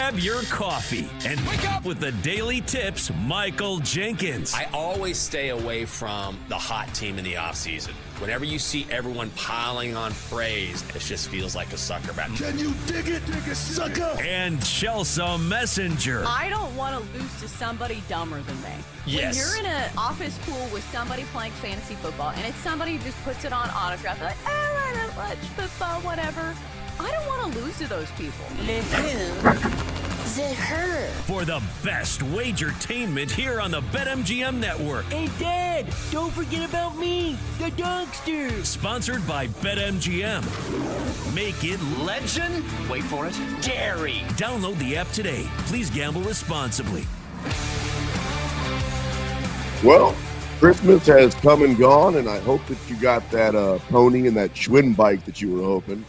grab your coffee and wake up with the Daily Tips, Michael Jenkins. I always stay away from the hot team in the offseason. Whenever you see everyone piling on praise, it just feels like a sucker bet. Can you dig it, sucker? And Chelsea Messenger. I don't want to lose to somebody dumber than me. Yes. When you're in an office pool with somebody playing fantasy football and it's somebody who just puts it on autograph, like, I don't watch football, whatever. I don't want to lose to those people. Her. For the best wagertainment here on the BetMGM Network. Hey, Dad, don't forget about me, the Dogster. Sponsored by BetMGM. Make it Legend? Wait for it. Dairy. Download the app today. Please gamble responsibly. Well, Christmas has come and gone, and I hope that you got that pony and that Schwinn bike that you were hoping.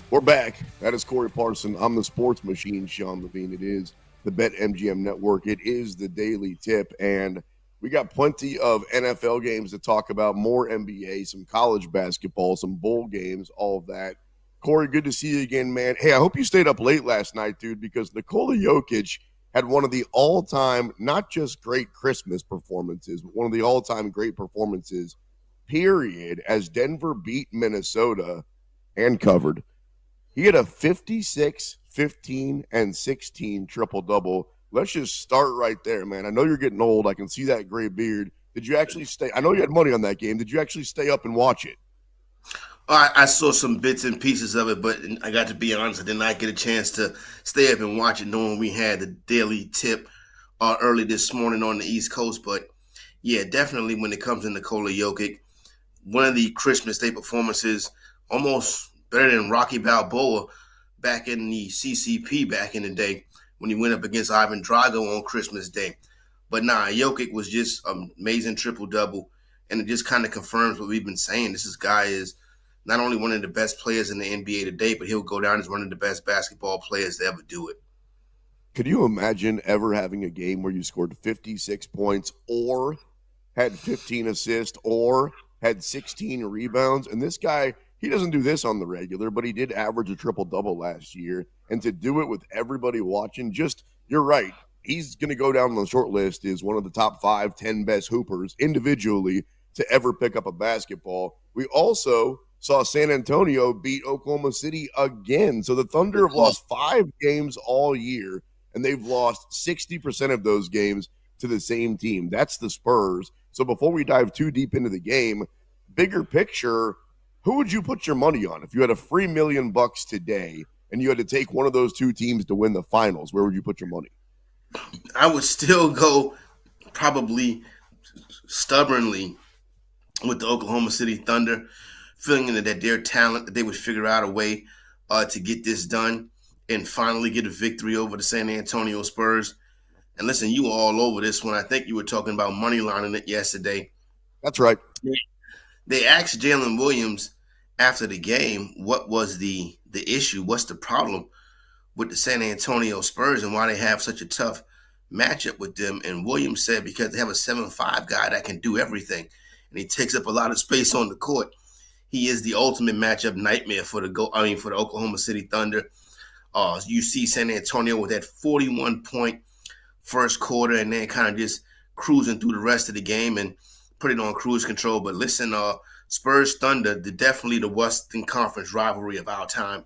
We're back. That is Corey Parson. I'm the sports machine, Sean Levine. It is the BetMGM Network. It is the Daily Tip, and we got plenty of NFL games to talk about, more NBA, some college basketball, some bowl games, all of that. Corey, good to see you again, man. Hey, I hope you stayed up late last night, dude, because Nikola Jokic had one of the all-time, not just great Christmas performances, but one of the all-time great performances, period, as Denver beat Minnesota and covered. He had a 56, 15, and 16 triple-double. Let's just start right there, man. I know you're getting old. I can see that gray beard. Did you actually stay? I know you had money on that game. Did you actually stay up and watch it? I saw some bits and pieces of it, but I got to be honest, I did not get a chance to stay up and watch it, knowing we had the Daily Tip early this morning on the East Coast. But, yeah, definitely when it comes to Nikola Jokic, one of the Christmas Day performances, almost better than Rocky Balboa back in the CCP back in the day when he went up against Ivan Drago on Christmas Day. But Jokic was just an amazing triple-double, and it just kind of confirms what we've been saying. This guy is not only one of the best players in the NBA today, but he'll go down as one of the best basketball players to ever do it. Could you imagine ever having a game where you scored 56 points or had 15 assists or had 16 rebounds? And this guy, he doesn't do this on the regular, but he did average a triple-double last year. And to do it with everybody watching, you're right. He's going to go down on the short list as one of the top 5, 10 best hoopers individually to ever pick up a basketball. We also saw San Antonio beat Oklahoma City again. So the Thunder have lost 5 games all year, and they've lost 60% of those games to the same team. That's the Spurs. So before we dive too deep into the game, bigger picture, who would you put your money on? If you had a free $1 million today and you had to take one of those two teams to win the finals, where would you put your money? I would still go probably stubbornly with the Oklahoma City Thunder, feeling that their talent, that they would figure out a way to get this done and finally get a victory over the San Antonio Spurs. And listen, you were all over this one. I think you were talking about money lining it yesterday. That's right. They asked Jalen Williams after the game what was the issue, what's the problem with the San Antonio Spurs and why they have such a tough matchup with them. And Williams said because they have a 7'5" guy that can do everything, and he takes up a lot of space on the court. He is the ultimate matchup nightmare for the Oklahoma City Thunder. You see San Antonio with that 41-point first quarter and then kind of just cruising through the rest of the game and put it on cruise control. But listen, Spurs Thunder, definitely the Western Conference rivalry of our time.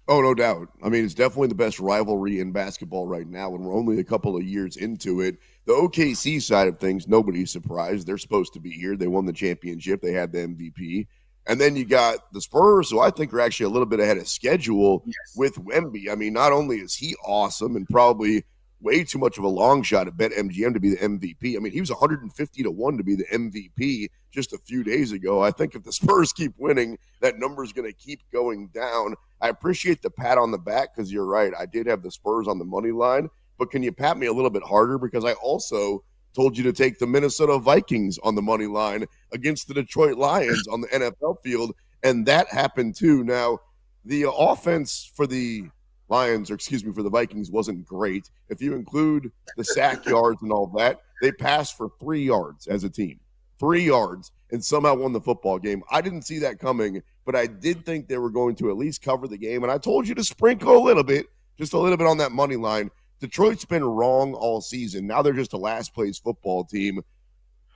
Oh, no doubt. I mean, it's definitely the best rivalry in basketball right now, and we're only a couple of years into it. The OKC side of things, nobody's surprised. They're supposed to be here. They won the championship. They had the MVP. And then you got the Spurs, who I think are actually a little bit ahead of schedule with Wemby. I mean, not only is he awesome and probably way too much of a long shot at BetMGM to be the MVP. I mean, he was 150-1 to be the MVP just a few days ago. I think if the Spurs keep winning, that number is going to keep going down. I appreciate the pat on the back because you're right. I did have the Spurs on the money line, but can you pat me a little bit harder? Because I also told you to take the Minnesota Vikings on the money line against the Detroit Lions on the NFL field, and that happened too. Now, the offense for the Lions, or excuse me, for the Vikings wasn't great. If you include the sack yards and all that, they passed for 3 yards as a team. 3 yards, and somehow won the football game. I didn't see that coming, but I did think they were going to at least cover the game, and I told you to sprinkle a little bit just a little bit on that money line. Detroit's been wrong all season. Now they're just a last place football team.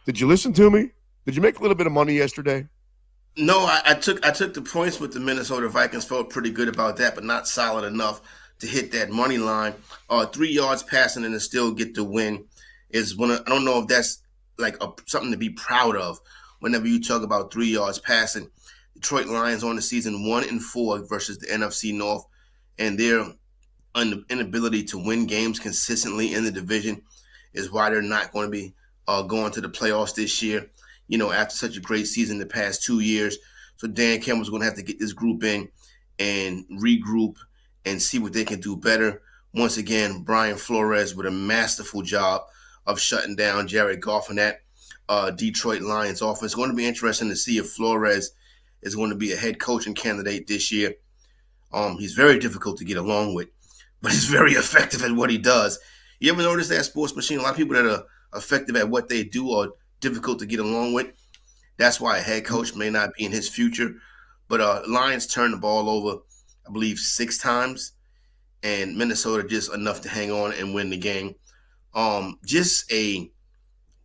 Did you listen to me? Did you make a little bit of money yesterday? No, I took the points with the Minnesota Vikings. Felt pretty good about that, but not solid enough to hit that money line. 3 yards passing and to still get the win is I don't know if that's like something to be proud of. Whenever you talk about 3 yards passing, Detroit Lions on the season 1-4 versus the NFC North, and their inability to win games consistently in the division is why they're not going to be going to the playoffs this year. After such a great season the past 2 years. So Dan Campbell's going to have to get this group in and regroup and see what they can do better. Once again, Brian Flores with a masterful job of shutting down Jared Goff and that Detroit Lions offense. It's going to be interesting to see if Flores is going to be a head coaching candidate this year. He's very difficult to get along with, but he's very effective at what he does. You ever notice that sports machine? A lot of people that are effective at what they do are difficult to get along with. That's why a head coach may not be in his future. But Lions turned the ball over, I believe, 6 times, and Minnesota just enough to hang on and win the game. Just a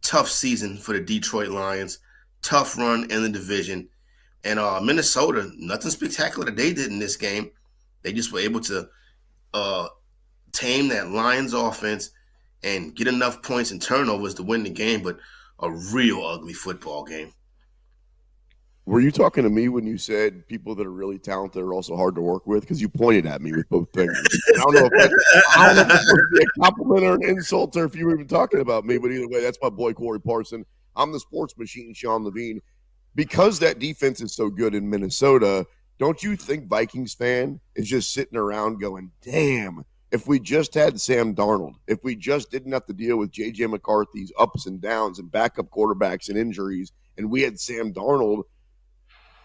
tough season for the Detroit Lions, tough run in the division. And Minnesota, nothing spectacular that they did in this game. They just were able to tame that Lions offense and get enough points and turnovers to win the game, but a real ugly football game. Were you talking to me when you said people that are really talented are also hard to work with? Because you pointed at me with both fingers. I don't know if it's supposed to be a compliment or an insult or if you were even talking about me, but either way, that's my boy Corey Parson. I'm the sports machine, Sean Levine. Because that defense is so good in Minnesota, don't you think Vikings fan is just sitting around going, damn, if we just had Sam Darnold, if we just didn't have to deal with J.J. McCarthy's ups and downs and backup quarterbacks and injuries, and we had Sam Darnold,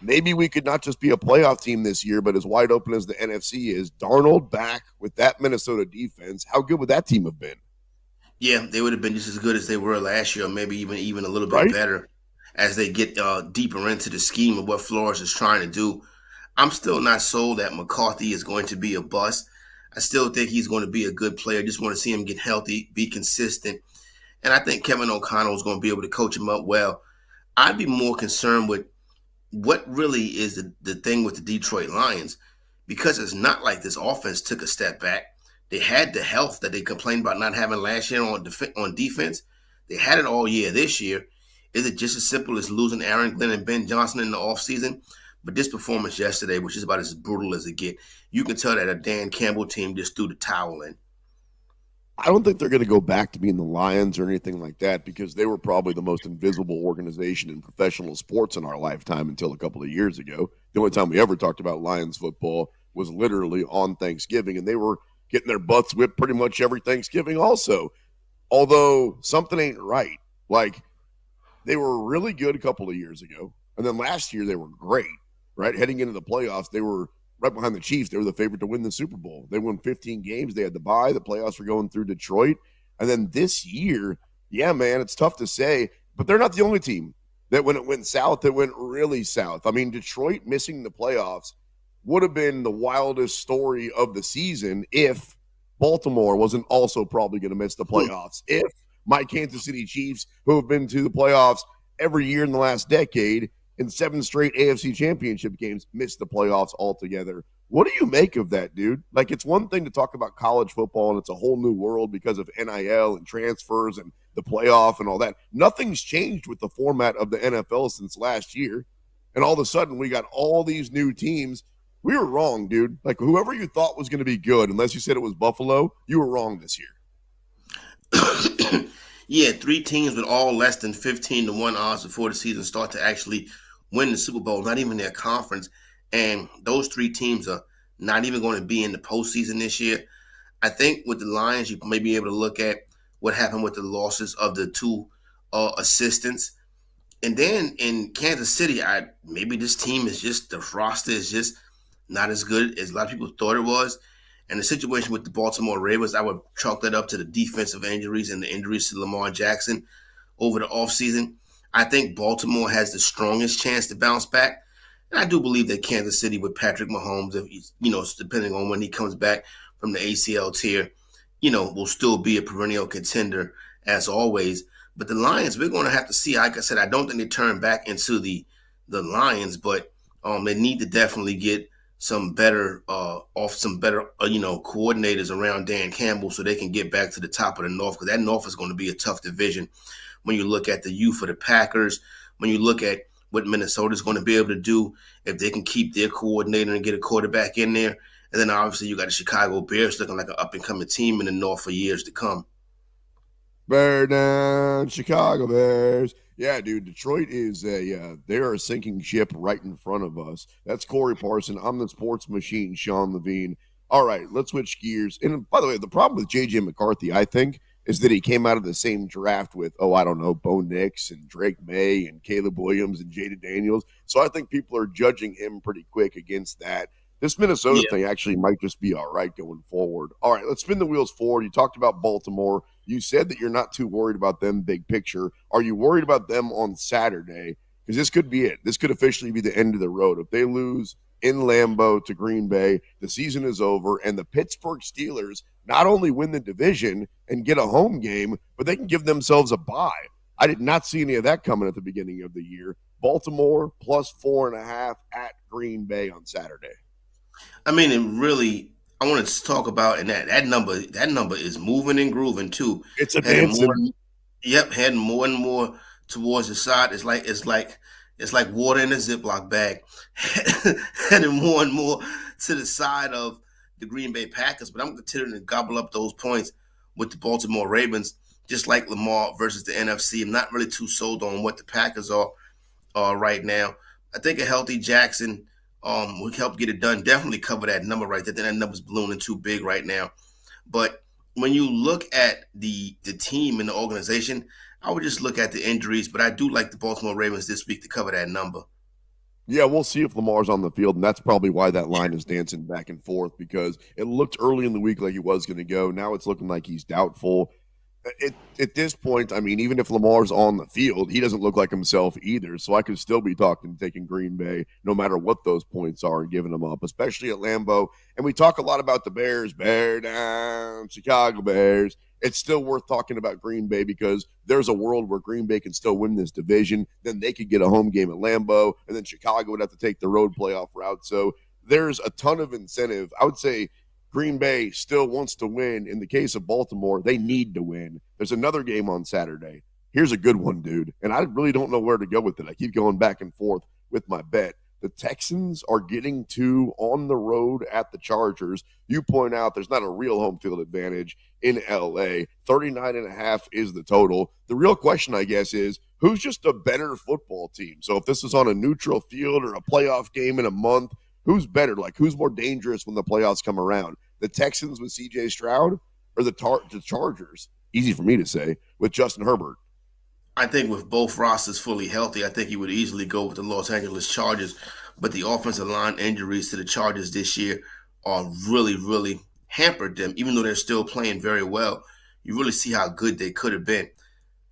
maybe we could not just be a playoff team this year, but as wide open as the NFC is. Darnold back with that Minnesota defense, how good would that team have been? Yeah, they would have been just as good as they were last year, maybe even a little bit better as they get deeper into the scheme of what Flores is trying to do. I'm still not sold that McCarthy is going to be a bust. I still think he's going to be a good player. Just want to see him get healthy, be consistent. And I think Kevin O'Connell is going to be able to coach him up well. I'd be more concerned with what really is the thing with the Detroit Lions, because it's not like this offense took a step back. They had the health that they complained about not having last year on defense. They had it all year this year. Is it just as simple as losing Aaron Glenn and Ben Johnson in the offseason? But this performance yesterday, which is about as brutal as it gets, you can tell that a Dan Campbell team just threw the towel in. I don't think they're going to go back to being the Lions or anything like that, because they were probably the most invisible organization in professional sports in our lifetime until a couple of years ago. The only time we ever talked about Lions football was literally on Thanksgiving, and they were getting their butts whipped pretty much every Thanksgiving also. Although something ain't right. Like, they were really good a couple of years ago, and then last year they were great, right? Heading into the playoffs, they were right behind the Chiefs. They were the favorite to win the Super Bowl. They won 15 games. They had the bye. The playoffs were going through Detroit. And then this year, yeah, man, it's tough to say, but they're not the only team that when it went south, it went really south. I mean, Detroit missing the playoffs would have been the wildest story of the season if Baltimore wasn't also probably going to miss the playoffs. If my Kansas City Chiefs, who have been to the playoffs every year in the last decade, in 7 straight AFC championship games, missed the playoffs altogether. What do you make of that, dude? Like, it's one thing to talk about college football, and it's a whole new world because of NIL and transfers and the playoff and all that. Nothing's changed with the format of the NFL since last year. And all of a sudden, we got all these new teams. We were wrong, dude. Like, whoever you thought was going to be good, unless you said it was Buffalo, you were wrong this year. Yeah, 3 teams with all less than 15-1 odds before the season start to actually win the Super Bowl, not even their conference. And those 3 teams are not even going to be in the postseason this year. I think with the Lions, you may be able to look at what happened with the losses of the 2 assistants. And then in Kansas City, maybe this team is just, the roster is just not as good as a lot of people thought it was. And the situation with the Baltimore Ravens, I would chalk that up to the defensive injuries and the injuries to Lamar Jackson over the offseason. I think Baltimore has the strongest chance to bounce back. And I do believe that Kansas City with Patrick Mahomes, if depending on when he comes back, from the ACL tear, will still be a perennial contender as always. But the Lions, we're going to have to see. Like I said, I don't think they turn back into the Lions, but they need to definitely get some better coordinators around Dan Campbell so they can get back to the top of the North, because that North is going to be a tough division when you look at the youth of the Packers, when you look at what Minnesota's going to be able to do if they can keep their coordinator and get a quarterback in there. And then obviously you got the Chicago Bears looking like an up-and-coming team in the North for years to come. Bear down, Chicago Bears. Yeah, dude, Detroit is they're a sinking ship right in front of us. That's Corey Parson. I'm the sports machine, Sean Levine. All right, let's switch gears. And by the way, the problem with J.J. McCarthy, I think, is that he came out of the same draft with, Bo Nix and Drake May and Caleb Williams and Jada Daniels. So I think people are judging him pretty quick against that. This Minnesota thing actually might just be all right going forward. All right, let's spin the wheels forward. You talked about Baltimore. You said that you're not too worried about them big picture. Are you worried about them on Saturday? Because this could be it. This could officially be the end of the road. If they lose in Lambeau to Green Bay, the season is over, and the Pittsburgh Steelers not only win the division and get a home game, but they can give themselves a bye. I did not see any of that coming at the beginning of the year. Baltimore plus 4.5 at Green Bay on Saturday. I mean, it really, I want to talk about, and that number is moving and grooving too. It's advancing. Heading more and more towards the side. It's like water in a Ziploc bag, heading more and more to the side of the Green Bay Packers. But I'm continuing to gobble up those points with the Baltimore Ravens, just like Lamar versus the NFC. I'm not really too sold on what the Packers are right now. I think a healthy Jackson would help get it done. Definitely cover that number right there. That number's ballooning too big right now. But when you look at the team and the organization, I would just look at the injuries. But I do like the Baltimore Ravens this week to cover that number. Yeah, we'll see if Lamar's on the field, and that's probably why that line is dancing back and forth, because it looked early in the week like he was going to go. Now it's looking like he's doubtful. At this point, I mean, even if Lamar's on the field, he doesn't look like himself either. So I could still be taking Green Bay no matter what those points are and giving them up, especially at Lambeau. And we talk a lot about the Bears, bear down, Chicago Bears. It's still worth talking about Green Bay because there's a world where Green Bay can still win this division. Then they could get a home game at Lambeau, and then Chicago would have to take the road playoff route. So there's a ton of incentive. I would say Green Bay still wants to win. In the case of Baltimore, they need to win. There's another game on Saturday. Here's a good one, dude. And I really don't know where to go with it. I keep going back and forth with my bet. The Texans are getting 2 on the road at the Chargers. You point out there's not a real home field advantage in L.A. 39.5 is the total. The real question, I guess, is who's just a better football team? So if this is on a neutral field or a playoff game in a month, who's better? Like, who's more dangerous when the playoffs come around? The Texans with C.J. Stroud or the Chargers? Easy for me to say, with Justin Herbert. I think with both rosters fully healthy, I think you would easily go with the Los Angeles Chargers. But the offensive line injuries to the Chargers this year are really, really hampered them. Even though they're still playing very well, you really see how good they could have been.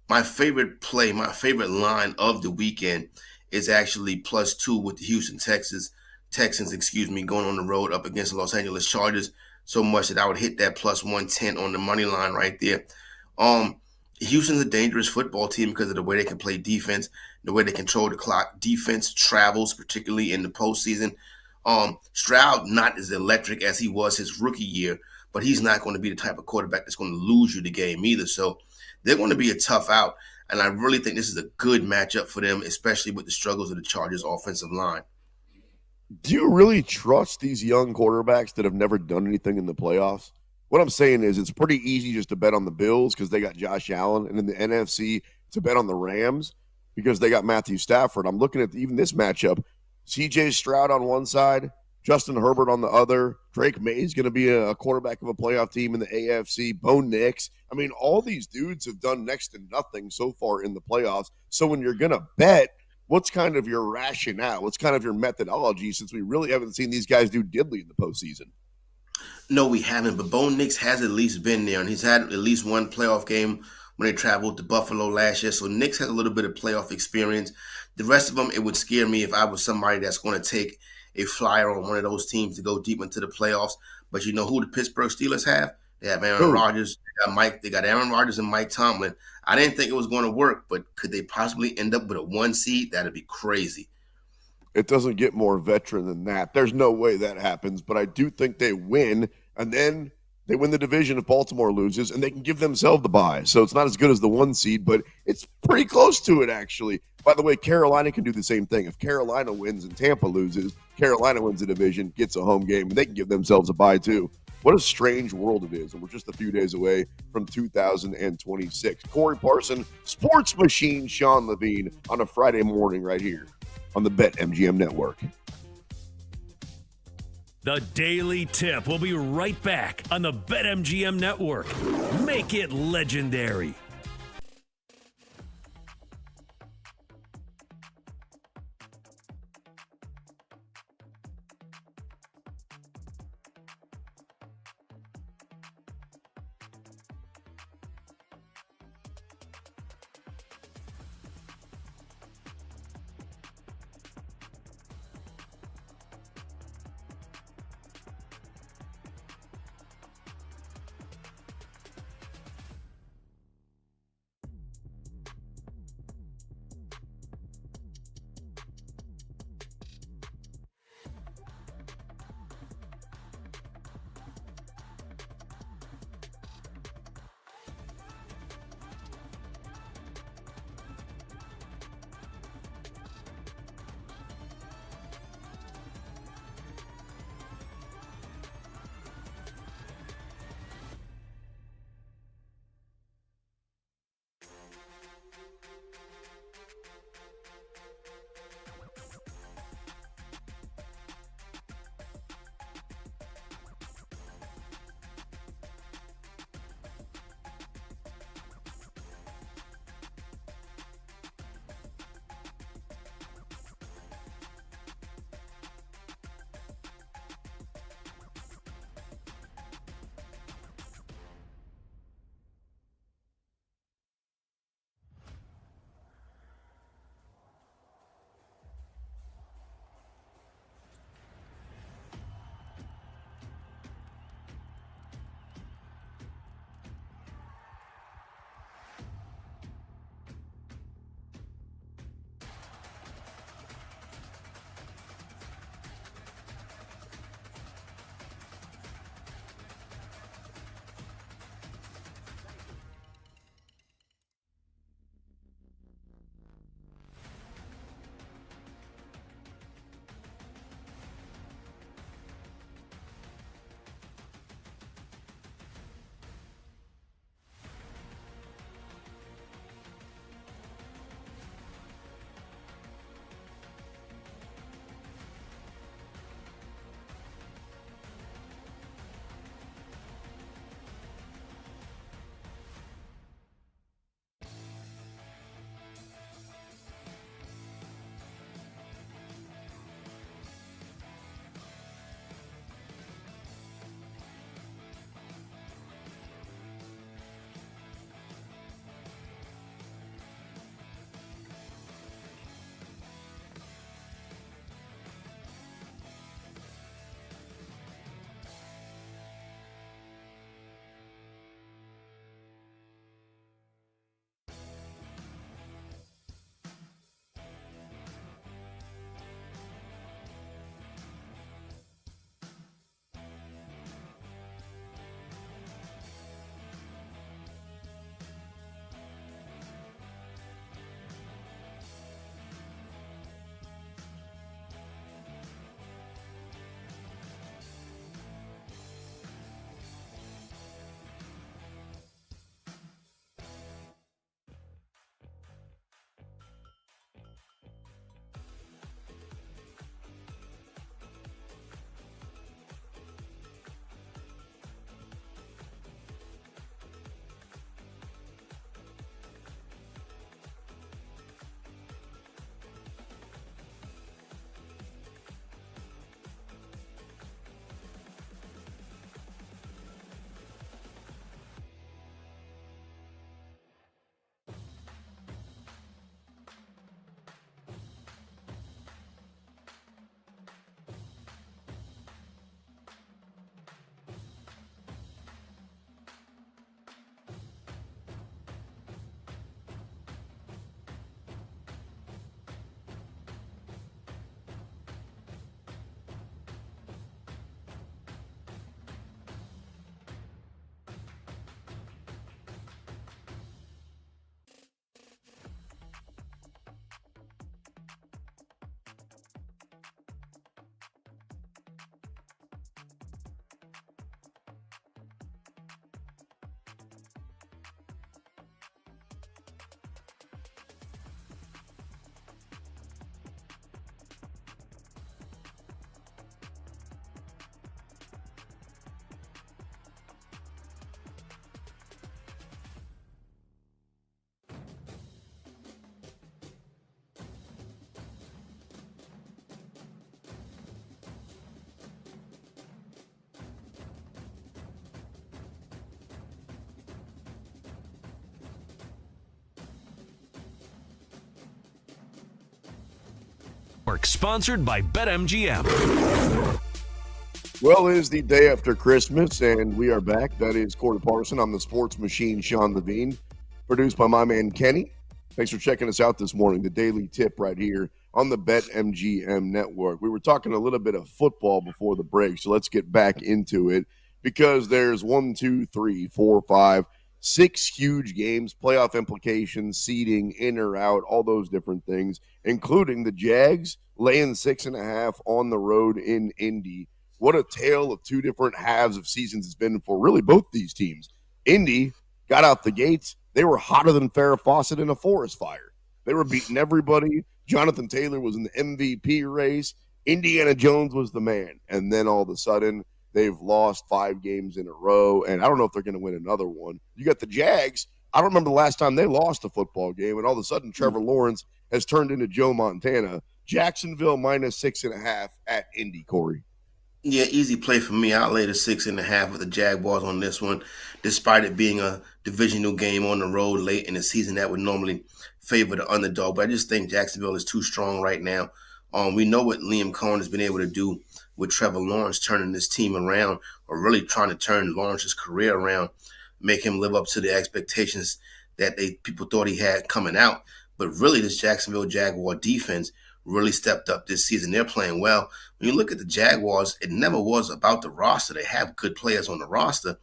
My favorite play, my favorite line of the weekend is actually +2 with the Houston Texans, going on the road up against the Los Angeles Chargers, so much that I would hit that +110 on the money line right there. Houston's a dangerous football team because of the way they can play defense, the way they control the clock. Defense travels, particularly in the postseason. Stroud not as electric as he was his rookie year, but he's not going to be the type of quarterback that's going to lose you the game either. So they're going to be a tough out, and I really think this is a good matchup for them, especially with the struggles of the Chargers' offensive line. Do you really trust these young quarterbacks that have never done anything in the playoffs? What I'm saying is it's pretty easy just to bet on the Bills because they got Josh Allen, and in the NFC to bet on the Rams because they got Matthew Stafford. I'm looking at even this matchup. C.J. Stroud on one side, Justin Herbert on the other. Drake May is going to be a quarterback of a playoff team in the AFC. Bo Nix. I mean, all these dudes have done next to nothing so far in the playoffs. So when you're going to bet, what's kind of your rationale? What's kind of your methodology since we really haven't seen these guys do diddly in the postseason? No, we haven't, but Bo Nix has at least been there, and he's had at least one playoff game when they traveled to Buffalo last year. So Nix has a little bit of playoff experience. The rest of them, it would scare me if I was somebody that's going to take a flyer on one of those teams to go deep into the playoffs. But you know who the Pittsburgh Steelers have? They have Aaron Who? Rodgers. They got Aaron Rodgers and Mike Tomlin. I didn't think it was going to work, but could they possibly end up with a 1 seed? That'd be crazy. It doesn't get more veteran than that. There's no way that happens, but I do think they win, and then they win the division if Baltimore loses, and they can give themselves the bye. So it's not as good as the 1 seed, but it's pretty close to it, actually. By the way, Carolina can do the same thing. If Carolina wins and Tampa loses, Carolina wins the division, gets a home game, and they can give themselves a bye too. What a strange world it is, and we're just a few days away from 2026. Corey Parson, Sports Machine, Sean Levine on a Friday morning right here on the BetMGM Network. The Daily Tip will be right back on the BetMGM Network. Make it legendary. Sponsored by BetMGM. Well, it is the day after Christmas, and we are back. That is Corey Parson. I'm the sports machine, Sean Levine, produced by my man, Kenny. Thanks for checking us out this morning, the Daily Tip right here on the BetMGM network. We were talking a little bit of football before the break, so let's get back into it because there's 6 huge games, playoff implications, seeding, in or out, all those different things, including the Jags laying 6.5 on the road in Indy. What a tale of two different halves of seasons it's been for really both these teams. Indy got out the gates. They were hotter than Farrah Fawcett in a forest fire. They were beating everybody. Jonathan Taylor was in the MVP race. Indiana Jones was the man. And then all of a sudden, they've lost 5 games in a row, and I don't know if they're going to win another one. You got the Jags. I don't remember the last time they lost a football game, and all of a sudden Trevor Lawrence has turned into Joe Montana. Jacksonville minus 6.5 at Indy, Corey. Yeah, easy play for me. I'll lay the 6.5 with the Jaguars on this one, despite it being a divisional game on the road late in the season that would normally favor the underdog. But I just think Jacksonville is too strong right now. We know what Liam Cohen has been able to do with Trevor Lawrence turning this team around, or really trying to turn Lawrence's career around, make him live up to the expectations that people thought he had coming out. But really, this Jacksonville Jaguar defense really stepped up this season. They're playing well. When you look at the Jaguars, it never was about the roster. They have good players on the roster.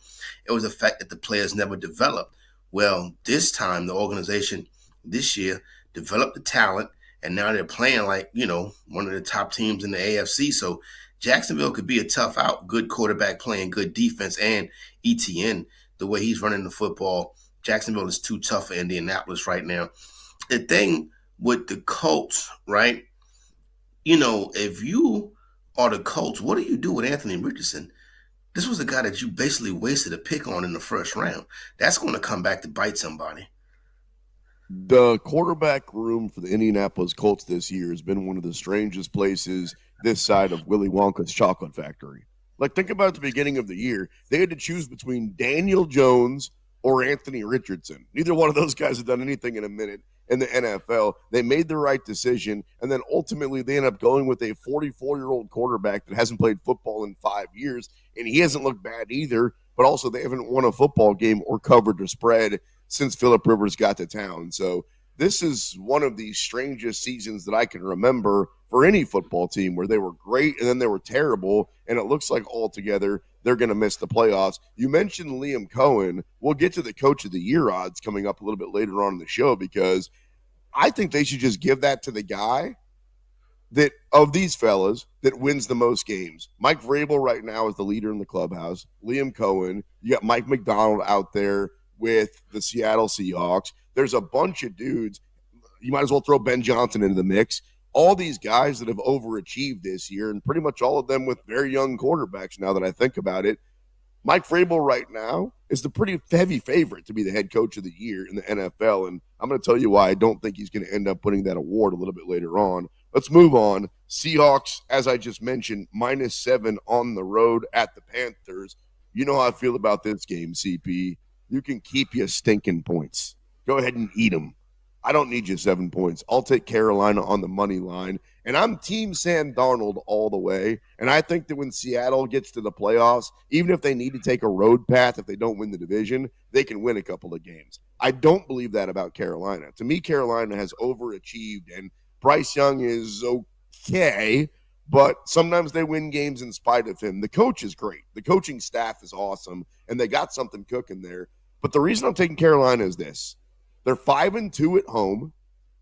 It was the fact that the players never developed. Well, this time, the organization this year developed the talent, and now they're playing like, one of the top teams in the AFC. So Jacksonville could be a tough out. Good quarterback playing good defense, and ETN, the way he's running the football, Jacksonville is too tough for Indianapolis right now. The thing with the Colts, right? If you are the Colts, what do you do with Anthony Richardson? This was a guy that you basically wasted a pick on in the first round. That's going to come back to bite somebody. The quarterback room for the Indianapolis Colts this year has been one of the strangest places this side of Willy Wonka's chocolate factory. Like, think about the beginning of the year. They had to choose between Daniel Jones or Anthony Richardson. Neither one of those guys have done anything in a minute in the NFL. They made the right decision, and then ultimately they end up going with a 44-year-old quarterback that hasn't played football in 5 years, and he hasn't looked bad either, but also they haven't won a football game or covered a spread since Phillip Rivers got to town. So this is one of the strangest seasons that I can remember for any football team, where they were great and then they were terrible, and it looks like altogether they're going to miss the playoffs. You mentioned Liam Cohen. We'll get to the Coach of the Year odds coming up a little bit later on in the show, because I think they should just give that to the guy that, of these fellas, that wins the most games. Mike Vrabel right now is the leader in the clubhouse. Liam Cohen. You got Mike McDonald out there with the Seattle Seahawks. There's a bunch of dudes. You might as well throw Ben Johnson into the mix. All these guys that have overachieved this year, and pretty much all of them with very young quarterbacks now that I think about it. Mike Vrabel right now is the pretty heavy favorite to be the head coach of the year in the NFL, and I'm going to tell you why I don't think he's going to end up winning that award a little bit later on. Let's move on. Seahawks, as I just mentioned, -7 on the road at the Panthers. You know how I feel about this game, CP. You can keep your stinking points. Go ahead and eat them. I don't need you 7 points. I'll take Carolina on the money line. And I'm Team Sam Darnold all the way. And I think that when Seattle gets to the playoffs, even if they need to take a road path, if they don't win the division, they can win a couple of games. I don't believe that about Carolina. To me, Carolina has overachieved, and Bryce Young is okay, but sometimes they win games in spite of him. The coach is great. The coaching staff is awesome, and they got something cooking there. But the reason I'm taking Carolina is this. They're 5-2 at home.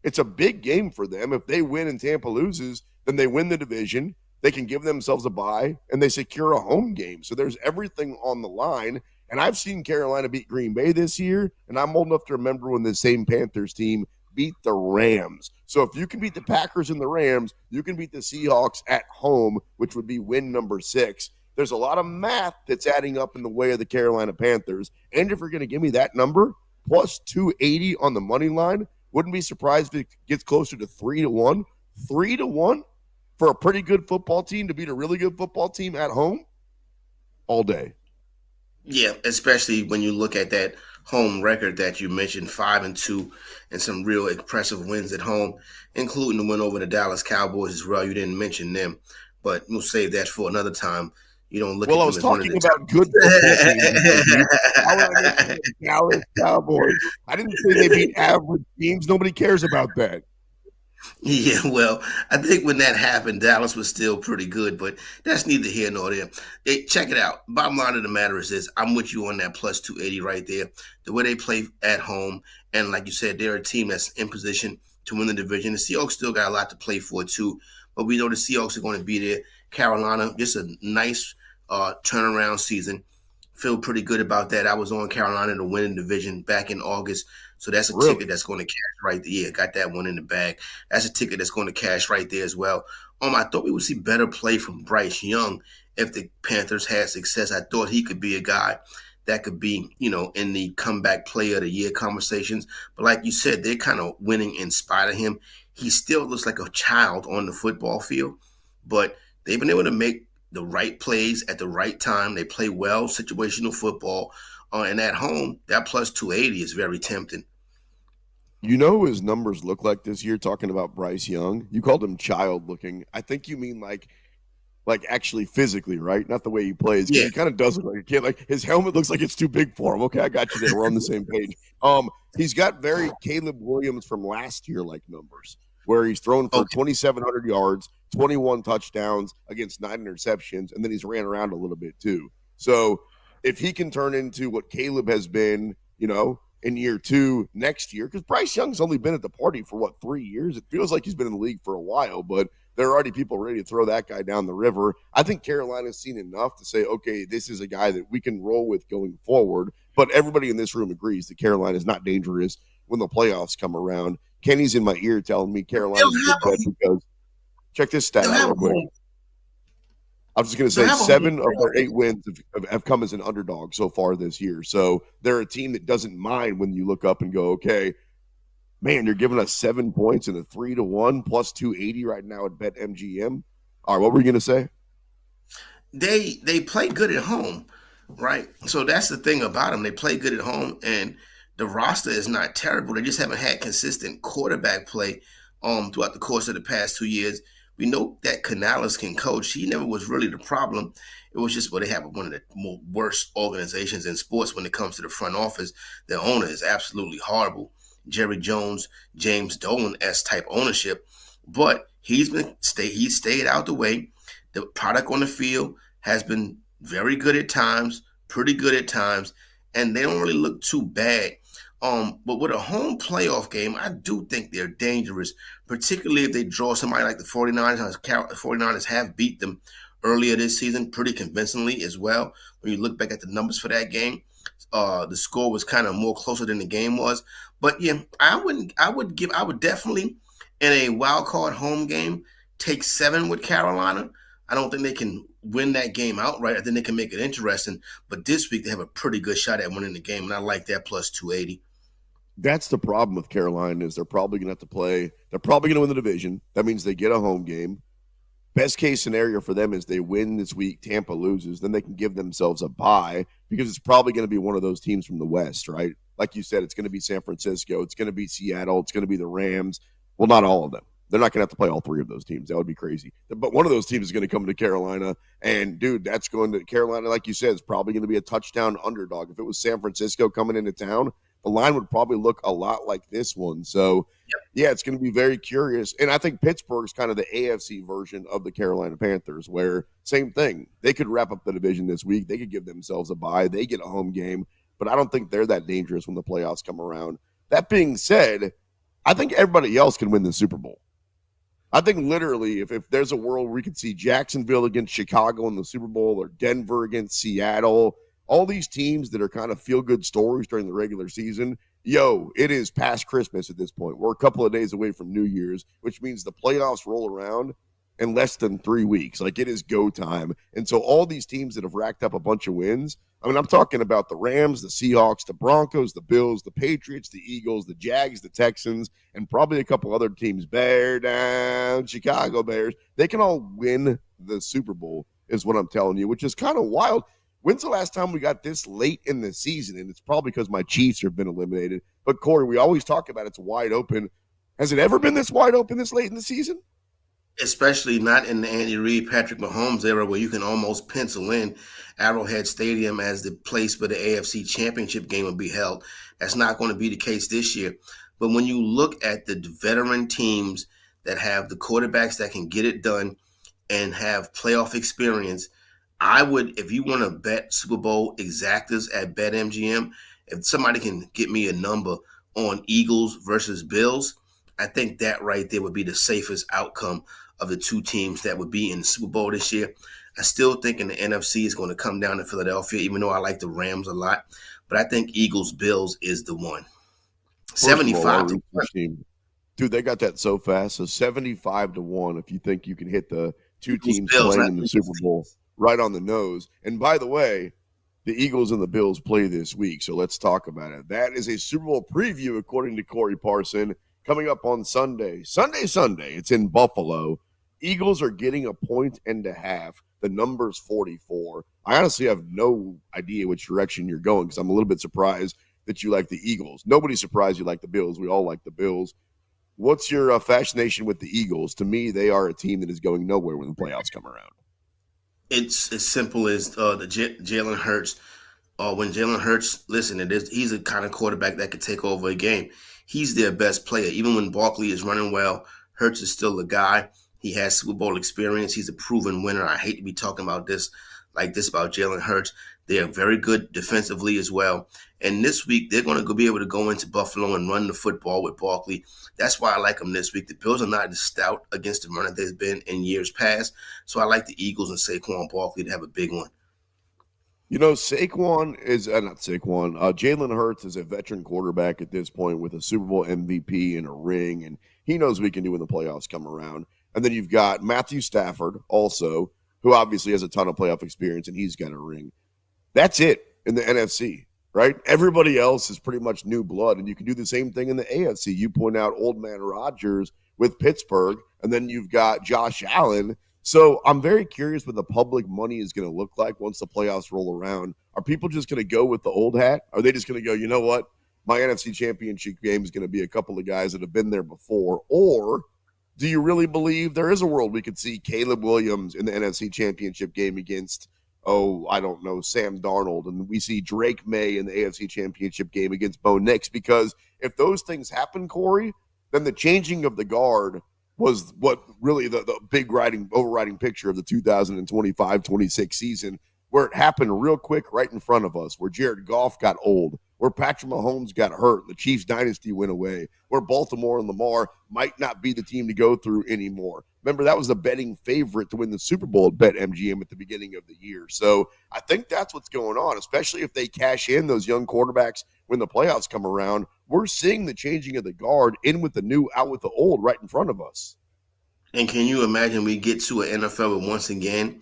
It's a big game for them. If they win and Tampa loses, then they win the division. They can give themselves a bye, and they secure a home game. So there's everything on the line. And I've seen Carolina beat Green Bay this year, and I'm old enough to remember when the same Panthers team beat the Rams. So if you can beat the Packers and the Rams, you can beat the Seahawks at home, which would be win number 6. There's a lot of math that's adding up in the way of the Carolina Panthers. And if you're going to give me that number, plus 280 on the money line, wouldn't be surprised if it gets closer to 3-1. 3-1 for a pretty good football team to beat a really good football team at home? All day. Yeah, especially when you look at that home record that you mentioned, 5-2, and some real impressive wins at home, including the win over the Dallas Cowboys as well. You didn't mention them, but we'll save that for another time. You don't look Well, at I them was as one of talking the about good football teams in my youth. Why would I mention the Dallas Cowboys? I didn't say they beat average teams. Nobody cares about that. Yeah, well, I think when that happened, Dallas was still pretty good, but that's neither here nor there. Hey, check it out. Bottom line of the matter is this: I'm with you on that plus 280 right there. The way they play at home, and like you said, they're a team that's in position to win the division. The Seahawks still got a lot to play for too, but we know the Seahawks are going to be there. Carolina, just a nice turnaround season. Feel pretty good about that. I was on Carolina to win the division back in August. So that's a ticket Really? that's going to cash right there. Yeah, got that one in the bag. That's a ticket that's going to cash right there as well. I thought we would see better play from Bryce Young if the Panthers had success. I thought he could be a guy that could be, in the comeback player of the year conversations. But like you said, they're kind of winning in spite of him. He still looks like a child on the football field, but they've been able to make the right plays at the right time. They play well, situational football. And at home, that plus 280 is very tempting. You know who his numbers look like this year, talking about Bryce Young? You called him child looking. I think you mean like actually physically, right? Not the way he plays, because Yeah. he kind of does look like a kid. Like his helmet looks like it's too big for him. Okay, I got you there. We're on the same page. He's got very Caleb Williams from last year like numbers, where he's thrown for Okay. 2,700 yards, 21 touchdowns against 9 interceptions, and then he's ran around a little bit too. So if he can turn into what Caleb has been, in year two next year, because Bryce Young's only been at the party for what, 3 years? It feels like he's been in the league for a while, but there are already people ready to throw that guy down the river. I think Carolina's seen enough to say, okay, this is a guy that we can roll with going forward. But everybody in this room agrees that Carolina is not dangerous when the playoffs come around. Kenny's in my ear telling me Carolina's a They'll have good bet a, because check this stat they'll out have real a quick. home. I was just going to They'll say have a home 7 of their 8 wins have come as an underdog so far this year. So they're a team that doesn't mind when you look up and go, okay, man, you're giving us 7 points and a 3-1 plus 280 right now at BetMGM. All right, what were you going to say? They play good at home, right? So that's the thing about them. They play good at home, and the roster is not terrible. They just haven't had consistent quarterback play throughout the course of the past 2 years. We know that Canales can coach. He never was really the problem. It was just they have one of the worst organizations in sports when it comes to the front office. The owner is absolutely horrible. Jerry Jones, James Dolan S type ownership, but he's stayed out the way. The product on the field has been very good at times, pretty good at times, and they don't really look too bad. But with a home playoff game, I do think they're dangerous, particularly if they draw somebody like the 49ers. The 49ers have beat them earlier this season pretty convincingly as well. When you look back at the numbers for that game, the score was kind of more closer than the game was. But yeah, I would definitely in a wild card home game take 7 with Carolina. I don't think they can win that game outright. I think they can make it interesting. But this week they have a pretty good shot at winning the game, and I like that plus 280. That's the problem with Carolina is they're probably going to have to play. They're probably going to win the division. That means they get a home game. Best case scenario for them is they win this week, Tampa loses, then they can give themselves a bye because it's probably going to be one of those teams from the West, right? Like you said, it's going to be San Francisco, it's going to be Seattle, it's going to be the Rams. Well, not all of them. They're not going to have to play all 3 of those teams. That would be crazy. But one of those teams is going to come to Carolina, and dude, that's going to Carolina, like you said, is probably going to be a touchdown underdog. If it was San Francisco coming into town, the line would probably look a lot like this one. So, yeah, it's going to be very curious. And I think Pittsburgh's kind of the AFC version of the Carolina Panthers, where same thing. They could wrap up the division this week. They could give themselves a bye. They get a home game. But I don't think they're that dangerous when the playoffs come around. That being said, I think everybody else can win the Super Bowl. I think literally if there's a world where we could see Jacksonville against Chicago in the Super Bowl or Denver against Seattle, all these teams that are kind of feel-good stories during the regular season, it is past Christmas at this point. We're a couple of days away from New Year's, which means the playoffs roll around in less than 3 weeks. Like, it is go time. And so all these teams that have racked up a bunch of wins, I mean, I'm talking about the Rams, the Seahawks, the Broncos, the Bills, the Patriots, the Eagles, the Jags, the Texans, and probably a couple other teams, Bear down, Chicago Bears. They can all win the Super Bowl is what I'm telling you, which is kind of wild. When's the last time we got this late in the season? And it's probably because my Chiefs have been eliminated. But, Corey, we always talk about it's wide open. Has it ever been this wide open this late in the season? Especially not in the Andy Reid, Patrick Mahomes era where you can almost pencil in Arrowhead Stadium as the place where the AFC Championship game will be held. That's not going to be the case this year. But when you look at the veteran teams that have the quarterbacks that can get it done and have playoff experience, I would, if you want to bet Super Bowl exactas at BetMGM, if somebody can get me a number on Eagles versus Bills, I think that right there would be the safest outcome of the two teams that would be in the Super Bowl this year. I still think in the NFC is going to come down to Philadelphia, even though I like the Rams a lot. But I think Eagles-Bills is the one. 75 to 1. Team. Dude, they got that so fast. So 75 to 1 if you think you can hit the two teams playing in the Super Bowl right on the nose. And by the way, the Eagles and the Bills play this week, so let's talk about it. That is a Super Bowl preview, according to Corey Parson, coming up on Sunday. Sunday. It's in Buffalo. Eagles are getting 1.5. The number's 44. I honestly have no idea which direction you're going because I'm a little bit surprised that you like the Eagles. Nobody's surprised you like the Bills. We all like the Bills. What's your fascination with the Eagles? To me, they are a team that is going nowhere when the playoffs come around. It's as simple as the Jalen Hurts. When Jalen Hurts, he's a kind of quarterback that could take over a game. He's their best player. Even when Barkley is running well, Hurts is still the guy. He has Super Bowl experience. He's a proven winner. I hate to be talking about this about Jalen Hurts. They are very good defensively as well. And this week, they're going to be able to go into Buffalo and run the football with Barkley. That's why I like them this week. The Bills are not as stout against the run that they've been in years past. So I like the Eagles and Saquon Barkley to have a big one. You know, Jalen Hurts is a veteran quarterback at this point with a Super Bowl MVP and a ring, and he knows what he can do when the playoffs come around. And then you've got Matthew Stafford also, who obviously has a ton of playoff experience, and he's got a ring. That's it in the NFC, right? Everybody else is pretty much new blood, and you can do the same thing in the AFC. You point out Old Man Rodgers with Pittsburgh, and then you've got Josh Allen. So I'm very curious what the public money is going to look like once the playoffs roll around. Are people just going to go with the old hat? Are they just going to go, you know what? My NFC Championship game is going to be a couple of guys that have been there before, or do you really believe there is a world we could see Caleb Williams in the NFC Championship game against, Sam Darnold, and we see Drake May in the AFC Championship game against Bo Nix? Because if those things happen, Corey, then the changing of the guard was what really the big overriding picture of the 2025-26 season, where it happened real quick right in front of us, where Jared Goff got old, where Patrick Mahomes got hurt, the Chiefs dynasty went away, where Baltimore and Lamar might not be the team to go through anymore. Remember, that was the betting favorite to win the Super Bowl at BetMGM at the beginning of the year. So I think that's what's going on, especially if they cash in those young quarterbacks when the playoffs come around. We're seeing the changing of the guard, in with the new, out with the old, right in front of us. And can you imagine we get to an NFL where once again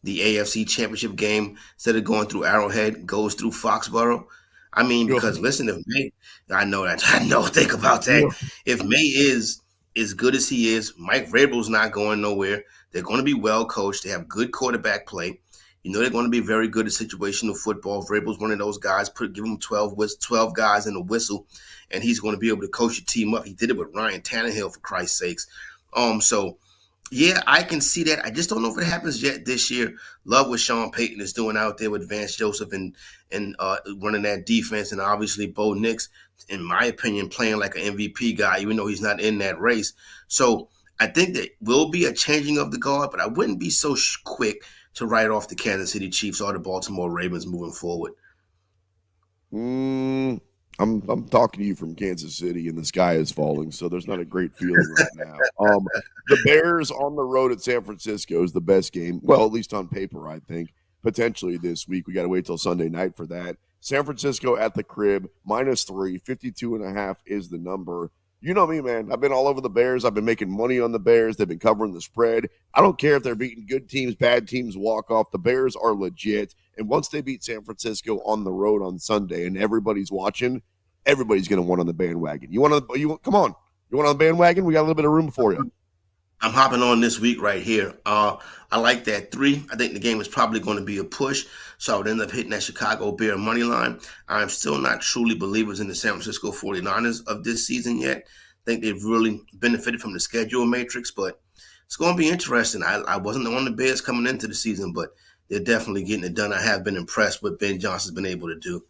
the AFC Championship game, instead of going through Arrowhead, goes through Foxborough? I mean, because listen, think about that. Yeah. If May is as good as he is, Mike Vrabel's not going nowhere. They're going to be well coached. They have good quarterback play. You know they're going to be very good at situational football. Vrabel's one of those guys. Give him 12 guys in a whistle, and he's going to be able to coach your team up. He did it with Ryan Tannehill, for Christ's sakes. So, yeah, I can see that. I just don't know if it happens yet this year. Love what Sean Payton is doing out there with Vance Joseph and running that defense. And obviously Bo Nix, in my opinion, playing like an MVP guy, even though he's not in that race. So I think there will be a changing of the guard, but I wouldn't be so quick to write off the Kansas City Chiefs or the Baltimore Ravens moving forward. I'm talking to you from Kansas City, and the sky is falling, so there's not a great feeling right now. The Bears on the road at San Francisco is the best game. Well, at least on paper, I think. Potentially this week. We got to wait till Sunday night for that. San Francisco at the crib, -3, 52.5 is the number. You know me, man. I've been all over the Bears. I've been making money on the Bears. They've been covering the spread. I don't care if they're beating good teams, bad teams, walk off. The Bears are legit. And once they beat San Francisco on the road on Sunday and everybody's watching, everybody's going to want on the bandwagon. Come on. You want on the bandwagon? We got a little bit of room for you. I'm hopping on this week right here. I like that 3. I think the game is probably going to be a push, so I would end up hitting that Chicago Bear money line. I'm still not truly believers in the San Francisco 49ers of this season yet. I think they've really benefited from the schedule matrix, but it's going to be interesting. I wasn't on the Bears coming into the season, but they're definitely getting it done. I have been impressed with what Ben Johnson's been able to do.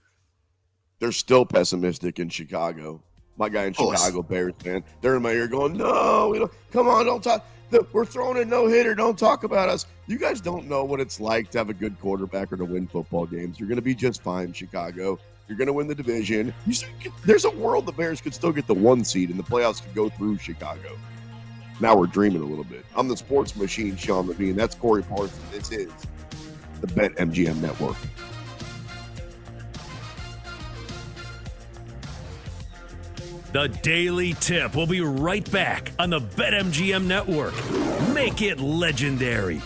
They're still pessimistic in Chicago. My guy in Chicago, Bears fan, they're in my ear going, no, we don't, come on, don't talk. We're throwing a no-hitter. Don't talk about us. You guys don't know what it's like to have a good quarterback or to win football games. You're going to be just fine, Chicago. You're going to win the division. There's a world the Bears could still get the 1 seed and the playoffs could go through Chicago. Now we're dreaming a little bit. I'm the sports machine, Sean Levine. That's Corey Parsons. This is the BetMGM Network. The Daily Tip will be right back on the BetMGM Network. Make it legendary.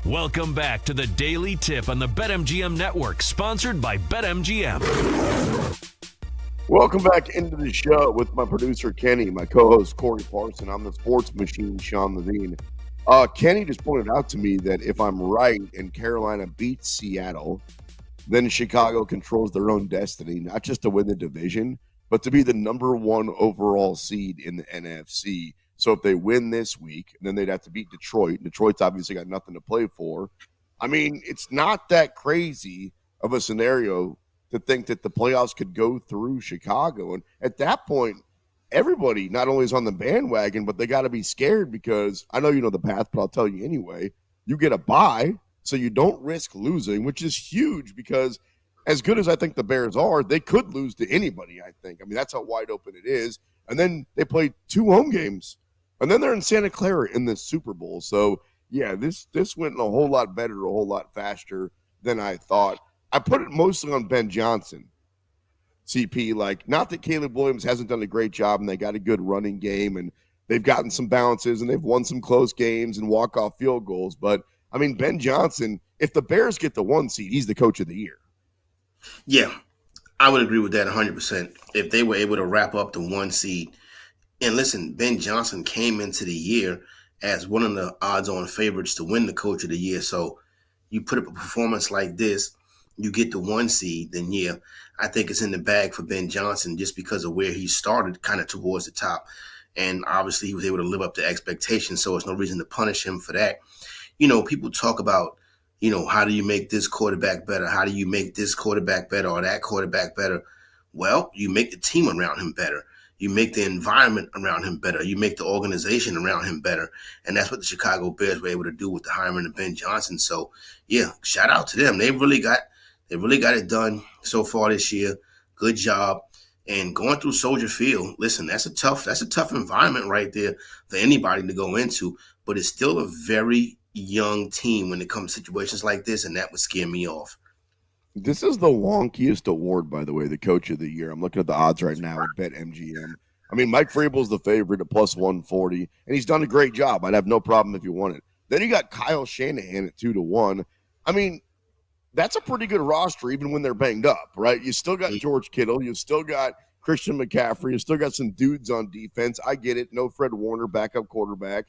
Welcome back to the Daily Tip on the BetMGM Network, sponsored by BetMGM. Welcome back into the show with my producer, Kenny, my co-host, Corey Parson. I'm the sports machine, Sean Levine. Kenny just pointed out to me that if I'm right and Carolina beats Seattle, then Chicago controls their own destiny, not just to win the division, but to be the number one overall seed in the NFC. So if they win this week, then they'd have to beat Detroit. Detroit's obviously got nothing to play for. I mean, it's not that crazy of a scenario to think that the playoffs could go through Chicago. And at that point, everybody not only is on the bandwagon, but they got to be scared because I know you know the path, but I'll tell you anyway. You get a bye, so you don't risk losing, which is huge because as good as I think the Bears are, they could lose to anybody, I think. I mean, that's how wide open it is. And then they play 2 home games. And then they're in Santa Clara in the Super Bowl. So, yeah, this went a whole lot better, a whole lot faster than I thought. I put it mostly on Ben Johnson, CP. Like, not that Caleb Williams hasn't done a great job and they got a good running game and they've gotten some bounces and they've won some close games and walk-off field goals. But, I mean, Ben Johnson, if the Bears get the 1 seed, he's the coach of the year. Yeah, I would agree with that 100%. If they were able to wrap up the 1 seed. And listen, Ben Johnson came into the year as one of the odds-on favorites to win the coach of the year. So you put up a performance like this, you get the 1 seed, then yeah, I think it's in the bag for Ben Johnson just because of where he started kind of towards the top. And obviously he was able to live up to expectations, so there's no reason to punish him for that. You know, people talk about, you know, how do you make this quarterback better? How do you make this quarterback better or that quarterback better? Well, you make the team around him better. You make the environment around him better. You make the organization around him better. And that's what the Chicago Bears were able to do with the hiring of Ben Johnson. So, yeah, shout out to them. They really got it done so far this year. Good job. And going through Soldier Field, listen, that's a tough environment right there for anybody to go into. But it's still a very young team when it comes to situations like this, and that would scare me off. This is the wonkiest award, by the way, the coach of the year. I'm looking at the odds right now at BetMGM. I mean, Mike Vrabel's the favorite at plus 140, and he's done a great job. I'd have no problem if you won it. Then you got Kyle Shanahan at 2-1. I mean, that's a pretty good roster even when they're banged up, right? You still got George Kittle. You still got Christian McCaffrey. You still got some dudes on defense. I get it. No Fred Warner, backup quarterback.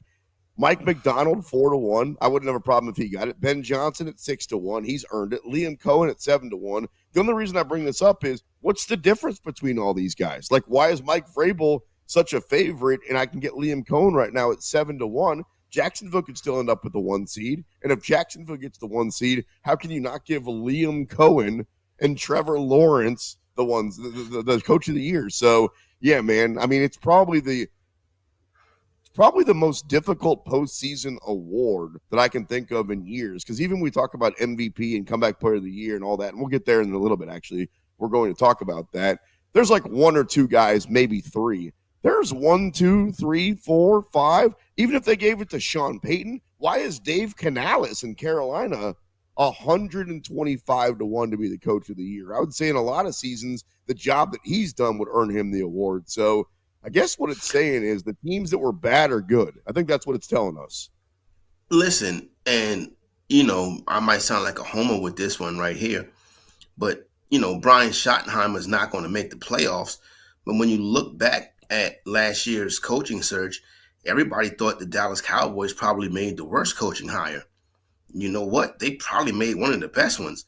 Mike McDonald, 4-1. I wouldn't have a problem if he got it. Ben Johnson at 6-1. He's earned it. Liam Cohen at 7-1. The only reason I bring this up is what's the difference between all these guys? Like, why is Mike Vrabel such a favorite and I can get Liam Cohen right now at 7-1? Jacksonville could still end up with the 1 seed. And if Jacksonville gets the 1 seed, how can you not give Liam Cohen and Trevor Lawrence the coach of the year? So, yeah, man, I mean, it's probably the most difficult postseason award that I can think of in years. Because even we talk about MVP and comeback player of the year and all that, and we'll get there in a little bit, actually. We're going to talk about that. There's like 1 or 2 guys, maybe 3. There's 1, 2, 3, 4, 5. Even if they gave it to Sean Payton, why is Dave Canales in Carolina 125-1 to be the coach of the year? I would say in a lot of seasons, the job that he's done would earn him the award. So I guess what it's saying is the teams that were bad are good. I think that's what it's telling us. Listen, and, you know, I might sound like a homer with this one right here, but, you know, Brian Schottenheimer is not going to make the playoffs. But when you look back at last year's coaching search, everybody thought the Dallas Cowboys probably made the worst coaching hire. You know what? They probably made one of the best ones.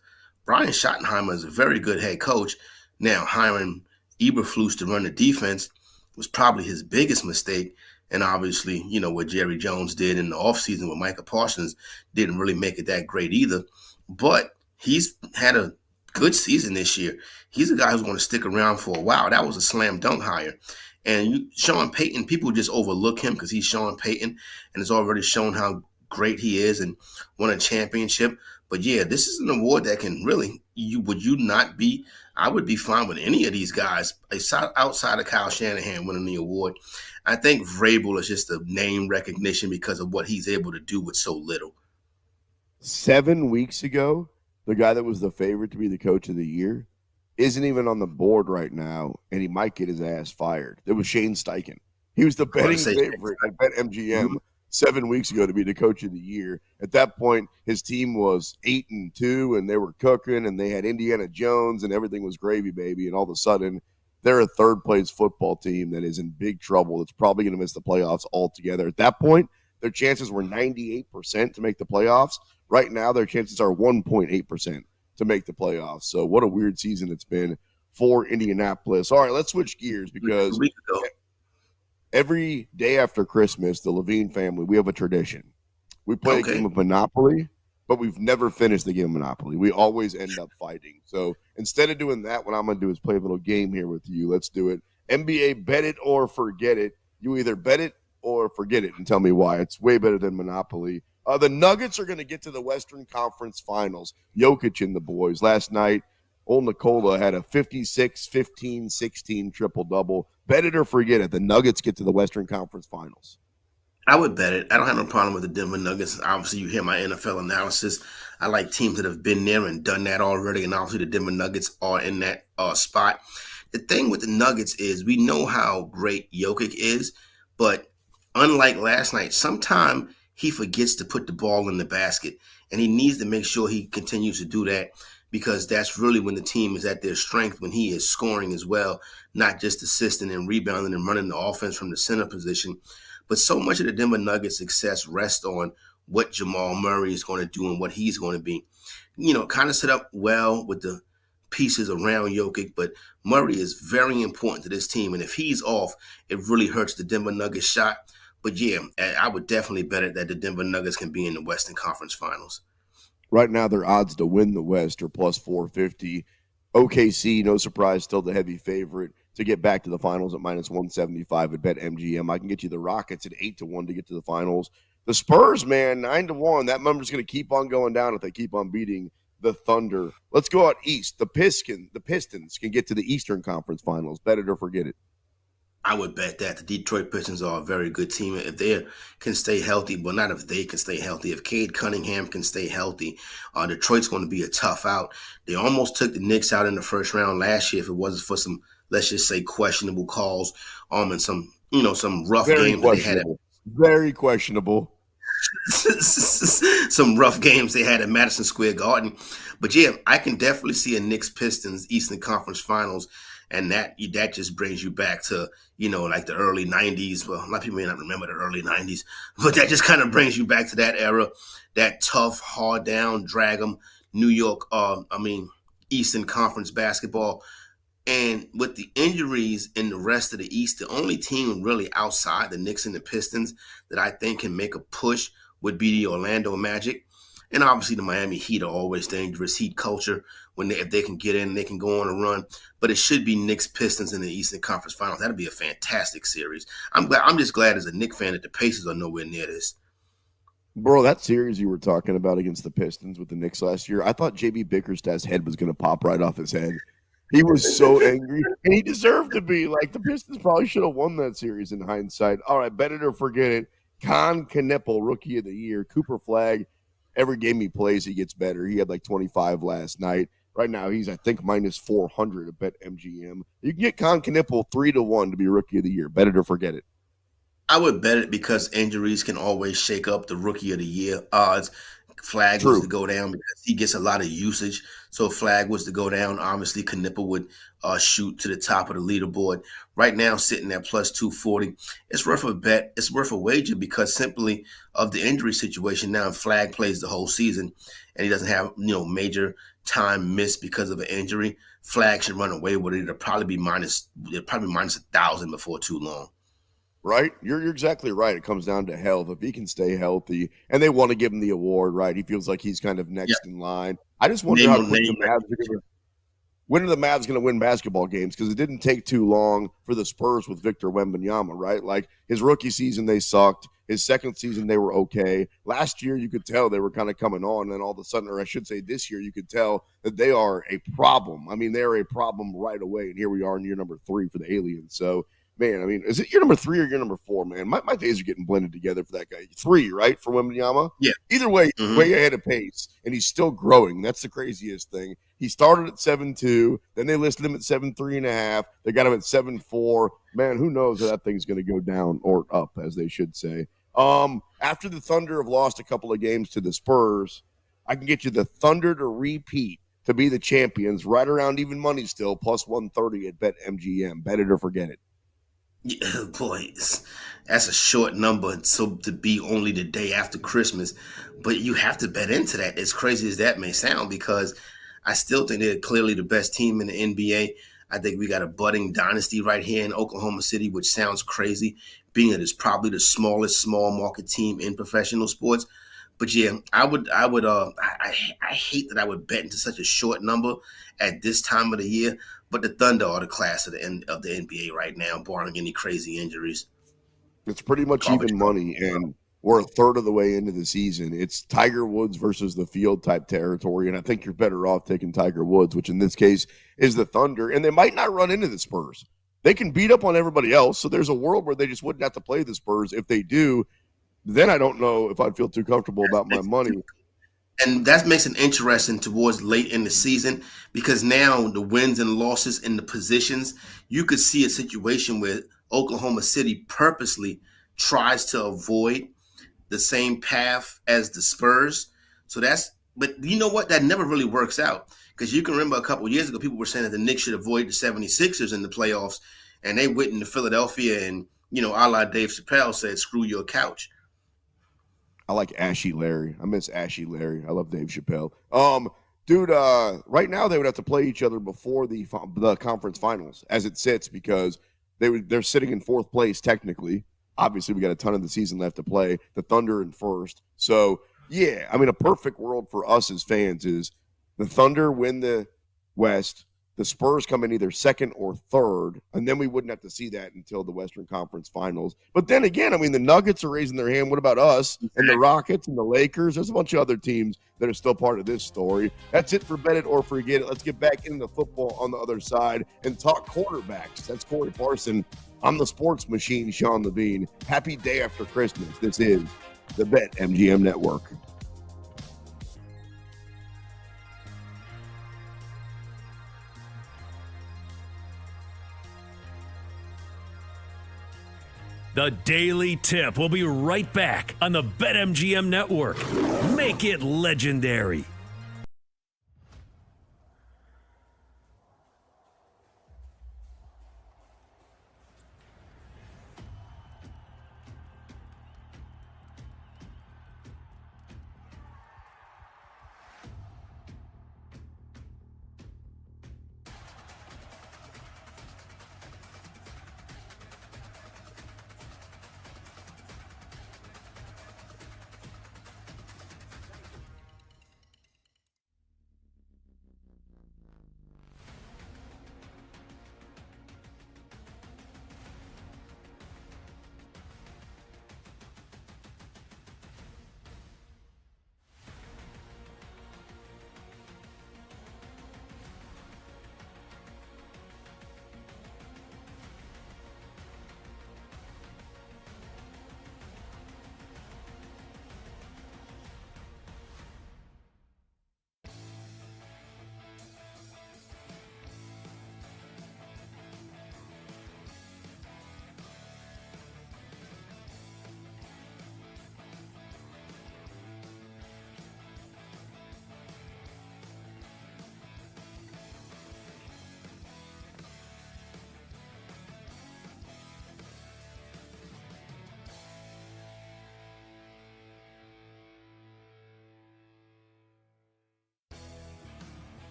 Brian Schottenheimer is a very good head coach. Now, hiring Eberflus to run the defense was probably his biggest mistake. And obviously, you know, what Jerry Jones did in the offseason with Micah Parsons didn't really make it that great either. But he's had a good season this year. He's a guy who's going to stick around for a while. That was a slam dunk hire. And Sean Payton, people just overlook him because he's Sean Payton and has already shown how great he is and won a championship. But yeah, this is an award that can really, I would be fine with any of these guys outside of Kyle Shanahan winning the award. I think Vrabel is just a name recognition because of what he's able to do with so little. 7 weeks ago, the guy that was the favorite to be the coach of the year isn't even on the board right now, and he might get his ass fired. It was Shane Steichen. He was the betting favorite at BetMGM 7 weeks ago to be the coach of the year. At that point, his team was 8-2, and they were cooking, and they had Indiana Jones, and everything was gravy, baby. And all of a sudden, they're a third-place football team that is in big trouble. It's probably going to miss the playoffs altogether. At that point, their chances were 98% to make the playoffs. Right now, their chances are 1.8% to make the playoffs. So what a weird season it's been for Indianapolis. All right, let's switch gears because every day after Christmas, the Levine family, we have a tradition. We play a game of Monopoly, but we've never finished the game of Monopoly. We always end up fighting. So instead of doing that, what I'm going to do is play a little game here with you. Let's do it. NBA, bet it or forget it. You either bet it or forget it and tell me why. It's way better than Monopoly. The Nuggets are going to get to the Western Conference Finals. Jokic and the boys. Last night, old Nikola had a 56, 15, 16 triple-double. Bet it or forget it. The Nuggets get to the Western Conference Finals. I would bet it. I don't have no problem with the Denver Nuggets. Obviously, you hear my NFL analysis. I like teams that have been there and done that already, and obviously the Denver Nuggets are in that spot. The thing with the Nuggets is we know how great Jokic is, but unlike last night, sometimes he forgets to put the ball in the basket, and he needs to make sure he continues to do that because that's really when the team is at their strength, when he is scoring as well, not just assisting and rebounding and running the offense from the center position. But so much of the Denver Nuggets' success rests on what Jamal Murray is going to do and what he's going to be. You know, kind of set up well with the pieces around Jokic, but Murray is very important to this team. And if he's off, it really hurts the Denver Nuggets shot. But yeah, I would definitely bet it that the Denver Nuggets can be in the Western Conference Finals. Right now, their odds to win the West are plus 450. OKC, no surprise, still the heavy favorite to get back to the finals at minus 175 at BetMGM. I can get you the Rockets at 8-1 to get to the finals. The Spurs, man, 9-1. That number's going to keep on going down if they keep on beating the Thunder. Let's go out east. The Pistons can get to the Eastern Conference Finals. Bet it or forget it. I would bet that the Detroit Pistons are a very good team. If they can stay healthy, well, not if they can stay healthy. If Cade Cunningham can stay healthy, Detroit's going to be a tough out. They almost took the Knicks out in the first round last year if it wasn't for some, let's just say, questionable calls and some rough games that they had. Very questionable. Some rough games they had at Madison Square Garden. But yeah, I can definitely see a Knicks-Pistons Eastern Conference Finals. And that just brings you back to, like the early 90s. Well, a lot of people may not remember the early 90s, but that just kind of brings you back to that era, that tough, hard down, drag 'em, New York, Eastern Conference basketball. And with the injuries in the rest of the East, the only team really outside the Knicks and the Pistons that I think can make a push would be the Orlando Magic. And obviously the Miami Heat are always dangerous. Heat culture, if they can get in, they can go on a run. But it should be Knicks Pistons in the Eastern Conference Finals. That'd be a fantastic series. I'm just glad as a Knicks fan that the Pacers are nowhere near this. Bro, that series you were talking about against the Pistons with the Knicks last year, I thought JB Bickerstaff's head was going to pop right off his head. He was so angry, and he deserved to be. Like, the Pistons probably should have won that series in hindsight. All right, bet it or forget it. Con Kneppel, Rookie of the Year. Cooper Flagg. Every game he plays, he gets better. He had like 25 last night. Right now, he's, I think, minus 400 at BetMGM. You can get Con Kneppel 3-1 to be Rookie of the Year. Bet it or forget it. I would bet it because injuries can always shake up the Rookie of the Year odds. Flagg was to go down because he gets a lot of usage. So if Flagg was to go down, obviously Kneppel would shoot to the top of the leaderboard. Right now, sitting at plus 240. It's worth a bet. It's worth a wager because simply of the injury situation. Now, if Flagg plays the whole season and he doesn't have major time missed because of an injury, Flagg should run away with it. It'll probably be minus 1,000 before too long. Right? You're exactly right. It comes down to health. If he can stay healthy, and they want to give him the award, right? He feels like he's kind of next in line. I just wonder when are the Mavs going to win basketball games? Because it didn't take too long for the Spurs with Victor Wembanyama, right? Like his rookie season, they sucked. His second season, they were okay. Last year, you could tell they were kind of coming on, and then all of a sudden, or I should say this year, you could tell that they are a problem. I mean, they're a problem right away, and here we are in year number 3 for the Aliens. So, man, I mean, is it year number 3 or year number 4, man? My days are getting blended together for that guy. 3, right, for Wembanyama? Yeah. Either way, way ahead of pace, and he's still growing. That's the craziest thing. He started at 7.2, then they listed him at 7.3.5. They got him at 7.4. Man, who knows how that thing's going to go down or up, as they should say. After the Thunder have lost a couple of games to the Spurs, I can get you the Thunder to repeat to be the champions, right around even money still, plus 130 at BetMGM. Bet it or forget it. Yeah, boy, that's a short number. So to be only the day after Christmas, but you have to bet into that. As crazy as that may sound, because I still think they're clearly the best team in the NBA. I think we got a budding dynasty right here in Oklahoma City, which sounds crazy, being that it's probably the smallest small market team in professional sports. But yeah, I hate that I would bet into such a short number at this time of the year. But the Thunder are the class of the NBA right now, barring any crazy injuries. It's pretty much Garbage even time. money, and we're a third of the way into the season. It's Tiger Woods versus the field type territory, and I think you're better off taking Tiger Woods, which in this case is the Thunder, and they might not run into the Spurs. They can beat up on everybody else, so there's a world where they just wouldn't have to play the Spurs. If they do, then I don't know if I'd feel too comfortable about my money. And that makes it interesting towards late in the season, because now the wins and losses in the positions, you could see a situation where Oklahoma City purposely tries to avoid the same path as the Spurs. But you know what? That never really works out, because you can remember a couple of years ago, people were saying that the Knicks should avoid the 76ers in the playoffs, and they went into Philadelphia and, a la Dave Chappelle said, screw your couch. I like Ashy Larry. I miss Ashy Larry. I love Dave Chappelle. Dude, right now they would have to play each other before the conference finals as it sits, because they're sitting in fourth place technically. Obviously, we got a ton of the season left to play. The Thunder in first. So, yeah, I mean, a perfect world for us as fans is the Thunder win the West, the Spurs come in either second or third, and then we wouldn't have to see that until the Western Conference Finals. But then again, I mean, the Nuggets are raising their hand. What about us and the Rockets and the Lakers? There's a bunch of other teams that are still part of this story. That's it for Bet It or Forget It. Let's get back into football on the other side and talk quarterbacks. That's Corey Parson. I'm the sports machine, Sean Levine. Happy day after Christmas. This is the BetMGM Network. The Daily Tip will be right back on the BetMGM Network. Make it legendary.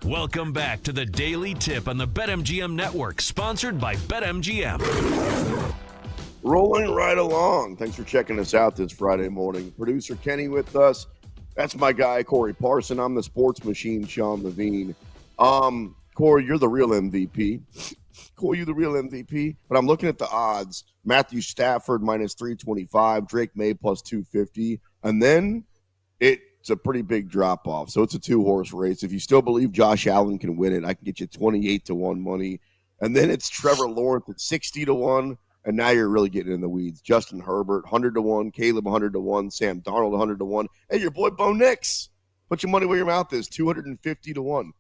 Welcome back to the Daily Tip on the BetMGM Network, sponsored by BetMGM. Rolling right along. Thanks for checking us out this Friday morning. Producer Kenny with us. That's my guy, Corey Parson. I'm the sports machine, Sean Levine. Corey, you're the real MVP. Corey, you're the real MVP. But I'm looking at the odds. Matthew Stafford minus 325, Drake May plus 250. And then it's a pretty big drop-off. So it's a two-horse race. If you still believe Josh Allen can win it, I can get you 28-1 money. And then it's Trevor Lawrence at 60-1. And now you're really getting in the weeds. Justin Herbert, 100-1. Caleb, 100-1. Sam Darnold, 100-1. Hey, your boy Bo Nix. Put your money where your mouth is, 250-1.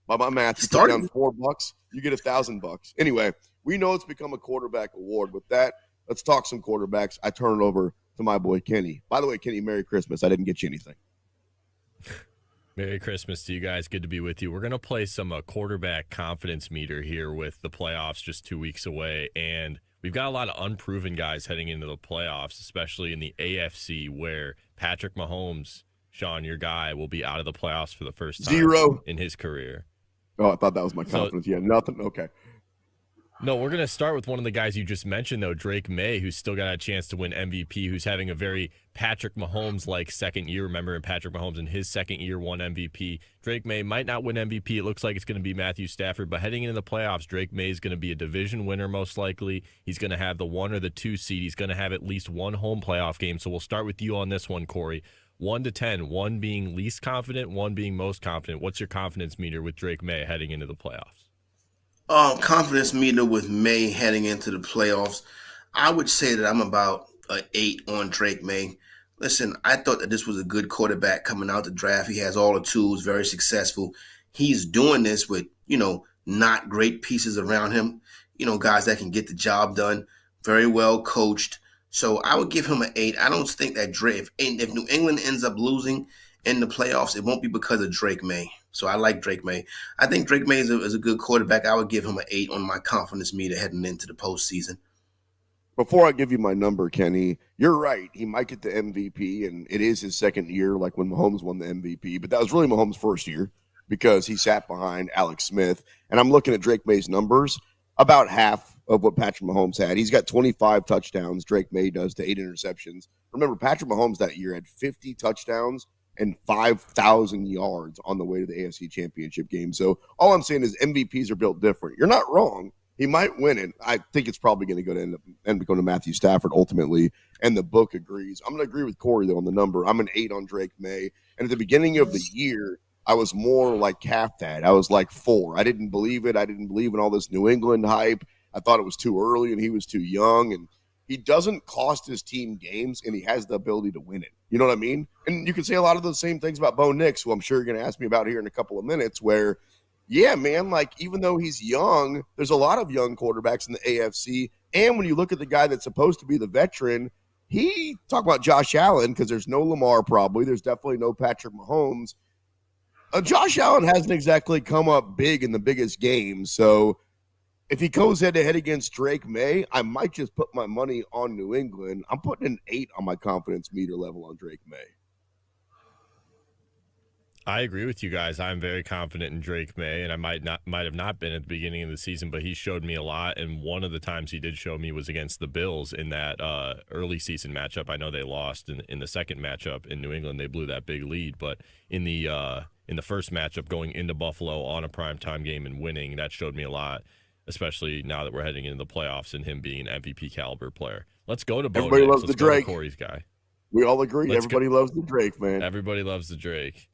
By my math, you put down $4, you get $1,000. Anyway, we know it's become a quarterback award. With that, let's talk some quarterbacks. I turn it over to my boy Kenny. By the way, Kenny, Merry Christmas. I didn't get you anything. Merry Christmas to you guys. Good to be with you. We're going to play some quarterback confidence meter here with the playoffs just 2 weeks away. And we've got a lot of unproven guys heading into the playoffs, especially in the AFC, where Patrick Mahomes, Sean, your guy, will be out of the playoffs for the first time in his career. Oh, I thought that was my confidence. Yeah, nothing. Okay. No, we're going to start with one of the guys you just mentioned, though, Drake May, who's still got a chance to win MVP, who's having a very Patrick Mahomes-like second year. Remember, Patrick Mahomes in his second year won MVP. Drake May might not win MVP. It looks like it's going to be Matthew Stafford. But heading into the playoffs, Drake May is going to be a division winner most likely. He's going to have the 1 or the 2 seed. He's going to have at least one home playoff game. So we'll start with you on this one, Corey. 1 to 10, 1 being least confident, 1 being most confident. What's your confidence meter with Drake May heading into the playoffs? Confidence meter with May heading into the playoffs. I would say that I'm about an 8 on Drake May. Listen, I thought that this was a good quarterback coming out the draft. He has all the tools, very successful. He's doing this with, not great pieces around him, guys that can get the job done, very well coached. So I would give him an 8. I don't think that if New England ends up losing in the playoffs, it won't be because of Drake May. So I like Drake May. I think Drake May is a good quarterback. I would give him an 8 on my confidence meter heading into the postseason. Before I give you my number, Kenny, you're right. He might get the MVP, and it is his second year, like when Mahomes won the MVP. But that was really Mahomes' first year because he sat behind Alex Smith. And I'm looking at Drake May's numbers, about half of what Patrick Mahomes had. He's got 25 touchdowns. Drake May does to 8 interceptions. Remember, Patrick Mahomes that year had 50 touchdowns and 5,000 yards on the way to the AFC Championship game. So all I'm saying is MVPs are built different. You're not wrong. He might win it. I think it's probably going to end up going to Matthew Stafford ultimately, and the book agrees. I'm going to agree with Corey, though, on the number. I'm an 8 on Drake May. And at the beginning of the year, I was more like half that. I was like 4. I didn't believe it. I didn't believe in all this New England hype. I thought it was too early and he was too young. And he doesn't cost his team games, and he has the ability to win it. You know what I mean? And you can say a lot of those same things about Bo Nix, who I'm sure you're going to ask me about here in a couple of minutes, where, yeah, man, like even though he's young, there's a lot of young quarterbacks in the AFC. And when you look at the guy that's supposed to be the veteran, talk about Josh Allen, because there's no Lamar probably. There's definitely no Patrick Mahomes. Josh Allen hasn't exactly come up big in the biggest games. So if he goes head-to-head against Drake May, I might just put my money on New England. I'm putting an 8 on my confidence meter level on Drake May. I agree with you guys. I'm very confident in Drake May, and I might have not been at the beginning of the season, but he showed me a lot. And one of the times he did show me was against the Bills in that early season matchup. I know they lost in the second matchup in New England. They blew that big lead, but in the first matchup going into Buffalo on a primetime game and winning, that showed me a lot, especially now that we're heading into the playoffs and him being an MVP caliber player. Let's go to Bo Everybody Nix. loves Let's the Drake. Corey's guy. We all agree. Everybody loves the Drake, man. Everybody loves the Drake.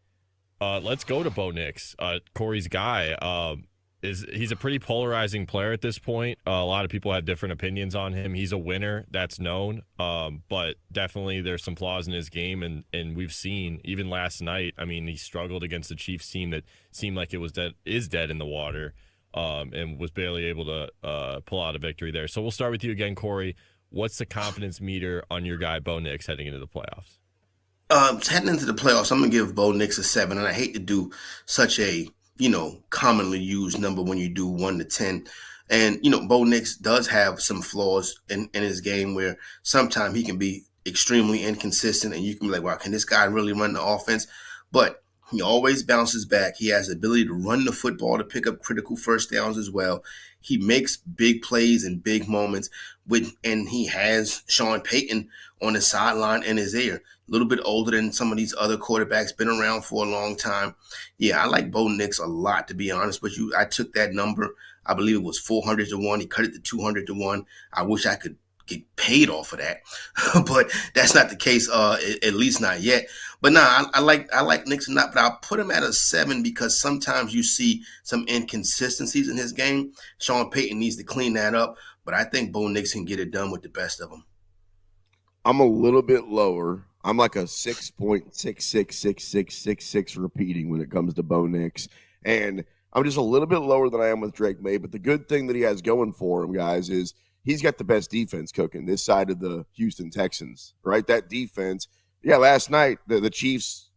Let's go to Bo Nix. Corey's guy. He's a pretty polarizing player at this point. A lot of people have different opinions on him. He's a winner, that's known. But definitely there's some flaws in his game, and we've seen even last night. I mean, he struggled against the Chiefs team that seemed like it is dead in the water, and was barely able to pull out a victory there. So we'll start with you again, Corey. What's the confidence meter on your guy Bo Nix heading into the playoffs? Heading into the playoffs, I'm going to give Bo Nix a 7, and I hate to do such a, commonly used number when you do 1 to 10. And, Bo Nix does have some flaws in his game where sometimes he can be extremely inconsistent, and you can be like, wow, can this guy really run the offense? But He always bounces back. He has the ability to run the football, to pick up critical first downs as well. He makes big plays in big moments, and he has Sean Payton on the sideline in his ear. A little bit older than some of these other quarterbacks, been around for a long time. Yeah, I like Bo Nix a lot, to be honest with you. I took that number. I believe it was 400 to 1. He cut it to 200 to 1. I wish I could get paid off of that, but that's not the case, at least not yet. But I like Nixon, but I'll put him at a 7 because sometimes you see some inconsistencies in his game. Sean Payton needs to clean that up, but I think Bo Nix can get it done with the best of them. I'm a little bit lower. I'm like a 6.666666 repeating when it comes to Bo Nix. And I'm just a little bit lower than I am with Drake May. But the good thing that he has going for him, guys, is he's got the best defense cooking this side of the Houston Texans, right? That defense. Yeah, last night, the Chiefs,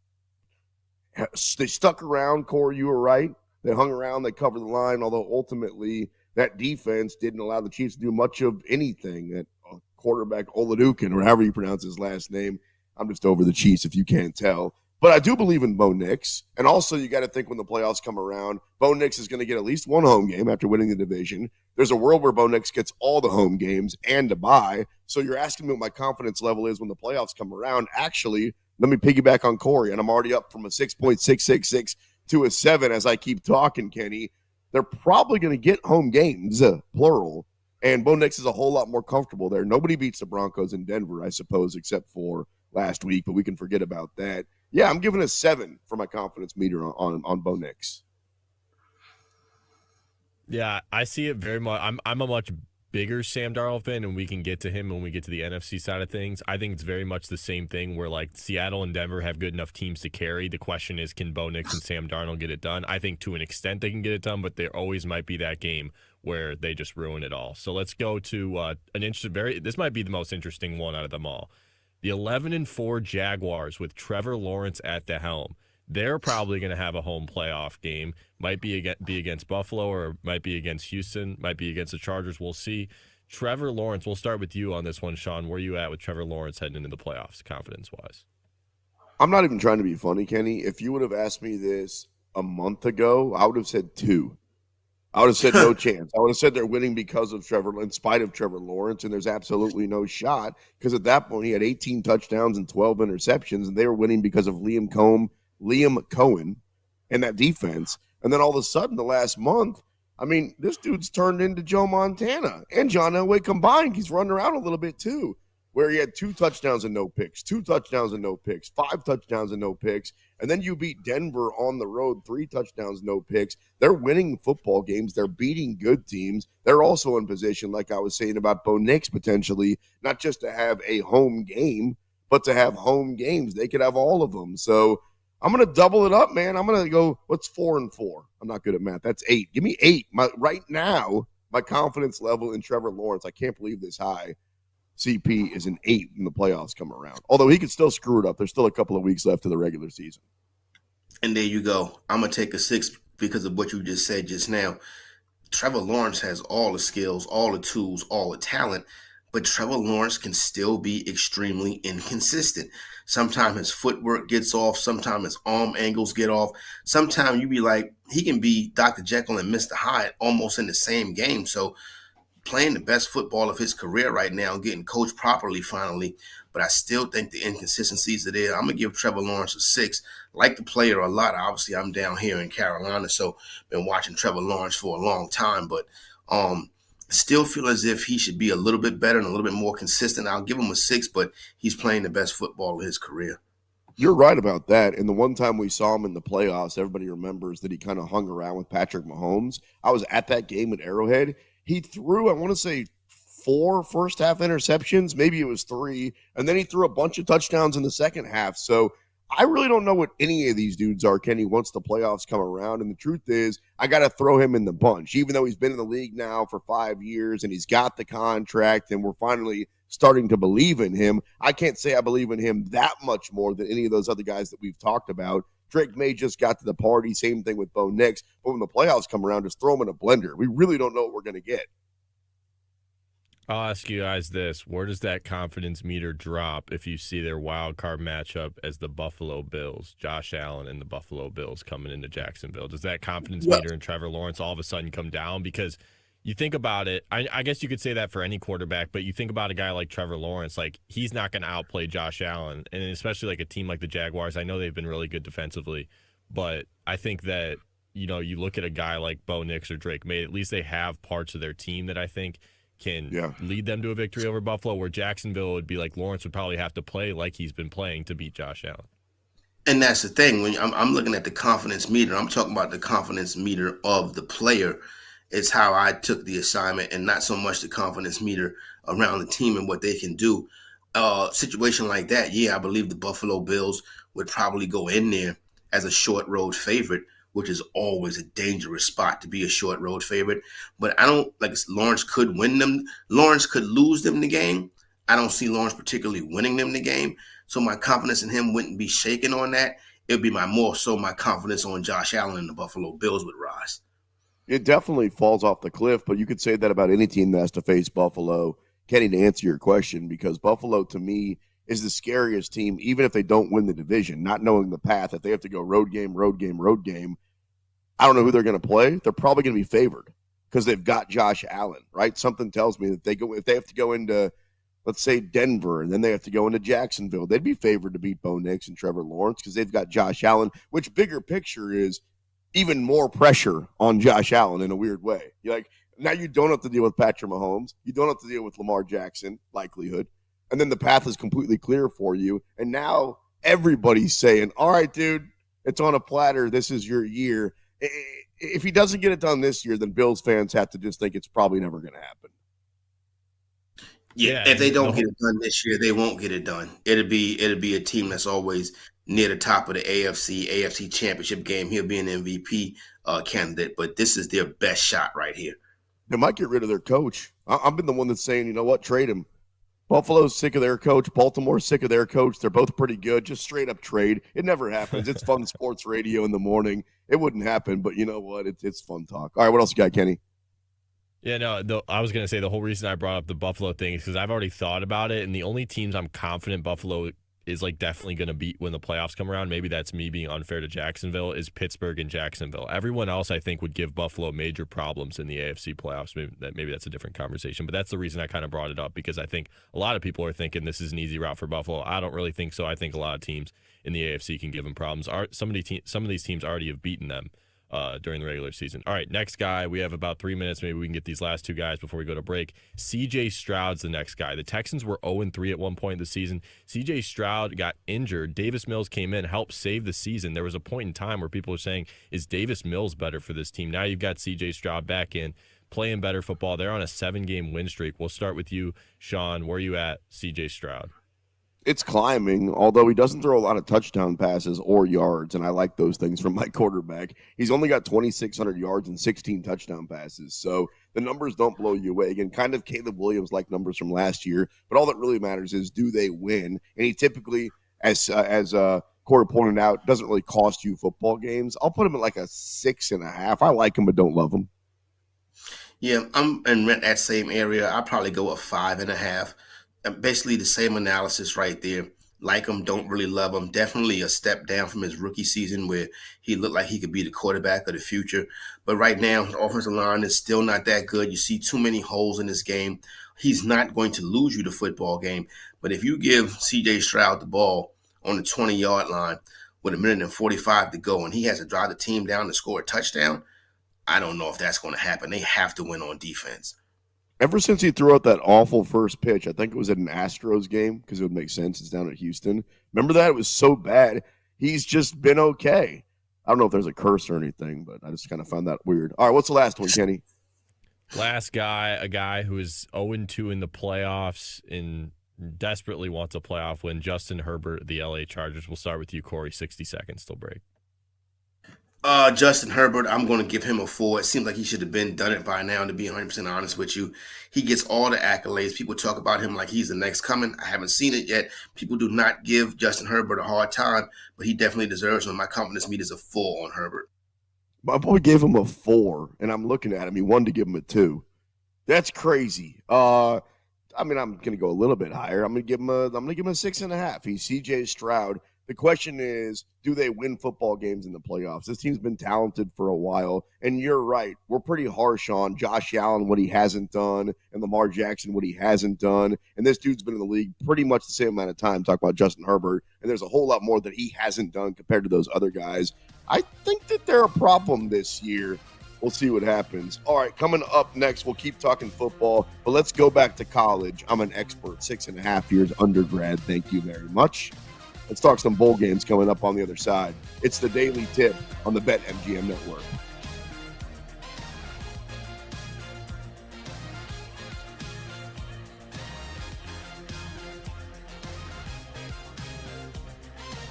they stuck around. Corey, you were right. They hung around. They covered the line, although ultimately that defense didn't allow the Chiefs to do much of anything. That quarterback Oladukin, or however you pronounce his last name. I'm just over the Chiefs if you can't tell. But I do believe in Bo Nix. And also you got to think when the playoffs come around, Bo Nix is going to get at least one home game after winning the division. There's a world where Bo Nix gets all the home games and a bye. So you're asking me what my confidence level is when the playoffs come around. Actually, let me piggyback on Corey, and I'm already up from a 6.666 to a 7 as I keep talking, Kenny. They're probably going to get home games, plural, and Bo Nix is a whole lot more comfortable there. Nobody beats the Broncos in Denver, I suppose, except for last week, but we can forget about that. Yeah, I'm giving a 7 for my confidence meter on Bo Nix. Yeah, I see it very much. I'm a much bigger Sam Darnold fan, and we can get to him when we get to the NFC side of things. I think it's very much the same thing where, like, Seattle and Denver have good enough teams to carry. The question is, can Bo Nix and Sam Darnold get it done? I think to an extent they can get it done, but there always might be that game where they just ruin it all. So let's go to this might be the most interesting one out of them all. The 11-4 Jaguars with Trevor Lawrence at the helm. They're probably going to have a home playoff game. Might be against Buffalo, or might be against Houston, might be against the Chargers. We'll see. Trevor Lawrence, we'll start with you on this one, Sean. Where are you at with Trevor Lawrence heading into the playoffs, confidence-wise? I'm not even trying to be funny, Kenny. If you would have asked me this a month ago, I would have said 2. I would have said no chance. I would have said they're winning because of Trevor, in spite of Trevor Lawrence, and there's absolutely no shot because at that point he had 18 touchdowns and 12 interceptions, and they were winning because of Liam Cohen and that defense. And then all of a sudden, the last month, I mean, this dude's turned into Joe Montana and John Elway combined. He's running around a little bit too, where he had 2 touchdowns and no picks, 2 touchdowns and no picks, 5 touchdowns and no picks. And then you beat Denver on the road, 3 touchdowns, no picks. They're winning football games. They're beating good teams. They're also in position, like I was saying about Bo Nix, potentially, not just to have a home game, but to have home games. They could have all of them. So I'm going to double it up, man. I'm going to go, what's 4 and 4? I'm not good at math. That's 8. Give me 8. Right now, my confidence level in Trevor Lawrence, I can't believe this high. CP is an 8 when the playoffs come around. Although he could still screw it up. There's still a couple of weeks left of the regular season. And there you go. I'm going to take a 6 because of what you just said just now. Trevor Lawrence has all the skills, all the tools, all the talent, but Trevor Lawrence can still be extremely inconsistent. Sometimes his footwork gets off. Sometimes his arm angles get off. Sometimes you be like, he can be Dr. Jekyll and Mr. Hyde almost in the same game. So playing the best football of his career right now, getting coached properly finally, but I still think the inconsistencies are there. I'm going to give Trevor Lawrence a 6. Like the player a lot. Obviously, I'm down here in Carolina, so been watching Trevor Lawrence for a long time, but still feel as if he should be a little bit better and a little bit more consistent. I'll give him a 6, but he's playing the best football of his career. You're right about that. And the one time we saw him in the playoffs, everybody remembers that he kind of hung around with Patrick Mahomes. I was at that game at Arrowhead. He threw, I want to say, 4 first-half interceptions. Maybe it was 3. And then he threw a bunch of touchdowns in the second half. So I really don't know what any of these dudes are, Kenny, once the playoffs come around. And the truth is, I got to throw him in the bunch, even though he's been in the league now for 5 years and he's got the contract and we're finally starting to believe in him. I can't say I believe in him that much more than any of those other guys that we've talked about. Drake May just got to the party. Same thing with Bo Nix. But when the playoffs come around, just throw him in a blender. We really don't know what we're going to get. I'll ask you guys this. Where does that confidence meter drop if you see their wild card matchup as the Buffalo Bills, Josh Allen and the Buffalo Bills coming into Jacksonville? Does that confidence Well, meter and Trevor Lawrence all of a sudden come down? Because you think about it, I guess you could say that for any quarterback, but you think about a guy like Trevor Lawrence, like he's not going to outplay Josh Allen, and especially like a team like the Jaguars. I know they've been really good defensively, but I think that, you look at a guy like Bo Nix or Drake May, at least they have parts of their team that I think can lead them to a victory over Buffalo, where Jacksonville would be like Lawrence would probably have to play like he's been playing to beat Josh Allen. And that's the thing. When I'm looking at the confidence meter, I'm talking about the confidence meter of the player. It's how I took the assignment, and not so much the confidence meter around the team and what they can do. Situation like that, yeah, I believe the Buffalo Bills would probably go in there as a short road favorite, which is always a dangerous spot to be a short road favorite. But I don't like Lawrence could win them. Lawrence could lose them the game. I don't see Lawrence particularly winning them the game. So my confidence in him wouldn't be shaken on that. It'd be more so my confidence on Josh Allen and the Buffalo Bills would rise. It definitely falls off the cliff, but you could say that about any team that has to face Buffalo. Kenny, to answer your question, because Buffalo, to me, is the scariest team, even if they don't win the division, not knowing the path. If they have to go road game, road game, road game, I don't know who they're going to play. They're probably going to be favored because they've got Josh Allen, right? Something tells me that if they have to go into, let's say, Denver, and then they have to go into Jacksonville, they'd be favored to beat Bo Nix and Trevor Lawrence because they've got Josh Allen, which bigger picture is even more pressure on Josh Allen in a weird way. You're like, now you don't have to deal with Patrick Mahomes. You don't have to deal with Lamar Jackson, likelihood. And then the path is completely clear for you. And now everybody's saying, all right, dude, it's on a platter. This is your year. If he doesn't get it done this year, then Bills fans have to just think it's probably never going to happen. Yeah, if they don't get it done this year, they won't get it done. It'll be a team that's always near the top of the AFC championship game. He'll be an MVP candidate, but this is their best shot right here. They might get rid of their coach. I've been the one that's saying, you know what, trade him. Buffalo's sick of their coach. Baltimore's sick of their coach. They're both pretty good. Just straight up trade. It never happens. It's fun sports radio in the morning. It wouldn't happen, but you know what? It's fun talk. All right, what else you got, Kenny? Yeah, no, I was going to say the whole reason I brought up the Buffalo thing is because I've already thought about it, and the only teams I'm confident Buffalo is like definitely going to beat when the playoffs come around, maybe that's me being unfair to Jacksonville, is Pittsburgh and Jacksonville. Everyone else I think would give Buffalo major problems in the AFC playoffs. Maybe that's a different conversation, but that's the reason I kind of brought it up, because I think a lot of people are thinking this is an easy route for Buffalo. I don't really think so. I think a lot of teams in the AFC can give them problems. Some of these teams already have beaten them during the regular season. All right, next guy. We have about 3 minutes. Maybe we can get these last two guys before we go to break. C.J. Stroud's the next guy. The Texans were 0-3 at one point in the season. C.J. Stroud got injured. Davis Mills came in, helped save the season. There was a point in time where people were saying, is Davis Mills better for this team? Now you've got C.J. Stroud back in, playing better football. They're on a 7-game win streak. We'll start with you, Sean. Where are you at, C.J. Stroud? It's climbing, although he doesn't throw a lot of touchdown passes or yards, and I like those things from my quarterback. He's only got 2,600 yards and 16 touchdown passes, so the numbers don't blow you away. Again, kind of Caleb Williams-like numbers from last year, but all that really matters is, do they win? And he typically, as Corey pointed out, doesn't really cost you football games. I'll put him at like a 6.5. I like him, but don't love him. Yeah, I'm in that same area. I'll probably go a 5.5. Basically the same analysis right there. Like him, don't really love him. Definitely a step down from his rookie season where he looked like he could be the quarterback of the future. But right now, the offensive line is still not that good. You see too many holes in this game. He's not going to lose you the football game. But if you give C.J. Stroud the ball on the 20-yard line with 1:45 to go and he has to drive the team down to score a touchdown, I don't know if that's going to happen. They have to win on defense. Ever since he threw out that awful first pitch, I think it was at an Astros game, because it would make sense. It's down at Houston. Remember that? It was so bad. He's just been okay. I don't know if there's a curse or anything, but I just kind of found that weird. All right, what's the last one, Kenny? Last guy, a guy who is 0-2 in the playoffs and desperately wants a playoff win, Justin Herbert, the LA Chargers. We'll start with you, Corey. 60 seconds till break. Justin Herbert, I'm going to give him a 4. It seems like he should have been done it by now, to be 100% honest with you. He gets all the accolades. People talk about him like he's the next coming. I haven't seen it yet. People do not give Justin Herbert a hard time, but he definitely deserves one. My confidence meter is a 4 on Herbert. My boy gave him a 4, and I'm looking at him. He wanted to give him a 2. That's crazy. I mean, I'm going to go a little bit higher. I'm going to give him a 6.5. He's CJ Stroud. The question is, do they win football games in the playoffs? This team's been talented for a while, and you're right. We're pretty harsh on Josh Allen, what he hasn't done, and Lamar Jackson, what he hasn't done. And this dude's been in the league pretty much the same amount of time. Talk about Justin Herbert, and there's a whole lot more that he hasn't done compared to those other guys. I think that they're a problem this year. We'll see what happens. All right, coming up next, we'll keep talking football, but let's go back to college. I'm an expert, 6.5 years undergrad. Thank you very much. Let's talk some bowl games coming up on the other side. It's the Daily Tip on the BetMGM Network.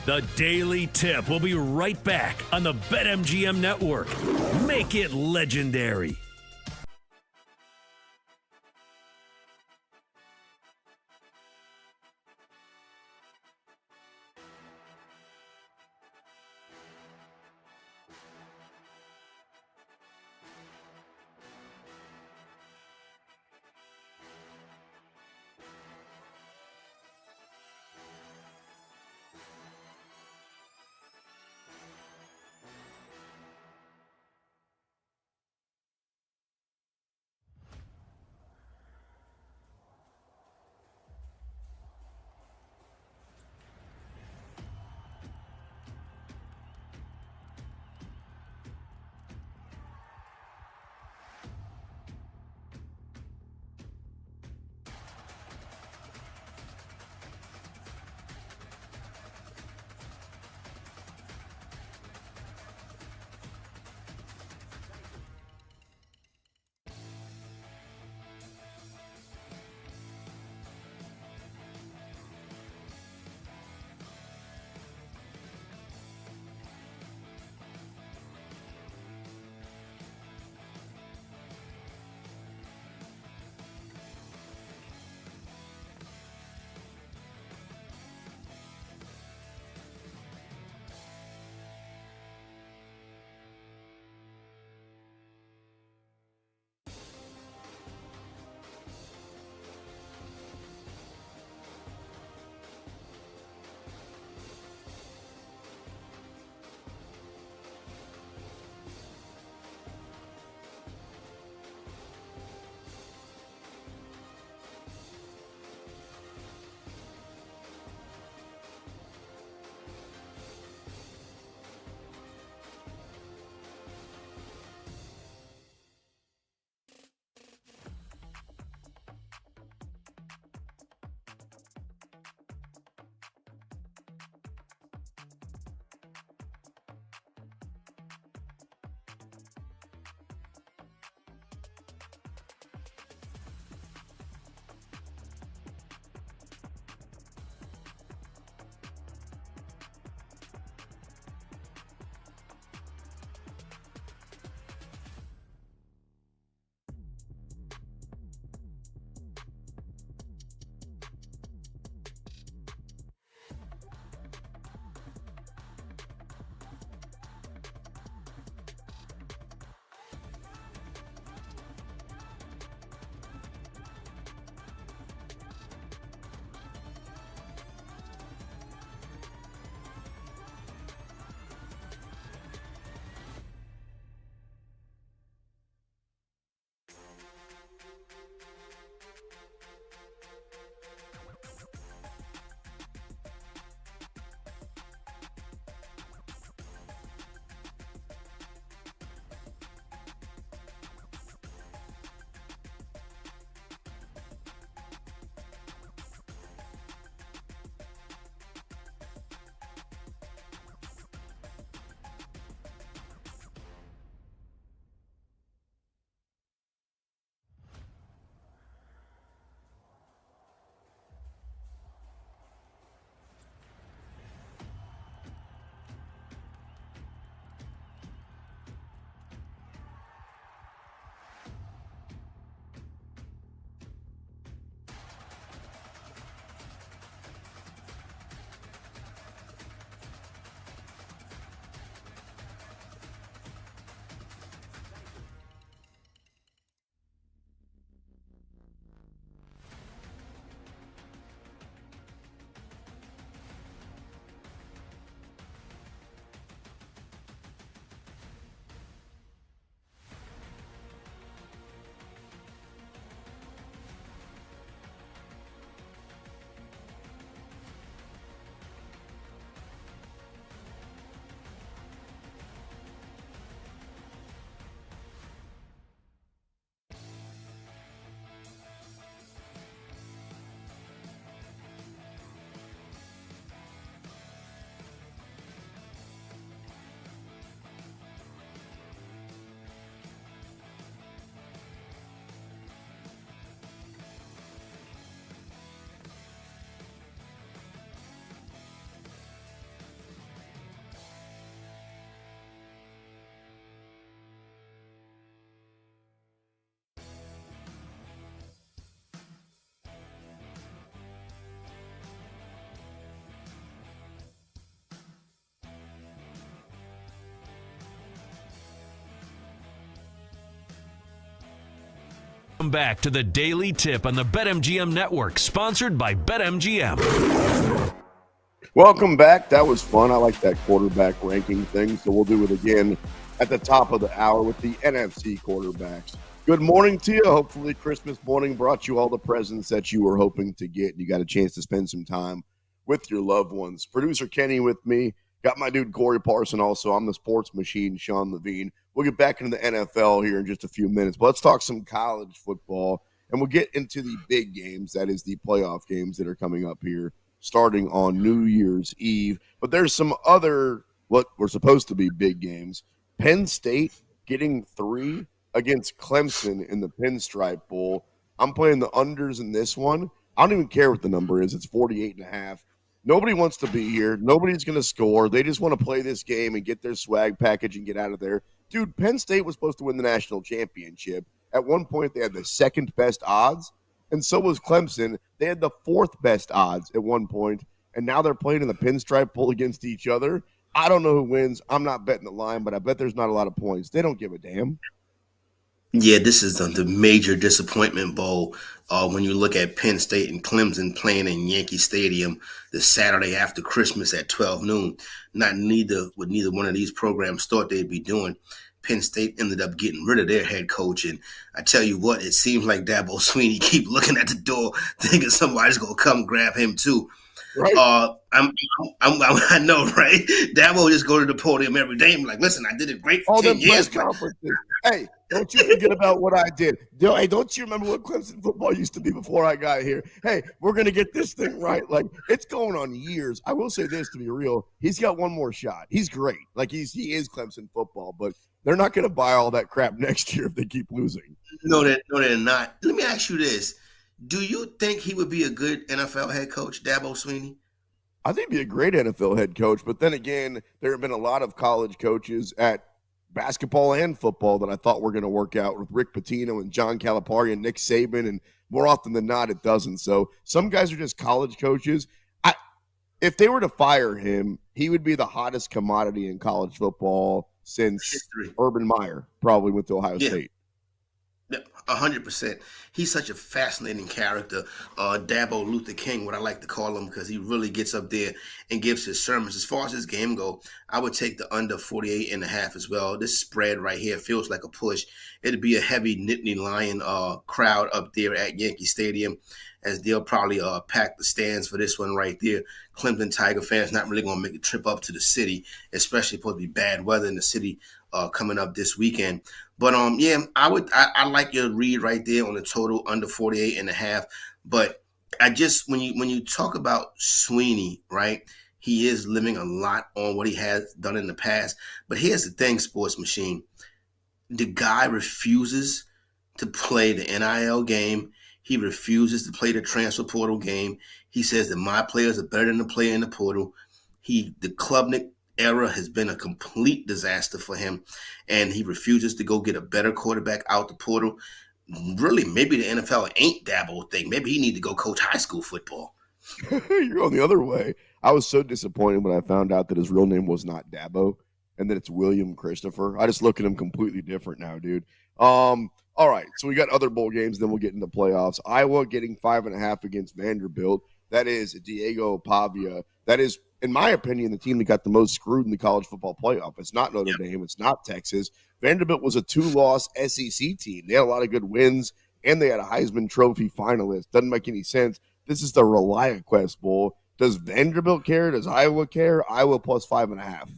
The Daily Tip will be right back on the BetMGM Network. Make it legendary. Welcome back to the Daily Tip on the BetMGM Network, sponsored by BetMGM. Welcome back. That was fun. I like that quarterback ranking thing, so we'll do it again at the top of the hour with the NFC quarterbacks. Good morning to you. Hopefully Christmas morning brought you all the presents that you were hoping to get. You got a chance to spend some time with your loved ones. Producer Kenny with me. Got my dude Corey Parson also. I'm the sports machine, Sean Levine. We'll get back into the NFL here in just a few minutes. But let's talk some college football, and we'll get into the big games. That is the playoff games that are coming up here starting on New Year's Eve. But there's some other what were supposed to be big games. Penn State getting 3 against Clemson in the Pinstripe Bowl. I'm playing the unders in this one. I don't even care what the number is. It's 48.5. Nobody wants to be here. Nobody's going to score. They just want to play this game and get their swag package and get out of there. Dude, Penn State was supposed to win the national championship. At one point, they had the second best odds, and so was Clemson. They had the 4th best odds at one point, and now they're playing in the Pinstripe Bowl against each other. I don't know who wins. I'm not betting the line, but I bet there's not a lot of points. They don't give a damn. Yeah, this is the major disappointment bowl when you look at Penn State and Clemson playing in Yankee Stadium the Saturday after Christmas at 12 noon. Neither one of these programs thought they'd be doing. Penn State ended up getting rid of their head coach, and I tell you what, it seems like Dabo Swinney keep looking at the door, thinking somebody's gonna come grab him too. Right. I know, right? Dabo just go to the podium every day and be like, listen, I did it great for All 10 them years. press conferences. Hey, don't you forget about what I did. Hey, don't you remember what Clemson football used to be before I got here? Hey, we're going to get this thing right. Like, it's going on years. I will say this, to be real. He's got one more shot. He's great. Like, he is Clemson football, but they're not going to buy all that crap next year if they keep losing. No, they're not. Let me ask you this. Do you think he would be a good NFL head coach, Dabo Swinney? I think he'd be a great NFL head coach, but then again, there have been a lot of college coaches at basketball and football that I thought were going to work out with Rick Pitino and John Calipari and Nick Saban, and more often than not, it doesn't. So some guys are just college coaches. If they were to fire him, he would be the hottest commodity in college football since History. Urban Meyer probably went to Ohio State. 100%. He's such a fascinating character. Dabo Luther King, what I like to call him, because he really gets up there and gives his sermons. As far as his game go, I would take the under 48.5 as well. This spread right here feels like a push. It'd be a heavy Nittany Lion crowd up there at Yankee Stadium, as they'll probably pack the stands for this one right there. Clemson Tiger fans not really going to make a trip up to the city, especially supposed to be bad weather in the city coming up this weekend. But I like your read right there on the total under 48.5. But I just when you talk about Swinney, right? He is living a lot on what he has done in the past. But here's the thing, Sports Machine. The guy refuses to play the NIL game. He refuses to play the transfer portal game. He says that my players are better than the player in the portal. The Klubnik era has been a complete disaster for him, and he refuses to go get a better quarterback out the portal. Really, maybe the NFL ain't Dabo thing. Maybe he need to go coach high school football. You're going the other way. I was so disappointed when I found out that his real name was not Dabo and that it's William Christopher. I just look at him completely different now, dude. All right, so we got other bowl games, then we'll get into playoffs. Iowa getting 5.5 against Vanderbilt. That is Diego Pavia. That is, in my opinion, the team that got the most screwed in the college football playoff. It's not Notre Dame. It's not Texas. Vanderbilt was a 2-loss SEC team. They had a lot of good wins, and they had a Heisman Trophy finalist. Doesn't make any sense. This is the ReliaQuest Bowl. Does Vanderbilt care? Does Iowa care? Iowa plus 5.5.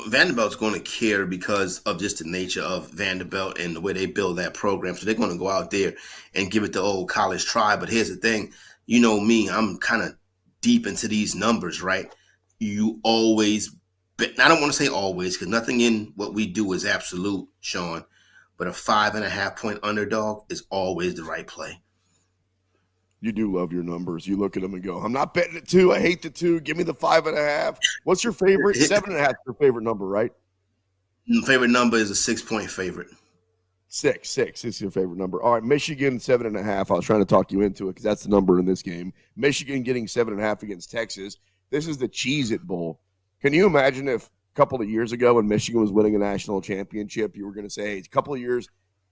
Vanderbilt's going to care because of just the nature of Vanderbilt and the way they build that program. So they're going to go out there and give it the old college try. But here's the thing. You know me, I'm kind of deep into these numbers, right? You always bet. I don't want to say always because nothing in what we do is absolute, Sean. But a 5.5 point underdog is always the right play. You do love your numbers. You look at them and go, I'm not betting it 2. I hate the 2. Give me the 5.5. What's your favorite? 7.5 is your favorite number, right? Favorite number is a 6-point favorite. 6 is your favorite number. All right, Michigan 7.5. I was trying to talk you into it because that's the number in this game. Michigan getting 7.5 against Texas. This is the Cheez-It Bowl. Can you imagine if a couple of years ago when Michigan was winning a national championship, you were going to say, hey, a couple of years,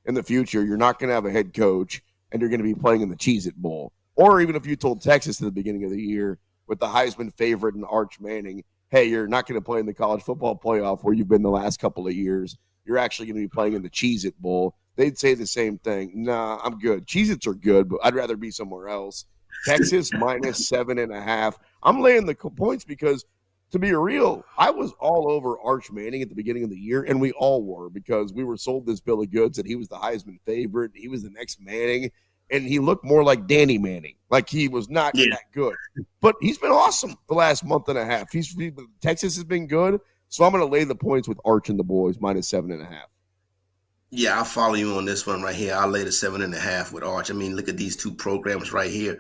in the future, you're not going to have a head coach and you're going to be playing in the Cheez-It Bowl. Or even if you told Texas at the beginning of the year with the Heisman favorite and Arch Manning, hey, you're not going to play in the college football playoff where you've been the last couple of years. You're actually going to be playing in the Cheez-It Bowl. They'd say the same thing. Nah, I'm good. Cheez-Its are good, but I'd rather be somewhere else. Texas minus 7.5. I'm laying the points because, to be real, I was all over Arch Manning at the beginning of the year, and we all were because we were sold this bill of goods that he was the Heisman favorite. He was the next Manning, and he looked more like Danny Manning. Like he was not that good. But he's been awesome the last month and a half. Texas has been good, so I'm going to lay the points with Arch and the boys minus 7.5. Yeah, I'll follow you on this one right here. I'll lay the 7.5 with Arch. I mean, look at these two programs right here.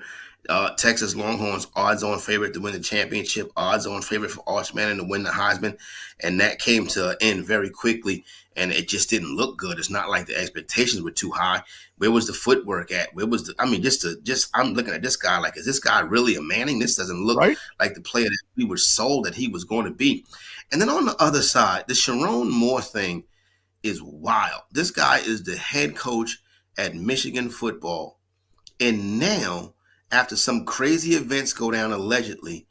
Texas Longhorns, odds-on favorite to win the championship, odds-on favorite for Arch Manning to win the Heisman, and that came to an end very quickly, and it just didn't look good. It's not like the expectations were too high. Where was the footwork at? Where was I'm looking at this guy like, is this guy really a Manning? This doesn't look like the player that we were sold that he was going to be. And then on the other side, the Sharon Moore thing is wild. This guy is the head coach at Michigan football, and now, after some crazy events go down allegedly,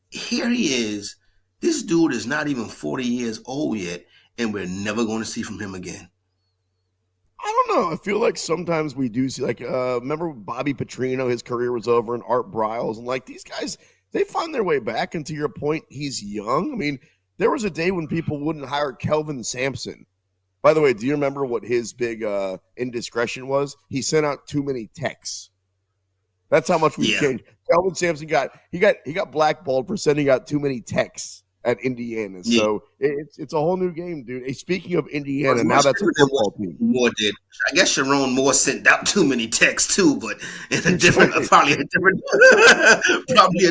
here he is. This dude is not even 40 years old yet, and we're never going to see from him again. I don't know. I feel like sometimes we do see, like, remember Bobby Petrino, his career was over, and Art Briles, and like these guys, they find their way back. And to your point, he's young. I mean, there was a day when people wouldn't hire Kelvin Sampson. By the way, do you remember what his big indiscretion was? He sent out too many texts. That's how much we've changed. Kelvin Sampson got blackballed for sending out too many texts at Indiana. So it's a whole new game, dude. Hey, speaking of Indiana, now that's a football team. Moore did. I guess Sharon Moore sent out too many texts too, but in a different, probably a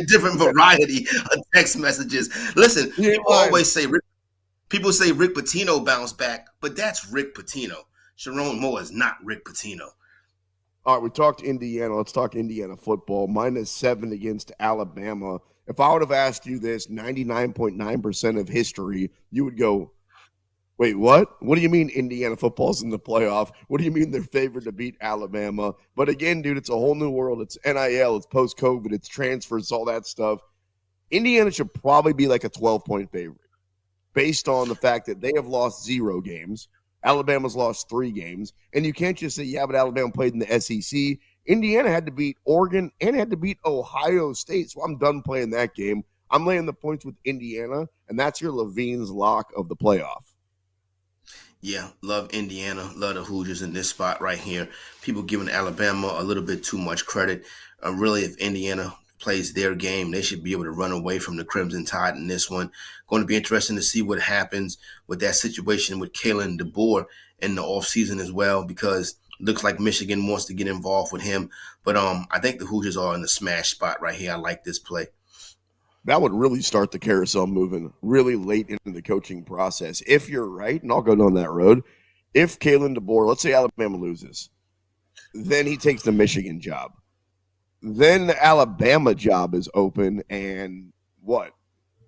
different variety of text messages. Listen, people say Rick Pitino bounced back, but that's Rick Pitino. Sharon Moore is not Rick Pitino. All right, we talked Indiana. Let's talk Indiana football. -7 against Alabama. If I would have asked you this 99.9% of history, you would go, wait, what? What do you mean Indiana football's in the playoff? What do you mean they're favored to beat Alabama? But again, dude, it's a whole new world. It's NIL, it's post-COVID, it's transfers, all that stuff. Indiana should probably be like a 12-point favorite based on the fact that they have lost 0 games. Alabama's lost 3 games. And you can't just say, yeah, but Alabama played in the SEC. Indiana had to beat Oregon and had to beat Ohio State. So I'm done playing that game. I'm laying the points with Indiana, and that's your Levine's lock of the playoff. Yeah, love Indiana. Love the Hoosiers in this spot right here. People giving Alabama a little bit too much credit. Really, if Indiana plays their game, they should be able to run away from the Crimson Tide in this one. Going to be interesting to see what happens with that situation with Kalen DeBoer in the offseason as well, because it looks like Michigan wants to get involved with him. But I think the Hoosiers are in the smash spot right here. I like this play. That would really start the carousel moving really late into the coaching process. If you're right, and I'll go down that road, if Kalen DeBoer, let's say Alabama loses, then he takes the Michigan job. Then the Alabama job is open, and what?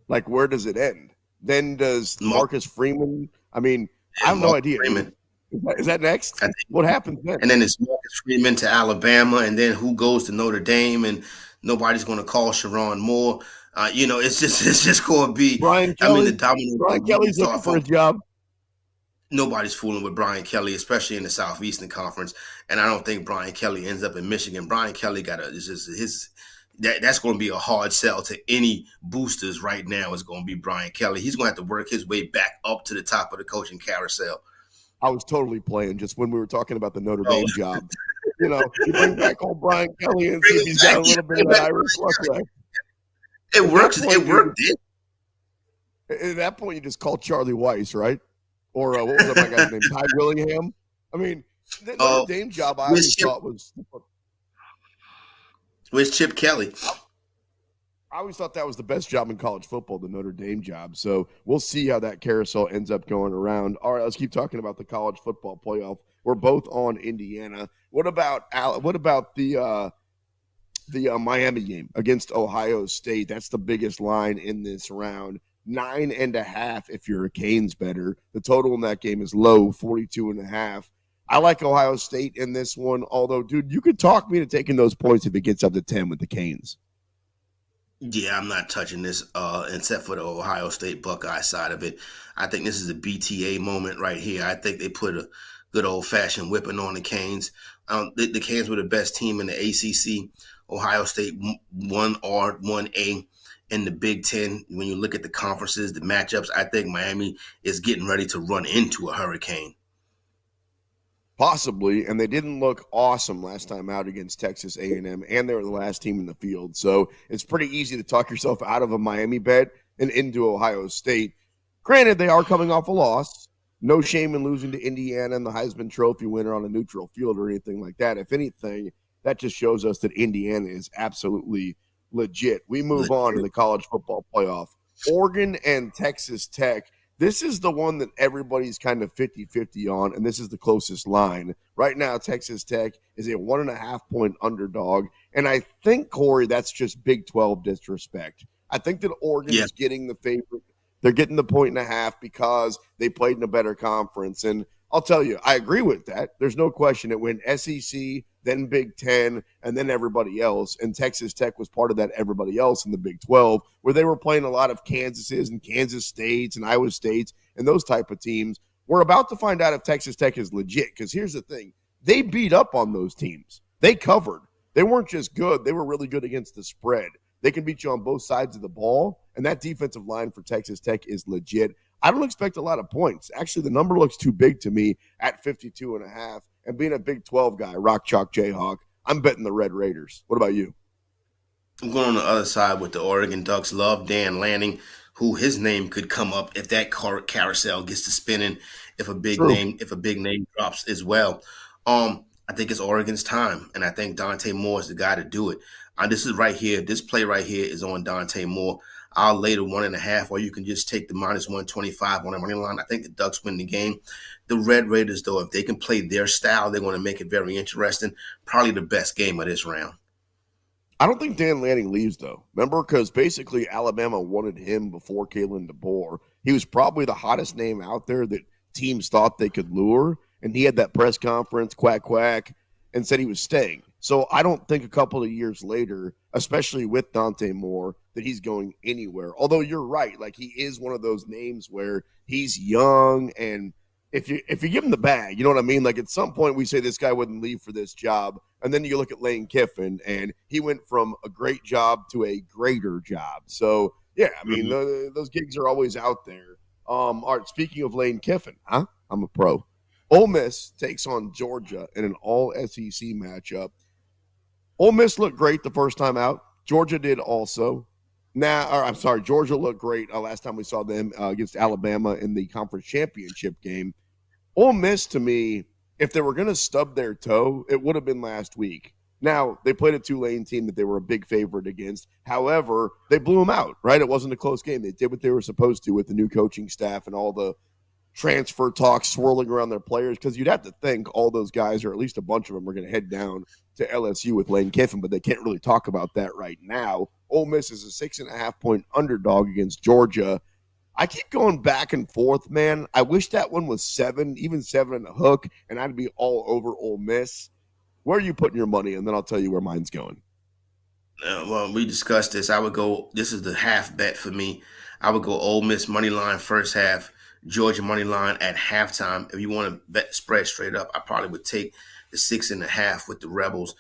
Like, where does it end? Then does Marcus Freeman? I mean, I have no idea. Is that next? What happens then? And then it's Marcus Freeman to Alabama, and then who goes to Notre Dame, and nobody's going to call Sharon Moore. It's just going to be Brian Kelly. I mean, the dominant. Brian Kelly's looking for a job. Nobody's fooling with Brian Kelly, especially in the Southeastern Conference. And I don't think Brian Kelly ends up in Michigan. Brian Kelly that's going to be a hard sell to any boosters right now. Is going to be Brian Kelly. He's going to have to work his way back up to the top of the coaching carousel. I was totally playing just when we were talking about the Notre Dame job. You bring back old Brian Kelly and see if he's got a little bit of Irish luck left. It works. It worked. At that point, you just call Charlie Weiss, right? Or what was that guy's name? Ty Willingham? I mean, the Notre Dame job I always thought was – Where's Chip Kelly? I always thought that was the best job in college football, the Notre Dame job. So we'll see how that carousel ends up going around. All right, let's keep talking about the college football playoff. We're both on Indiana. What about the Miami game against Ohio State? That's the biggest line in this round. 9.5 if you're a Canes better. The total in that game is low, 42.5. I like Ohio State in this one, although, dude, you could talk me into taking those points if it gets up to 10 with the Canes. Yeah, I'm not touching this, except for the Ohio State Buckeye side of it. I think this is a BTA moment right here. I think they put a good old-fashioned whipping on the Canes. The Canes were the best team in the ACC. Ohio State 1R, 1A in the Big Ten. When you look at the conferences, the matchups, I think Miami is getting ready to run into a hurricane. Possibly, and they didn't look awesome last time out against Texas A&M, and they were the last team in the field. So it's pretty easy to talk yourself out of a Miami bet and into Ohio State. Granted, they are coming off a loss. No shame in losing to Indiana and the Heisman Trophy winner on a neutral field or anything like that. If anything, that just shows us that Indiana is absolutely legit. We move on to the college football playoff. Oregon and Texas Tech. This is the one that everybody's kind of 50-50 on, and this is the closest line. Right now, Texas Tech is a 1.5-point underdog, and I think, Corey, that's just Big 12 disrespect. I think that Oregon is getting the favorite. They're getting the 1.5 because they played in a better conference, and I'll tell you, I agree with that. There's no question. It went SEC, then Big 10, and then everybody else. And Texas Tech was part of that everybody else in the Big 12, where they were playing a lot of Kansases and Kansas States and Iowa States and those type of teams. We're about to find out if Texas Tech is legit, because here's the thing. They beat up on those teams. They covered. They weren't just good. They were really good against the spread. They can beat you on both sides of the ball, and that defensive line for Texas Tech is legit. I don't expect a lot of points. Actually, the number looks too big to me at 52.5. And being a Big 12 guy, Rock Chalk Jayhawk, I'm betting the Red Raiders. What about you? I'm going on the other side with the Oregon Ducks. Love Dan Lanning, who his name could come up if that carousel gets to spinning, if a big name drops as well. I think it's Oregon's time, and I think Dante Moore is the guy to do it. This is right here. This play right here is on Dante Moore. I'll lay the 1.5, or you can just take the minus 125 on the money line. I think the Ducks win the game. The Red Raiders, though, if they can play their style, they're going to make it very interesting. Probably the best game of this round. I don't think Dan Lanning leaves, though. Remember, because basically Alabama wanted him before Kalen DeBoer. He was probably the hottest name out there that teams thought they could lure, and he had that press conference, quack, quack, and said he was staying. So I don't think a couple of years later, especially with Dante Moore, that he's going anywhere. Although you're right, like he is one of those names where he's young, and if you give him the bag, you know what I mean? Like at some point we say this guy wouldn't leave for this job, and then you look at Lane Kiffin, and he went from a great job to a greater job. So yeah, I mean those gigs are always out there. All right, speaking of Lane Kiffin, I'm a pro. Ole Miss takes on Georgia in an all-SEC matchup. Ole Miss looked great the first time out. Georgia did also. Georgia looked great last time we saw them against Alabama in the conference championship game. Ole Miss, to me, if they were going to stub their toe, it would have been last week. Now, they played a Tulane team that they were a big favorite against. However, they blew them out, right? It wasn't a close game. They did what they were supposed to with the new coaching staff and all the transfer talk swirling around their players, because you'd have to think all those guys, or at least a bunch of them, are going to head down to LSU with Lane Kiffin, but they can't really talk about that right now. Ole Miss is a 6.5-point underdog against Georgia. I keep going back and forth, man. I wish that one was 7, even 7 and a hook, and I'd be all over Ole Miss. Where are you putting your money? And then I'll tell you where mine's going. Well, we discussed this. I would go, this is the half bet for me. I would go Ole Miss money line first half, Georgia money line at halftime. If you want to bet spread straight up, I probably would take the 6.5 with the Rebels.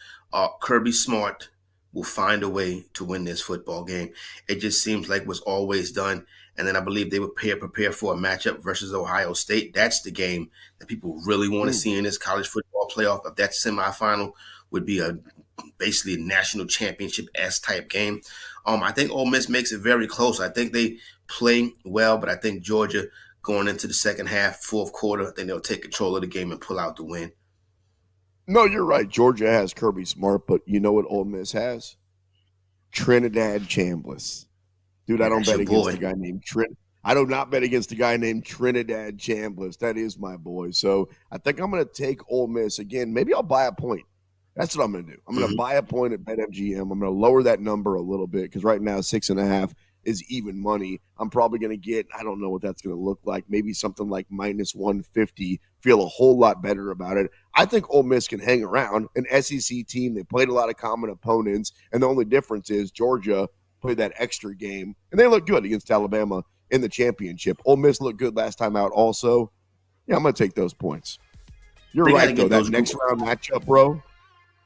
Kirby Smart will find a way to win this football game. It just seems like what's always done. And then I believe they would prepare for a matchup versus Ohio State. That's the game that people really want to see in this college football playoff. If that semifinal would be basically a national championship-esque type game. I think Ole Miss makes it very close. I think they play well, but I think Georgia going into the second half, fourth quarter, then they'll take control of the game and pull out the win. No, you're right. Georgia has Kirby Smart, but you know what Ole Miss has? Trinidad Chambliss. Dude, I don't bet against a guy named I do not bet against a guy named Trinidad Chambliss. That is my boy. So I think I'm going to take Ole Miss again. Maybe I'll buy a point. That's what I'm going to do. I'm going to buy a point at BetMGM. I'm going to lower that number a little bit because right now 6.5 is even money. I'm probably going to get, I don't know what that's going to look like, maybe something like minus 150, feel a whole lot better about it. I think Ole Miss can hang around. An SEC team, they played a lot of common opponents, and the only difference is Georgia played that extra game, and they look good against Alabama in the championship. Ole Miss looked good last time out also. Yeah, I'm going to take those points. You're right, though. That next round matchup, bro,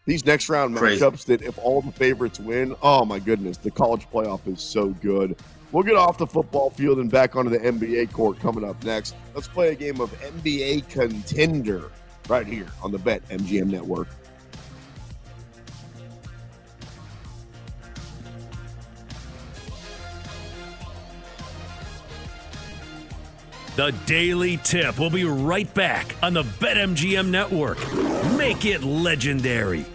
these next round matchups that if all the favorites win, oh, my goodness, the college playoff is so good. We'll get off the football field and back onto the NBA court coming up next. Let's play a game of NBA Contender right here on the BetMGM Network. The Daily Tip will be right back on the BetMGM Network. Make it legendary.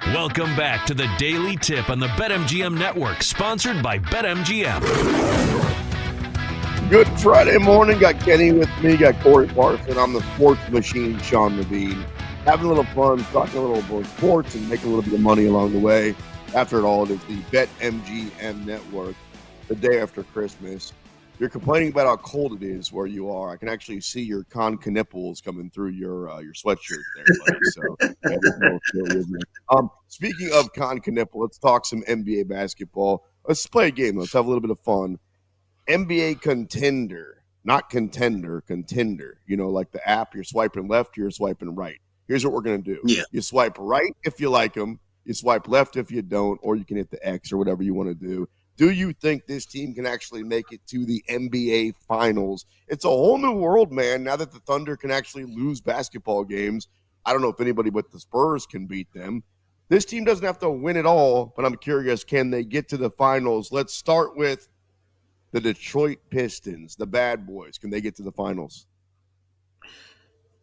Welcome back to the Daily Tip on the BetMGM Network, sponsored by BetMGM. Good Friday morning. Got Kenny with me. Got Corey Parson. I'm the sports machine, Sean Levine. Having a little fun, talking a little about sports and making a little bit of money along the way. After it all, it is the BetMGM Network. The day after Christmas. You're complaining about how cold it is where you are. I can actually see your nipples coming through your sweatshirt there, buddy. So, speaking of nipple, let's talk some NBA basketball. Let's play a game. Let's have a little bit of fun. NBA Contender, not Contender, Contender. You know, like the app, you're swiping left, you're swiping right. Here's what we're going to do. Yeah. You swipe right if you like them. You swipe left if you don't, or you can hit the X or whatever you want to do. Do you think this team can actually make it to the NBA Finals? It's a whole new world, man, now that the Thunder can actually lose basketball games. I don't know if anybody but the Spurs can beat them. This team doesn't have to win it all, but I'm curious, can they get to the Finals? Let's start with the Detroit Pistons, the bad boys. Can they get to the Finals?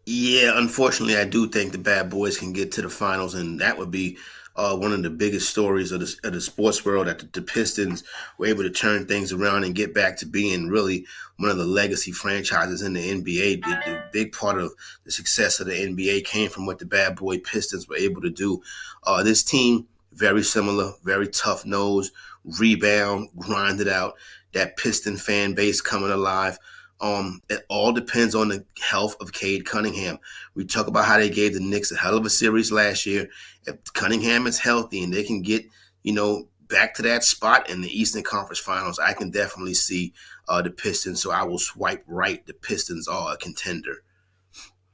Yeah, unfortunately, I do think the bad boys can get to the finals, and that would be one of the biggest stories of the sports world, that the Pistons were able to turn things around and get back to being really one of the legacy franchises in the NBA. The big part of the success of the NBA came from what the bad boy Pistons were able to do. This team, very similar, very tough nose, rebound, grind it out, that Piston fan base coming alive. It all depends on the health of Cade Cunningham. We talk about how they gave the Knicks a hell of a series last year. If Cunningham is healthy and they can get, back to that spot in the Eastern Conference Finals, I can definitely see the Pistons. So I will swipe right. The Pistons are a contender.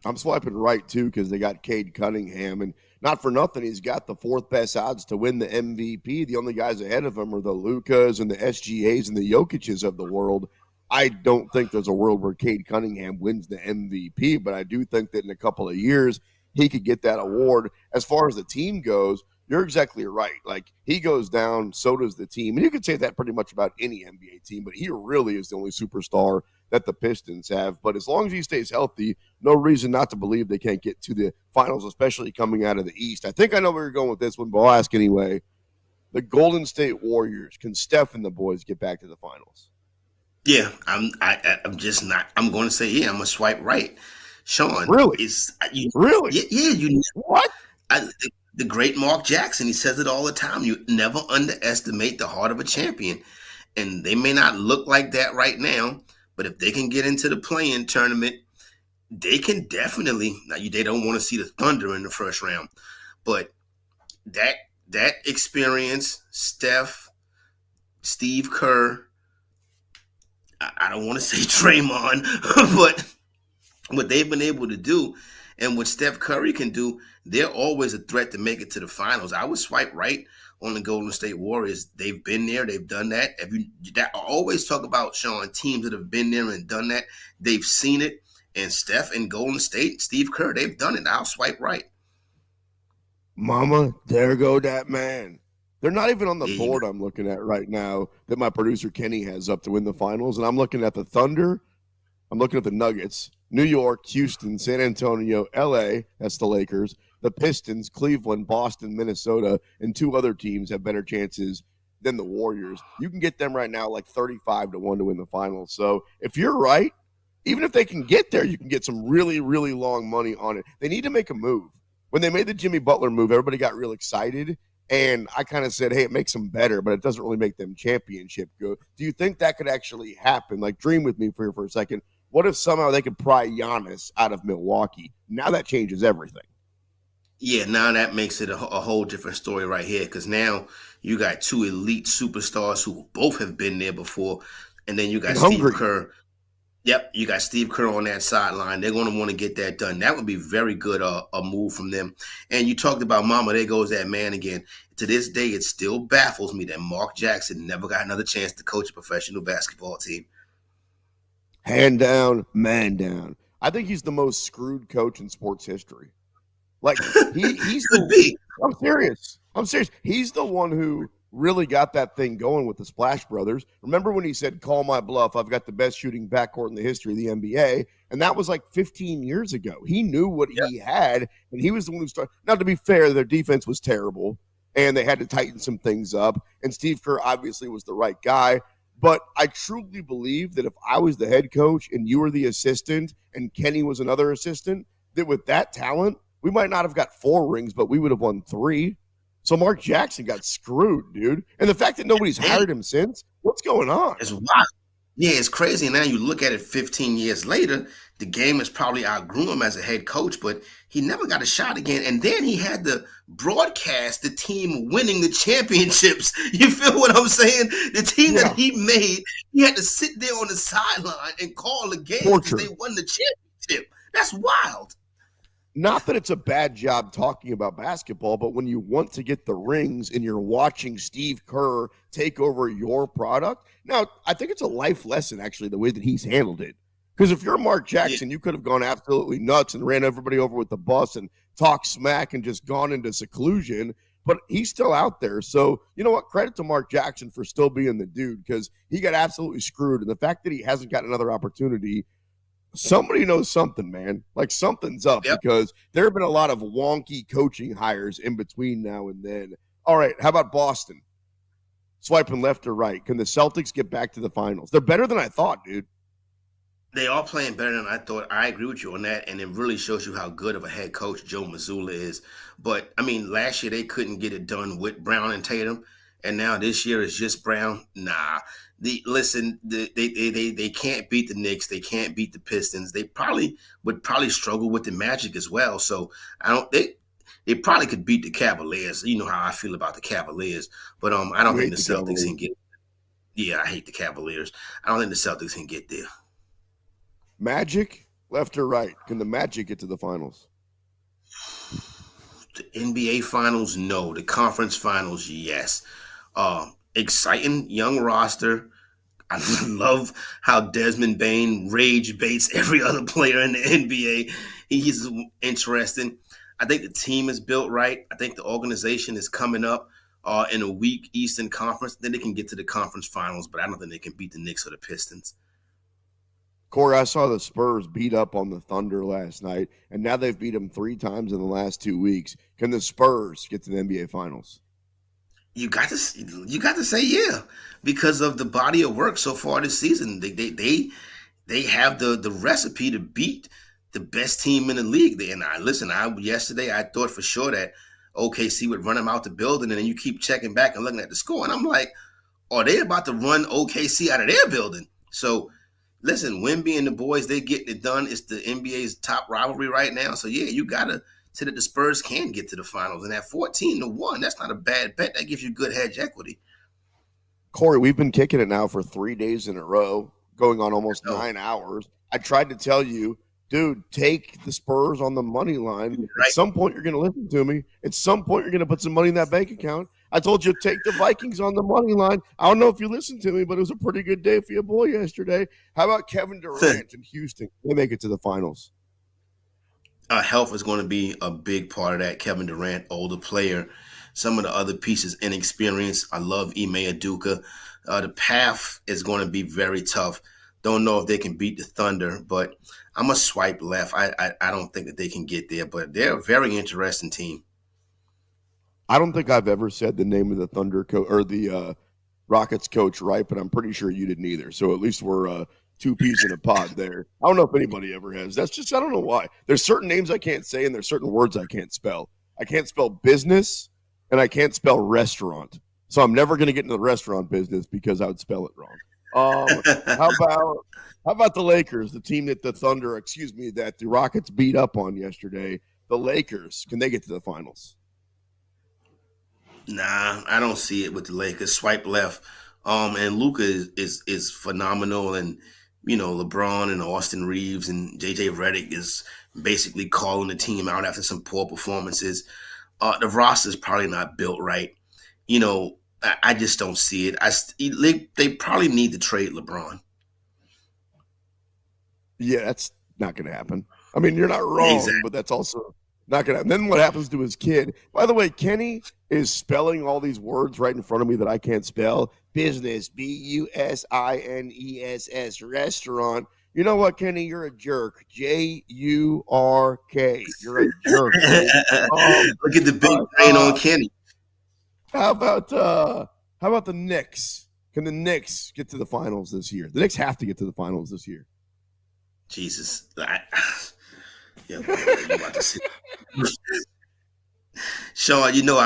I'm swiping right, too, because they got Cade Cunningham. And not for nothing, he's got the fourth best odds to win the MVP. The only guys ahead of him are the Lukas and the SGAs and the Jokic's of the world. I don't think there's a world where Cade Cunningham wins the MVP, but I do think that in a couple of years, he could get that award. As far as the team goes, you're exactly right. Like, he goes down, so does the team. And you could say that pretty much about any NBA team, but he really is the only superstar that the Pistons have. But as long as he stays healthy, no reason not to believe they can't get to the finals, especially coming out of the East. I think I know where you're going with this one, but I'll ask anyway. The Golden State Warriors, can Steph and the boys get back to the finals? Yeah, I'm just not. I'm going to say, I'm going to swipe right. Sean. Really? Really? Yeah. What? The great Mark Jackson, he says it all the time. You never underestimate the heart of a champion. And they may not look like that right now, but if they can get into the play-in tournament, they can definitely. Now, they don't want to see the Thunder in the first round, but that experience, Steph, Steve Kerr, I don't want to say Draymond, but what they've been able to do and what Steph Curry can do, they're always a threat to make it to the finals. I would swipe right on the Golden State Warriors. They've been there. They've done that. I always talk about, Sean, teams that have been there and done that. They've seen it. And Steph and Golden State, Steve Kerr, they've done it. I'll swipe right. Mama, there go that man. They're not even on the board I'm looking at right now that my producer Kenny has up to win the finals. And I'm looking at the Thunder. I'm looking at the Nuggets, New York, Houston, San Antonio, LA, that's the Lakers, the Pistons, Cleveland, Boston, Minnesota, and two other teams have better chances than the Warriors. You can get them right now like 35-1 to win the finals. So if you're right, even if they can get there, you can get some really, really long money on it. They need to make a move. When they made the Jimmy Butler move, everybody got real excited. And I kind of said, hey, it makes them better, but it doesn't really make them championship good. Do you think that could actually happen? Like, dream with me for a second. What if somehow they could pry Giannis out of Milwaukee? Now that changes everything. Yeah, now that makes it a whole different story right here, because now you got two elite superstars who both have been there before, and then you got Steve Kerr. Yep, you got Steve Kerr on that sideline. They're going to want to get that done. That would be very good, a move from them. And you talked about Mama, there goes that man again. To this day, it still baffles me that Mark Jackson never got another chance to coach a professional basketball team. Hand down, man down. I think he's the most screwed coach in sports history. Like, he's could be. I'm serious. He's the one who really got that thing going with the Splash Brothers. Remember when he said, call my bluff, I've got the best shooting backcourt in the history of the NBA? And that was like 15 years ago. He knew what he had, and he was the one who started. Now, to be fair, their defense was terrible, and they had to tighten some things up. And Steve Kerr obviously was the right guy. But I truly believe that if I was the head coach and you were the assistant and Kenny was another assistant, that with that talent, we might not have got 4 rings, but we would have won 3. So Mark Jackson got screwed, dude. And the fact that nobody's hired him since, what's going on? It's wild. Yeah, it's crazy. Now you look at it 15 years later, the game has probably outgrew him as a head coach, but he never got a shot again. And then he had to broadcast the team winning the championships. You feel what I'm saying? The team that he made, he had to sit there on the sideline and call the game because they won the championship. That's wild. Not that it's a bad job talking about basketball, but when you want to get the rings and you're watching Steve Kerr take over your product, now I think it's a life lesson, actually, the way that he's handled it. Because if you're Mark Jackson, you could have gone absolutely nuts and ran everybody over with the bus and talked smack and just gone into seclusion, but he's still out there. So, you know what? Credit to Mark Jackson for still being the dude, because he got absolutely screwed. And the fact that he hasn't got another opportunity, somebody knows something, man. Like something's up, because there have been a lot of wonky coaching hires in between now and then. All right, how about Boston? Swiping left or right. Can the Celtics get back to the finals? They're better than I thought, dude. They are playing better than I thought. I agree with you on that, and it really shows you how good of a head coach Joe Mazzulla is. But, I mean, last year they couldn't get it done with Brown and Tatum, and now this year it's just Brown. Nah. They can't beat the Knicks. They can't beat the Pistons. They would probably struggle with the Magic as well. So they probably could beat the Cavaliers. You know how I feel about the Cavaliers, but I don't think the Celtics can get. Yeah, I hate the Cavaliers. I don't think the Celtics can get there. Magic, left or right? Can the Magic get to the finals? The NBA Finals, no. The Conference Finals, yes. Exciting young roster. I love how Desmond Bane rage baits every other player in the NBA. He's interesting. I think the team is built right. I think the organization is coming up in a weak Eastern Conference. Then they can get to the conference finals, but I don't think they can beat the Knicks or the Pistons. Corey, I saw the Spurs beat up on the Thunder last night, and now they've beat them 3 times in the last 2 weeks. Can the Spurs get to the NBA Finals? You got to say yeah, because of the body of work so far this season. They have the recipe to beat the best team in the league. Yesterday I thought for sure that OKC would run them out the building, and then you keep checking back and looking at the score, and I'm like, are they about to run OKC out of their building? So listen, Wemby and the boys, they getting it done. It's the NBA's top rivalry right now. So yeah, you gotta say that the Spurs can get to the finals, and at 14-1, that's not a bad bet. That gives you good hedge equity. Corey, we've been kicking it now for 3 days in a row, going on almost 9 hours. I tried to tell you, dude, take the Spurs on the money line. Right. At some point, you're going to listen to me. At some point, you're going to put some money in that bank account. I told you, take the Vikings on the money line. I don't know if you listened to me, but it was a pretty good day for your boy yesterday. How about Kevin Durant in Houston? They make it to the finals. Health is going to be a big part of that. Kevin Durant, older player. Some of the other pieces, inexperience. I love Ime Udoka. The path is going to be very tough. Don't know if they can beat the Thunder, but I'm a swipe left. I don't think that they can get there, but they're a very interesting team. I don't think I've ever said the name of the Thunder coach or the Rockets coach right, but I'm pretty sure you didn't either. So at least we're 2 peas in a pod there. I don't know if anybody ever has. That's just, I don't know why. There's certain names I can't say, and there's certain words I can't spell. I can't spell business, and I can't spell restaurant. So I'm never going to get into the restaurant business because I would spell it wrong. How about the Lakers, the team that that the Rockets beat up on yesterday? The Lakers, can they get to the finals? Nah, I don't see it with the Lakers. Swipe left. And Luka is phenomenal, and LeBron and Austin Reeves and JJ Redick is basically calling the team out after some poor performances. The roster is probably not built right. I just don't see it. They probably need to trade LeBron. Yeah, that's not going to happen. I mean, you're not wrong, But that's also not going to happen. Then what happens to his kid? By the way, Kenny, is spelling all these words right in front of me that I can't spell. Business, Business, restaurant. You know what, Kenny? You're a jerk. Jurk. You're a jerk, dude. Look at the big brain on Kenny. How about the Knicks? Can the Knicks get to the finals this year? The Knicks have to get to the finals this year. Jesus. You about to see. Sean, you know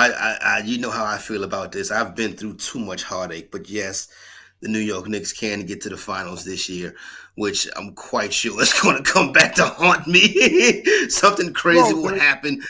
you know how I feel about this. I've been through too much heartache, but yes, the New York Knicks can get to the finals this year, which I'm quite sure is going to come back to haunt me. Something crazy will happen.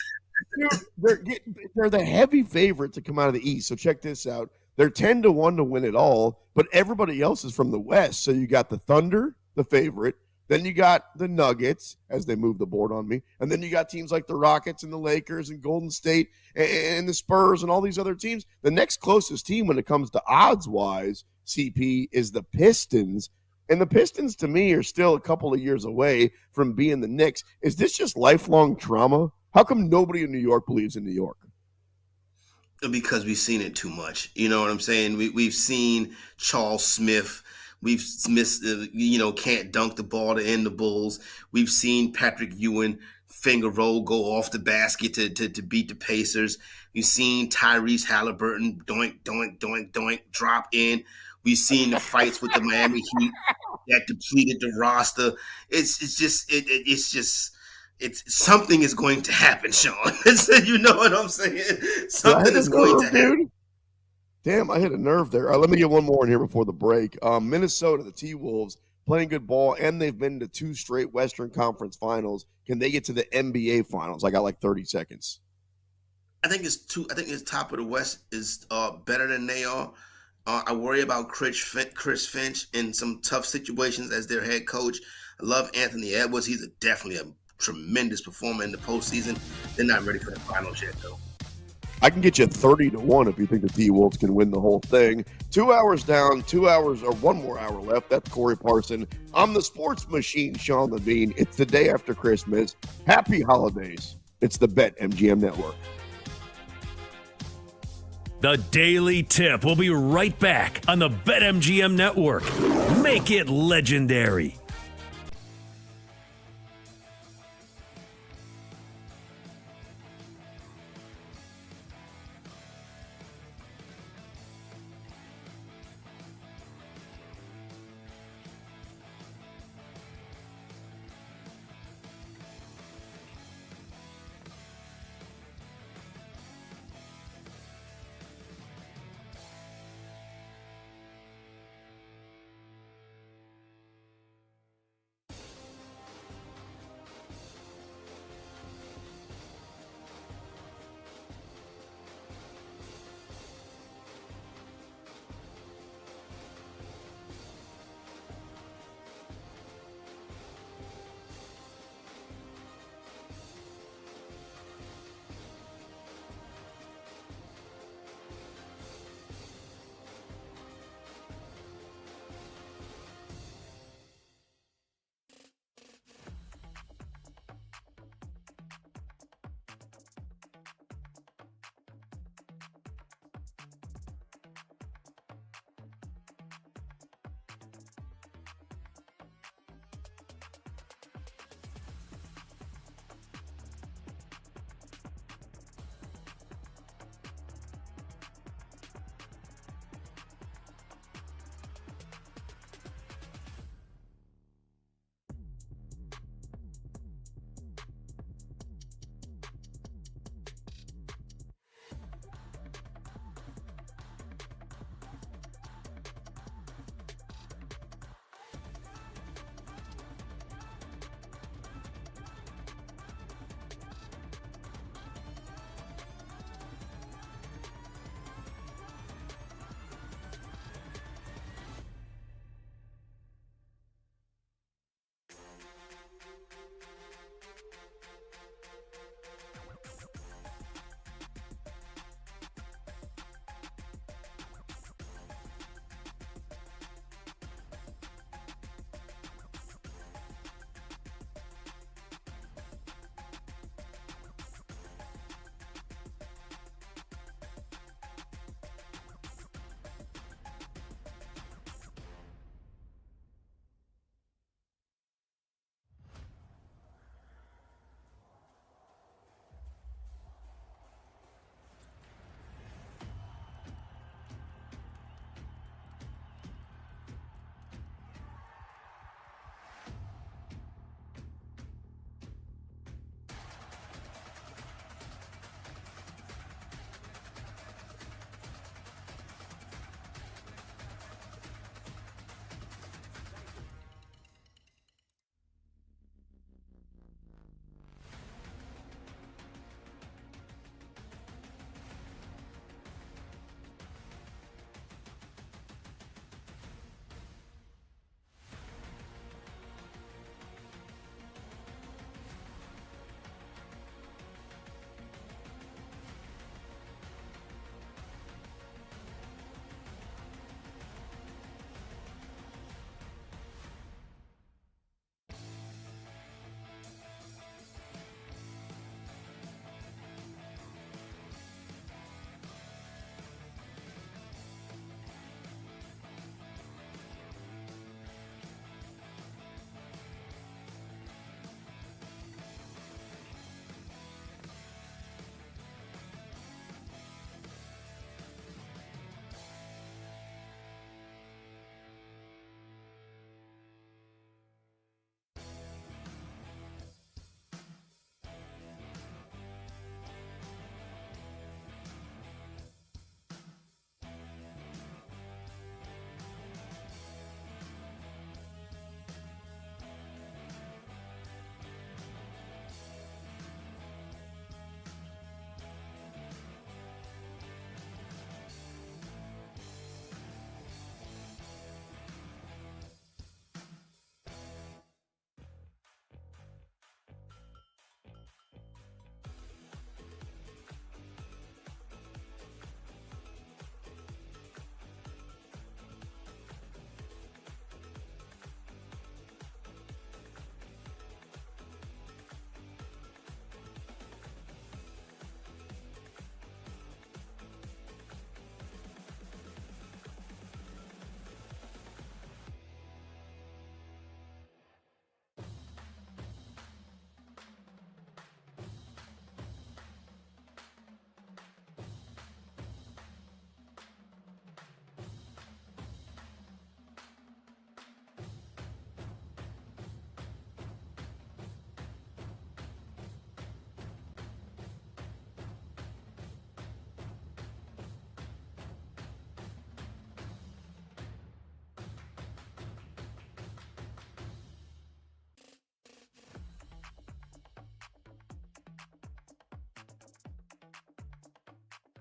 They're the heavy favorite to come out of the East. So check this out. They're 10-1 to win it all, but everybody else is from the West. So you got the Thunder, the favorite. Then you got the Nuggets as they move the board on me. And then you got teams like the Rockets and the Lakers and Golden State and the Spurs and all these other teams. The next closest team when it comes to odds-wise, CP, is the Pistons. And the Pistons, to me, are still a couple of years away from being the Knicks. Is this just lifelong trauma? How come nobody in New York believes in New York? Because we've seen it too much. You know what I'm saying? We've seen Charles Smith. We've missed, can't dunk the ball to end the Bulls. We've seen Patrick Ewing finger roll, go off the basket to beat the Pacers. We've seen Tyrese Halliburton doink, doink, doink, doink, drop in. We've seen the fights with the Miami Heat that depleted the roster. It's something is going to happen, Sean. You know what I'm saying? Something is going to happen. Dude. Damn, I hit a nerve there. Let me get one more in here before the break. Minnesota, the T-Wolves, playing good ball, and they've been to 2 straight Western Conference finals. Can they get to the NBA finals? I got like 30 seconds. I think it's top of the West is better than they are. I worry about Chris Finch in some tough situations as their head coach. I love Anthony Edwards. He's definitely a tremendous performer in the postseason. They're not ready for the finals yet, though. I can get you 30-1 if you think the T-Wolves can win the whole thing. 2 hours down, 2 hours or 1 more hour left. That's Corey Parson. I'm the sports machine, Sean Levine. It's the day after Christmas. Happy holidays. It's the BetMGM Network. The Daily Tip will be right back on the BetMGM Network. Make it legendary.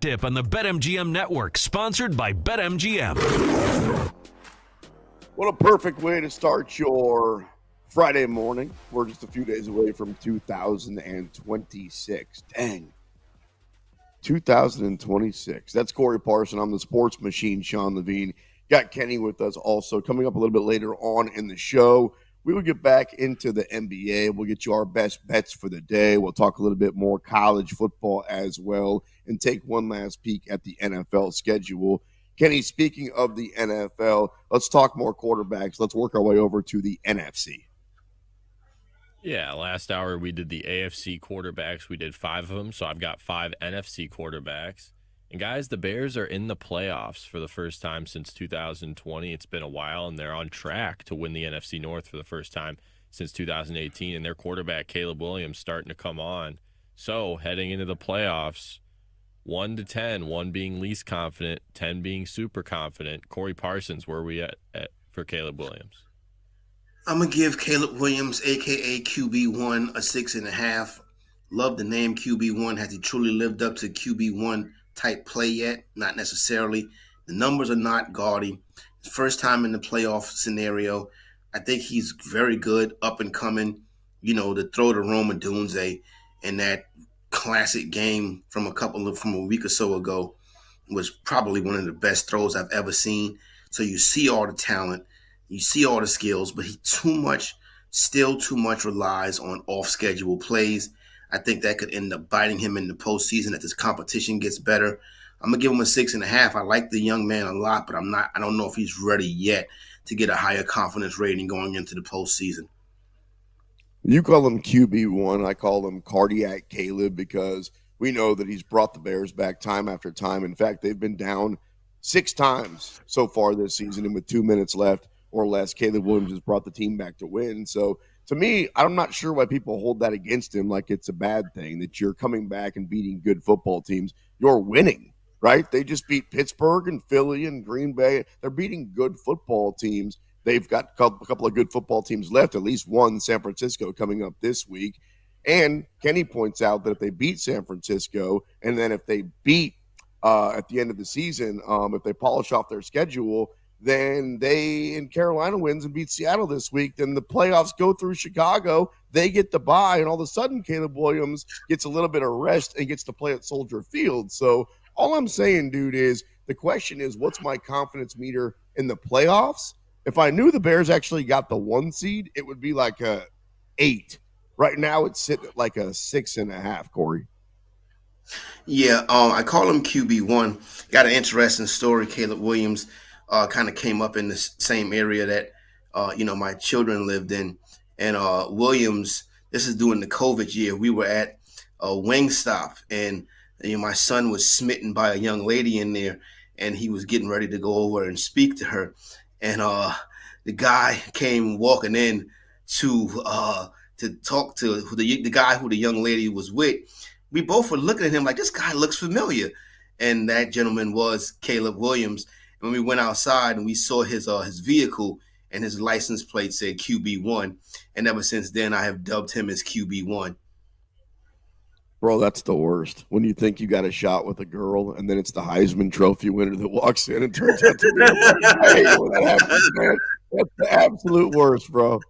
Tip on the BetMGM Network, sponsored by BetMGM. What a perfect way to start your Friday morning. We're just a few days away from 2026. Dang. 2026. That's Corey Parson. I'm the sports machine, Sean Levine. Got Kenny with us also. Coming up a little bit later on in the show, we will get back into the NBA. We'll get you our best bets for the day. We'll talk a little bit more college football as well and take one last peek at the NFL schedule. Kenny, speaking of the NFL, let's talk more quarterbacks. Let's work our way over to the NFC. Yeah, last hour we did the AFC quarterbacks. We did 5 of them, so I've got 5 NFC quarterbacks. And guys, the Bears are in the playoffs for the first time since 2020. It's been a while, and they're on track to win the NFC North for the first time since 2018. And their quarterback, Caleb Williams, starting to come on. So heading into the playoffs, 1 to 10, 1 being least confident, 10 being super confident. Corey Parsons, where are we at for Caleb Williams? I'm going to give Caleb Williams, a.k.a. QB1, a 6.5. Love the name QB1. Has he truly lived up to QB1 type play yet? Not necessarily. The numbers are not gaudy. His first time in the playoff scenario. I think he's very good, up and coming. You know, to throw to Rome Odunze in that classic game from a week or so ago was probably one of the best throws I've ever seen. So you see all the talent, you see all the skills, but he still too much relies on off-schedule plays. I think that could end up biting him in the postseason as his competition gets better. I'm gonna give him a 6.5. I like the young man a lot, but I don't know if he's ready yet to get a higher confidence rating going into the postseason. You call him QB1. I call him Cardiac Caleb because we know that he's brought the Bears back time after time. In fact, they've been down 6 times so far this season, and with 2 minutes left or less, Caleb Williams has brought the team back to win. So to me, I'm not sure why people hold that against him like it's a bad thing, that you're coming back and beating good football teams. You're winning, right? They just beat Pittsburgh and Philly and Green Bay. They're beating good football teams. They've got a couple of good football teams left, at least one, San Francisco, coming up this week. And Kenny points out that if they beat San Francisco and then if they beat at the end of the season, if they polish off their schedule, then Carolina wins and beats Seattle this week, then the playoffs go through Chicago. They get the bye, and all of a sudden Caleb Williams gets a little bit of rest and gets to play at Soldier Field. So all I'm saying, dude, is the question is, what's my confidence meter in the playoffs? If I knew the Bears actually got the 1 seed, it would be like a 8. Right now, it's sitting at like a 6.5, Corey. Yeah, I call him QB1. Got an interesting story. Caleb Williams kind of came up in the same area that, my children lived in. And Williams, this is during the COVID year, we were at a Wingstop, and my son was smitten by a young lady in there, and he was getting ready to go over and speak to her. And the guy came walking in to talk to the guy who the young lady was with. We both were looking at him like, this guy looks familiar. And that gentleman was Caleb Williams. And when we went outside and we saw his vehicle and his license plate said QB1. And ever since then, I have dubbed him as QB1. Bro, that's the worst. When you think you got a shot with a girl, and then it's the Heisman Trophy winner that walks in and turns out to be I hate when that happens, man. That's the absolute worst, bro.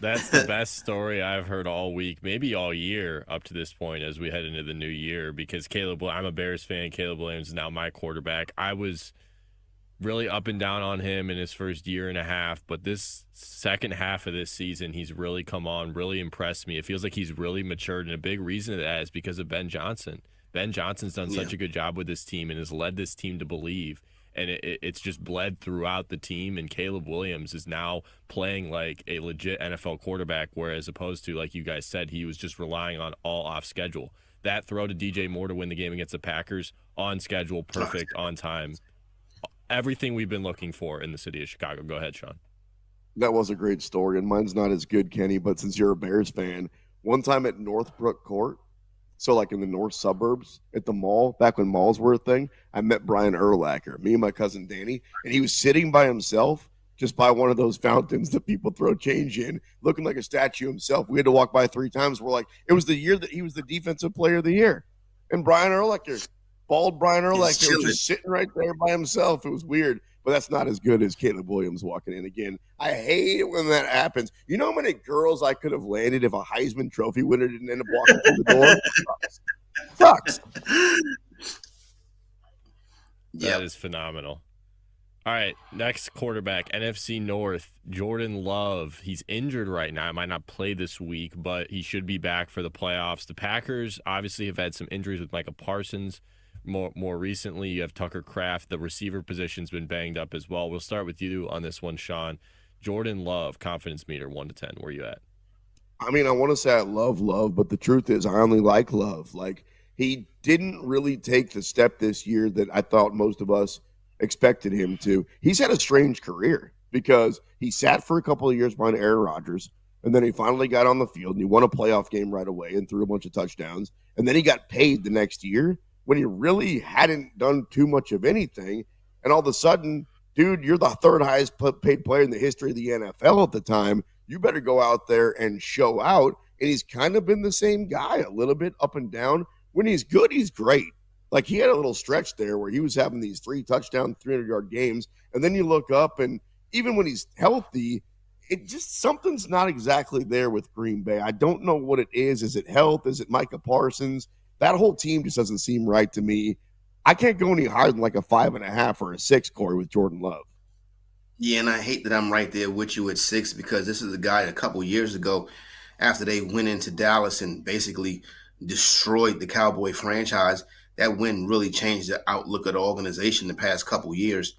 That's the best story I've heard all week, maybe all year up to this point as we head into the new year, because I'm a Bears fan. Caleb Williams is now my quarterback. I was really up and down on him in his first year and a half, but this second half of this season, he's really come on, really impressed me. It feels like he's really matured, and a big reason of that is because of Ben Johnson. Ben Johnson's done such a good job with this team and has led this team to believe, and it's just bled throughout the team, and Caleb Williams is now playing like a legit NFL quarterback, whereas opposed to, like you guys said, he was just relying on all off schedule. That throw to DJ Moore to win the game against the Packers, on schedule, perfect, on time. Everything we've been looking for in the city of Chicago. Go ahead, Sean. That was a great story, and mine's not as good, Kenny, but since you're a Bears fan, one time at Northbrook Court, so like in the north suburbs at the mall, back when malls were a thing, I met Brian Urlacher, me and my cousin Danny, and he was sitting by himself just by one of those fountains that people throw change in, looking like a statue himself. We had to walk by 3 times. We're like, it was the year that he was the defensive player of the year. And Brian Urlacher, Bald Brian He's Urlacher was chilling. just sitting right there by himself. It was weird, but that's not as good as Caleb Williams walking in again. I hate it when that happens. You know how many girls I could have landed if a Heisman Trophy winner didn't end up walking through the door? Sucks. That is phenomenal. All right, next quarterback, NFC North, Jordan Love. He's injured right now. He might not play this week, but he should be back for the playoffs. The Packers obviously have had some injuries with Micah Parsons. More recently, you have Tucker Kraft. The receiver position's been banged up as well. We'll start with you on this one, Sean. Jordan Love, confidence meter, 1 to 10. Where are you at? I mean, I want to say I love Love, but the truth is I only like Love. Like, he didn't really take the step this year that I thought most of us expected him to. He's had a strange career because he sat for a couple of years behind Aaron Rodgers, and then he finally got on the field and he won a playoff game right away and threw a bunch of touchdowns. And then he got paid the next year when he really hadn't done too much of anything. And all of a sudden, dude, you're the third highest paid player in the history of the NFL at the time. You better go out there and show out. And he's kind of been the same guy, a little bit up and down. When he's good, he's great. Like, he had a little stretch there where he was having these 3 touchdown, 300-yard games. And then you look up, and even when he's healthy, it just something's not exactly there with Green Bay. I don't know what it is. Is it health? Is it Micah Parsons? That whole team just doesn't seem right to me. I can't go any higher than like a 5.5 or a 6, Corey, with Jordan Love. Yeah, and I hate that I'm right there with you at 6 because this is a guy a couple years ago after they went into Dallas and basically destroyed the Cowboy franchise. That win really changed the outlook of the organization the past couple years.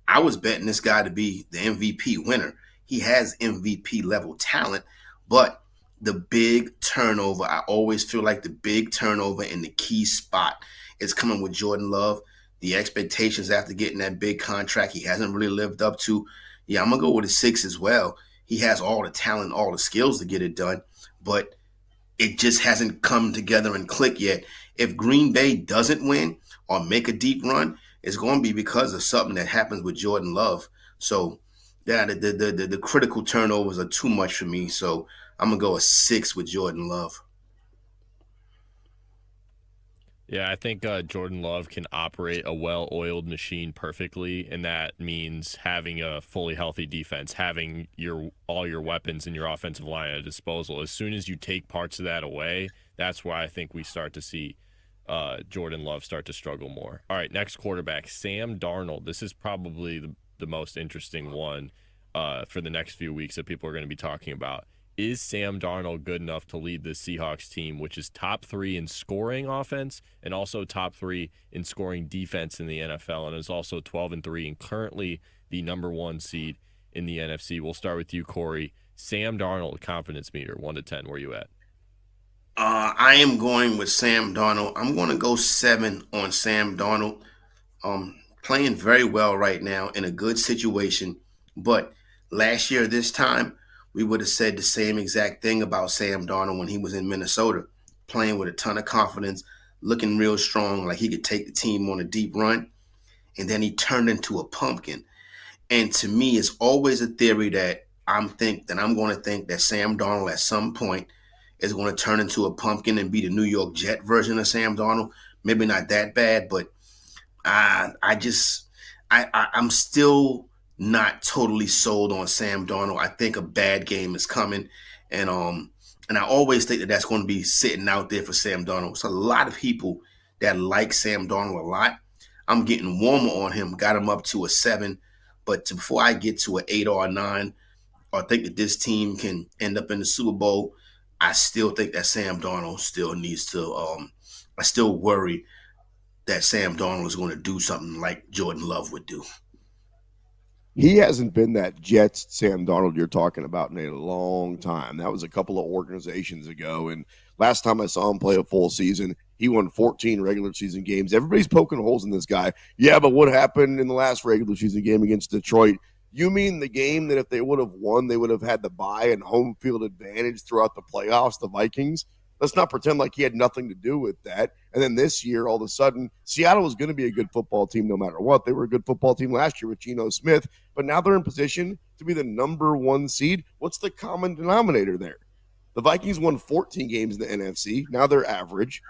I was betting this guy to be the MVP winner. He has MVP level talent, but the big turnover, I always feel like the big turnover in the key spot is coming with Jordan Love. The expectations after getting that big contract, he hasn't really lived up to. Yeah, I'm going to go with a 6 as well. He has all the talent, all the skills to get it done, but it just hasn't come together and click yet. If Green Bay doesn't win or make a deep run, it's going to be because of something that happens with Jordan Love. So, yeah, the critical turnovers are too much for me. So I'm going to go a 6 with Jordan Love. Yeah, I think Jordan Love can operate a well-oiled machine perfectly, and that means having a fully healthy defense, having all your weapons in your offensive line at disposal. As soon as you take parts of that away, that's where I think we start to see Jordan Love start to struggle more. All right, next quarterback, Sam Darnold. This is probably the most interesting one for the next few weeks that people are going to be talking about. Is Sam Darnold good enough to lead the Seahawks team, which is top 3 in scoring offense and also top 3 in scoring defense in the NFL, and is also 12-3 and currently the number 1 seed in the NFC? We'll start with you, Corey. Sam Darnold, confidence meter, 1 to 10. Where you at? I am going with Sam Darnold. I'm going to go 7 on Sam Darnold. Playing very well right now in a good situation, but last year this time, we would have said the same exact thing about Sam Darnold when he was in Minnesota, playing with a ton of confidence, looking real strong, like he could take the team on a deep run. And then he turned into a pumpkin. And to me, it's always a theory that I'm going to think that Sam Darnold at some point is going to turn into a pumpkin and be the New York Jet version of Sam Darnold. Maybe not that bad, but I'm still not totally sold on Sam Darnold. I think a bad game is coming, and I always think that that's going to be sitting out there for Sam Darnold. It's a lot of people that like Sam Darnold a lot. I'm getting warmer on him, got him up to a 7, but before I get to an 8 or a 9, or think that this team can end up in the Super Bowl, I still think that Sam Darnold still needs to. I still worry that Sam Darnold is going to do something like Jordan Love would do. He hasn't been that Jets Sam Darnold you're talking about in a long time. That was a couple of organizations ago. And last time I saw him play a full season, he won 14 regular season games. Everybody's poking holes in this guy. Yeah, but what happened in the last regular season game against Detroit? You mean the game that if they would have won, they would have had the bye and home field advantage throughout the playoffs, the Vikings? Let's not pretend like he had nothing to do with that. And then this year, all of a sudden, Seattle was going to be a good football team no matter what. They were a good football team last year with Geno Smith, but now they're in position to be the number 1 seed. What's the common denominator there? The Vikings won 14 games in the NFC. Now they're average.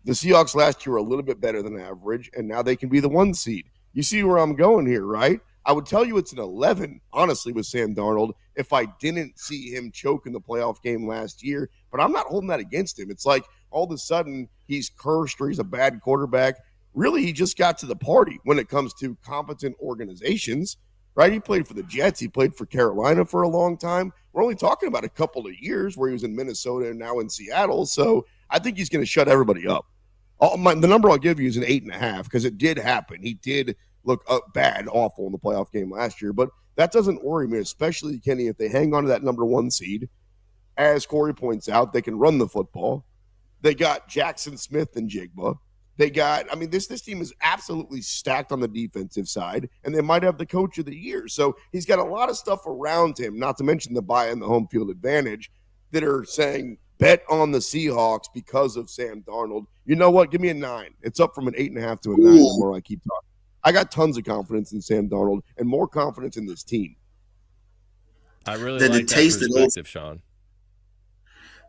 The Seahawks last year were a little bit better than average, and now they can be the 1 seed. You see where I'm going here, right? I would tell you it's an 11, honestly, with Sam Darnold if I didn't see him choke in the playoff game last year. But I'm not holding that against him. It's like all of a sudden he's cursed or he's a bad quarterback. Really, he just got to the party when it comes to competent organizations, right? He played for the Jets. He played for Carolina for a long time. We're only talking about a couple of years where he was in Minnesota and now in Seattle. So I think he's going to shut everybody up. The number I'll give you is an 8.5 because it did happen. He did look bad, awful in the playoff game last year, but that doesn't worry me, especially, Kenny, if they hang on to that number 1 seed. As Corey points out, they can run the football. They got Jackson Smith and Jigba. They got, I mean, this team is absolutely stacked on the defensive side, and they might have the coach of the year. So he's got a lot of stuff around him, not to mention the buy and the home field advantage, that are saying bet on the Seahawks because of Sam Darnold. You know what? Give me a 9. It's up from an 8.5 to a 9 the more I keep talking. I got tons of confidence in Sam Darnold and more confidence in this team. I really like that perspective, Sean.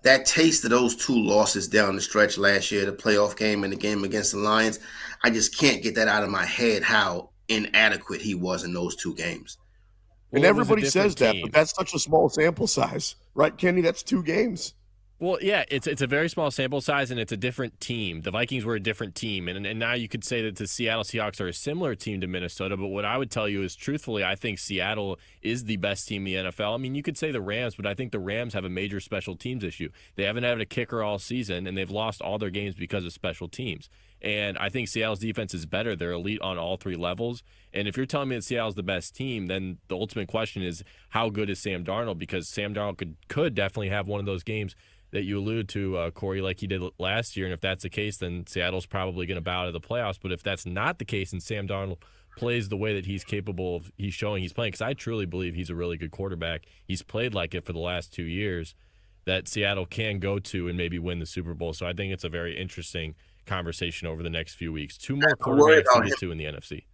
That taste of those 2 losses down the stretch last year, the playoff game and the game against the Lions, I just can't get that out of my head how inadequate he was in those 2 games. And everybody says that, but that's such a small sample size, right, Kenny? That's 2 games. Well, yeah, it's a very small sample size, and it's a different team. The Vikings were a different team, and now you could say that the Seattle Seahawks are a similar team to Minnesota, but what I would tell you is, truthfully, I think Seattle is the best team in the NFL. I mean, you could say the Rams, but I think the Rams have a major special teams issue. They haven't had a kicker all season, and they've lost all their games because of special teams. And I think Seattle's defense is better. They're elite on all 3 levels. And if you're telling me that Seattle's the best team, then the ultimate question is, how good is Sam Darnold? Because Sam Darnold could definitely have one of those games that you allude to, Corey, like he did last year. And if that's the case, then Seattle's probably going to bow out of the playoffs. But if that's not the case and Sam Darnold plays the way that he's capable of, he's showing he's playing, because I truly believe he's a really good quarterback. He's played like it for the last 2 years, that Seattle can go to and maybe win the Super Bowl. So I think it's a very interesting conversation over the next few weeks. 2 more quarterbacks to get to in the NFC.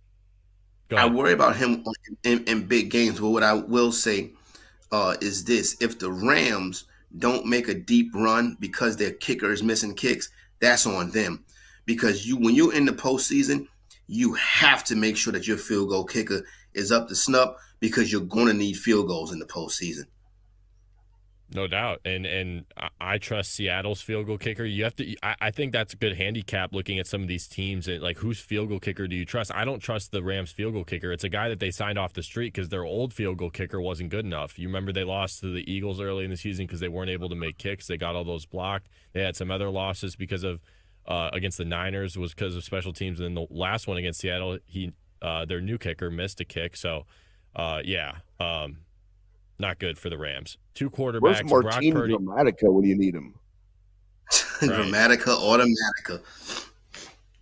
I worry about him in big games, but what I will say is this. If the Rams don't make a deep run because their kicker is missing kicks, that's on them. Because when you're in the postseason, you have to make sure that your field goal kicker is up to snuff because you're going to need field goals in the postseason. No doubt. And I trust Seattle's field goal kicker. You have to. I think that's a good handicap looking at some of these teams. And like, whose field goal kicker do you trust? I don't trust the Rams field goal kicker. It's a guy that they signed off the street because their old field goal kicker wasn't good enough. You remember they lost to the Eagles early in the season because they weren't able to make kicks. They got all those blocked. They had some other losses because of against the Niners was because of special teams. And then the last one against Seattle, their new kicker missed a kick. So, not good for the Rams. 2 quarterbacks. Where's Martin Gramatica when you need him? Right. Gramatica, Automatica.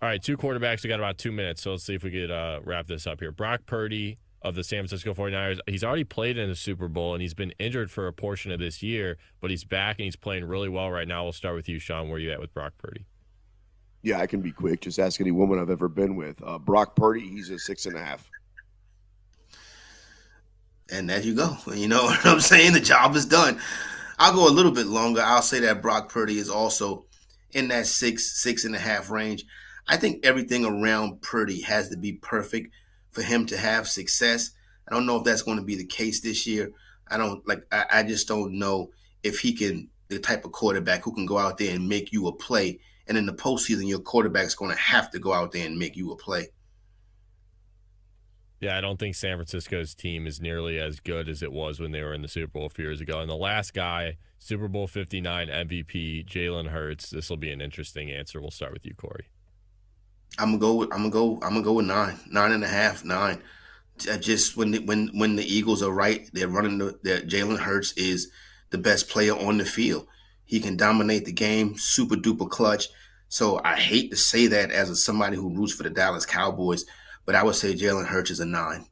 All right, 2 quarterbacks. We got about 2 minutes, so let's see if we could wrap this up here. Brock Purdy of the San Francisco 49ers. He's already played in the Super Bowl, and he's been injured for a portion of this year, but he's back, and he's playing really well right now. We'll start with you, Sean. Where are you at with Brock Purdy? Yeah, I can be quick. Just ask any woman I've ever been with. Brock Purdy, he's a 6.5. And there you go. You know what I'm saying? The job is done. I'll go a little bit longer. I'll say that Brock Purdy is also in that 6.5 range. I think everything around Purdy has to be perfect for him to have success. I don't know if that's going to be the case this year. I just don't know if he can, the type of quarterback who can go out there and make you a play. And in the postseason, your quarterback's going to have to go out there and make you a play. Yeah, I don't think San Francisco's team is nearly as good as it was when they were in the Super Bowl a few years ago. And the last guy, Super Bowl 59 MVP, Jalen Hurts. This will be an interesting answer. We'll start with you, Corey. I'm gonna go with 9.5, 9. Just when the Eagles are right, they're running Jalen Hurts is the best player on the field. He can dominate the game, super duper clutch. So I hate to say that as somebody who roots for the Dallas Cowboys, but I would say Jalen Hurts is a 9.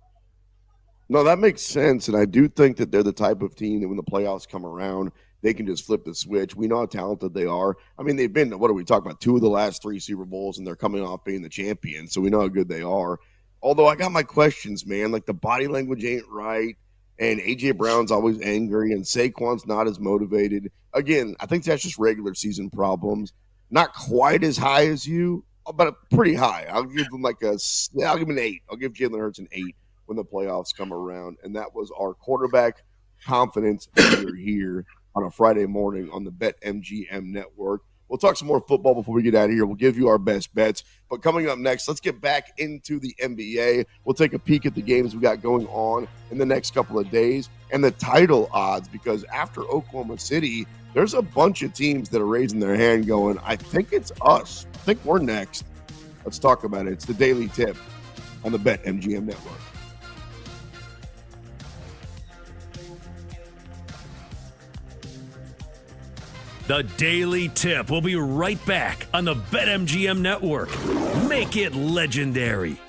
No, that makes sense. And I do think that they're the type of team that when the playoffs come around, they can just flip the switch. We know how talented they are. I mean, they've been, what are we talking about, 2 of the last 3 Super Bowls, and they're coming off being the champion. So we know how good they are. Although I got my questions, man. Like the body language ain't right. And A.J. Brown's always angry. And Saquon's not as motivated. Again, I think that's just regular season problems. not quite as high as you, but pretty high. I'll give them I'll give him an 8. I'll give Jalen Hurts an 8 when the playoffs come around. And that was our quarterback confidence meter here on a Friday morning on the BetMGM network. We'll talk some more football before we get out of here. We'll give you our best bets. But coming up next, let's get back into the NBA. We'll take a peek at the games we got going on in the next couple of days and the title odds, because after Oklahoma City, there's a bunch of teams that are raising their hand going, I think it's us. I think we're next. Let's talk about it. It's the Daily Tip on the BetMGM network. The Daily Tip will be right back on the BetMGM network. Make it legendary.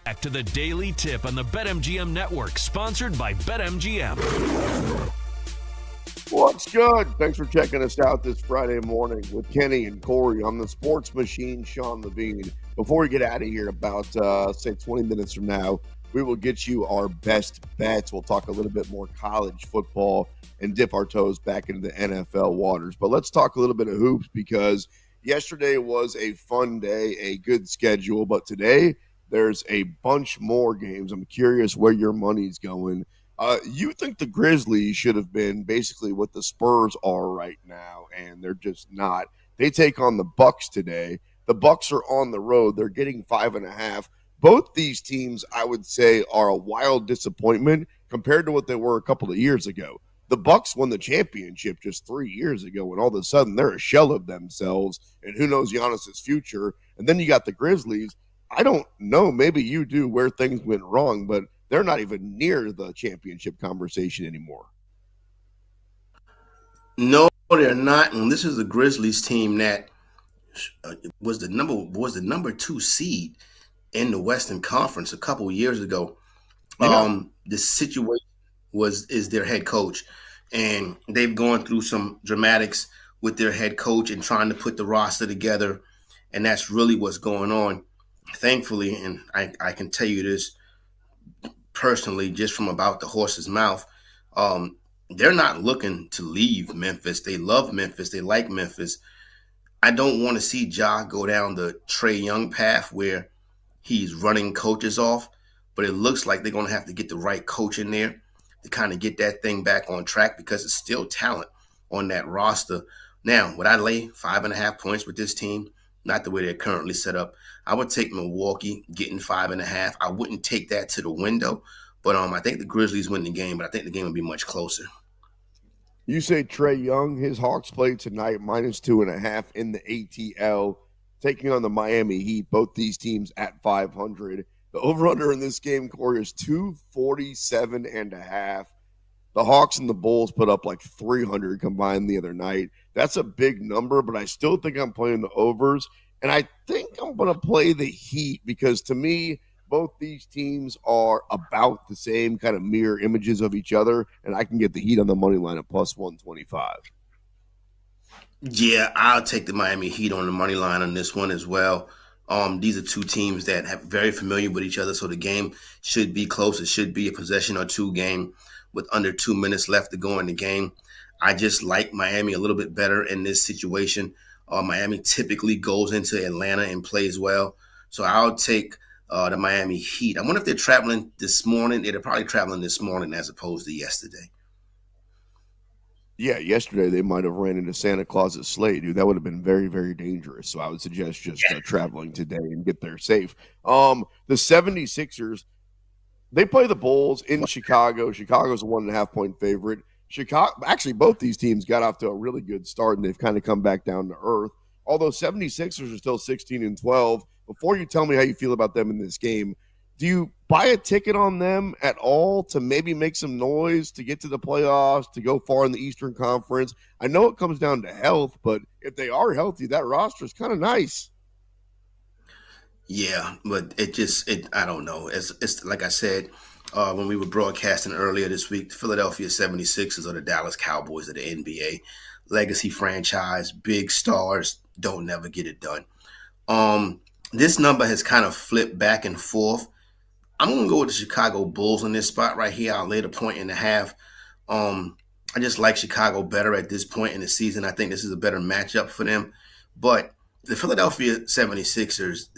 Back to the Daily Tip on the BetMGM Network, sponsored by BetMGM. What's good? Thanks for checking us out this Friday morning with Kenny and Corey on the Sports Machine, Sean Levine. Before we get out of here, about, say, 20 minutes from now, we will get you our best bets. We'll talk a little bit more college football and dip our toes back into the NFL waters. But let's talk a little bit of hoops, because yesterday was a fun day, a good schedule. But today, there's a bunch more games. I'm curious where your money's going. You think the Grizzlies should have been basically what the Spurs are right now, and they're just not. They take on the Bucks today. The Bucks are on the road. They're getting 5.5. Both these teams, I would say, are a wild disappointment compared to what they were a couple of years ago. The Bucks won the championship just 3 years ago, and all of a sudden they're a shell of themselves, and who knows Giannis's future. And then you got the Grizzlies. I don't know, maybe you do, where things went wrong, but they're not even near the championship conversation anymore. No, they're not. And this is the Grizzlies team that was the number 2 seed in the Western Conference a couple of years ago. Yeah. The situation is their head coach, and they've gone through some dramatics with their head coach and trying to put the roster together, and that's really what's going on. Thankfully, and I can tell you this personally, just from about the horse's mouth, they're not looking to leave Memphis. They love Memphis. They like Memphis. I don't want to see Ja go down the Trae Young path where he's running coaches off, but it looks like they're going to have to get the right coach in there to kind of get that thing back on track, because it's still talent on that roster. Now, would I lay 5.5 points with this team? Not the way they're currently set up. I would take Milwaukee getting 5.5. I wouldn't take that to the window, but I think the Grizzlies win the game, but I think the game will be much closer. You say Trae Young, his Hawks play tonight, -2.5 in the ATL, taking on the Miami Heat. Both these teams at 500. The over-under in this game, Corey, is 247.5. The Hawks and the Bulls put up like 300 combined the other night. That's a big number, but I still think I'm playing the overs. And I think I'm going to play the Heat, because to me, both these teams are about the same kind of mirror images of each other, and I can get the Heat on the money line at +125. Yeah, I'll take the Miami Heat on the money line on this one as well. These are two teams that have very familiar with each other, so the game should be close. It should be a possession or two game with under 2 minutes left to go in the game. I just like Miami a little bit better in this situation. Miami typically goes into Atlanta and plays well, so I'll take the Miami Heat. I wonder if they're traveling this morning. They're probably traveling this morning as opposed to yesterday. Yeah, yesterday they might have ran into Santa Claus's sleigh, dude. That would have been very, very dangerous. So I would suggest just traveling today and get there safe. The 76ers, they play the Bulls in Chicago. Chicago's a 1.5-point favorite. Actually, both these teams got off to a really good start, and they've kind of come back down to earth. Although 76ers are still 16-12. Before you tell me how you feel about them in this game, do you buy a ticket on them at all to maybe make some noise to get to the playoffs, to go far in the Eastern Conference? I know it comes down to health, but if they are healthy, that roster is kind of nice. Yeah, but I don't know. It's like I said, when we were broadcasting earlier this week, the Philadelphia 76ers are the Dallas Cowboys of the NBA. Legacy franchise, big stars, don't never get it done. This number has kind of flipped back and forth. I'm going to go with the Chicago Bulls on this spot right here. I'll lay the 1.5. I just like Chicago better at this point in the season. I think this is a better matchup for them. But the Philadelphia 76ers,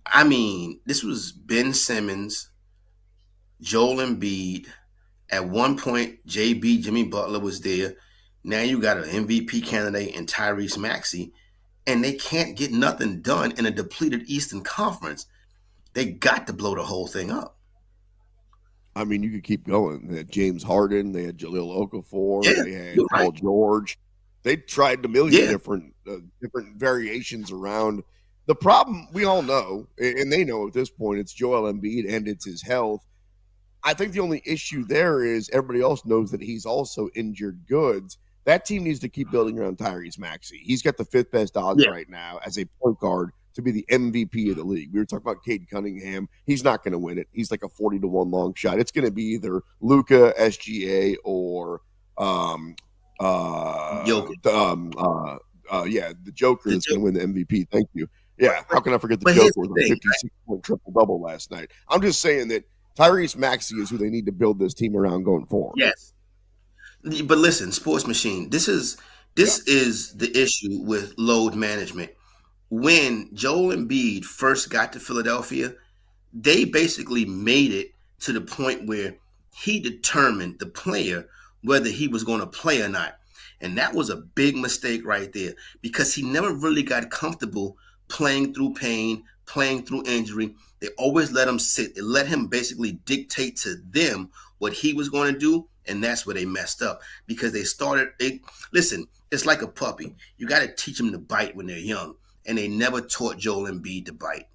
I mean, this was Ben Simmons, Joel Embiid. At one point, JB, Jimmy Butler was there. Now you got an MVP candidate in Tyrese Maxey, and they can't get nothing done in a depleted Eastern Conference. They got to blow the whole thing up. I mean, you could keep going. They had James Harden. They had Jahlil Okafor. Yeah, they had Paul George. They tried a million different variations around. The problem, we all know, and they know at this point, it's Joel Embiid and it's his health. I think the only issue there is everybody else knows that he's also injured goods. That team needs to keep building around Tyrese Maxey. He's got the fifth best odds right now as a point guard to be the MVP of the league. We were talking about Cade Cunningham. He's not going to win it. He's like a 40-1 long shot. It's going to be either Luka, SGA, or the Joker that's going to win the MVP. Thank you. Yeah, how can I forget the Joker with a 56-point triple-double last night? I'm just saying that Tyrese Maxey is who they need to build this team around going forward. Yes. But listen, Sports Machine, this is the issue with load management. When Joel Embiid first got to Philadelphia, they basically made it to the point where he determined the player whether he was going to play or not. And that was a big mistake right there because he never really got comfortable playing through pain, playing through injury. They always let him sit. They let him basically dictate to them what he was going to do. And that's where they messed up because listen, it's like a puppy. You got to teach them to bite when they're young. And they never taught Joel Embiid to bite.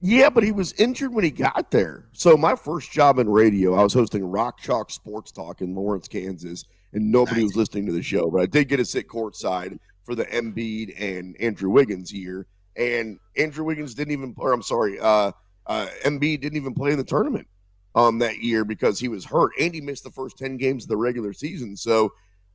Yeah, but he was injured when he got there. So my first job in radio, I was hosting Rock Chalk Sports Talk in Lawrence, Kansas, and nobody was listening to the show. But I did get to sit courtside for the Embiid and Andrew Wiggins year. And Andrew Wiggins Embiid didn't even play in the tournament that year because he was hurt. And he missed the first 10 games of the regular season. So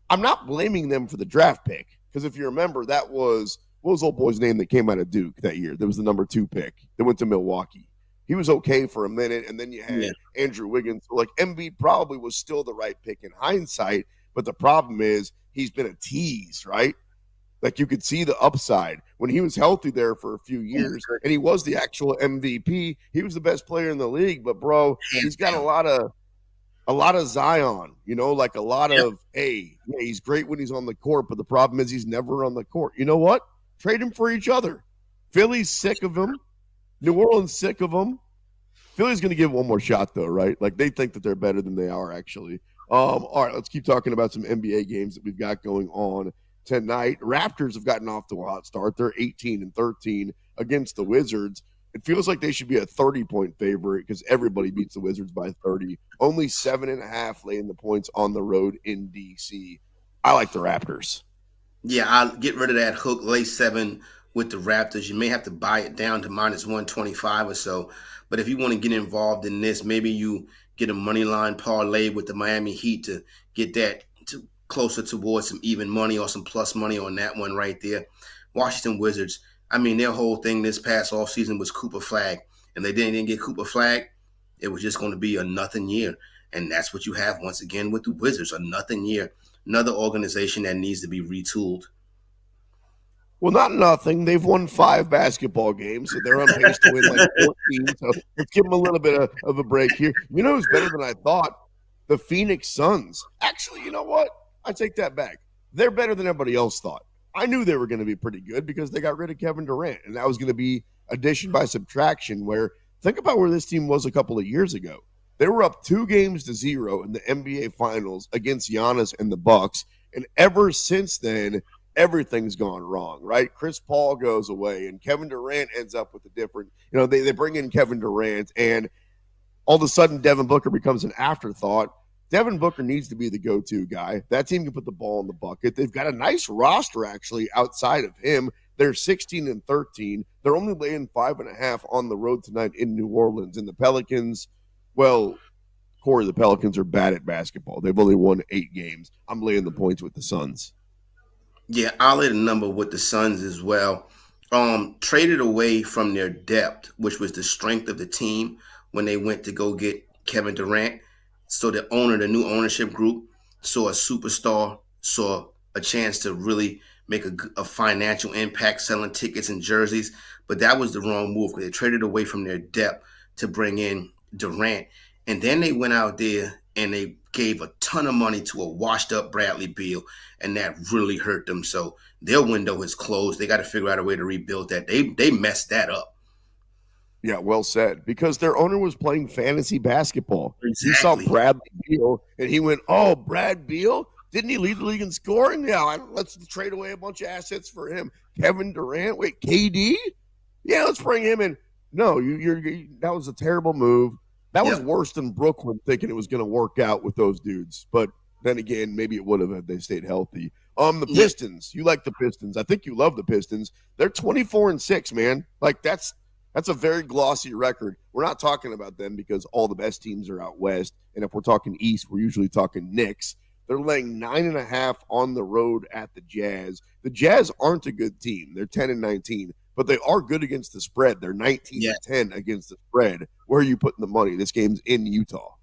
I'm not blaming them for the draft pick because if you remember, that was – what was old boy's name that came out of Duke that year? That was the number 2 pick that went to Milwaukee. He was okay for a minute, and then you had Andrew Wiggins. Like Embiid probably was still the right pick in hindsight, but the problem is he's been a tease, right? Like you could see the upside when he was healthy there for a few years, and he was the actual MVP. He was the best player in the league, but bro, he's got a lot of Zion, like a lot of, he's great when he's on the court, but the problem is he's never on the court. You know what? Trade him for each other. Philly's sick of him. New Orleans sick of him. Philly's going to give one more shot, though, right? Like, they think that they're better than they are, actually. All right, let's keep talking about some NBA games that we've got going on tonight. Raptors have gotten off to a hot start. They're 18-13 against the Wizards. It feels like they should be a 30-point favorite because everybody beats the Wizards by 30. Only 7.5 laying the points on the road in D.C. I like the Raptors. Yeah, I'll get rid of that hook, lay 7 with the Raptors. You may have to buy it down to minus 125 or so. But if you want to get involved in this, maybe you get a money line parlay with the Miami Heat to get that closer towards some even money or some plus money on that one right there. Washington Wizards, I mean, their whole thing this past offseason was Cooper Flag. And they didn't get Cooper Flag, it was just going to be a nothing year. And that's what you have once again with the Wizards, a nothing year. Another organization that needs to be retooled. Well, not nothing. They've won 5 basketball games, so they're on pace to win like 14. So let's give them a little bit of a break here. You know who's better than I thought? The Phoenix Suns. Actually, you know what? I take that back. They're better than everybody else thought. I knew they were going to be pretty good because they got rid of Kevin Durant, and that was going to be addition by subtraction, where think about where this team was a couple of years ago. They were up 2-0 in the NBA Finals against Giannis and the Bucks, and ever since then, everything's gone wrong, right? Chris Paul goes away, and Kevin Durant ends up with a different, they bring in Kevin Durant, and all of a sudden Devin Booker becomes an afterthought. Devin Booker needs to be the go-to guy. That team can put the ball in the bucket. They've got a nice roster, actually, outside of him. They're 16-13. They're only laying 5.5 on the road tonight in New Orleans, and the Pelicans – well, Corey, the Pelicans are bad at basketball. They've only won 8 games. I'm laying the points with the Suns. Yeah, I'll lay the number with the Suns as well. Traded away from their depth, which was the strength of the team when they went to go get Kevin Durant. So the new ownership group, saw a superstar, saw a chance to really make a financial impact selling tickets and jerseys. But that was the wrong move because they traded away from their depth to bring in Durant, and then they went out there and they gave a ton of money to a washed up Bradley Beal, and that really hurt them. So their window is closed. They got to figure out a way to rebuild that. They messed that up. Yeah, well said. Because their owner was playing fantasy basketball. Exactly. He saw Bradley Beal, and he went, "Oh, Brad Beal? Didn't he lead the league in scoring? Yeah, let's trade away a bunch of assets for him. Kevin Durant? Wait, KD? Yeah, let's bring him in." No, that was a terrible move. That was worse than Brooklyn thinking it was going to work out with those dudes. But then again, maybe it would have if they stayed healthy. The Pistons. You like the Pistons. I think you love the Pistons. They're 24-6, man. Like that's a very glossy record. We're not talking about them because all the best teams are out west. And if we're talking east, we're usually talking Knicks. They're laying 9.5 on the road at the Jazz. The Jazz aren't a good team. They're 10-19, but they are good against the spread. They're 19-10 against the spread. Where are you putting the money? This game's in Utah.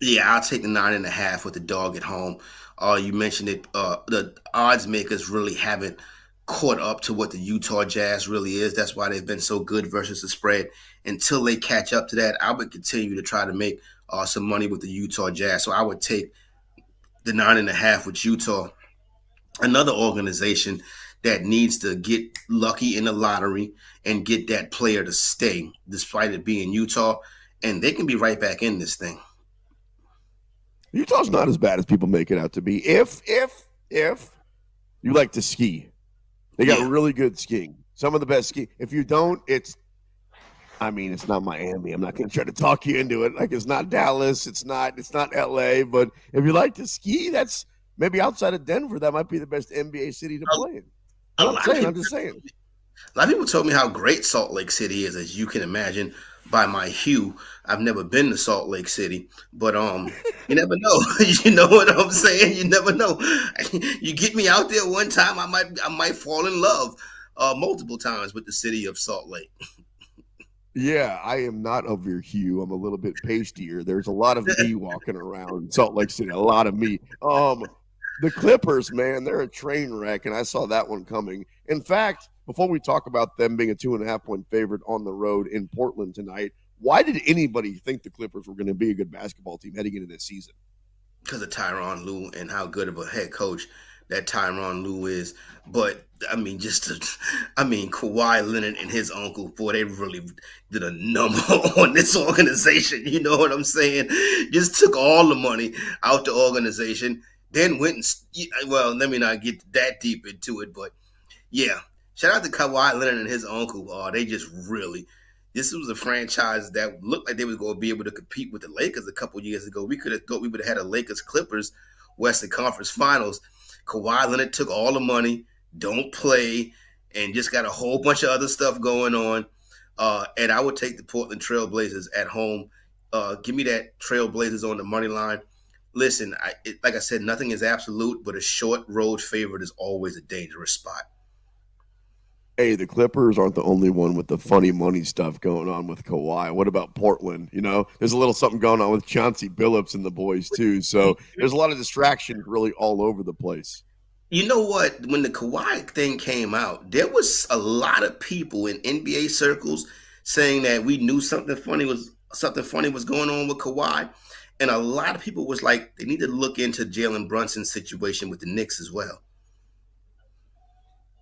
Yeah, I'll take the 9.5 with the dog at home. You mentioned it. The odds makers really haven't caught up to what the Utah Jazz really is. That's why they've been so good versus the spread. Until they catch up to that, I would continue to try to make some money with the Utah Jazz. So I would take the 9.5 with Utah. Another organization that needs to get lucky in the lottery and get that player to stay, despite it being Utah, and they can be right back in this thing. Utah's not as bad as people make it out to be. If you like to ski, they got really good skiing. Some of the best ski. If you don't, it's not Miami. I'm not going to try to talk you into it. Like it's not Dallas. It's not LA. But if you like to ski, that's maybe outside of Denver. That might be the best NBA city to play in. I'm just saying. A lot of people told me how great Salt Lake City is, as you can imagine by my hue. I've never been to Salt Lake City, but you never know. You know what I'm saying? You never know. You get me out there one time, I might fall in love multiple times with the city of Salt Lake. Yeah, I am not of your hue. I'm a little bit pastier. There's a lot of me walking around Salt Lake City. A lot of me. The Clippers, man, they're a train wreck, and I saw that one coming. In fact, before we talk about them being a 2.5-point favorite on the road in Portland tonight, why did anybody think the Clippers were going to be a good basketball team heading into this season? Because of Tyronn Lue and how good of a head coach that Tyronn Lue is. But, Kawhi Leonard and his uncle, boy, they really did a number on this organization. You know what I'm saying? Just took all the money out the organization, then went and, let me not get that deep into it, but yeah. Shout out to Kawhi Leonard and his uncle. They just really, this was a franchise that looked like they was going to be able to compete with the Lakers a couple years ago. We could have thought we would have had a Lakers Clippers Western Conference Finals. Kawhi Leonard took all the money, don't play, and just got a whole bunch of other stuff going on. And I would take the Portland Trailblazers at home. Give me that Trailblazers on the money line. Listen, like I said, nothing is absolute, but a short road favorite is always a dangerous spot. Hey, the Clippers aren't the only one with the funny money stuff going on with Kawhi. What about Portland? You know, there's a little something going on with Chauncey Billups and the boys too. So there's a lot of distraction really all over the place. You know what? When the Kawhi thing came out, there was a lot of people in NBA circles saying that we knew something funny was going on with Kawhi. And a lot of people was like, they need to look into Jalen Brunson's situation with the Knicks as well.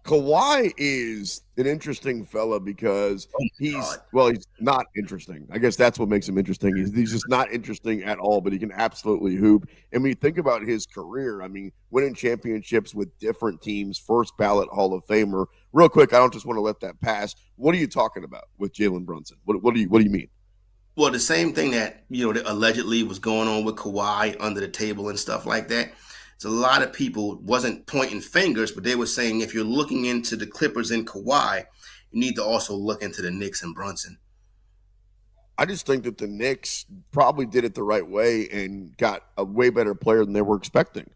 Kawhi is an interesting fella because he's not interesting. I guess that's what makes him interesting. He's just not interesting at all, but he can absolutely hoop. And when you think about his career, winning championships with different teams, first ballot Hall of Famer. Real quick, I don't just want to let that pass. What are you talking about with Jalen Brunson? What do you mean? Well, the same thing that, that allegedly was going on with Kawhi under the table and stuff like that. So a lot of people wasn't pointing fingers, but they were saying if you're looking into the Clippers and Kawhi, you need to also look into the Knicks and Brunson. I just think that the Knicks probably did it the right way and got a way better player than they were expecting.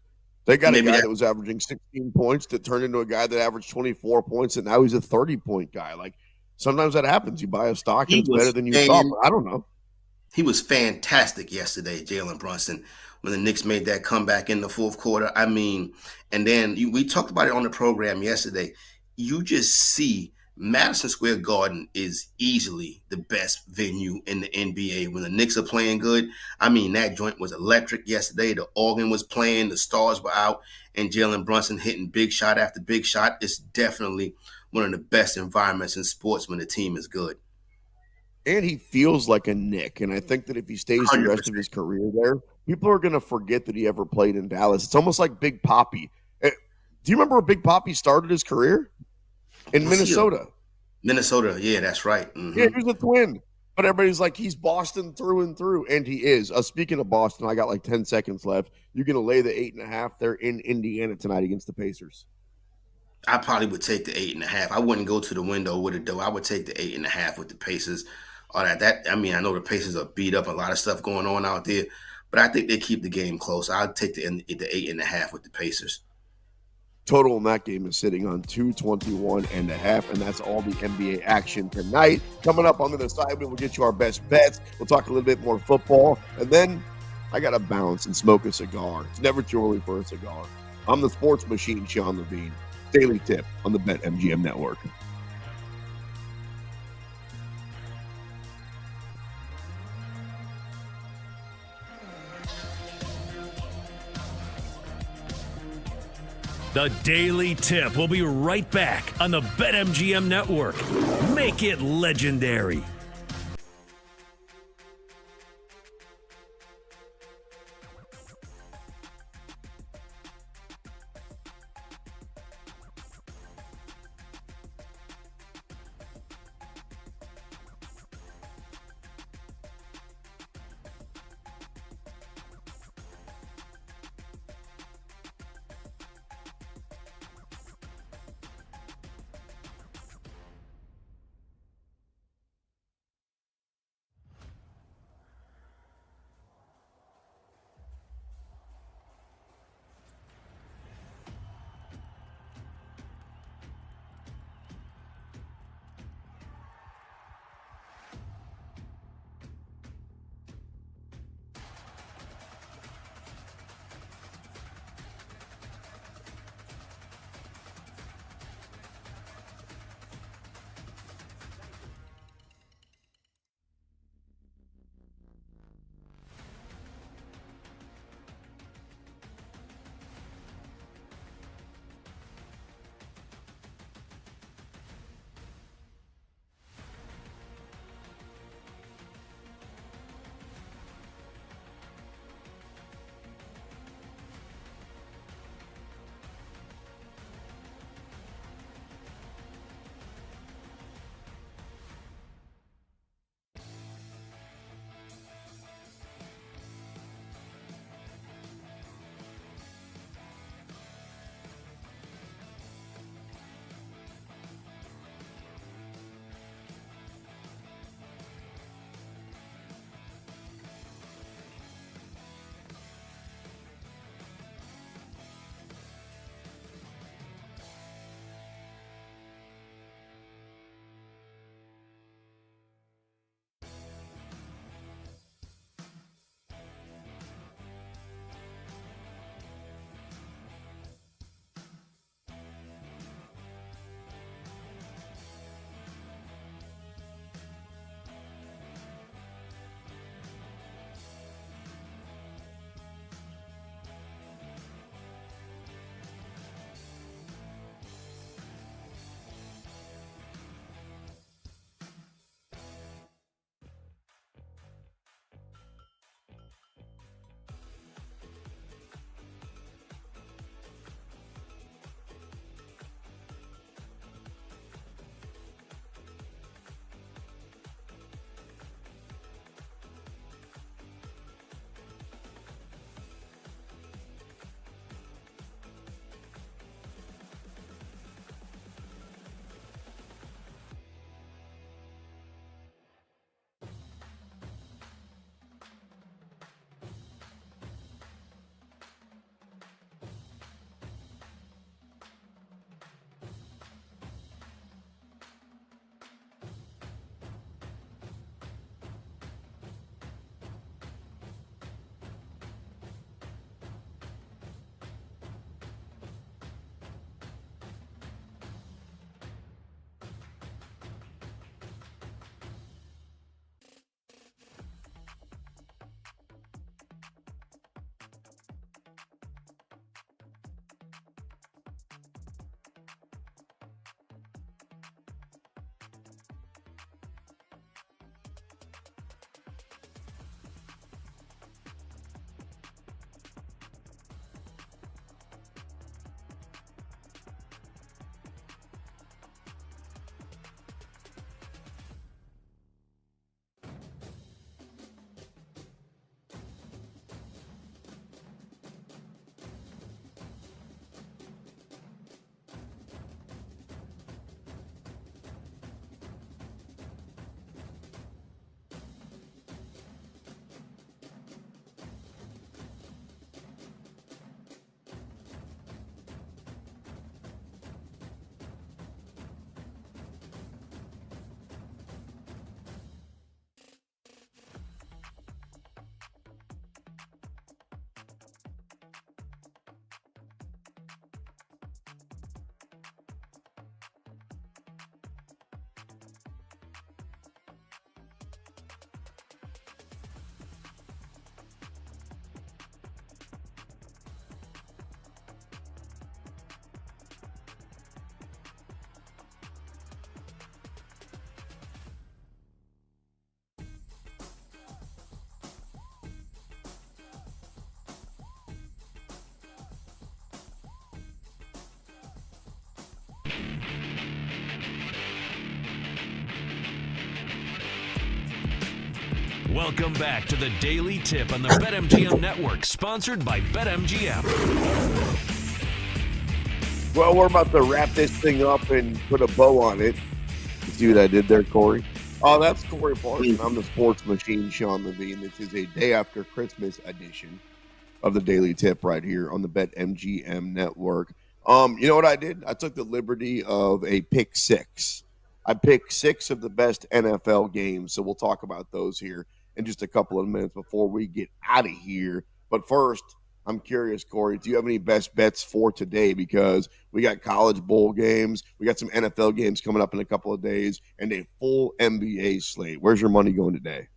They got a guy that was averaging 16 points that turned into a guy that averaged 24 points, and now he's a 30-point guy. Like, sometimes that happens. You buy a stock and it's better than you thought. But I don't know. He was fantastic yesterday, Jalen Brunson, when the Knicks made that comeback in the fourth quarter. And then we talked about it on the program yesterday. You just see Madison Square Garden is easily the best venue in the NBA. When the Knicks are playing good, that joint was electric yesterday. The organ was playing, the stars were out, and Jalen Brunson hitting big shot after big shot. It's definitely one of the best environments in sports when the team is good. And he feels like a Knick. And I think that if he stays 100%. The rest of his career there, people are going to forget that he ever played in Dallas. It's almost like Big Papi. Do you remember where Big Papi started his career? In Minnesota. Minnesota, yeah, that's right. Mm-hmm. Yeah, he was a twin. But everybody's like, he's Boston through and through, and he is. Speaking of Boston, I got like 10 seconds left. You're going to lay the 8.5. They're in Indiana tonight against the Pacers. I probably would take the 8.5. I wouldn't go to the window with it though. I would take the 8.5 with the Pacers. All that. I mean, I know the Pacers are beat up, a lot of stuff going on out there, but I think they keep the game close. I'd take the 8.5 with the Pacers. Total in that game is sitting on 221.5, and that's all the NBA action tonight. Coming up on the other side, we will get you our best bets. We'll talk a little bit more football, and then I got to bounce and smoke a cigar. It's never too early for a cigar. I'm the sports machine, Sean Levine. Daily Tip on the BetMGM Network. The Daily Tip will be right back on the BetMGM Network. Make it legendary. Welcome back to the Daily Tip on the BetMGM Network, sponsored by BetMGM. Well, we're about to wrap this thing up and put a bow on it. You see what I did there, Corey? Oh, that's Corey Parson. I'm the sports machine, Sean Levine. This is a day after Christmas edition of the Daily Tip right here on the BetMGM Network. You know what I did? I took the liberty of a pick six. I picked 6 of the best NFL games, so we'll talk about those here in just a couple of minutes before we get out of here. But first, I'm curious, Corey, do you have any best bets for today? Because we got college bowl games, we got some NFL games coming up in a couple of days, and a full NBA slate. Where's your money going today?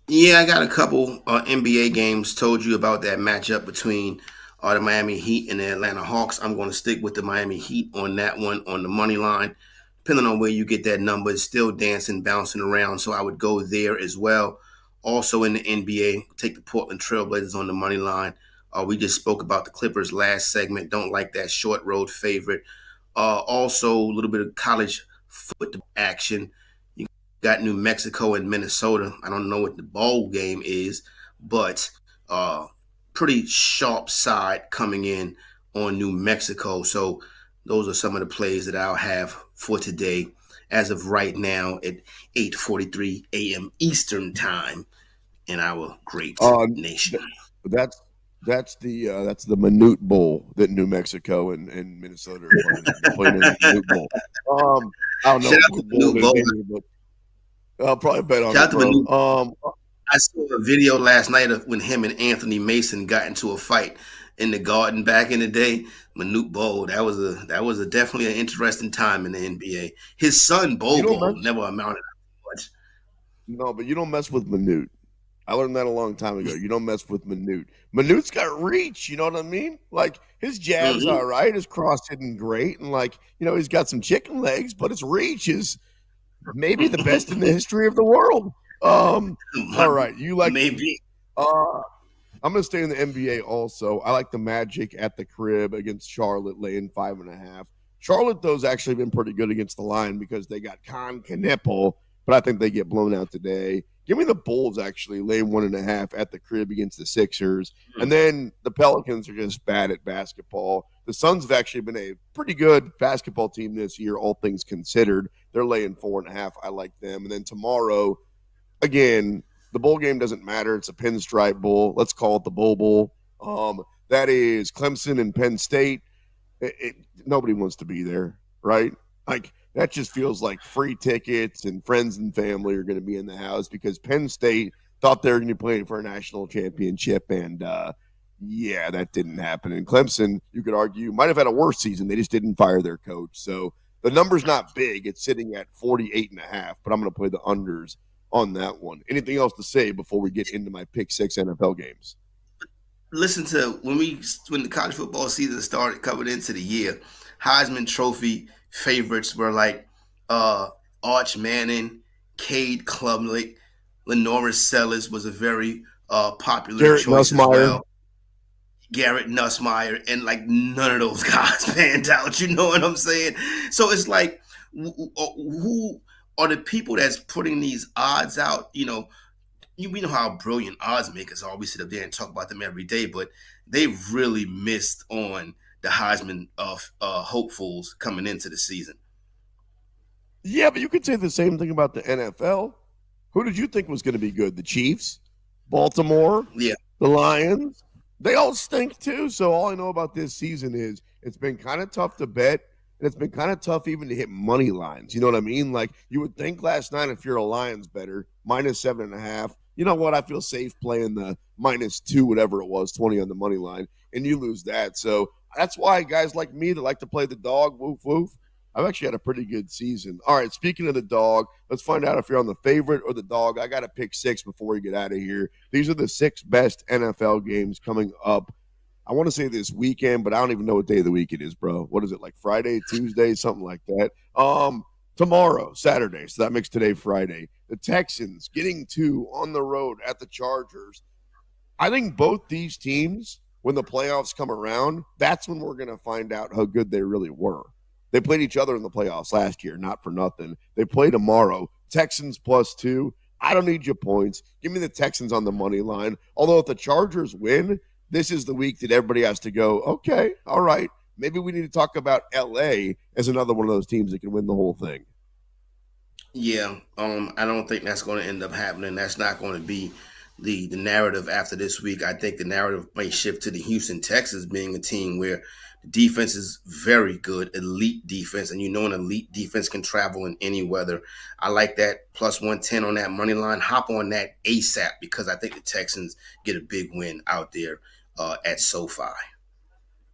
Yeah, I got a couple NBA games. Told you about that matchup between the Miami Heat and the Atlanta Hawks. I'm going to stick with the Miami Heat on that one on the money line. Depending on where you get that number, it's still dancing, bouncing around. So I would go there as well. Also in the NBA, take the Portland Trailblazers on the money line. We just spoke about the Clippers last segment. Don't like that short road favorite. Also, a little bit of college football action. You got New Mexico and Minnesota. I don't know what the bowl game is, but pretty sharp side coming in on New Mexico. So those are some of the plays that I'll have for today as of right now at 8:43 a.m. Eastern time in our great nation. That's the Minute Bowl that New Mexico and Minnesota are playing in the Minute Bowl. I don't know what bowl it is, but I'll probably bet on it, bro. I saw a video last night of when him and Anthony Mason got into a fight in the Garden back in the day. Minute Bowl, that was a definitely an interesting time in the NBA. His son Bowl never amounted to much. No, but you don't mess with Minute. I learned that a long time ago. You don't mess with Minute. Minute's got reach, you know what I mean? Like, his jab's all right, his cross hitting great, and he's got some chicken legs, but his reach is maybe the best in the history of the world. All right, you like maybe. I'm going to stay in the NBA also. I like the Magic at the crib against Charlotte laying 5.5. Charlotte, though, has actually been pretty good against the line because they got Con Kneppel, but I think they get blown out today. Give me the Bulls, actually, laying 1.5 at the crib against the Sixers. And then the Pelicans are just bad at basketball. The Suns have actually been a pretty good basketball team this year, all things considered. They're laying 4.5. I like them. And then tomorrow, again, the bowl game doesn't matter. It's a pinstripe bowl. Let's call it the Bull Bowl. That is Clemson and Penn State. Nobody wants to be there, right? Like, that just feels like free tickets and friends and family are going to be in the house because Penn State thought they were going to be playing for a national championship, and yeah, that didn't happen. And Clemson, you could argue, might have had a worse season. They just didn't fire their coach. So the number's not big. It's sitting at 48.5, but I'm going to play the unders on that one. Anything else to say before we get into my pick 6 NFL games? Listen to when the college football season started coming into the year, Heisman Trophy favorites were like Arch Manning, Cade Klubnik, Lenora Sellers was a very popular Garrett choice Nussmeier. as well. Garrett Nussmeier, and like none of those guys panned out. You know what I'm saying? So it's like, who are the people that's putting these odds out? You know how brilliant odds makers are. We sit up there and talk about them every day, but they really missed on the Heisman of hopefuls coming into the season. Yeah, but you could say the same thing about the NFL. Who did you think was going to be good? The Chiefs? Baltimore? Yeah. The Lions? They all stink too. So all I know about this season is it's been kind of tough to bet, and it's been kind of tough even to hit money lines. You know what I mean? Like, you would think last night if you're a Lions bettor, -7.5, you know what? I feel safe playing the -2, whatever it was, 20 on the money line, and you lose that. So that's why guys like me that like to play the dog, woof, woof, I've actually had a pretty good season. All right, speaking of the dog, let's find out if you're on the favorite or the dog. I got to pick 6 before we get out of here. These are the 6 best NFL games coming up. I want to say this weekend, but I don't even know what day of the week it is, bro. What is it, like Friday, Tuesday, something like that? Tomorrow, Saturday, so that makes today Friday. The Texans getting 2 on the road at the Chargers. I think both these teams, when the playoffs come around, that's when we're going to find out how good they really were. They played each other in the playoffs last year, not for nothing. They play tomorrow. Texans +2. I don't need your points. Give me the Texans on the money line. Although if the Chargers win, this is the week that everybody has to go, okay, all right, maybe we need to talk about LA as another one of those teams that can win the whole thing. Yeah, I don't think that's going to end up happening. That's not going to be the narrative after this week. I think the narrative may shift to the Houston Texans being a team where the defense is very good, elite defense, and an elite defense can travel in any weather. I like that plus 110 on that money line. Hop on that ASAP because I think the Texans get a big win out there at SoFi.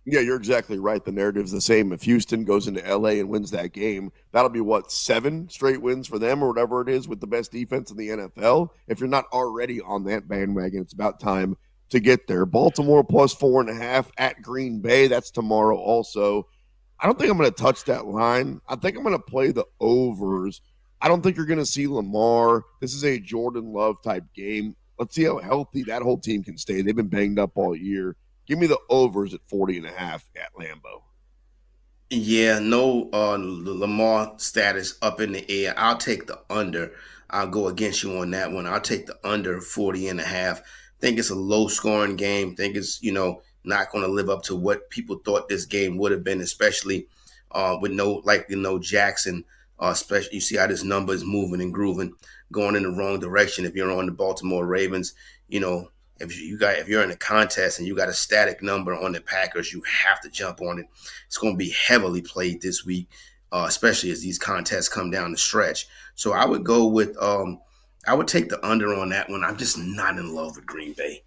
Yeah, you're exactly right. The narrative's the same. If Houston goes into LA and wins that game, that'll be 7 straight wins for them or whatever it is with the best defense in the NFL. If you're not already on that bandwagon, it's about time to get there. Baltimore plus 4.5 at Green Bay. That's tomorrow also. I don't think I'm going to touch that line. I think I'm going to play the overs. I don't think you're going to see Lamar. This is a Jordan Love type game. Let's see how healthy that whole team can stay. They've been banged up all year. Give me the overs at 40.5 at Lambeau. Yeah, no Lamar status up in the air. I'll take the under. I'll go against you on that one. I'll take the under 40.5. Think it's a low scoring game. Think it's, not going to live up to what people thought this game would have been, especially with no Jackson. Especially you see how this number is moving and grooving, going in the wrong direction. If you're on the Baltimore Ravens, if you're in a contest and you got a static number on the Packers, you have to jump on it. It's going to be heavily played this week, especially as these contests come down the stretch. So I would go with I would take the under on that one. I'm just not in love with Green Bay.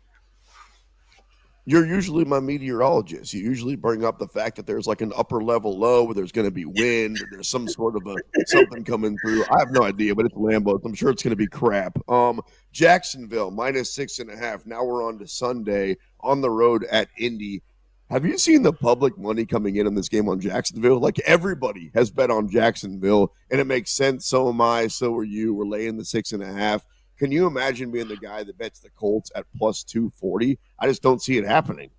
You're usually my meteorologist. You usually bring up the fact that there's like an upper level low where there's going to be wind or there's some sort of something coming through. I have no idea, but it's Lambeau. I'm sure it's going to be crap. Jacksonville minus 6.5. Now we're on to Sunday on the road at Indy. Have you seen the public money coming in on this game on Jacksonville? Like everybody has bet on Jacksonville, and it makes sense. So am I. So are you. We're laying the 6.5. Can you imagine being the guy that bets the Colts at plus 240? I just don't see it happening.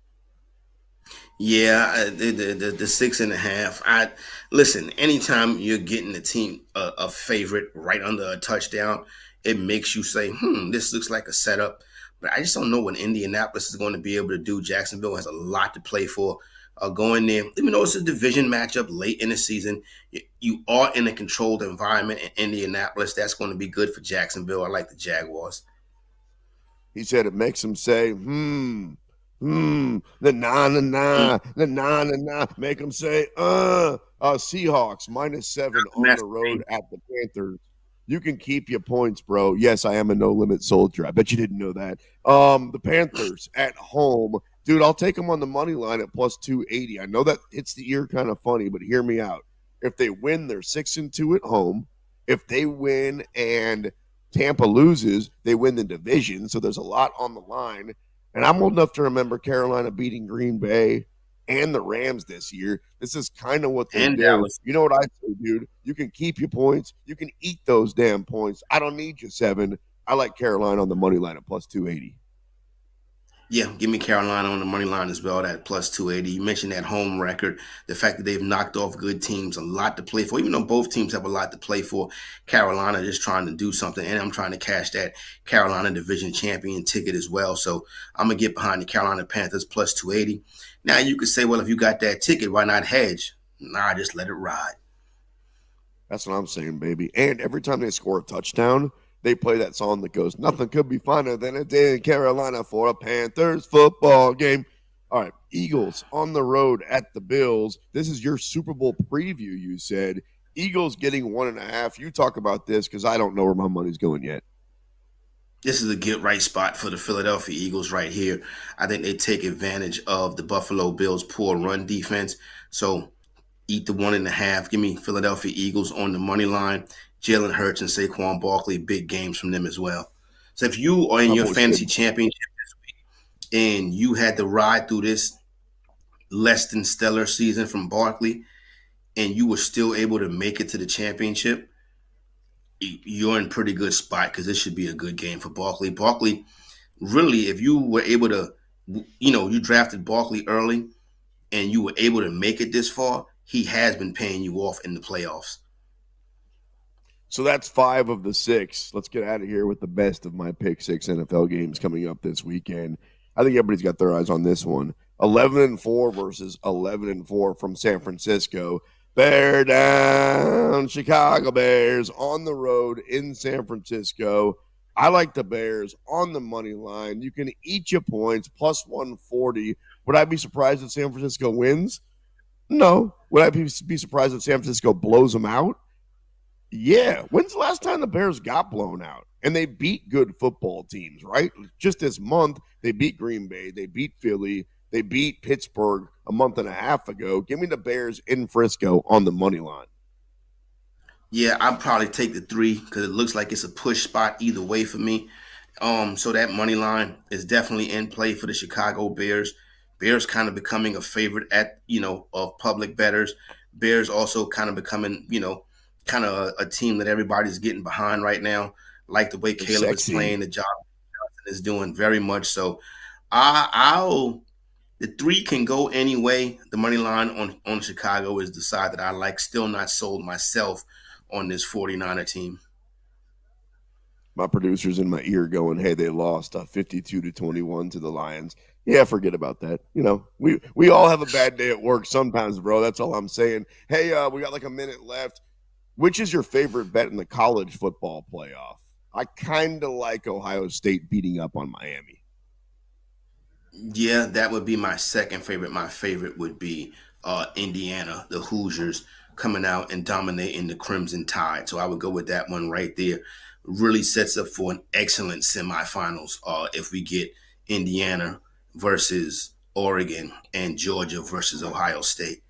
Yeah, the 6.5. I listen. Anytime you're getting the team a favorite right under a touchdown, it makes you say, this looks like a setup. But I just don't know what Indianapolis is going to be able to do. Jacksonville has a lot to play for. Going there, even though it's a division matchup late in the season, you are in a controlled environment in Indianapolis. That's going to be good for Jacksonville. I like the Jaguars. He said it makes him say, the na. Make him say, Seahawks minus 7 on the road at the Panthers. You can keep your points, bro. Yes, I am a no-limit soldier. I bet you didn't know that. The Panthers at home. Dude, I'll take them on the money line at plus 280. I know that hits the ear kind of funny, but hear me out. If they win, they're 6-2 at home. If they win and Tampa loses, they win the division. So there's a lot on the line. And I'm old enough to remember Carolina beating Green Bay and the Rams this year. This is kind of what they do. Dallas. You know what I say, dude? You can keep your points. You can eat those damn points. I don't need you 7. I like Carolina on the money line at plus 280. Yeah, give me Carolina on the money line as well, that plus 280. You mentioned that home record, the fact that they've knocked off good teams, a lot to play for. Even though both teams have a lot to play for, Carolina just trying to do something, and I'm trying to cash that Carolina division champion ticket as well. So I'm going to get behind the Carolina Panthers plus 280. Now you could say, well, if you got that ticket, why not hedge? Nah, just let it ride. That's what I'm saying, baby. And every time they score a touchdown, they play that song that goes, nothing could be finer than a day in Carolina for a Panthers football game. All right, Eagles on the road at the Bills. This is your Super Bowl preview, you said. Eagles getting 1.5. You talk about this because I don't know where my money's going yet. This is a get right spot for the Philadelphia Eagles right here. I think they take advantage of the Buffalo Bills' poor run defense. So eat the 1.5. Give me Philadelphia Eagles on the money line. Jalen Hurts and Saquon Barkley, big games from them as well. So if you are in your fantasy championship this week and you had to ride through this less than stellar season from Barkley and you were still able to make it to the championship, you're in pretty good spot because this should be a good game for Barkley. Barkley, really, if you were able to, you drafted Barkley early and you were able to make it this far, he has been paying you off in the playoffs. So that's 5 of the 6. Let's get out of here with the best of my pick 6 NFL games coming up this weekend. I think everybody's got their eyes on this one. 11-4 versus 11-4 from San Francisco. Bear down, Chicago Bears on the road in San Francisco. I like the Bears on the money line. You can eat your points, plus 140. Would I be surprised if San Francisco wins? No. Would I be surprised if San Francisco blows them out? Yeah. When's the last time the Bears got blown out? And they beat good football teams, right? Just this month, they beat Green Bay. They beat Philly. They beat Pittsburgh a month and a half ago. Give me the Bears in Frisco on the money line. Yeah, I'll probably take the 3 because it looks like it's a push spot either way for me. So that money line is definitely in play for the Chicago Bears. Bears kind of becoming a favorite of public bettors. Bears also kind of becoming, kind of a team that everybody's getting behind right now. Like the way Caleb is playing, the job Johnson is doing very much so. The 3 can go any way. The money line on Chicago is the side that I like. Still not sold myself on this 49er team. My producer's in my ear going, hey, they lost 52-21 to the Lions. Yeah, forget about that. We all have a bad day at work sometimes, bro. That's all I'm saying. Hey, we got like a minute left. Which is your favorite bet in the college football playoff? I kind of like Ohio State beating up on Miami. Yeah, that would be my second favorite. My favorite would be Indiana, the Hoosiers, coming out and dominating the Crimson Tide. So I would go with that one right there. Really sets up for an excellent semifinals if we get Indiana versus Oregon and Georgia versus Ohio State.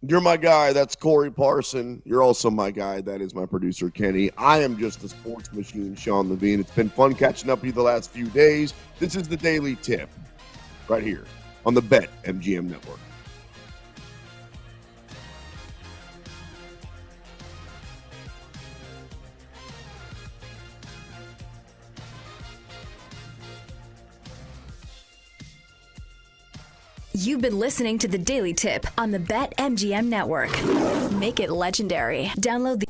You're my guy. That's Corey Parson. You're also my guy. That is my producer, Kenny. I am just the sports machine, Sean Levine. It's been fun catching up with you the last few days. This is the Daily Tip right here on the BetMGM Network. You've been listening to the Daily Tip on the BetMGM Network. Make it legendary. Download the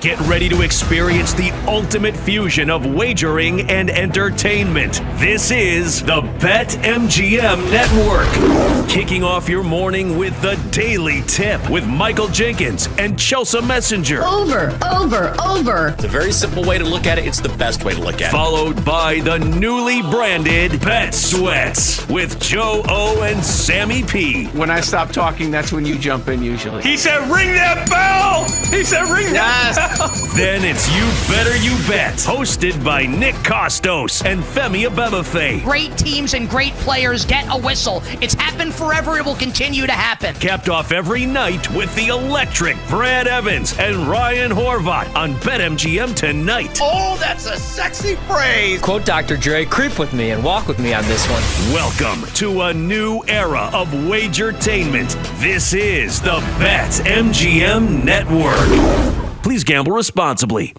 Get ready to experience the ultimate fusion of wagering and entertainment. This is the BetMGM Network. Kicking off your morning with the Daily Tip with Michael Jenkins and Chelsea Messenger. Over. It's a very simple way to look at it. It's the best way to look at it. Followed by the newly branded Bet Sweats with Joe O and Sammy P. When I stop talking, that's when you jump in usually. He said, ring that bell! He said, ring that bell! Then it's You Better You Bet, hosted by Nick Costos and Femi Abebefe. Great teams and great players get a whistle. It's happened forever. It will continue to happen. Capped off every night with the electric Brad Evans and Ryan Horvat on BetMGM tonight. Oh, that's a sexy phrase. Quote Dr. Dre, creep with me and walk with me on this one. Welcome to a new era of Wagertainment. This is the BetMGM Network. Please gamble responsibly.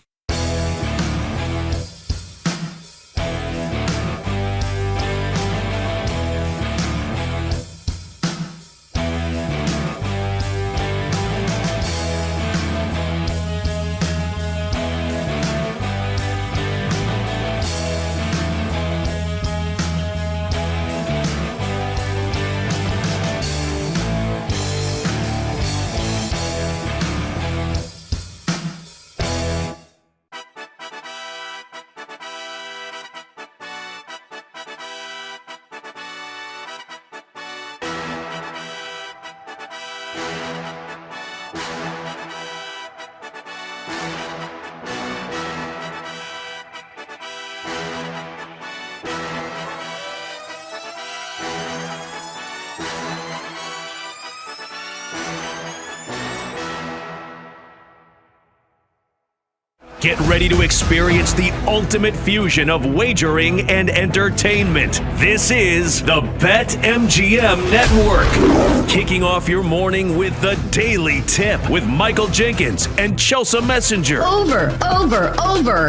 Get ready to experience the ultimate fusion of wagering and entertainment. This is the BetMGM Network. Kicking off your morning with the Daily Tip with Michael Jenkins and Chelsea Messenger. Over.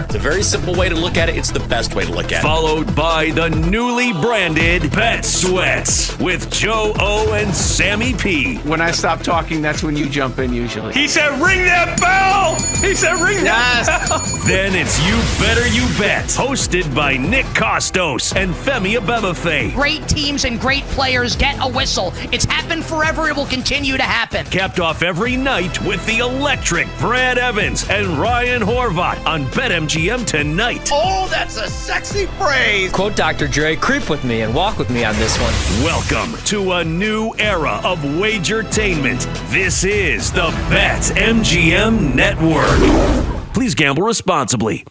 It's a very simple way to look at it. It's the best way to look at it. Followed by the newly branded Bet Sweats with Joe O and Sammy P. When I stop talking, that's when you jump in usually. He said, ring that bell! He said, ring that bell! Then it's You Better You Bet, hosted by Nick Costos and Femi Abebefe. Great teams and great players get a whistle. It's happened forever. It will continue to happen. Capped off every night with the electric Brad Evans and Ryan Horvat on BetMGM tonight. Oh, that's a sexy phrase. Quote Dr. Dre, creep with me and walk with me on this one. Welcome to a new era of Wagertainment. This is the BetMGM Network. Please gamble responsibly.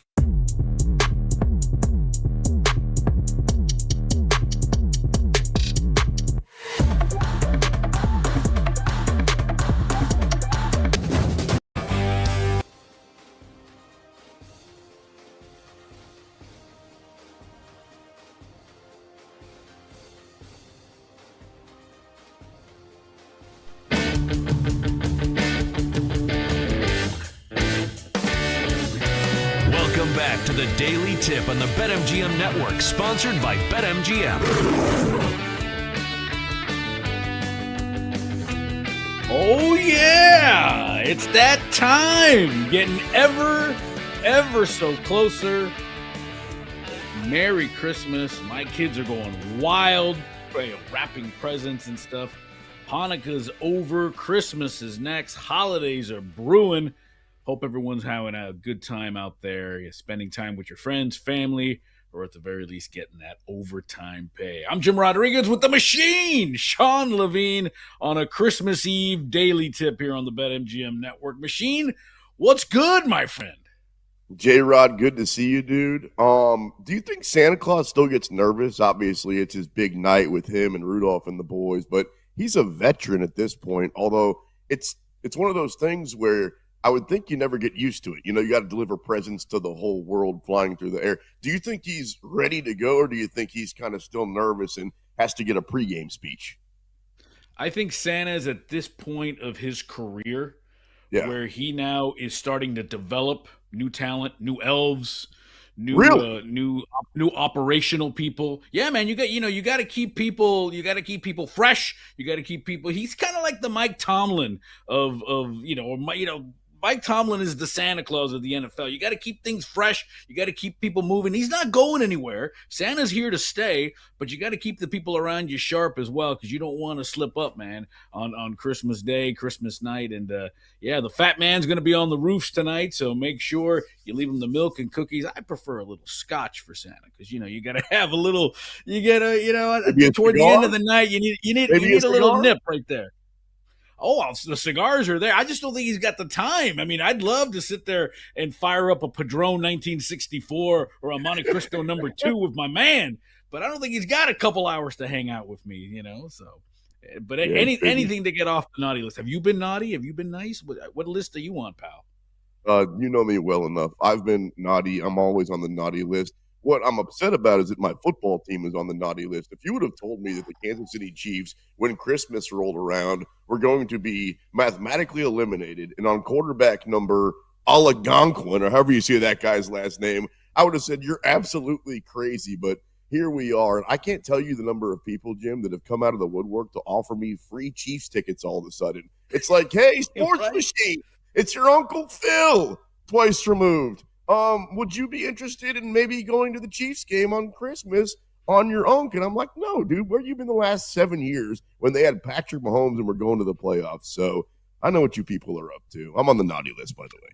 Welcome back to the Daily Tip on the BetMGM Network, sponsored by BetMGM. Oh, yeah. It's that time. Getting ever so closer. Merry Christmas. My kids are going wild, wrapping presents and stuff. Hanukkah's over. Christmas is next. Holidays are brewing. Hope everyone's having a good time out there. You're spending time with your friends, family, or at the very least getting that overtime pay. I'm Jim Rodriguez with the machine, Sean Levine, on a Christmas Eve daily tip here on the BetMGM Network. Machine, what's good, my friend? J-Rod, good to see you, dude. Do you think Santa Claus still gets nervous? Obviously, it's his big night with him and Rudolph and the boys, but he's a veteran at this point, although it's one of those things where I would think you never get used to it. You know, you got to deliver presents to the whole world flying through the air. Do you think he's ready to go, or do you think he's kind of still nervous and has to get a pregame speech? I think Santa's at this point of his career where he now is starting to develop new talent, new elves, new operational people. Yeah, man, you got to keep people fresh. You got to keep people. He's kind of like the Mike Tomlin Mike Tomlin is the Santa Claus of the NFL. You got to keep things fresh. You got to keep people moving. He's not going anywhere. Santa's here to stay, but you got to keep the people around you sharp as well, because you don't want to slip up, man, on Christmas Day, Christmas night. And, the fat man's going to be on the roofs tonight, so make sure you leave him the milk and cookies. I prefer a little scotch for Santa because, you got to have a little – toward the end of the night, you need a little nip right there. the cigars are there. I just don't think he's got the time. I mean, I'd love to sit there and fire up a Padron 1964 or a Monte Cristo number 2 with my man, but I don't think he's got a couple hours to hang out with me, so. But anything to get off the naughty list. Have you been naughty? Have you been nice? What list are you on, pal? You know me well enough. I've been naughty. I'm always on the naughty list. What I'm upset about is that my football team is on the naughty list. If you would have told me that the Kansas City Chiefs, when Christmas rolled around, were going to be mathematically eliminated and on quarterback number Algonquin, or however you say that guy's last name, I would have said, you're absolutely crazy. But here we are. And I can't tell you the number of people, Jim, that have come out of the woodwork to offer me free Chiefs tickets all of a sudden. It's like, hey, sports machine, it's your Uncle Phil, twice removed. Would you be interested in maybe going to the Chiefs game on Christmas on your own? And I'm like, no, dude, where you been the last 7 years when they had Patrick Mahomes and we're going to the playoffs? So I know what you people are up to. I'm on the naughty list, by the way.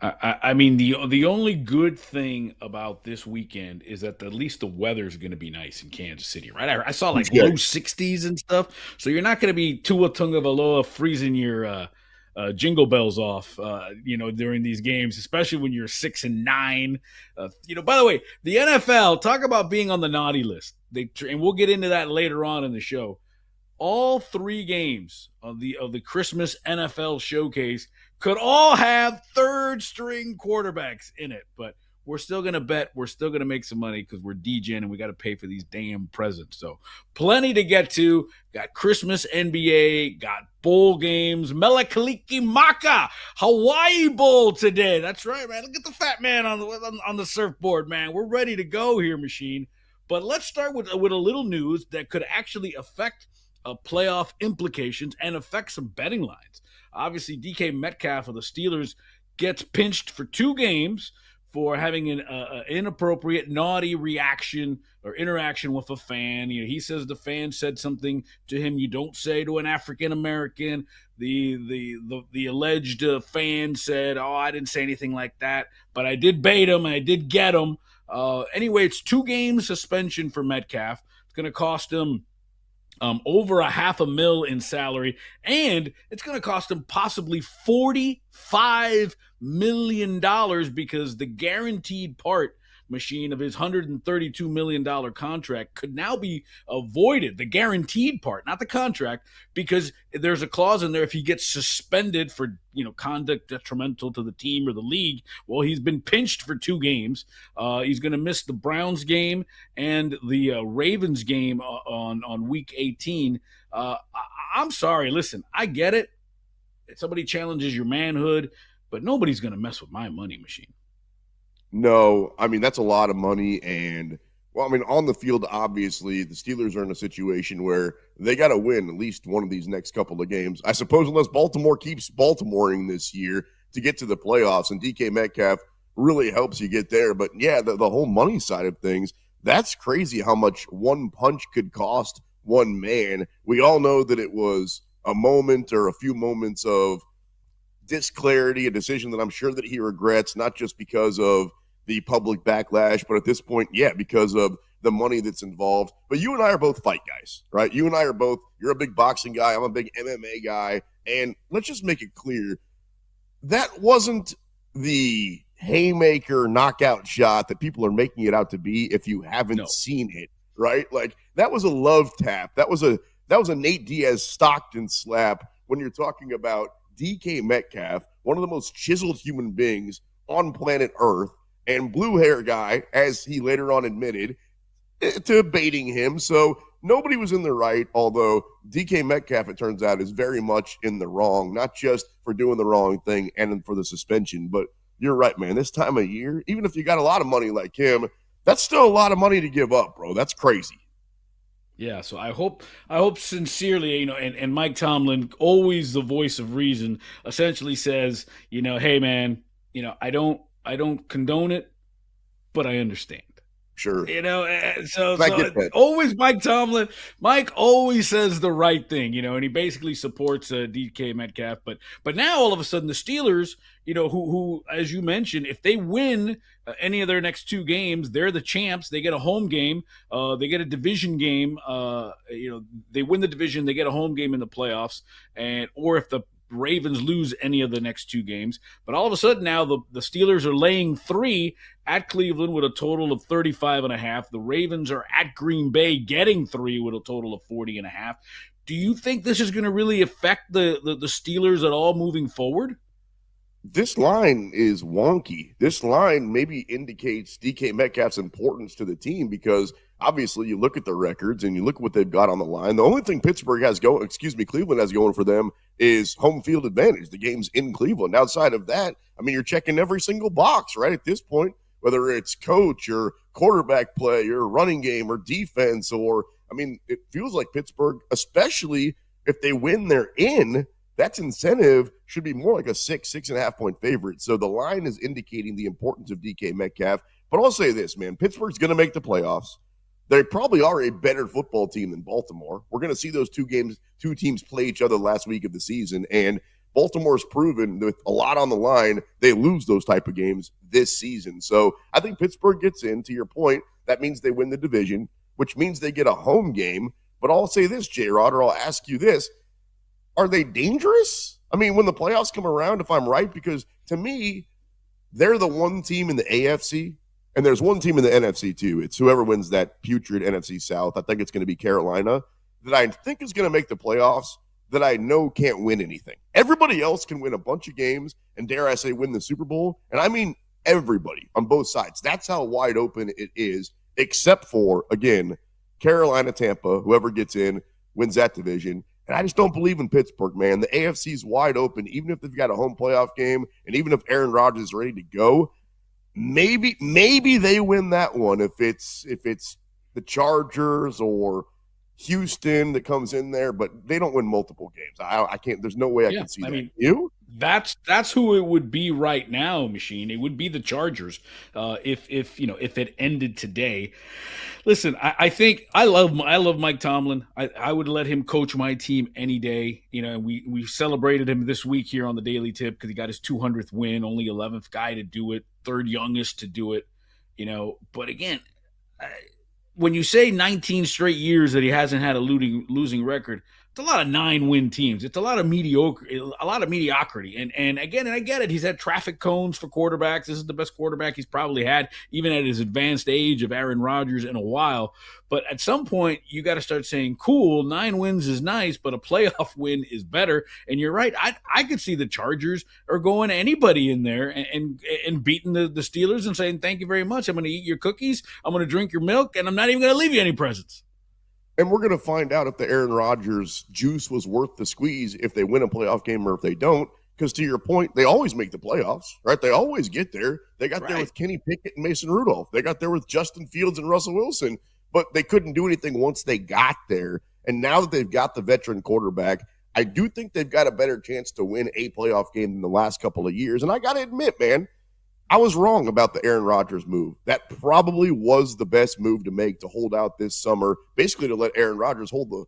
I mean, the only good thing about this weekend is that at least the weather is going to be nice in Kansas City, right? I saw like low 60s and stuff, so you're not going to be Tua Tagovailoa freezing your jingle bells off, during these games, especially when you're 6-9. By the way, the NFL, talk about being on the naughty list. And we'll get into that later on in the show. All 3 games of the Christmas NFL showcase could all have third-string quarterbacks in it, but we're still going to bet. We're still going to make some money because we're DJing and we got to pay for these damn presents. So plenty to get to. Got Christmas NBA, got bowl games, Melakaliki Maka, Hawaii Bowl today. That's right, man. Look at the fat man on the surfboard, man. We're ready to go here, Machine. But let's start with a little news that could actually affect playoff implications and affect some betting lines. Obviously, DK Metcalf of the Steelers gets pinched for 2 games for having an inappropriate, naughty reaction or interaction with a fan. He says the fan said something to him you don't say to an African American. The alleged fan said, "Oh, I didn't say anything like that, but I did bait him and I did get him." Anyway, it's 2 game suspension for Metcalf. It's going to cost him over $500,000 in salary, and it's going to cost him possibly $45 million because the guaranteed part, Machine, of his $132 million contract could now be avoided, the guaranteed part, not the contract, because there's a clause in there if he gets suspended for conduct detrimental to the team or the league. Well, he's been pinched for 2 games. He's going to miss the Browns game and the Ravens game on week 18. I'm sorry. Listen, I get it. Somebody challenges your manhood, but nobody's going to mess with my money, Machine. No, I mean, that's a lot of money. And, on the field, obviously, the Steelers are in a situation where they got to win at least one of these next couple of games. I suppose unless Baltimore keeps Baltimoring this year to get to the playoffs, and DK Metcalf really helps you get there. But, yeah, the whole money side of things, that's crazy how much one punch could cost one man. We all know that it was a moment or a few moments of disclarity, a decision that I'm sure that he regrets, not just because of the public backlash, but at this point, because of the money that's involved. But you and I are both fight guys, right? You and I are both, you're a big boxing guy, I'm a big MMA guy, and let's just make it clear, that wasn't the haymaker knockout shot that people are making it out to be if you haven't seen it, right? Like, that was a love tap. That was a Nate Diaz Stockton slap when you're talking about DK Metcalf, one of the most chiseled human beings on planet Earth, and blue hair guy, as he later on admitted, to baiting him. So nobody was in the right, although DK Metcalf, it turns out, is very much in the wrong, not just for doing the wrong thing and for the suspension. But you're right, man. This time of year, even if you got a lot of money like him, that's still a lot of money to give up, bro. That's crazy. Yeah, so I hope sincerely, and Mike Tomlin, always the voice of reason, essentially says, hey man, I don't condone it, but I understand. Sure. So I get that. always Mike Tomlin. Mike always says the right thing, and he basically supports DK Metcalf. But now all of a sudden the Steelers, who as you mentioned, if they win any of their next two games, they're the champs. They get a home game. They get a division game. They win the division. They get a home game in the playoffs, or if the Ravens lose any of the next two games. But all of a sudden now the Steelers are laying 3 at Cleveland with a total of 35.5. The Ravens are at Green Bay getting 3 with a total of 40.5. Do you think this is going to really affect the Steelers at all moving forward? This line is wonky. This line maybe indicates DK Metcalf's importance to the team because obviously you look at their records and you look at what they've got on the line. The only thing Cleveland has going for them is home field advantage. The game's in Cleveland. Outside of that, you're checking every single box, right? At this point, whether it's coach or quarterback play or running game or defense it feels like Pittsburgh, especially if they win, they're in. That's incentive should be more like a 6.5 point favorite. So the line is indicating the importance of DK Metcalf. But I'll say this, man, Pittsburgh's going to make the playoffs. They probably are a better football team than Baltimore. We're going to see those two teams play each other last week of the season. And Baltimore's proven with a lot on the line, they lose those type of games this season. So I think Pittsburgh gets in, to your point. That means they win the division, which means they get a home game. But I'll say this, J-Rod, or I'll ask you this. Are they dangerous? When the playoffs come around, if I'm right, because to me, they're the one team in the AFC, and there's one team in the NFC too. It's whoever wins that putrid NFC South. I think it's going to be Carolina, that I think is going to make the playoffs, that I know can't win anything. Everybody else can win a bunch of games, and dare I say win the Super Bowl, and everybody on both sides. That's how wide open it is, except for, again, Carolina, Tampa, whoever gets in, wins that division. And I just don't believe in Pittsburgh, man. The AFC's wide open, even if they've got a home playoff game, and even if Aaron Rodgers is ready to go. Maybe they win that one if it's the Chargers or Houston that comes in there, but they don't win multiple games. I can't. There's no way I can see that. You? That's who it would be right now, Machine. It would be the Chargers if it ended today. Listen, I think I love Mike Tomlin. I would let him coach my team any day. We celebrated him this week here on the Daily Tip because he got his 200th win, only 11th guy to do it, third youngest to do it. But again, when you say 19 straight years that he hasn't had a losing record, it's a lot of 9-win teams. It's a lot of mediocrity. And again, I get it. He's had traffic cones for quarterbacks. This is the best quarterback he's probably had, even at his advanced age of Aaron Rodgers in a while. But at some point, you got to start saying, cool, 9 wins is nice, but a playoff win is better. And you're right. I could see the Chargers are going anybody in there and beating the Steelers and saying, thank you very much. I'm going to eat your cookies. I'm going to drink your milk, and I'm not even going to leave you any presents. And we're going to find out if the Aaron Rodgers juice was worth the squeeze if they win a playoff game or if they don't. Because to your point, they always make the playoffs, right? They always get there. They got there with Kenny Pickett and Mason Rudolph. They got there with Justin Fields and Russell Wilson, but they couldn't do anything once they got there. And now that they've got the veteran quarterback, I do think they've got a better chance to win a playoff game than the last couple of years. And I got to admit, man, I was wrong about the Aaron Rodgers move. That probably was the best move to make, to hold out this summer, basically to let Aaron Rodgers hold the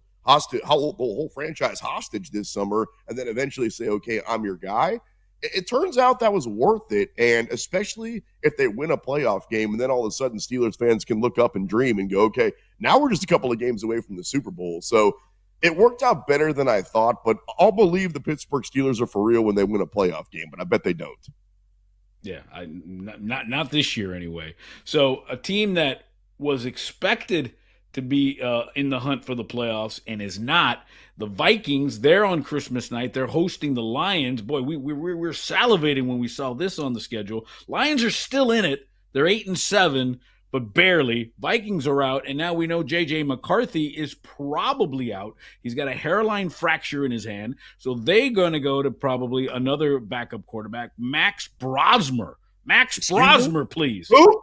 whole franchise hostage this summer, and then eventually say, okay, I'm your guy. It turns out that was worth it, and especially if they win a playoff game, and then all of a sudden Steelers fans can look up and dream and go, okay, now we're just a couple of games away from the Super Bowl. So it worked out better than I thought, but I'll believe the Pittsburgh Steelers are for real when they win a playoff game, but I bet they don't. Yeah, not this year anyway. So a team that was expected to be in the hunt for the playoffs and is not, the Vikings. They're on Christmas night. They're hosting the Lions. Boy, we're salivating when we saw this on the schedule. Lions are still in it. They're 8-7, but barely. Vikings are out, and now we know J.J. McCarthy is probably out. He's got a hairline fracture in his hand, so they're going to go to probably another backup quarterback, Max Brosmer. Brosmer, please. Who?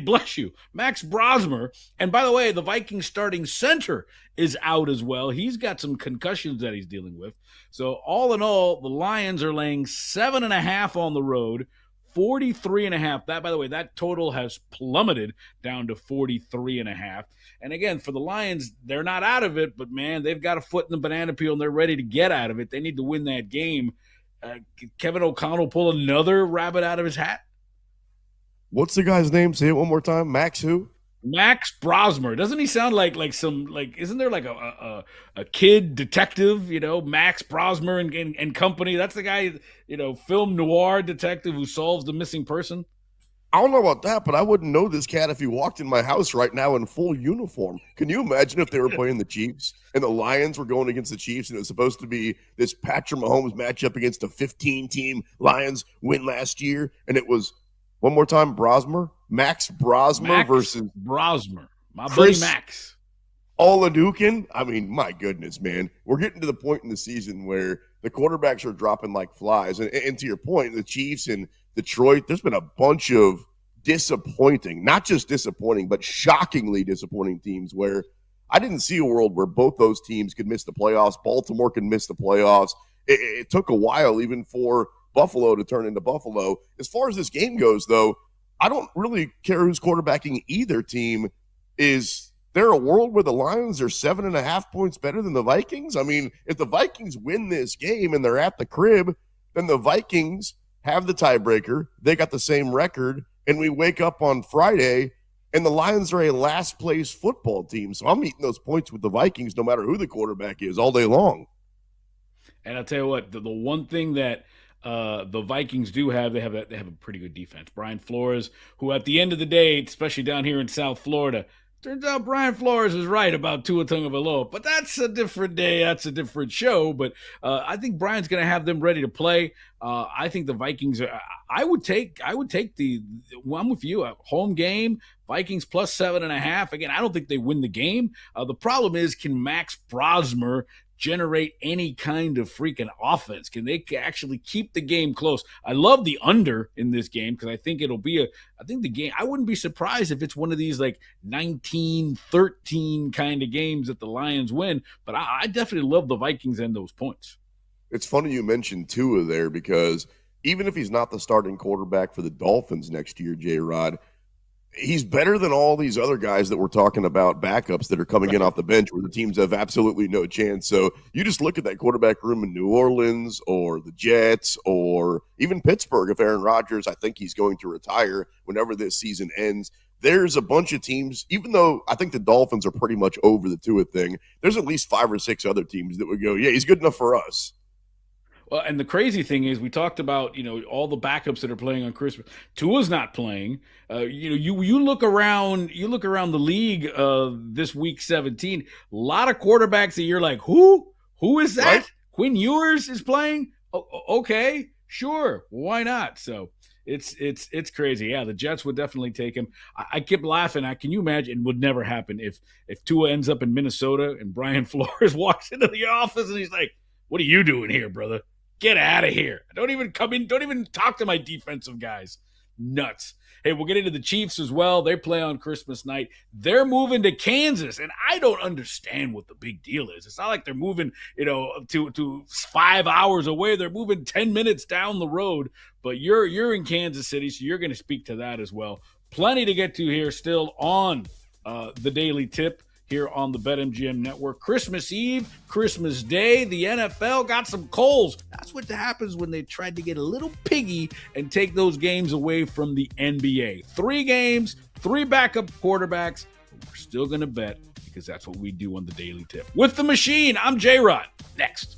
Bless you. Max Brosmer. And by the way, the Vikings starting center is out as well. He's got some concussions that he's dealing with. So all in all, the Lions are laying 7.5 on the road, 43.5. That, by the way, that total has plummeted down to 43.5. And again, for the Lions, they're not out of it, but man, they've got a foot in the banana peel and they're ready to get out of it. They need to win that game. Kevin O'Connell pull another rabbit out of his hat? What's the guy's name? Say it one more time. Max who? Max Brosmer. Doesn't he sound like isn't there like a kid detective, Max Brosmer and company? That's the guy, film noir detective who solves the missing person. I don't know about that, but I wouldn't know this cat if he walked in my house right now in full uniform. Can you imagine if they were playing the Chiefs and the Lions were going against the Chiefs and it was supposed to be this Patrick Mahomes matchup against a 15-team Lions win last year, and it was, one more time, Max Brosmer versus Brosmer. My Chris buddy Max. Oladukin. I mean, my goodness, man. We're getting to the point in the season where the quarterbacks are dropping like flies. And to your point, the Chiefs and Detroit, there's been a bunch of disappointing, not just disappointing, but shockingly disappointing teams where I didn't see a world where both those teams could miss the playoffs. Baltimore could miss the playoffs. It took a while even for Buffalo to turn into Buffalo. As far as this game goes, though, I don't really care who's quarterbacking either team. Is there a world where the Lions are 7.5 points better than the Vikings? I mean, if the Vikings win this game and they're at the crib, then the Vikings have the tiebreaker. They got the same record, and we wake up on Friday, and the Lions are a last-place football team. So I'm eating those points with the Vikings no matter who the quarterback is all day long. And I'll tell you what, the one thing that the Vikings do have, they have a pretty good defense. Brian Flores, who at the end of the day, especially down here in South Florida, turns out Brian Flores is right about Tua Tagovailoa, but that's a different day. That's a different show. But I think Brian's going to have them ready to play. I think the Vikings are. I'm with you. A home game, Vikings plus 7.5. Again, I don't think they win the game. The problem is, can Max Brosmer generate any kind of freaking offense? Can they actually keep the game close? I love the under in this game because I think it'll be the game, I wouldn't be surprised if it's one of these like 19-13 kind of games that the Lions win, but I definitely love the Vikings and those points. It's funny you mentioned Tua there because even if he's not the starting quarterback for the Dolphins next year, J-Rod, he's better than all these other guys that we're talking about, backups that are coming in off the bench where the teams have absolutely no chance. So you just look at that quarterback room in New Orleans or the Jets or even Pittsburgh. If Aaron Rodgers, I think he's going to retire whenever this season ends. There's a bunch of teams, even though I think the Dolphins are pretty much over the Tua thing, there's at least 5 or 6 other teams that would go, yeah, he's good enough for us. Well, and the crazy thing is, we talked about all the backups that are playing on Christmas. Tua's not playing. You look around the league this week 17. A lot of quarterbacks that you're like, who is that? Right? Quinn Ewers is playing. Oh, okay, sure, why not? So it's crazy. Yeah, the Jets would definitely take him. I kept laughing. Can you imagine? It would never happen if Tua ends up in Minnesota and Brian Flores walks into the office and he's like, "What are you doing here, brother? Get out of here. Don't even come in. Don't even talk to my defensive guys." Nuts. Hey, we'll get into the Chiefs as well. They play on Christmas night. They're moving to Kansas, and I don't understand what the big deal is. It's not like they're moving, to 5 hours away. They're moving 10 minutes down the road. But you're in Kansas City, so you're going to speak to that as well. Plenty to get to here still on the Daily Tip here on the BetMGM Network. Christmas Eve, Christmas Day, the NFL got some coals. That's what happens when they tried to get a little piggy and take those games away from the NBA. 3 games, 3 backup quarterbacks, but we're still going to bet because that's what we do on the Daily Tip. With the machine, I'm J-Rod. Next.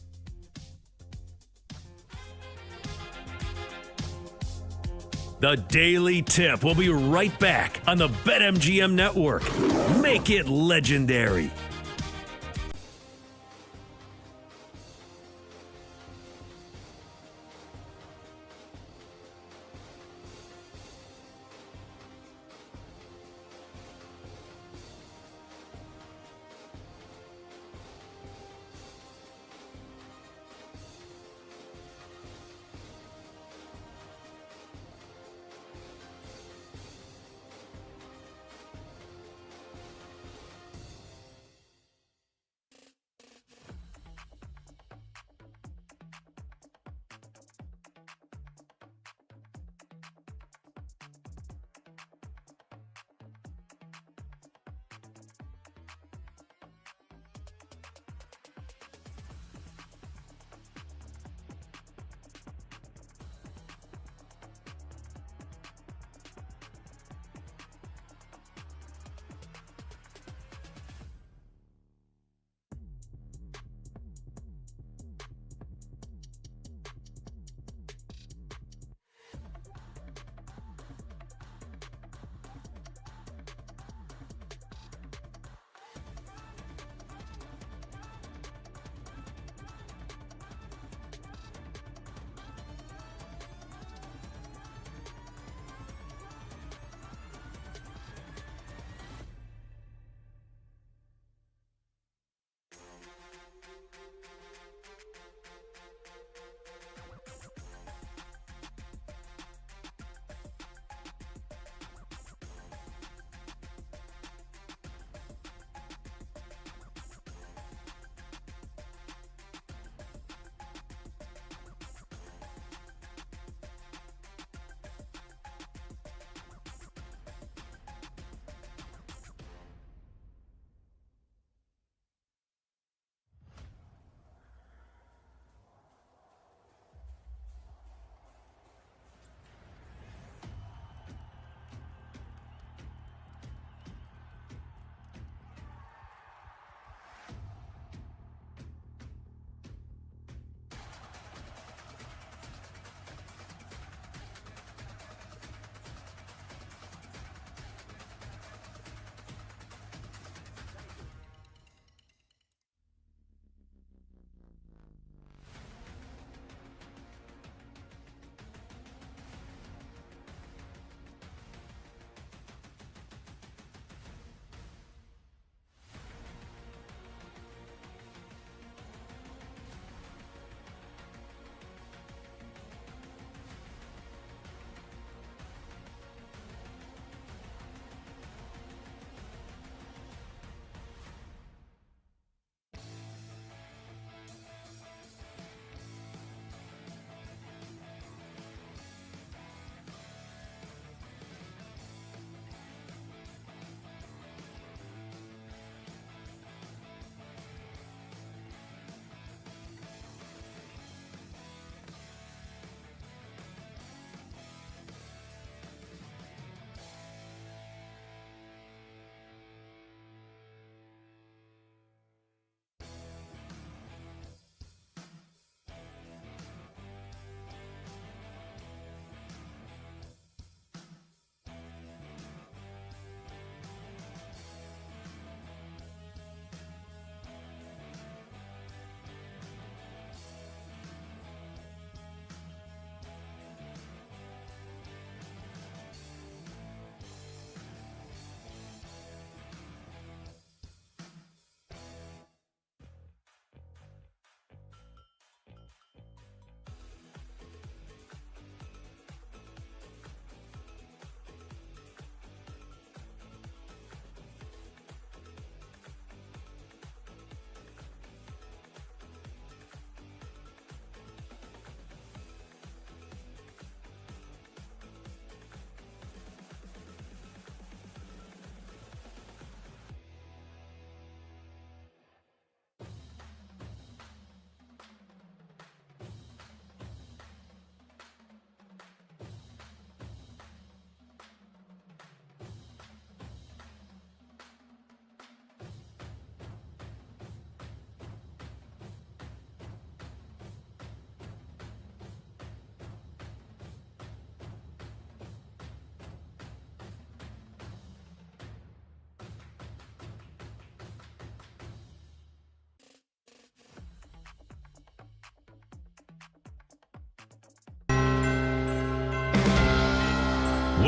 The Daily Tip will be right back on the BetMGM Network. Make it legendary.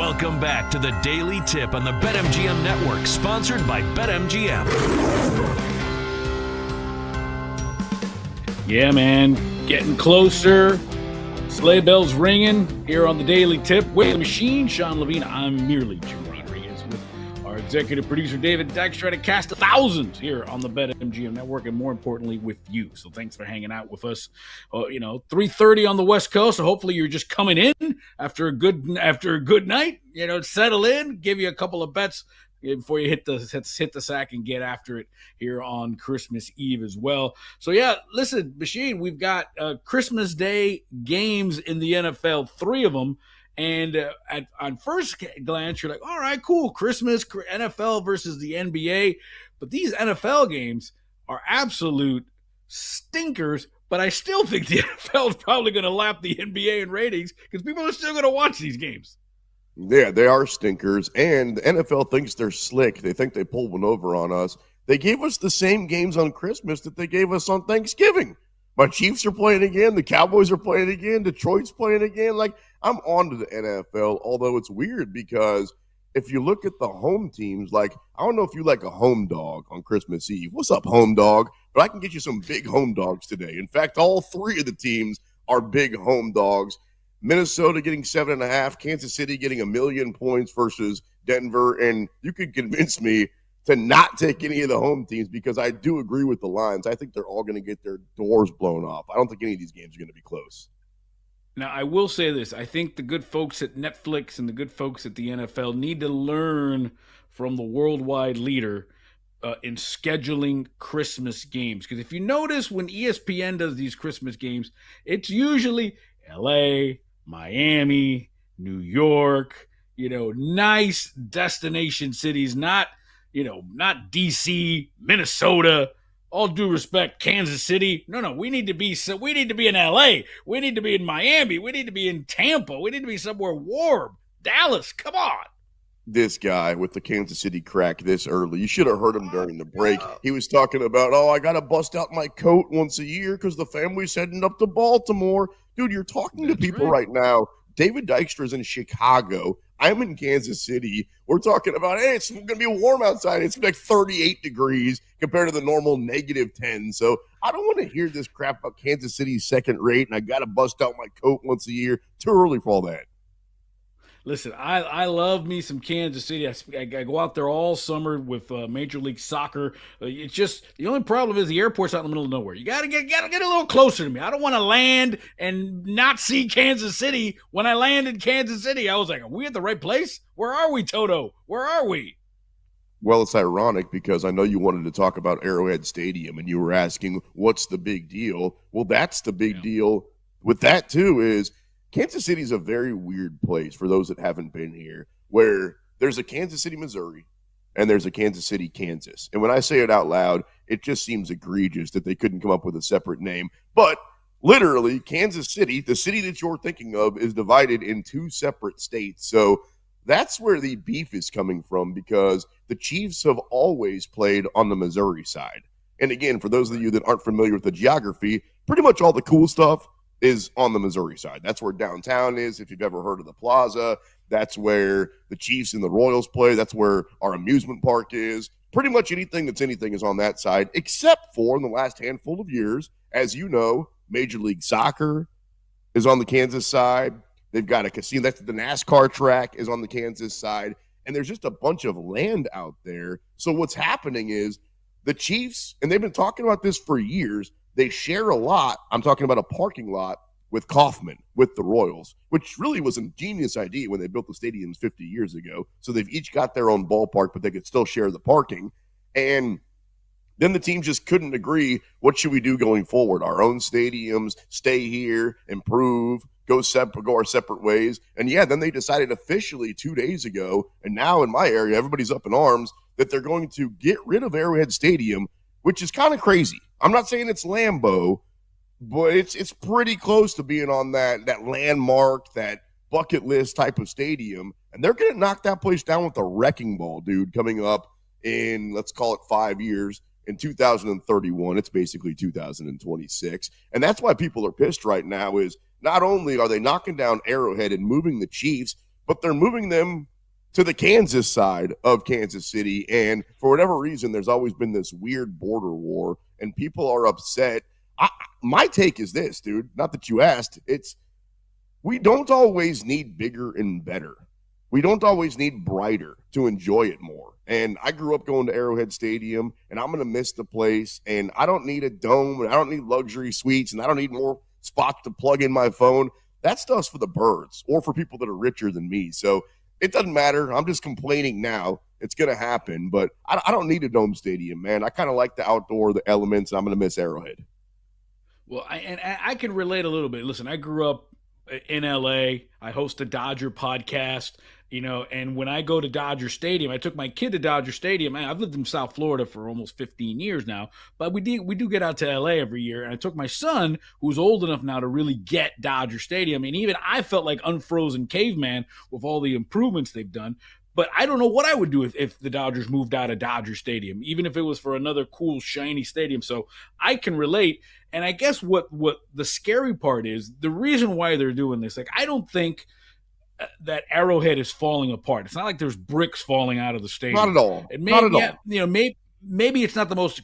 Welcome back to the Daily Tip on the BetMGM Network, sponsored by BetMGM. Yeah, man, getting closer. Sleigh bells ringing here on the Daily Tip with the machine, Sean Levine. I'm merely Jim Rodriguez with our executive producer, David Dykstra, trying to cast thousands here on the BetMGM Network, and more importantly, with you. So thanks for hanging out with us. 3:30 on the West Coast. So hopefully you're just coming in after a good night. Settle in, give you a couple of bets before you hit the sack and get after it here on Christmas Eve as well. So yeah, listen, Machine, we've got Christmas Day games in the NFL, 3 of them. And on first glance, you're like, all right, cool, Christmas, NFL versus the NBA. But these NFL games are absolute stinkers. But I still think the NFL is probably going to lap the NBA in ratings because people are still going to watch these games. Yeah, they are stinkers, and the NFL thinks they're slick. They think they pulled one over on us. They gave us the same games on Christmas that they gave us on Thanksgiving. My Chiefs are playing again. The Cowboys are playing again. Detroit's playing again. Like, I'm on to the NFL, although it's weird because if you look at the home teams, like, I don't know if you like a home dog on Christmas Eve. What's up, home dog? But I can get you some big home dogs today. In fact, all 3 of the teams are big home dogs. Minnesota getting 7.5, Kansas City getting 1,000,000 points versus Denver. And you could convince me to not take any of the home teams because I do agree with the lines. I think they're all going to get their doors blown off. I don't think any of these games are going to be close. Now, I will say this. I think the good folks at Netflix and the good folks at the NFL need to learn from the worldwide leader in scheduling Christmas games. Because if you notice when ESPN does these Christmas games, it's usually LA, Miami, New York, nice destination cities, not DC, Minnesota, all due respect, Kansas City. No, we need to be in LA. We need to be in Miami. We need to be in Tampa. We need to be somewhere warm. Dallas, come on. This guy with the Kansas City crack this early. You should have heard him during the break. He was talking about, I got to bust out my coat once a year because the family's heading up to Baltimore. Dude, you're talking to people right now. David Dykstra's in Chicago. I'm in Kansas City. We're talking about, hey, it's going to be warm outside. It's like 38 degrees compared to the normal -10. So I don't want to hear this crap about Kansas City's second rate, and I got to bust out my coat once a year. Too early for all that. Listen, I love me some Kansas City. I go out there all summer with Major League Soccer. It's just the only problem is the airport's out in the middle of nowhere. You gotta get a little closer to me. I don't want to land and not see Kansas City. When I landed in Kansas City, I was like, "Are we at the right place? Where are we, Toto? Where are we?" Well, it's ironic because I know you wanted to talk about Arrowhead Stadium, and you were asking, "What's the big deal?" Well, that's the big deal with that too. Is Kansas City is a very weird place for those that haven't been here, where there's a Kansas City, Missouri, and there's a Kansas City, Kansas. And when I say it out loud, it just seems egregious that they couldn't come up with a separate name. But literally, Kansas City, the city that you're thinking of, is divided in 2 separate states. So that's where the beef is coming from because the Chiefs have always played on the Missouri side. And again, for those of you that aren't familiar with the geography, pretty much all the cool stuff is on the Missouri side. That's where downtown is. If you've ever heard of the Plaza, that's where the Chiefs and the Royals play. That's where our amusement park is. Pretty much anything that's anything is on that side, except for in the last handful of years, as you know, Major League Soccer is on the Kansas side. They've got a casino. That's the NASCAR track is on the Kansas side. And there's just a bunch of land out there. So what's happening is the Chiefs, and they've been talking about this for years, they share a lot. I'm talking about a parking lot with Kauffman, with the Royals, which really was a genius idea when they built the stadiums 50 years ago. So they've each got their own ballpark, but they could still share the parking. And then the team just couldn't agree. What should we do going forward? Our own stadiums, stay here, improve, go our separate ways. And yeah, then they decided officially 2 days ago, and now in my area, everybody's up in arms that they're going to get rid of Arrowhead Stadium, which is kind of crazy. I'm not saying it's Lambeau, but it's pretty close to being on that landmark, that bucket list type of stadium. And they're going to knock that place down with a wrecking ball, dude, coming up in, let's call it 5 years. In 2031, it's basically 2026. And that's why people are pissed right now is not only are they knocking down Arrowhead and moving the Chiefs, but they're moving them to the Kansas side of Kansas City. And for whatever reason, there's always been this weird border war, and people are upset. My take is this, dude, not that you asked. It's we don't always need bigger and better. We don't always need brighter to enjoy it more. And I grew up going to Arrowhead Stadium, and I'm going to miss the place. And I don't need a dome, and I don't need luxury suites, and I don't need more spots to plug in my phone. That stuff's for the birds or for people that are richer than me. So it doesn't matter. I'm just complaining now. It's going to happen, but I don't need a dome stadium, man. I kind of like the outdoor, the elements, and I'm going to miss Arrowhead. Well, I can relate a little bit. Listen, I grew up in LA. I host a Dodger podcast, and when I go to Dodger Stadium, I took my kid to Dodger Stadium. I've lived in South Florida for almost 15 years now, but we do get out to LA every year. And I took my son, who's old enough now to really get Dodger Stadium. And even I felt like unfrozen caveman with all the improvements they've done. But I don't know what I would do if the Dodgers moved out of Dodger Stadium, even if it was for another cool, shiny stadium. So I can relate. And I guess what the scary part is, the reason why they're doing this, like, I don't think that Arrowhead is falling apart. It's not like there's bricks falling out of the stadium. Not at all. Not at all. Maybe it's not the most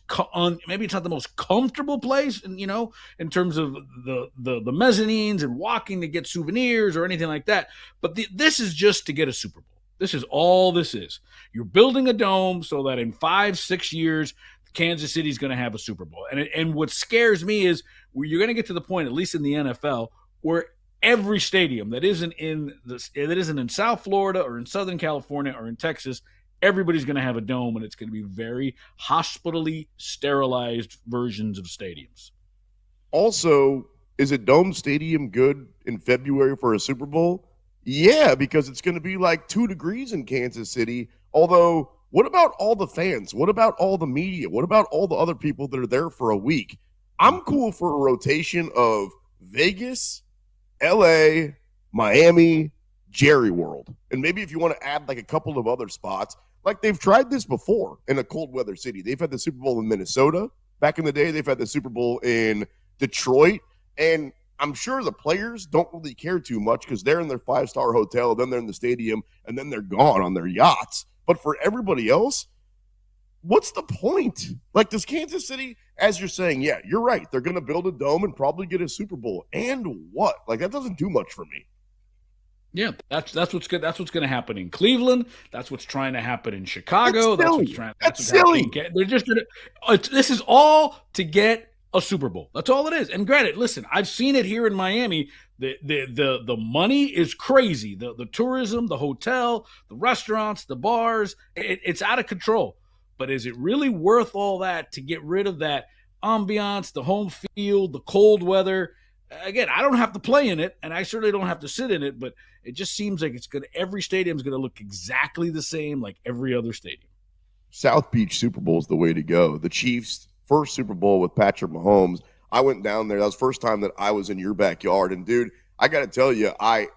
comfortable place, in terms of the mezzanines and walking to get souvenirs or anything like that. But this is just to get a Super Bowl. This is all this is. You're building a dome so that in 5-6 years, Kansas City is going to have a Super Bowl. And what scares me is you're going to get to the point, at least in the NFL, where every stadium that isn't in South Florida or in Southern California or in Texas, everybody's going to have a dome, and it's going to be very hospitally sterilized versions of stadiums. Also, is a dome stadium good in February for a Super Bowl? Yeah, because it's going to be like 2 degrees in Kansas City. Although, what about all the fans? What about all the media? What about all the other people that are there for a week? I'm cool for a rotation of Vegas, LA, Miami, Jerry World. And maybe if you want to add like a couple of other spots, like they've tried this before in a cold weather city. They've had the Super Bowl in Minnesota. Back in the day, they've had the Super Bowl in Detroit. And I'm sure the players don't really care too much because they're in their 5-star hotel, then they're in the stadium, and then they're gone on their yachts. But for everybody else, what's the point? Like, does Kansas City, as you're saying, yeah, you're right, they're going to build a dome and probably get a Super Bowl. And what? Like, that doesn't do much for me. Yeah, that's what's good. That's what's going to happen in Cleveland. That's what's trying to happen in Chicago. That's silly. They're just going to. This is all to get a Super Bowl. That's all it is. And granted, listen, I've seen it here in Miami. The money is crazy. The tourism, the hotel, the restaurants, the bars, it's out of control. But is it really worth all that to get rid of that ambiance, the home field, the cold weather? Again, I don't have to play in it, and I certainly don't have to sit in it, but it just seems like every stadium is going to look exactly the same like every other stadium. South Beach Super Bowl is the way to go. The Chiefs' first Super Bowl with Patrick Mahomes, I went down there. That was the first time that I was in your backyard. And, dude, I got to tell you, I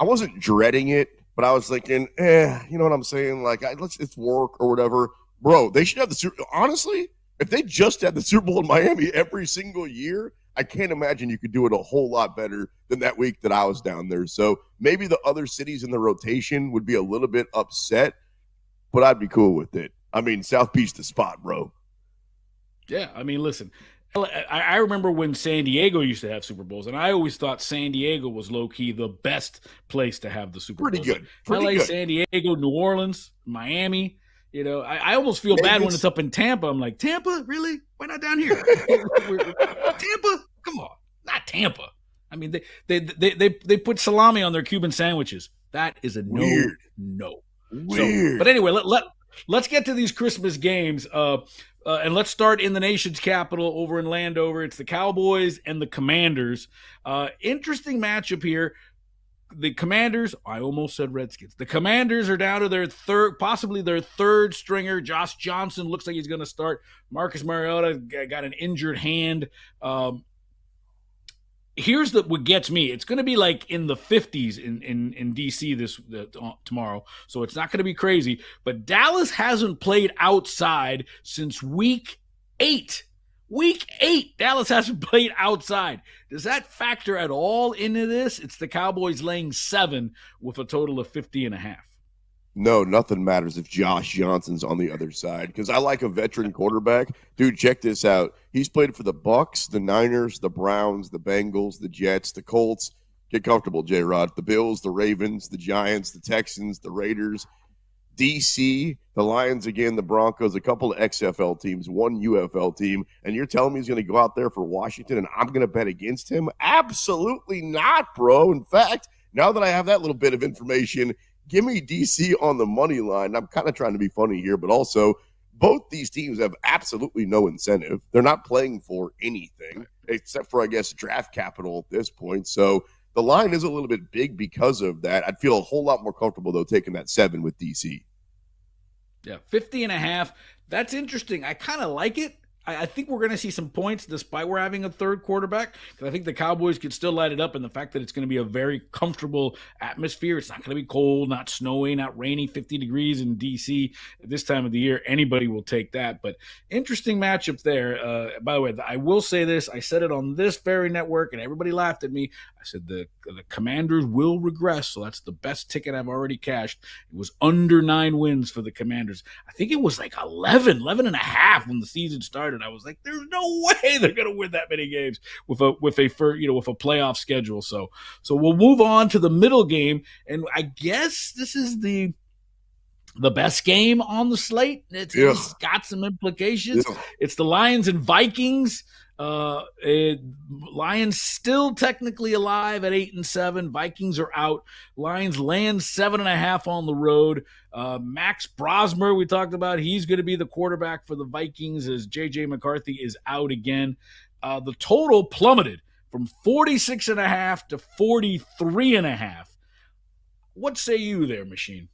wasn't dreading it, but I was thinking, you know what I'm saying? Like, it's work or whatever. Bro, they should have the Super – honestly, if they just had the Super Bowl in Miami every single year, I can't imagine you could do it a whole lot better than that week that I was down there. So maybe the other cities in the rotation would be a little bit upset, but I'd be cool with it. I mean, South Beach the spot, bro. Yeah, I mean, listen, I remember when San Diego used to have Super Bowls, and I always thought San Diego was low-key the best place to have the Super Bowls. Pretty LA, good. San Diego, New Orleans, Miami. I almost feel bad when it's up in Tampa. I'm like, Tampa? Really? Why not down here? Tampa? Come on. Not Tampa. I mean, they put salami on their Cuban sandwiches. That is a Weird. no. Weird. But anyway, let's get to these Christmas games. And let's start in the nation's capital over in Landover. It's the Cowboys and the Commanders. Interesting matchup here. The Commanders, I almost said Redskins. The Commanders are down to their possibly their third stringer. Josh Johnson looks like he's going to start. Marcus Mariota got an injured hand. Here's what gets me. It's going to be like in the 50s in DC tomorrow, so it's not going to be crazy. But Dallas hasn't played outside since week 8. Week 8, Dallas hasn't played outside. Does that factor at all into this? It's the Cowboys laying 7 with a total of 50.5. No, nothing matters if Josh Johnson's on the other side because I like a veteran quarterback. Dude, check this out. He's played for the Bucs, the Niners, the Browns, the Bengals, the Jets, the Colts. Get comfortable, J-Rod. The Bills, the Ravens, the Giants, the Texans, the Raiders, DC, the Lions again, the Broncos, a couple of XFL teams, one UFL team, and you're telling me he's going to go out there for Washington and I'm going to bet against him? Absolutely not, bro. In fact, now that I have that little bit of information, give me DC on the money line. I'm kind of trying to be funny here, but also both these teams have absolutely no incentive. They're not playing for anything except for, I guess, draft capital at this point. So the line is a little bit big because of that. I'd feel a whole lot more comfortable, though, taking that 7 with DC. Yeah, 50.5. That's interesting. I kind of like it. I think we're going to see some points despite we're having a third quarterback, because I think the Cowboys could still light it up, and the fact that it's going to be a very comfortable atmosphere. It's not going to be cold, not snowy, not rainy, 50 degrees in D.C. at this time of the year. Anybody will take that. But interesting matchup there. By the way, I will say this. I said it on this very network, and everybody laughed at me. I said the Commanders will regress, so that's the best ticket I've already cashed. It was under 9 wins for the Commanders. I think it was like 11 and a half when the season started. I was like, there's no way they're going to win that many games with a playoff schedule. So we'll move on to the middle game, and I guess this is the best game on the slate. It's got some implications. Yeah. It's the Lions and Vikings. Lions still technically alive at 8-7. Vikings are out. Lions land 7.5 on the road. Max Brosmer, we talked about, he's going to be the quarterback for the Vikings as JJ McCarthy is out again. The total plummeted from 46.5 to 43.5. What say you there, Machine?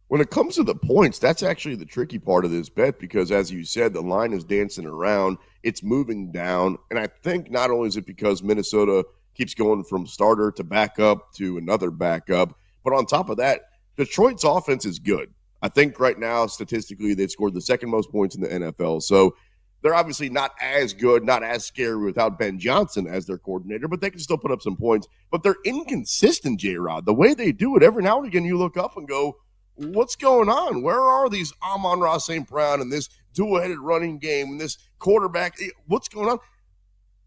When it comes to the points, that's actually the tricky part of this bet because, as you said, the line is dancing around. It's moving down. And I think not only is it because Minnesota keeps going from starter to backup to another backup, but on top of that, Detroit's offense is good. I think right now, statistically, they've scored the second most points in the NFL. So they're obviously not as good, not as scary without Ben Johnson as their coordinator, but they can still put up some points. But they're inconsistent, J-Rod. The way they do it, every now and again you look up and go, what's going on? Where are these Amon-Ra St. Brown and this dual-headed running game and this quarterback? What's going on?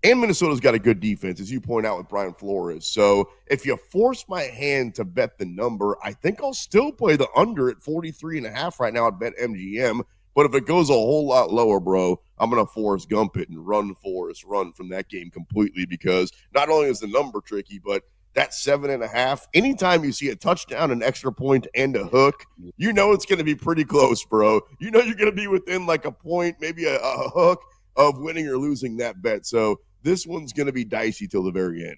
And Minnesota's got a good defense, as you point out with Brian Flores. So if you force my hand to bet the number, I think I'll still play the under at 43.5 right now at BetMGM. But if it goes a whole lot lower, bro, I'm going to Forrest Gump it and run from that game completely because not only is the number tricky, but that 7.5, anytime you see a touchdown, an extra point, and a hook, you know it's going to be pretty close, bro. You know you're going to be within like a point, maybe a hook of winning or losing that bet. So this one's going to be dicey till the very end.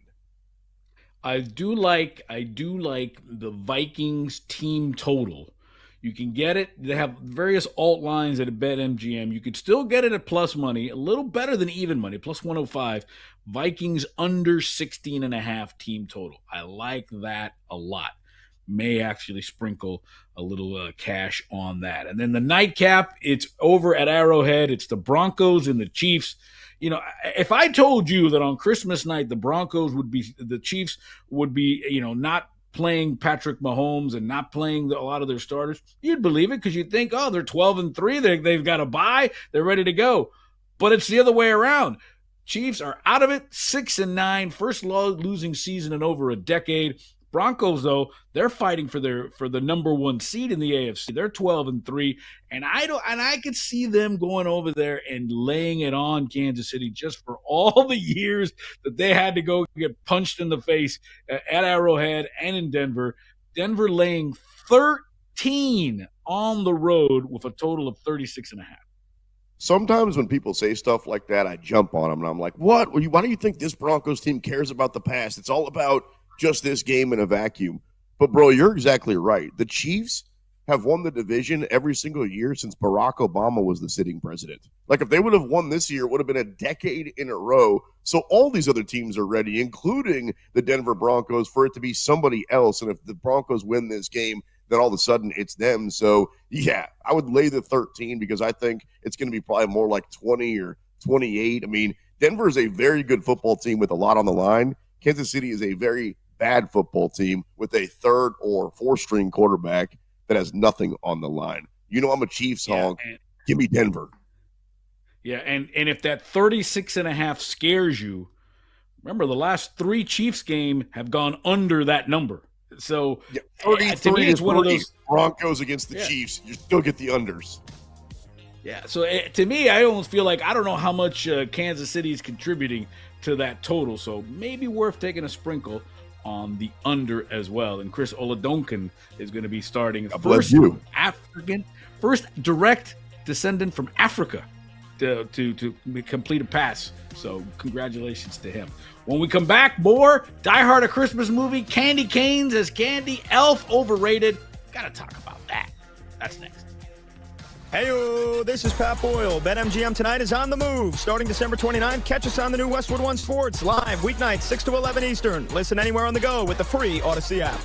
I do like the Vikings team total. You can get it. They have various alt lines at a BetMGM. You could still get it at plus money, a little better than even money, plus 105. Vikings under 16.5 team total. I like that a lot. May actually sprinkle a little cash on that. And then the nightcap, it's over at Arrowhead. It's the Broncos and the Chiefs. You know, if I told you that on Christmas night the Chiefs would be, not playing Patrick Mahomes and not playing a lot of their starters, you'd believe it because you'd think, oh, they're 12-3. They've got a bye. They're ready to go. But it's the other way around. Chiefs are out of it, 6-9, first losing season in over a decade. Broncos, though, they're fighting for the number 1 seed in the AFC. They're 12-3, and I could see them going over there and laying it on Kansas City just for all the years that they had to go get punched in the face at Arrowhead and in Denver. Denver laying 13 on the road with a total of 36.5. Sometimes when people say stuff like that, I jump on them, and I'm like, what? Why do you think this Broncos team cares about the past? It's all about just this game in a vacuum. But, bro, you're exactly right. The Chiefs have won the division every single year since Barack Obama was the sitting president. Like, if they would have won this year, it would have been a decade in a row. So all these other teams are ready, including the Denver Broncos, for it to be somebody else. And if the Broncos win this game, then all of a sudden it's them. So, yeah, I would lay the 13 because I think it's going to be probably more like 20 or 28. I mean, Denver is a very good football team with a lot on the line. Kansas City is a very bad football team with a third or fourth string quarterback that has nothing on the line. You know I'm a Chiefs honk. Give me Denver. Yeah, and if that 36.5 scares you, remember the last 3 Chiefs game have gone under that number. So 33 to me, it's one of those Broncos against the Chiefs. You still get the unders. Yeah, so to me, I almost feel like I don't know how much Kansas City is contributing to that total. So maybe worth taking a sprinkle on the under as well. And Chris Oladokun is going to be starting. First direct descendant from Africa to complete a pass. So congratulations to him. When we come back, more Die Hard a Christmas movie. Candy Canes as Candy Elf overrated. Got to talk about that. That's next. Hey, this is Pat Boyle. BetMGM tonight is on the move. Starting December 29th, catch us on the new Westwood One Sports live weeknights 6 to 11 Eastern. Listen anywhere on the go with the free Odyssey app.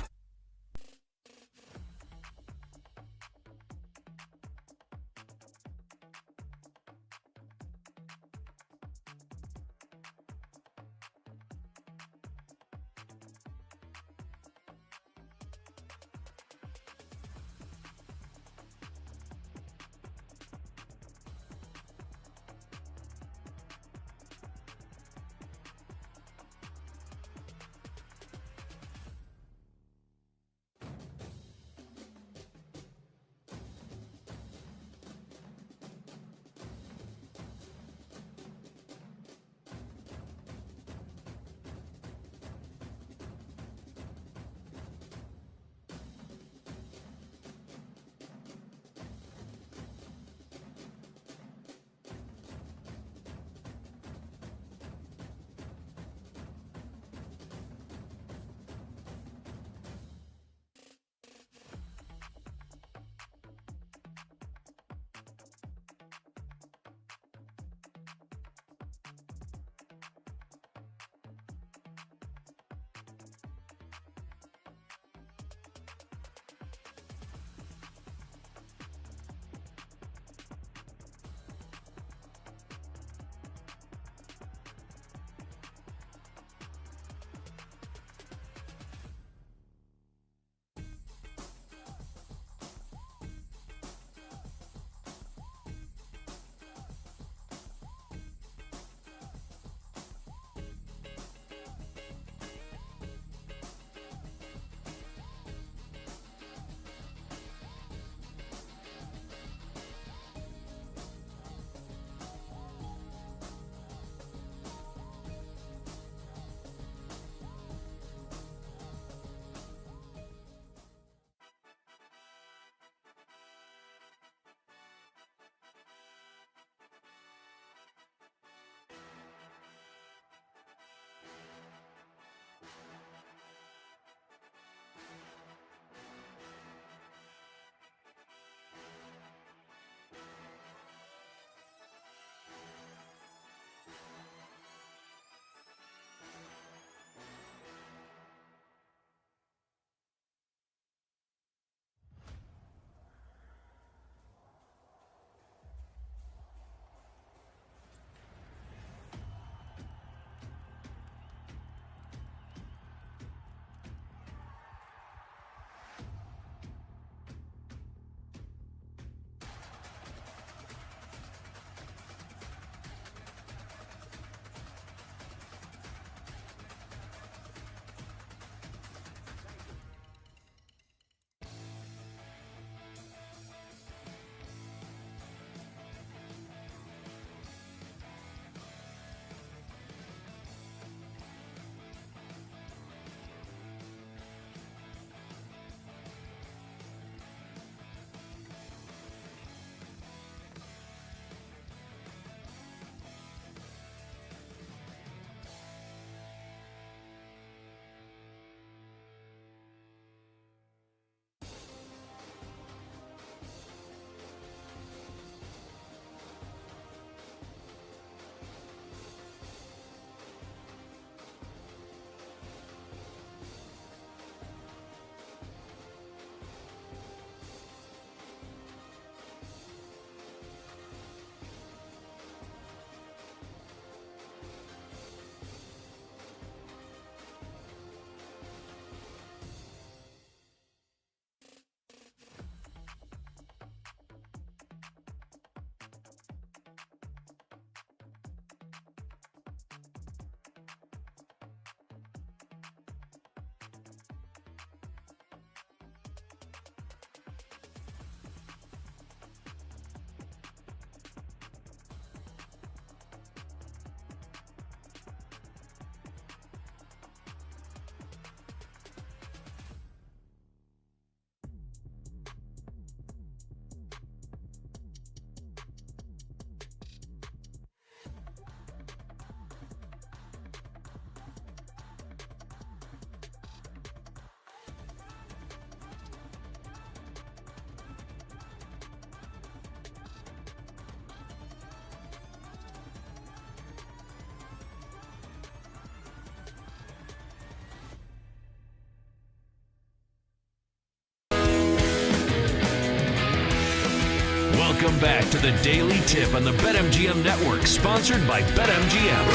Welcome back to the Daily Tip on the BetMGM Network, sponsored by BetMGM.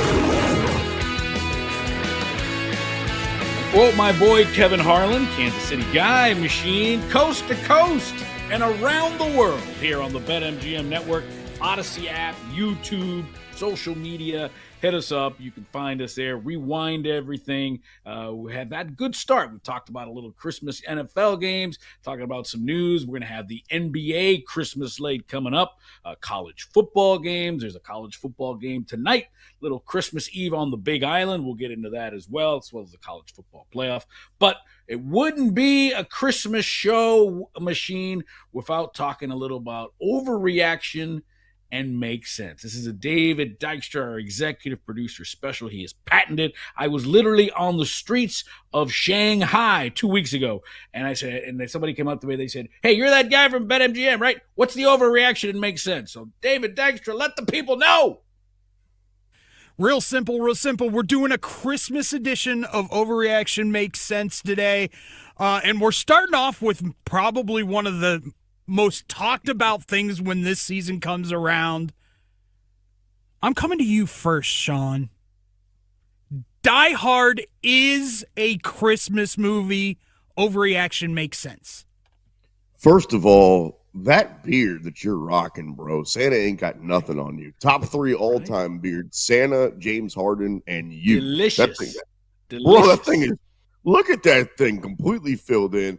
Quote my boy Kevin Harlan, Kansas City guy, machine, coast to coast and around the world here on the BetMGM Network, Odyssey app, YouTube, social media. Hit us up. You can find us there. Rewind everything. We had that good start. We talked about a little Christmas NFL games, talking about some news. We're going to have the NBA Christmas slate coming up, college football games. There's a college football game tonight, little Christmas Eve on the Big Island. We'll get into that as well as the college football playoff. But it wouldn't be a Christmas show machine without talking a little about overreaction and make sense. This is a David Dykstra, our executive producer special. He is patented. I was literally on the streets of Shanghai 2 weeks ago, and I said, and then somebody came up to me. They said, "Hey, you're that guy from BetMGM, right? What's the overreaction and make sense?" So, David Dykstra, let the people know. Real simple, real simple. We're doing a Christmas edition of Overreaction Makes Sense today, and we're starting off with probably one of the most talked about things when this season comes around. I'm coming to you first, Sean. Die Hard is a Christmas movie. Overreaction makes sense. First of all, that beard that you're rocking, bro, Santa ain't got nothing on you. Top 3 all-time beard, Santa, James Harden, and you. Delicious. Bro, that thing is, look at that thing completely filled in.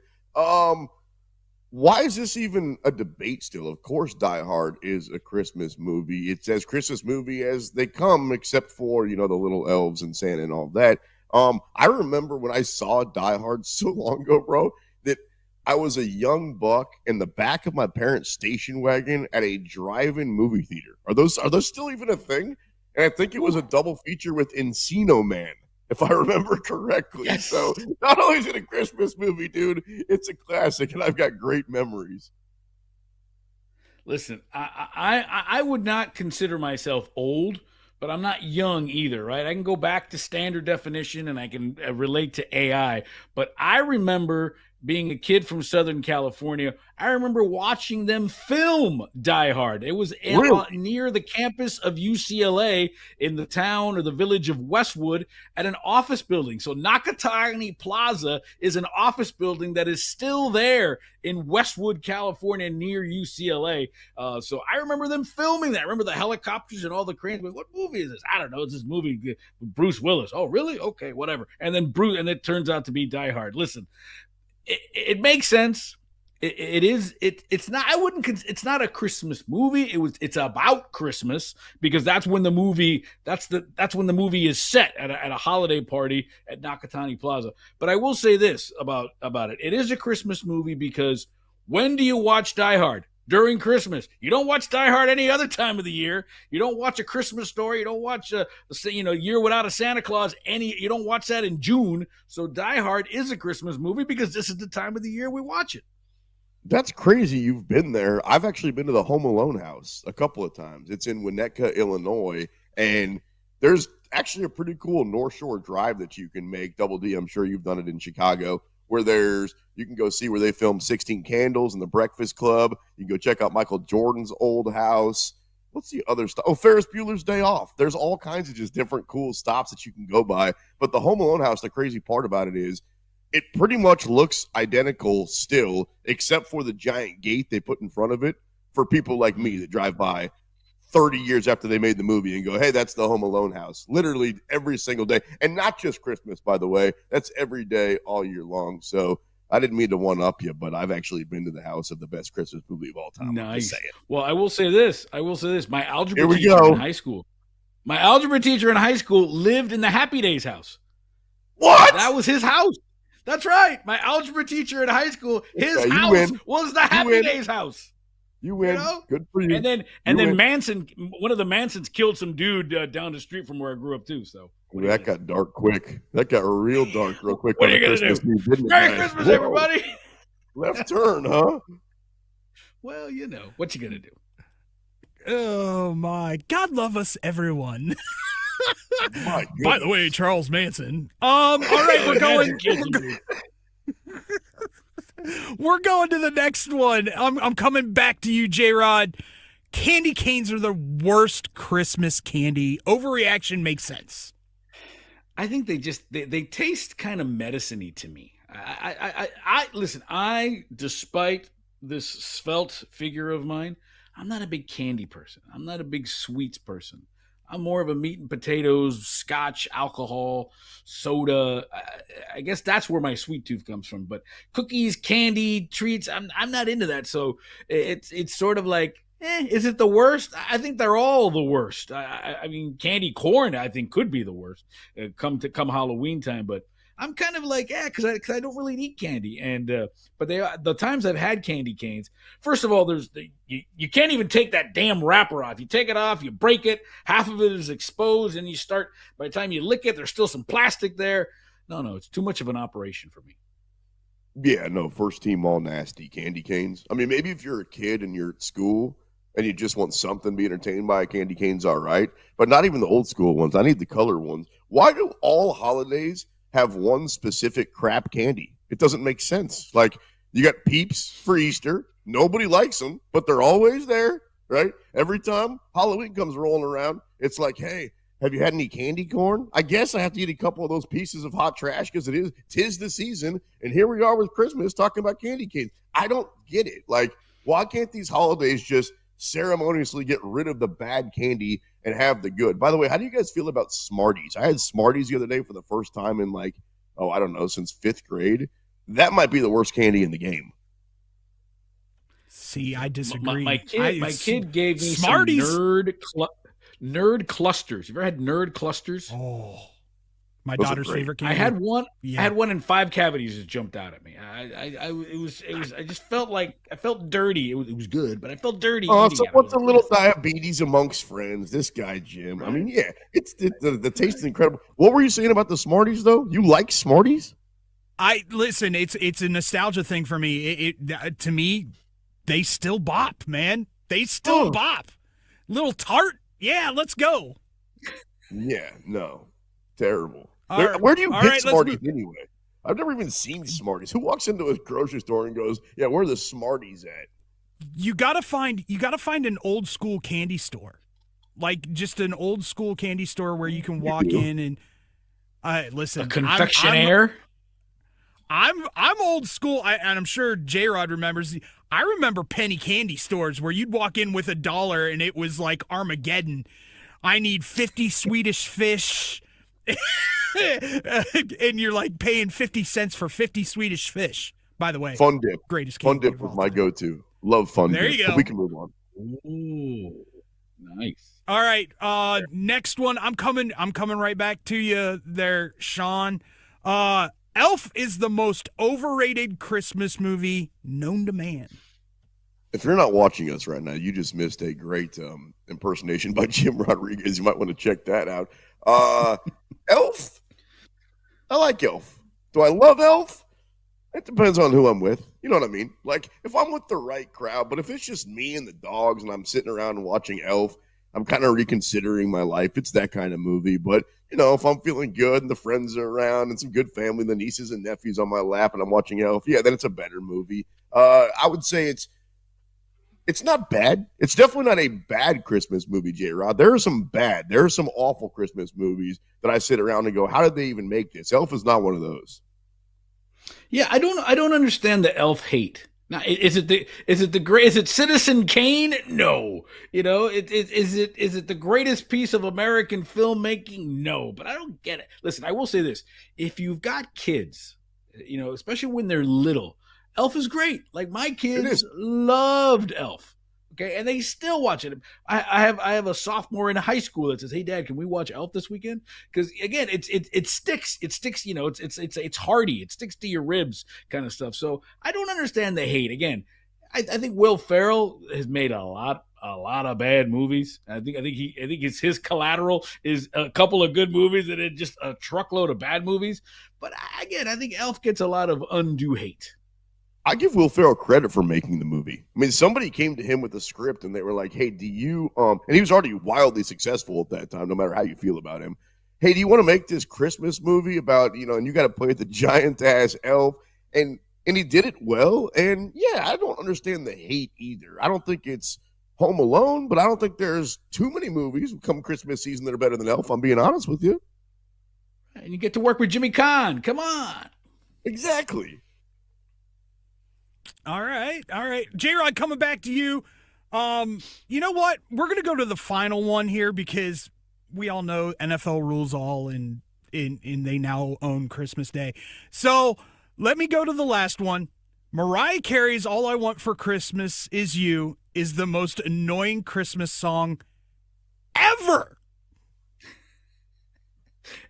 Why is this even a debate still? Of course, Die Hard is a Christmas movie. It's as Christmas movie as they come, except for, the little elves and Santa and all that. I remember when I saw Die Hard so long ago, bro, that I was a young buck in the back of my parents' station wagon at a drive-in movie theater. Are those still even a thing? And I think it was a double feature with Encino Man, if I remember correctly. Yes. So not only is it a Christmas movie, dude, it's a classic, and I've got great memories. Listen, I would not consider myself old, but I'm not young either, right? I can go back to standard definition, and I can relate to AI. But I remember being a kid from Southern California, I remember watching them film Die Hard. It was near the campus of UCLA in the town or the village of Westwood at an office building. So Nakatani Plaza is an office building that is still there in Westwood, California, near UCLA. So I remember them filming that. I remember the helicopters and all the cranes. What movie is this? I don't know. It's this movie with Bruce Willis. Oh, really? Okay, whatever. And then it turns out to be Die Hard. Listen, it makes sense. It's not. It's not a Christmas movie. It's about Christmas because that's when the movie is set at a holiday party at Nakatani Plaza. But I will say this about it: it is a Christmas movie because when do you watch Die Hard? During Christmas. You don't watch Die Hard any other time of the year. You don't watch A Christmas Story. You don't watch Year Without a Santa Claus. You don't watch that in June. So Die Hard is a Christmas movie because this is the time of the year we watch it. That's crazy. You've been there. I've actually been to the Home Alone house a couple of times. It's in Winnetka, Illinois, and there's actually a pretty cool North Shore drive that you can make. Double D, I'm sure you've done it in Chicago, where you can go see where they filmed 16 Candles and The Breakfast Club. You can go check out Michael Jordan's old house. What's the other stuff? Oh, Ferris Bueller's Day Off. There's all kinds of just different cool stops that you can go by. But the Home Alone house, the crazy part about it is it pretty much looks identical still, except for the giant gate they put in front of it for people like me that drive by 30 years after they made the movie and go, hey, that's the Home Alone house. Literally every single day. And not just Christmas, by the way. That's every day all year long. So I didn't mean to one-up you, but I've actually been to the house of the best Christmas movie of all time. Nice. Well, I will say this. My algebra Here we teacher go. in high school. My algebra teacher in high school lived in the Happy Days house. What? That was his house. That's right. My algebra teacher in high school, his house was the Happy Days house. You win. Good for you. And then Manson, one of the Mansons killed some dude down the street from where I grew up too. So that got dark quick. That got real dark real quick. What are you gonna do? Merry Christmas, everybody. Left turn, huh? Well, what you gonna do? Oh my God, love us, everyone. My By the way, Charles Manson. All right, we're going. We're going to the next one. I'm coming back to you, J-Rod. Candy canes are the worst Christmas candy. Overreaction makes sense. I think they taste kind of medicine-y to me. I listen, despite this svelte figure of mine, I'm not a big candy person. I'm not a big sweets person. I'm more of a meat and potatoes, scotch, alcohol, soda. I guess that's where my sweet tooth comes from. But cookies, candy, treats, I'm not into that. So it's sort of like, is it the worst? I think they're all the worst. I mean, candy corn, I think, could be the worst come Halloween time. But I'm kind of like, because I don't really eat candy. And but the times I've had candy canes, first of all, you can't even take that damn wrapper off. You take it off, you break it, half of it is exposed, and by the time you lick it, there's still some plastic there. No, it's too much of an operation for me. Yeah, no, first team all nasty candy canes. I mean, maybe if you're a kid and you're at school and you just want something to be entertained by, candy canes, all right. But not even the old school ones. I need the color ones. Why do all holidays have one specific crap candy? It doesn't make sense. Like, you got Peeps for Easter. Nobody likes them, but they're always there, right? Every time Halloween comes rolling around, it's like, hey, have you had any candy corn? I guess I have to eat a couple of those pieces of hot trash because tis the season, and here we are with Christmas talking about candy canes. I don't get it. Like, why can't these holidays just ceremoniously get rid of the bad candy and have the good? By the way, how do you guys feel about Smarties? I had Smarties the other day for the first time in I don't know, since 5th grade. That might be the worst candy in the game. See, I disagree. My kid gave me Smarties. some nerd clusters. You ever had nerd clusters? Oh, my daughter's favorite candy. I had one. Yeah. I had one in 5 cavities that jumped out at me. I just felt like I felt dirty. It was good, but I felt dirty. Oh, so what's a little diabetes amongst friends? This guy, Jim. Right. I mean, yeah, the taste is incredible. What were you saying about the Smarties, though? You like Smarties? Listen. It's a nostalgia thing for me. To me, they still bop, man. They still bop. Little tart. Yeah, let's go. Yeah, no, terrible. Where do you get Smarties anyway? I've never even seen Smarties. Who walks into a grocery store and goes, "Yeah, where are the Smarties at?" You gotta find an old school candy store, like just an old school candy store where you can walk in and listen. A confectionaire. I'm old school, and I'm sure J-Rod remembers. I remember penny candy stores where you'd walk in with $1 and it was like Armageddon. I need 50 Swedish fish. And you're like paying 50 cents for 50 Swedish fish. By the way, Fun Dip. Greatest Fun candy Dip was my go-to. Love Fun Dip. There you go. We can move on. Ooh, nice. All right, next one. I'm coming right back to you there, Sean. Elf is the most overrated Christmas movie known to man. If you're not watching us right now, you just missed a great impersonation by Jim Rodriguez. You might want to check that out. Elf. I like Elf. Do I love Elf? It depends on who I'm with. You know what I mean? Like, if I'm with the right crowd, but if it's just me and the dogs and I'm sitting around and watching Elf, I'm kind of reconsidering my life. It's that kind of movie. But, you know, if I'm feeling good and the friends are around and some good family, the nieces and nephews on my lap and I'm watching Elf, yeah, then it's a better movie. I would say it's not bad. It's definitely not a bad Christmas movie, J-Rod. There are some awful Christmas movies that I sit around and go, how did they even make this? Elf is not one of those. Yeah, I don't understand the Elf hate. Now, is it Citizen Kane? No. You know, is it the greatest piece of American filmmaking? No, but I don't get it. Listen, I will say this. If you've got kids, you know, especially when they're little, Elf is great. Like, my kids loved Elf. Okay, and they still watch it. I have a sophomore in high school that says, "Hey, Dad, can we watch Elf this weekend?" Because again, it sticks. It sticks. You know, it's hearty. It sticks to your ribs, kind of stuff. So I don't understand the hate. Again, I think Will Ferrell has made a lot of bad movies. I think his Collateral is a couple of good movies and then just a truckload of bad movies. But again, I think Elf gets a lot of undue hate. I give Will Ferrell credit for making the movie. I mean, somebody came to him with a script and they were like, "Hey, do you and he was already wildly successful at that time, no matter how you feel about him. Hey, do you want to make this Christmas movie about, you know, and you got to play the giant ass elf?" And and he did it well. And yeah, I don't understand the hate either. I don't think it's Home Alone, but I don't think there's too many movies come Christmas season that are better than Elf. I'm being honest with you. And you get to work with Jimmy Kahn. Come on. Exactly. All right. J-Rod, coming back to you. You know what? We're going to go to the final one here because we all know NFL rules all and they now own Christmas Day. So let me go to the last one. Mariah Carey's All I Want for Christmas Is You is the most annoying Christmas song ever.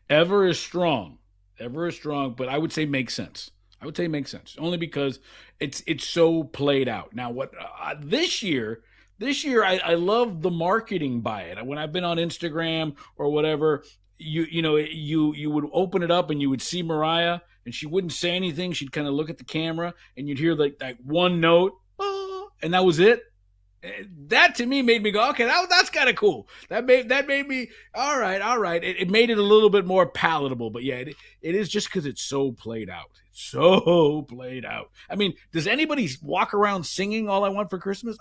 Ever is strong, but I would say makes sense. Only because it's so played out. Now, what this year I love the marketing by it. When I've been on Instagram or whatever, you would open it up and you would see Mariah, and she wouldn't say anything. She'd kind of look at the camera, and you'd hear like that one note, and that was it. That to me made me go, okay, that's kind of cool. That made me all right. It made it a little bit more palatable, but yeah, it is just because it's so played out. I mean, does anybody walk around singing "All I Want for Christmas"?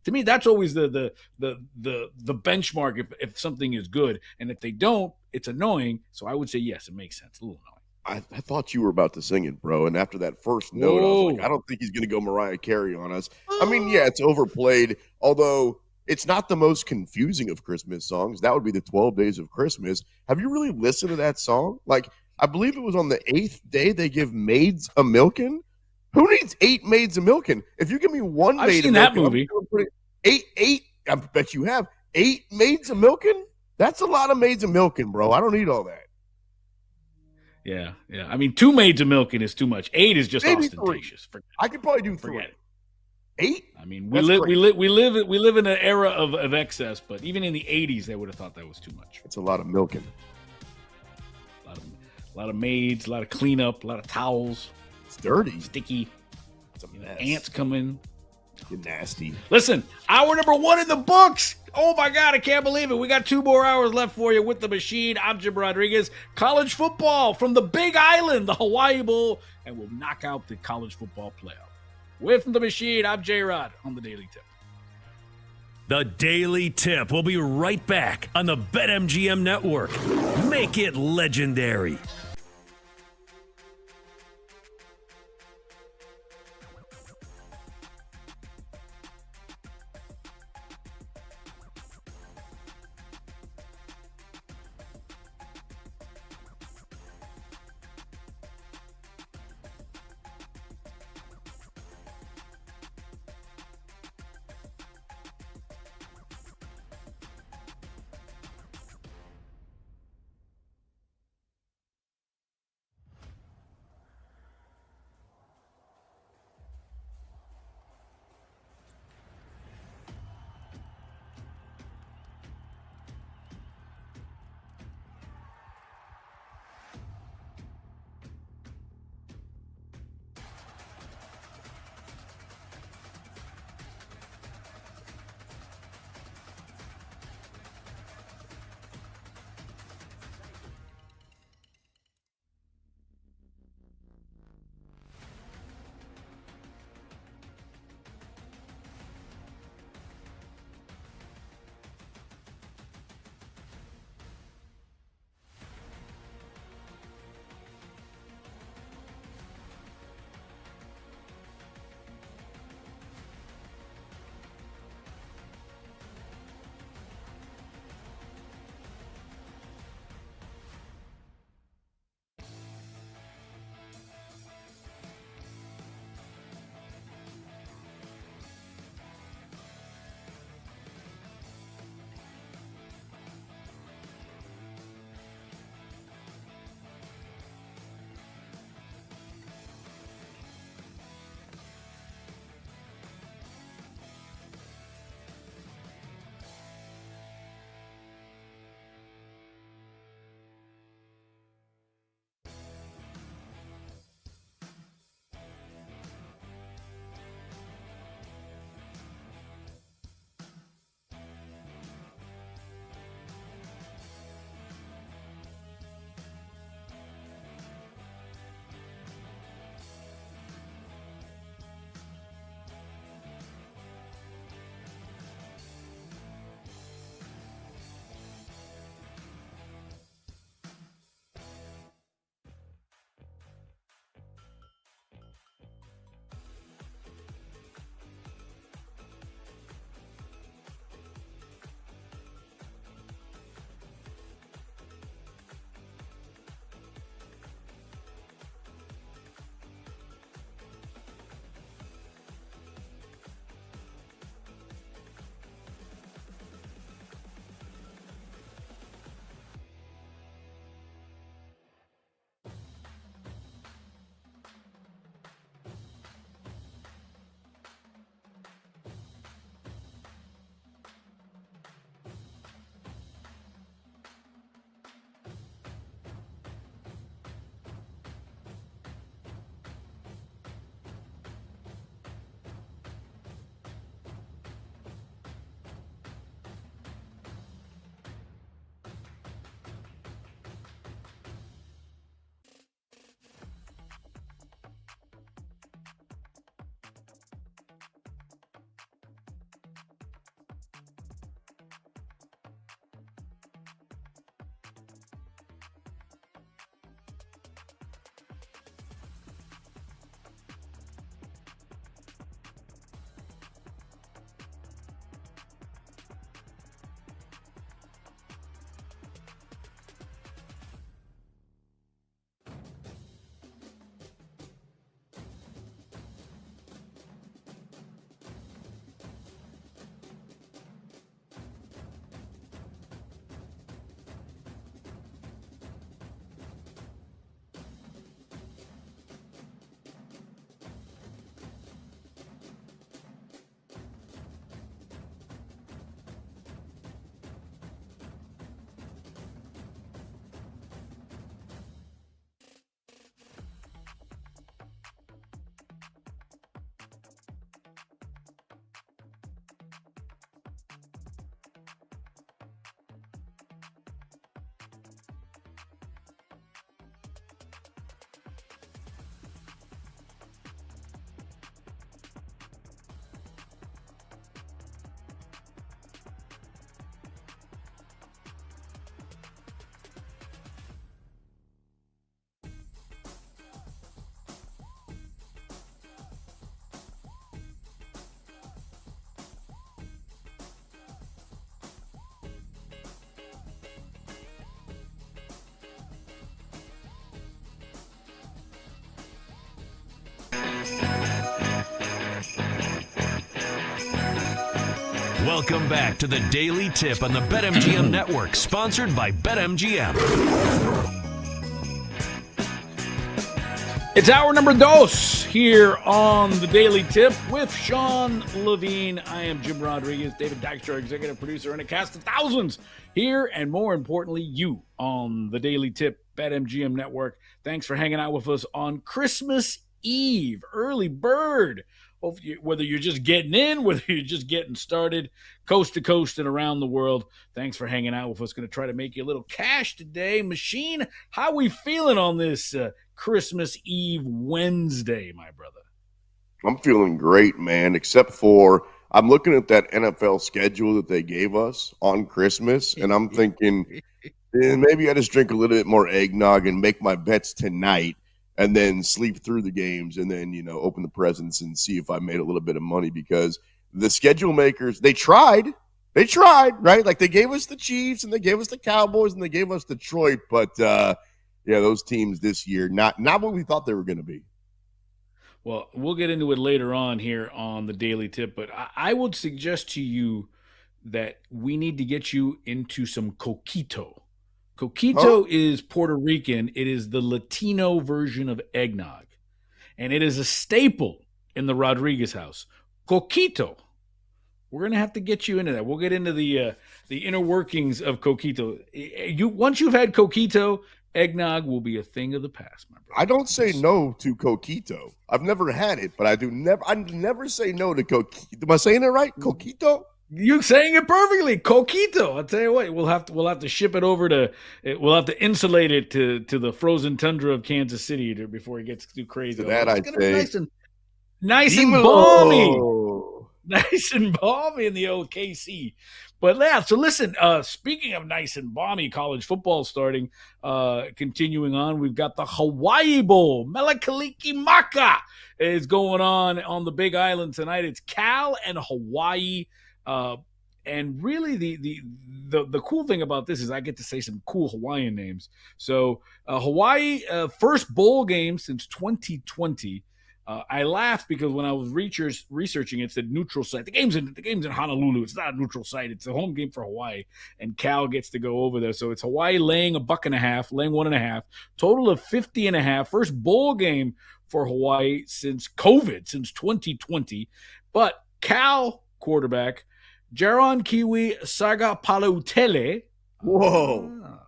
To me, that's always the benchmark if something is good, and if they don't, it's annoying. So I would say yes, it makes sense. A little annoying. I thought you were about to sing it, bro. And after that first note, I was like, I don't think he's going to go Mariah Carey on us. I mean, yeah, it's overplayed, although it's not the most confusing of Christmas songs. That would be the 12 Days of Christmas. Have you really listened to that song? Like, I believe it was on the 8th day they give maids a milking. Who needs 8 maids a milking? If you give me one I've maid seen a that milking, movie. Eight, I bet you have. 8 maids a milking? That's a lot of maids a milking, bro. I don't need all that. Yeah. I mean, 2 maids of milking is too much. 8 is just Maybe ostentatious. I could probably do 3. Forget it. 8? I mean, we live in an era of excess, but even in the 80s, they would have thought that was too much. It's a lot of milking. A lot of maids, a lot of cleanup, a lot of towels. It's dirty, sticky. It's a mess. Ants come in. You're nasty. Listen, hour number 1 in the books. Oh my God, I can't believe it. We got 2 more hours left for you with the machine. I'm Jim Rodriguez. College football from the Big Island, the Hawaii Bowl, and we'll knock out the college football playoff. With the machine, I'm J-Rod on the Daily Tip. The Daily Tip will be right back on the BetMGM Network. Make it legendary. Welcome back to the Daily Tip on the BetMGM Network, sponsored by BetMGM. It's hour number dos here on the Daily Tip with Sean Levine. I am Jim Rodriguez, David Dykstra, executive producer, and a cast of thousands here, and more importantly, you on the Daily Tip, BetMGM Network. Thanks for hanging out with us on Christmas Eve, early bird. Whether you're just getting in, whether you're just getting started, coast to coast and around the world, thanks for hanging out with us. Going to try to make you a little cash today. Machine, how we feeling on this Christmas Eve Wednesday, my brother? I'm feeling great, man, except for I'm looking at that NFL schedule that they gave us on Christmas, and I'm thinking maybe I just drink a little bit more eggnog and make my bets tonight and then sleep through the games and then, open the presents and see if I made a little bit of money, because the schedule makers, they tried, right? Like they gave us the Chiefs and they gave us the Cowboys and they gave us Detroit, but those teams this year, not what we thought they were going to be. Well, we'll get into it later on here on the Daily Tip, but I would suggest to you that we need to get you into some coquito. Coquito is Puerto Rican. It is the Latino version of eggnog, and it is a staple in the Rodriguez house. Coquito. We're going to have to get you into that. We'll get into the inner workings of coquito. Once you've had coquito, eggnog will be a thing of the past, my brother. I don't say no to coquito. I've never had it, but I never say no to coquito. Am I saying it right? Coquito? You're saying it perfectly. Coquito. I'll tell you what, we'll have to ship it over we'll have to insulate it to the frozen tundra of Kansas City before it gets too crazy. To that it's I gonna say be nice and balmy. Nice and balmy in the old KC. But yeah, so listen, speaking of nice and balmy, college football starting, continuing on, we've got the Hawaii Bowl. Melakaliki Maka is going on the Big Island tonight. It's Cal and Hawaii. And really the cool thing about this is I get to say some cool Hawaiian names. So Hawaii, first bowl game since 2020. I laughed because when I was researching it said neutral site. The game's in Honolulu. It's not a neutral site. It's a home game for Hawaii, and Cal gets to go over there. So it's Hawaii laying laying 1.5. Total of 50.5. First bowl game for Hawaii since COVID, since 2020. But Cal quarterback Jaron Kiwi Sagapalutele. Whoa.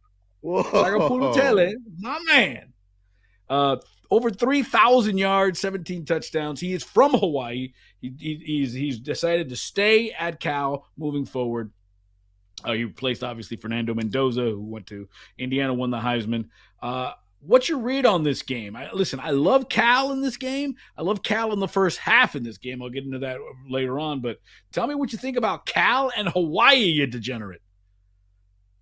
Sagapalutele, my man. Over 3,000 yards, 17 touchdowns. He is from Hawaii. He's decided to stay at Cal moving forward. He replaced, obviously, Fernando Mendoza, who went to Indiana, won the Heisman. What's your read on this game? I love Cal in this game. I love Cal in the first half in this game. I'll get into that later on. But tell me what you think about Cal and Hawaii, you degenerate.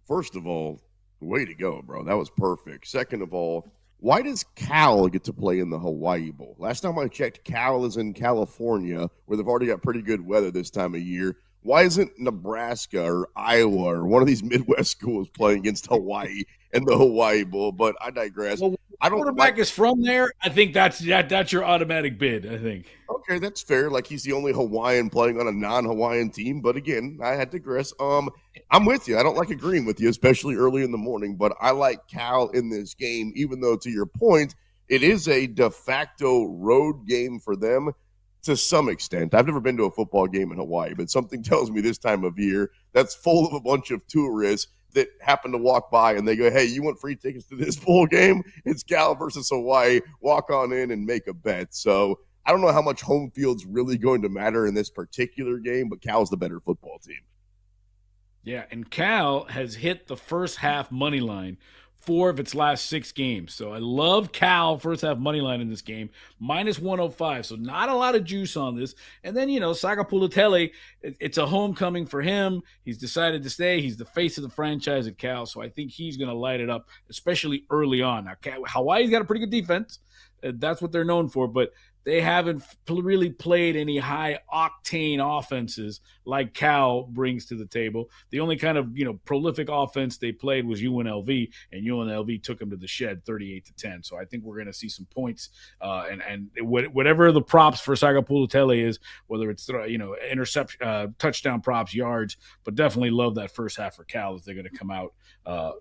First of all, way to go, bro. That was perfect. Second of all, why does Cal get to play in the Hawaii Bowl? Last time I checked, Cal is in California, where they've already got pretty good weather this time of year. Why isn't Nebraska or Iowa or one of these Midwest schools playing against Hawaii in the Hawaii Bowl? But I digress. Well, quarterback is from there. I think that's your automatic bid, I think. Okay, that's fair. Like he's the only Hawaiian playing on a non-Hawaiian team. But again, I had to digress. I'm with you. I don't like agreeing with you, especially early in the morning. But I like Cal in this game, even though, to your point, it is a de facto road game for them. To some extent. I've never been to a football game in Hawaii, but something tells me this time of year that's full of a bunch of tourists that happen to walk by and they go, hey, you want free tickets to this bowl game? It's Cal versus Hawaii. Walk on in and make a bet. So I don't know how much home field's really going to matter in this particular game, but Cal's the better football team. Yeah, and Cal has hit the first half money line 4 of its last 6 games. So I love Cal first half money line in this game, minus 105. So not a lot of juice on this. And then, Sagapalutele, it's a homecoming for him. He's decided to stay. He's the face of the franchise at Cal. So I think he's going to light it up, especially early on. Now, Hawaii's got a pretty good defense. That's what they're known for. But they haven't really played any high-octane offenses like Cal brings to the table. The only kind of, prolific offense they played was UNLV, and UNLV took them to the shed 38-10. So I think we're going to see some points, and whatever the props for Sagapulutele is, whether it's, interception, touchdown props, yards, but definitely love that first half for Cal as they're going to come out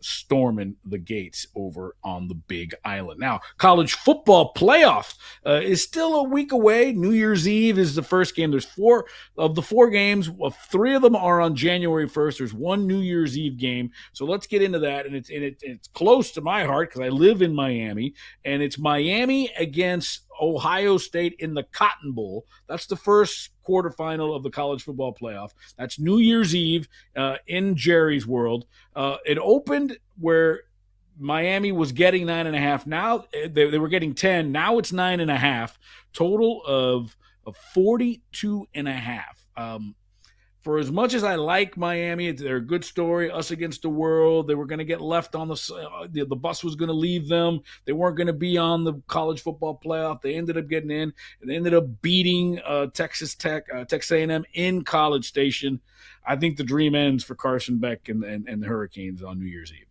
storming the gates over on the Big Island. Now, college football playoff is still a week away. New Year's Eve is the first game. There's 4 of the 4 games. 3 of them are on January 1st. There's one New Year's Eve game. So let's get into that. And it's close to my heart because I live in Miami, and it's Miami against Ohio State in the Cotton Bowl. That's the first quarterfinal of the college football playoff. That's New Year's Eve in Jerry's world. It opened where Miami was getting 9.5. Now they were getting 10. Now it's 9.5. Total of 42.5. For as much as I like Miami, they're a good story, us against the world. They were going to get left on the bus was going to leave them. They weren't going to be on the college football playoff. They ended up getting in, and they ended up beating Texas A&M in College Station. I think the dream ends for Carson Beck and the Hurricanes on New Year's Eve.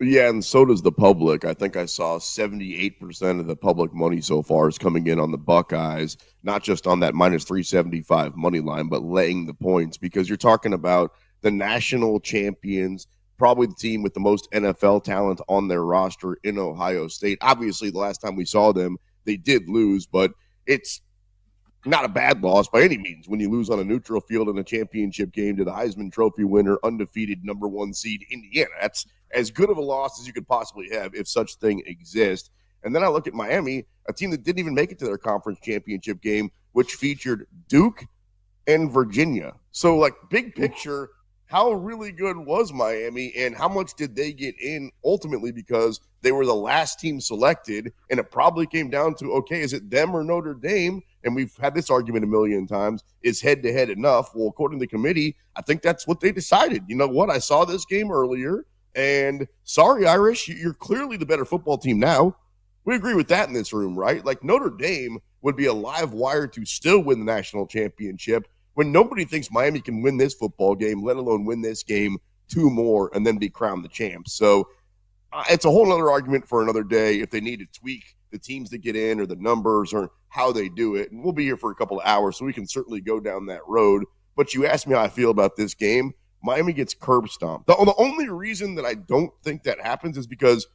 Yeah, and so does the public. I think I saw 78% of the public money so far is coming in on the Buckeyes, not just on that minus 375 money line, but laying the points, because you're talking about the national champions, probably the team with the most NFL talent on their roster in Ohio State. Obviously, the last time we saw them, they did lose, but it's not a bad loss by any means when you lose on a neutral field in a championship game to the Heisman Trophy winner, undefeated number 1 seed Indiana. That's as good of a loss as you could possibly have if such thing exists. And then I look at Miami, a team that didn't even make it to their conference championship game, which featured Duke and Virginia. So, big picture, how really good was Miami, and how much did they get in ultimately because they were the last team selected, and it probably came down to, okay, is it them or Notre Dame? And we've had this argument a million times. Is head-to-head enough? Well, according to the committee, I think that's what they decided. You know what? I saw this game earlier, and sorry, Irish, you're clearly the better football team now. We agree with that in this room, right? Notre Dame would be a live wire to still win the national championship when nobody thinks Miami can win this football game, let alone win this game 2 more and then be crowned the champs. So it's a whole other argument for another day if they need to tweak the teams that get in or the numbers or how they do it. And we'll be here for a couple of hours, so we can certainly go down that road. But you asked me how I feel about this game. Miami gets curb stomped. The only reason that I don't think that happens is because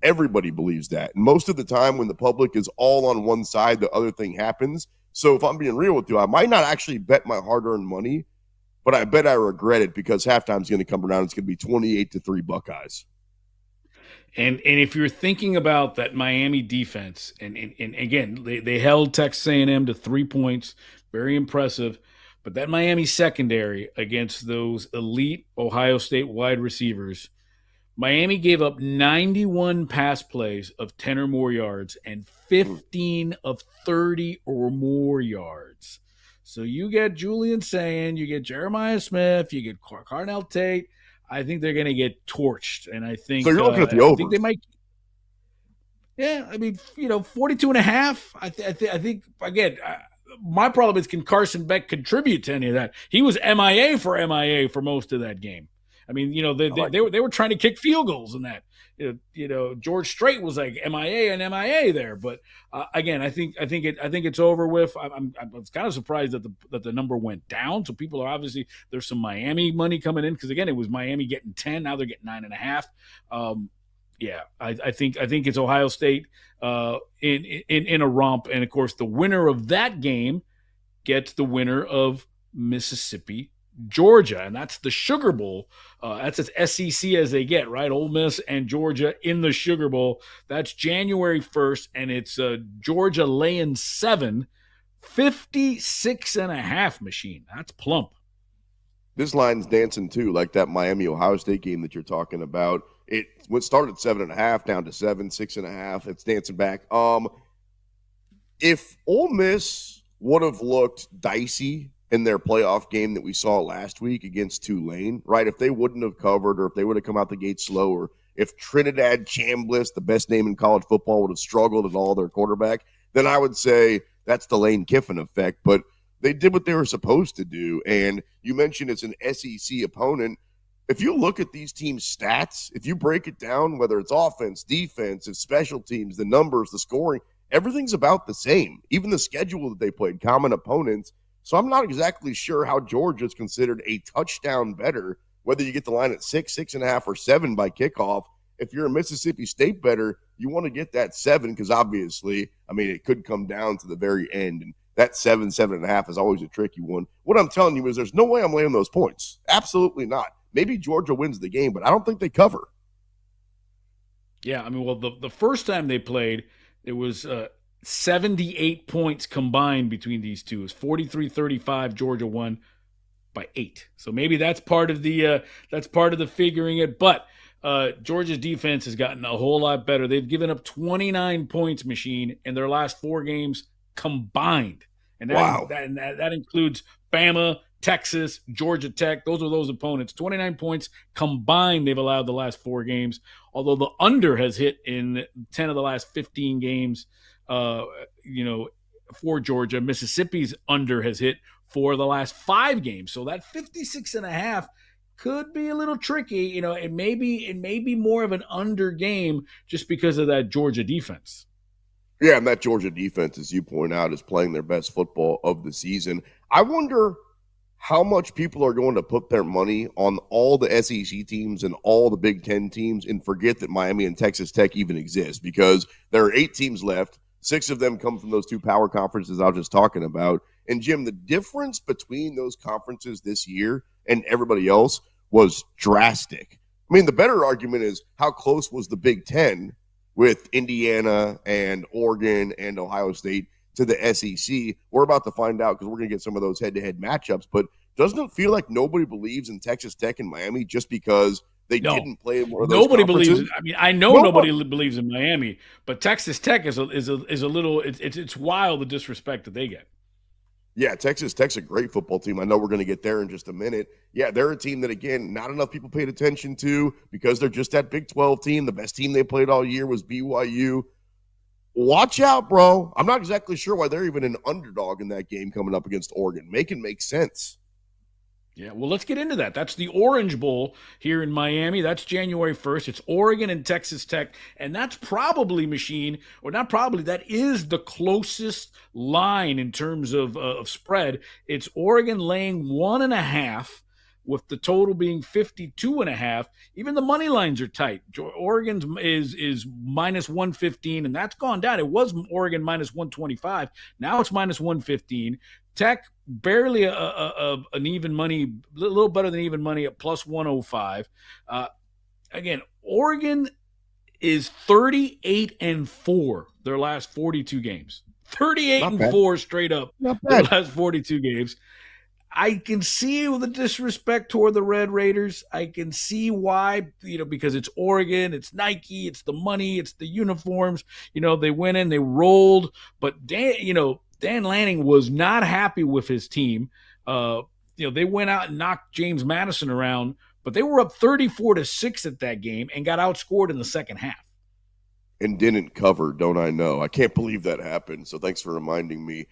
everybody believes that. And most of the time when the public is all on one side, the other thing happens. So if I'm being real with you, I might not actually bet my hard-earned money, but I bet I regret it because halftime's going to come around. It's going to be 28-3 Buckeyes. And if you're thinking about that Miami defense, and again, they held Texas A&M to 3 points, very impressive. But that Miami secondary against those elite Ohio State wide receivers, Miami gave up 91 pass plays of 10 or more yards and 15 of 30 or more yards. So you get Julian Sayin, you get Jeremiah Smith, you get Carnell Tate. I think they're going to get torched. And I think, so you're looking at the over. I think they might. Yeah, I mean, 42.5. I think, again, my problem is, can Carson Beck contribute to any of that? He was MIA for most of that game. I mean, they were trying to kick field goals in that. George Strait was like MIA there. But again, I think it's over with. I'm kind of surprised that the number went down. So people are obviously, there's some Miami money coming in because again, it was Miami getting 10. Now they're getting 9.5. Yeah, I think it's Ohio State in a romp, and of course the winner of that game gets the winner of Mississippi, Georgia, and that's the Sugar Bowl. That's as SEC as they get, right? Ole Miss and Georgia in the Sugar Bowl. That's January 1st, and it's Georgia laying 7, 56.5 machine. That's plump. This line's dancing too, like that Miami-Ohio State game that you're talking about. It started 7.5 down to 7, 6.5. It's dancing back. If Ole Miss would have looked dicey in their playoff game that we saw last week against Tulane, right? If they wouldn't have covered, or if they would have come out the gate slower, if Trinidad Chambliss, the best name in college football, would have struggled at all, their quarterback, then I would say that's the Lane Kiffin effect. But they did what they were supposed to do. And you mentioned it's an SEC opponent. If you look at these teams' stats, if you break it down, whether it's offense, defense, it's special teams, the numbers, the scoring, everything's about the same. Even the schedule that they played, common opponents. So I'm not exactly sure how Georgia's considered a touchdown better, whether you get the line at 6, 6.5, or 7 by kickoff. If you're a Mississippi State better, you want to get that 7 because obviously, I mean, it could come down to the very end. And that 7, 7.5 is always a tricky one. What I'm telling you is there's no way I'm laying those points. Absolutely not. Maybe Georgia wins the game, but I don't think they cover. Yeah, I mean, well, the first time they played, it was 78 points combined between these two. It was 43-35. Georgia won by 8. So maybe that's part of the figuring it. But Georgia's defense has gotten a whole lot better. They've given up 29 points, Machine, in their last 4 games combined, and that includes Bama, Texas, Georgia Tech. Those are those opponents. 29 points combined they've allowed the last 4 games, although the under has hit in 10 of the last 15 games, for Georgia. Mississippi's under has hit for the last 5 games. So that 56.5 could be a little tricky. It may be more of an under game just because of that Georgia defense. Yeah, and that Georgia defense, as you point out, is playing their best football of the season. I wonder how much people are going to put their money on all the SEC teams and all the Big Ten teams and forget that Miami and Texas Tech even exist, because there are 8 teams left. 6 of them come from those 2 power conferences I was just talking about. And, Jim, the difference between those conferences this year and everybody else was drastic. I mean, the better argument is how close was the Big Ten with Indiana and Oregon and Ohio State to the SEC. We're about to find out because we're going to get some of those head-to-head matchups. But doesn't it feel like nobody believes in Texas Tech and Miami just because they didn't play more of those Nobody conferences? believes. I mean, I know nobody believes in Miami, but Texas Tech is a little. It's wild, the disrespect that they get. Yeah, Texas Tech's a great football team. I know we're going to get there in just a minute. Yeah, they're a team that, again, not enough people paid attention to because they're just that Big 12 team. The best team they played all year was BYU. Watch out, bro. I'm not exactly sure why they're even an underdog in that game coming up against Oregon. Make it make sense. Yeah, well, let's get into that. That's the Orange Bowl here in Miami. That's January 1st. It's Oregon and Texas Tech, and that's probably, Machine, or not probably, that is the closest line in terms of spread. It's Oregon laying 1.5, with the total being 52.5. Even the money lines are tight. Oregon's is minus 115, and that's gone down. It was Oregon minus 125. Now it's minus 115. Tech barely an even money, a little better than even money at plus 105. Again, Oregon is 38-4 their last 42 games. 38-4 straight up their last 42 games. I can see the disrespect toward the Red Raiders. I can see why, because it's Oregon, it's Nike, it's the money, it's the uniforms. They went in, they rolled, but Dan Lanning was not happy with his team. They went out and knocked James Madison around, but they were up 34-6 at that game and got outscored in the second half. And didn't cover, don't I know? I can't believe that happened, so thanks for reminding me.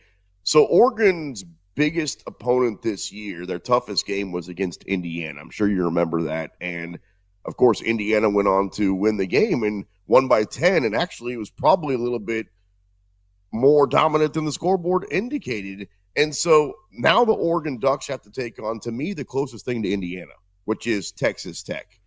So Oregon's biggest opponent this year, their toughest game was against Indiana. I'm sure you remember that. And, of course, Indiana went on to win the game and won by 10, and actually it was probably a little bit more dominant than the scoreboard indicated. And so now the Oregon Ducks have to take on, to me, the closest thing to Indiana, which is Texas Tech,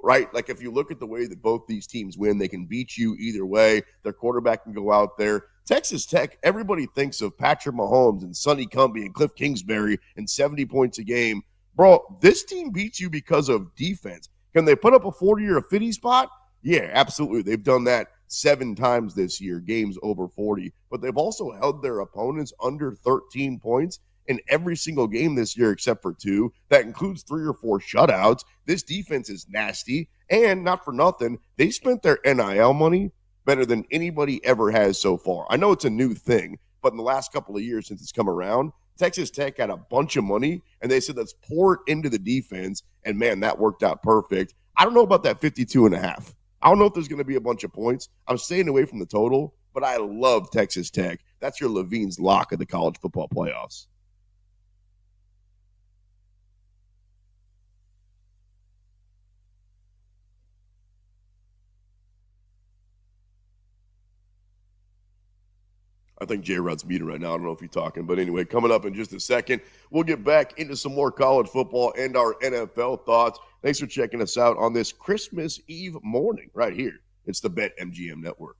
right? Like, if you look at the way that both these teams win, they can beat you either way. Their quarterback can go out there. Texas Tech, everybody thinks of Patrick Mahomes and Sonny Cumbie and Cliff Kingsbury and 70 points a game. Bro, this team beats you because of defense. Can they put up a 40 or a 50 spot? Yeah, absolutely. They've done that 7 times this year, games over 40. But they've also held their opponents under 13 points in every single game this year except for 2. That includes 3 or 4 shutouts. This defense is nasty. And not for nothing, they spent their NIL money better than anybody ever has so far. I know it's a new thing, but in the last couple of years since it's come around, Texas Tech had a bunch of money, and they said, let's pour it into the defense, and man, that worked out perfect. I don't know about that 52.5. I don't know if there's going to be a bunch of points. I'm staying away from the total but I love Texas Tech. That's your Levine's lock of the college football playoffs. I think J-Rod's muted right now. I don't know if he's talking. But anyway, coming up in just a second, we'll get back into some more college football and our NFL thoughts. Thanks for checking us out on this Christmas Eve morning right here. It's the BetMGM Network.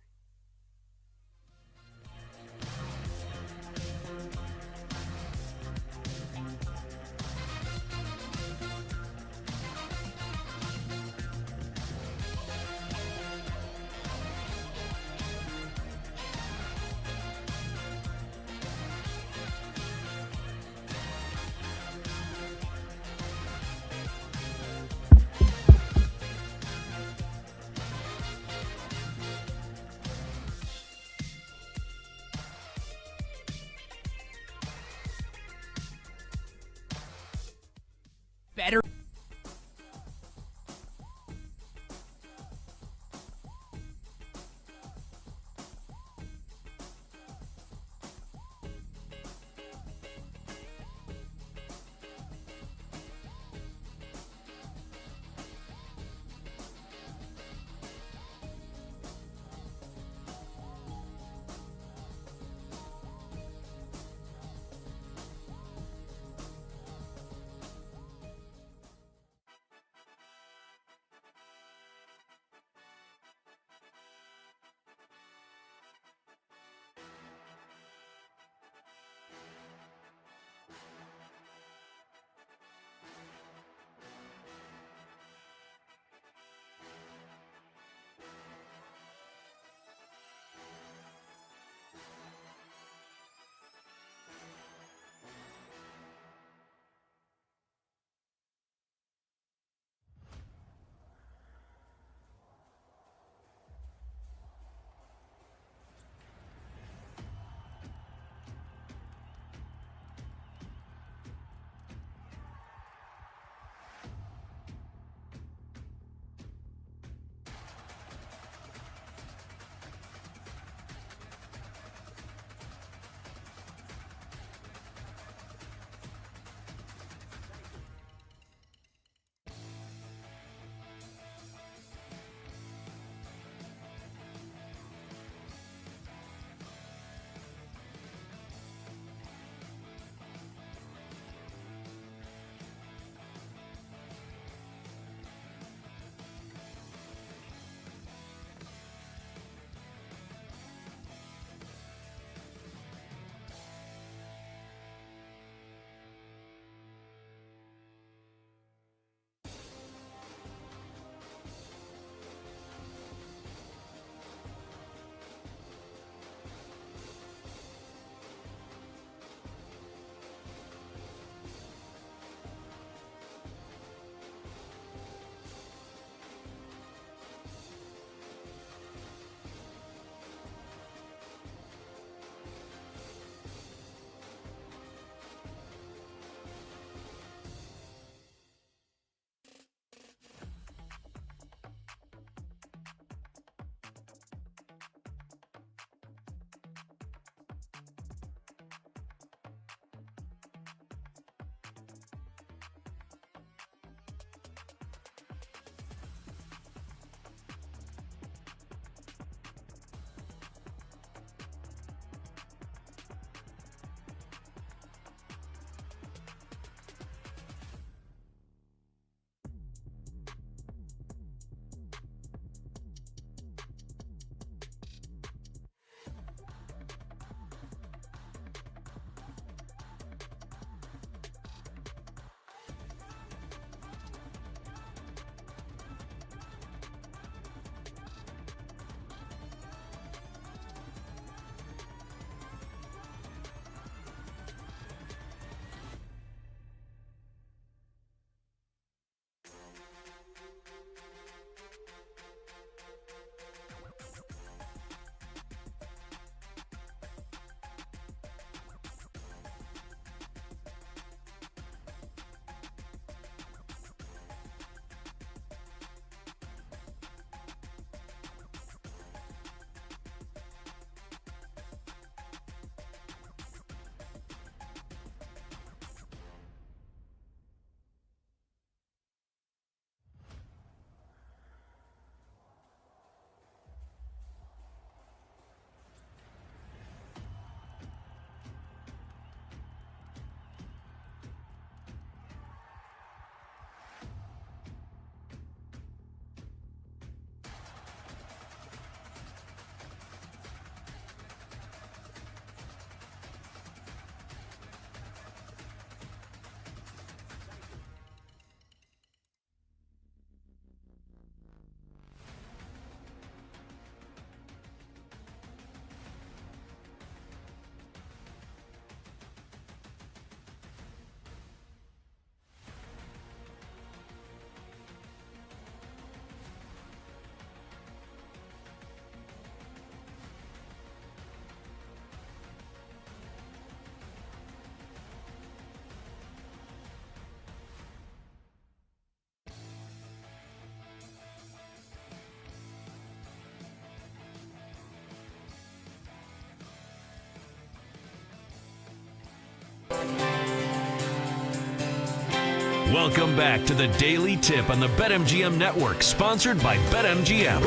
Welcome back to the Daily Tip on the BetMGM Network, sponsored by BetMGM.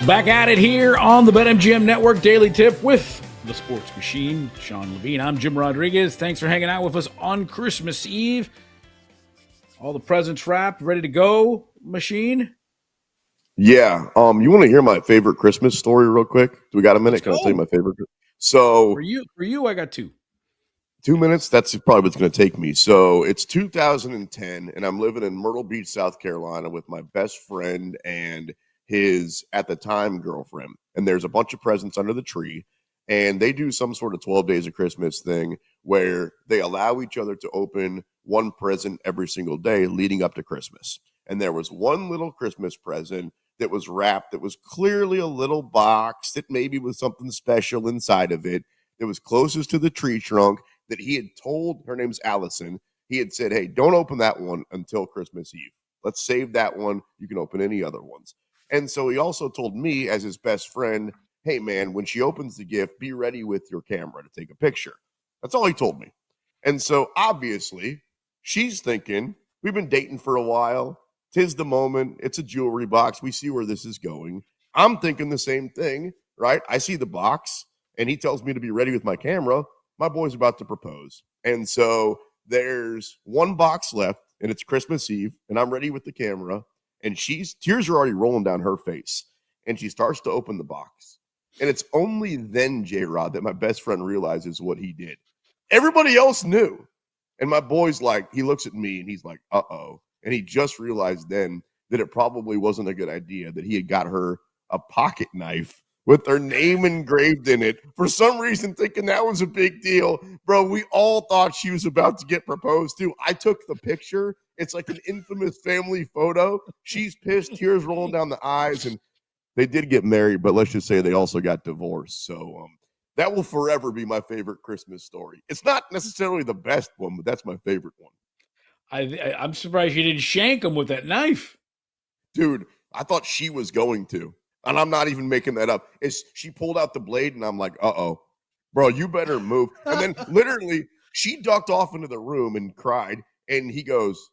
Back at it here on the BetMGM Network Daily Tip with the Sports Machine, Sean Levine. I'm Jim Rodriguez. Thanks for hanging out with us on Christmas Eve. All the presents wrapped, ready to go, Machine? Yeah. You want to hear my favorite Christmas story real quick? Do we got a minute? Can I tell you my favorite? So For you, I got 2. 2 minutes? That's probably what's going to take me. So it's 2010, and I'm living in Myrtle Beach, South Carolina with my best friend and his, at the time, girlfriend. And there's a bunch of presents under the tree, and they do some sort of 12 days of Christmas thing where they allow each other to open one present every single day leading up to Christmas. And there was one little Christmas present that was wrapped that was clearly a little box that maybe was something special inside of it. That was closest to the tree trunk that he had told, her name's Allison, he had said, hey, don't open that one until Christmas Eve. Let's save that one. You can open any other ones. And so he also told me as his best friend, hey, man, when she opens the gift, be ready with your camera to take a picture. That's all he told me. And so obviously she's thinking, we've been dating for a while. 'Tis the moment. It's a jewelry box. We see where this is going. I'm thinking the same thing, right? I see the box and he tells me to be ready with my camera. My boy's about to propose. And so there's one box left and it's Christmas Eve and I'm ready with the camera and tears are already rolling down her face and she starts to open the box. And it's only then, J-Rod, that my best friend realizes what he did. Everybody else knew. And my boy's like, he looks at me and he's like, uh-oh. And he just realized then that it probably wasn't a good idea that he had got her a pocket knife with her name engraved in it. For some reason, thinking that was a big deal. Bro, we all thought she was about to get proposed to. I took the picture. It's like an infamous family photo. She's pissed, tears rolling down the eyes. And they did get married, but let's just say they also got divorced. So that will forever be my favorite Christmas story. It's not necessarily the best one, but that's my favorite one. I'm surprised you didn't shank him with that knife. Dude, I thought she was going to. And I'm not even making that up. She pulled out the blade, and I'm like, uh-oh. Bro, you better move. And then literally, she ducked off into the room and cried. And he goes,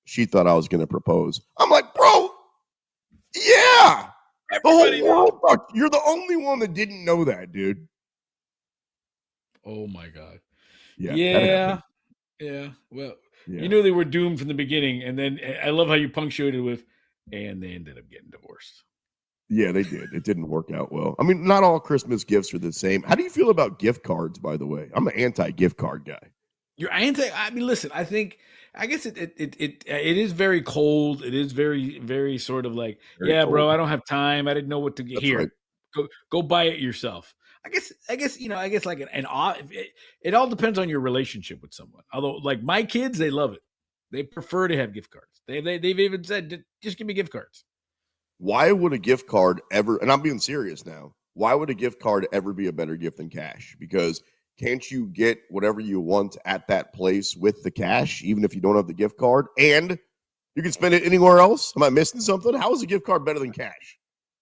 she thought I was going to propose. I'm like, bro, yeah. Everybody the whole world thought. You're the only one that didn't know that, dude. Oh, my God. Yeah. Yeah. Well, yeah. You knew they were doomed from the beginning. And then I love how you punctuated with, and they ended up getting divorced. Yeah, they did. It didn't work out well. I mean, not all Christmas gifts are the same. How do you feel about gift cards, by the way? I'm an anti-gift card guy. You're anti. I mean, listen. I guess it is very cold. It is very, very sort of like, Very yeah, cold. bro. I don't have time. I didn't know what to get here. Right. Go buy it yourself. I guess like it all depends on your relationship with someone. Although, like my kids, they love it. They prefer to have gift cards. They've even said, just give me gift cards. Why would a gift card ever, and I'm being serious now, why would a gift card ever be a better gift than cash? Because can't you get whatever you want at that place with the cash, even if you don't have the gift card? And you can spend it anywhere else? Am I missing something? How is a gift card better than cash?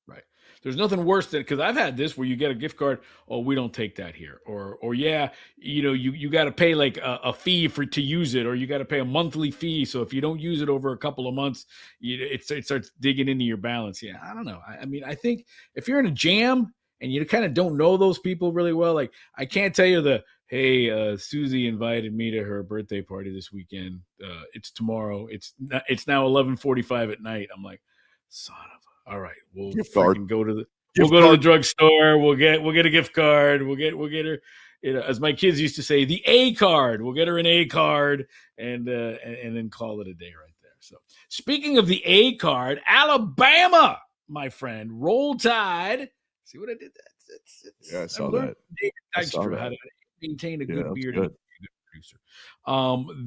Right. There's nothing worse than, because I've had this where you get a gift card, oh, we don't take that here, or yeah, you got to pay like a fee to use it, or you got to pay a monthly fee. So if you don't use it over a couple of months, it starts digging into your balance. Yeah, I don't know. I mean, I think if you're in a jam and you kind of don't know those people really well, like I can't tell you hey, Susie invited me to her birthday party this weekend. It's tomorrow. It's now 11:45 at night. I'm like, son of all right, we'll go to the drugstore. We'll get a gift card. We'll get her, as my kids used to say, the A card. We'll get her an A card and then call it a day right there. So speaking of the A card, Alabama, my friend, Roll Tide. See what I did? Yeah, I saw that. How to maintain a good beard. Good producer.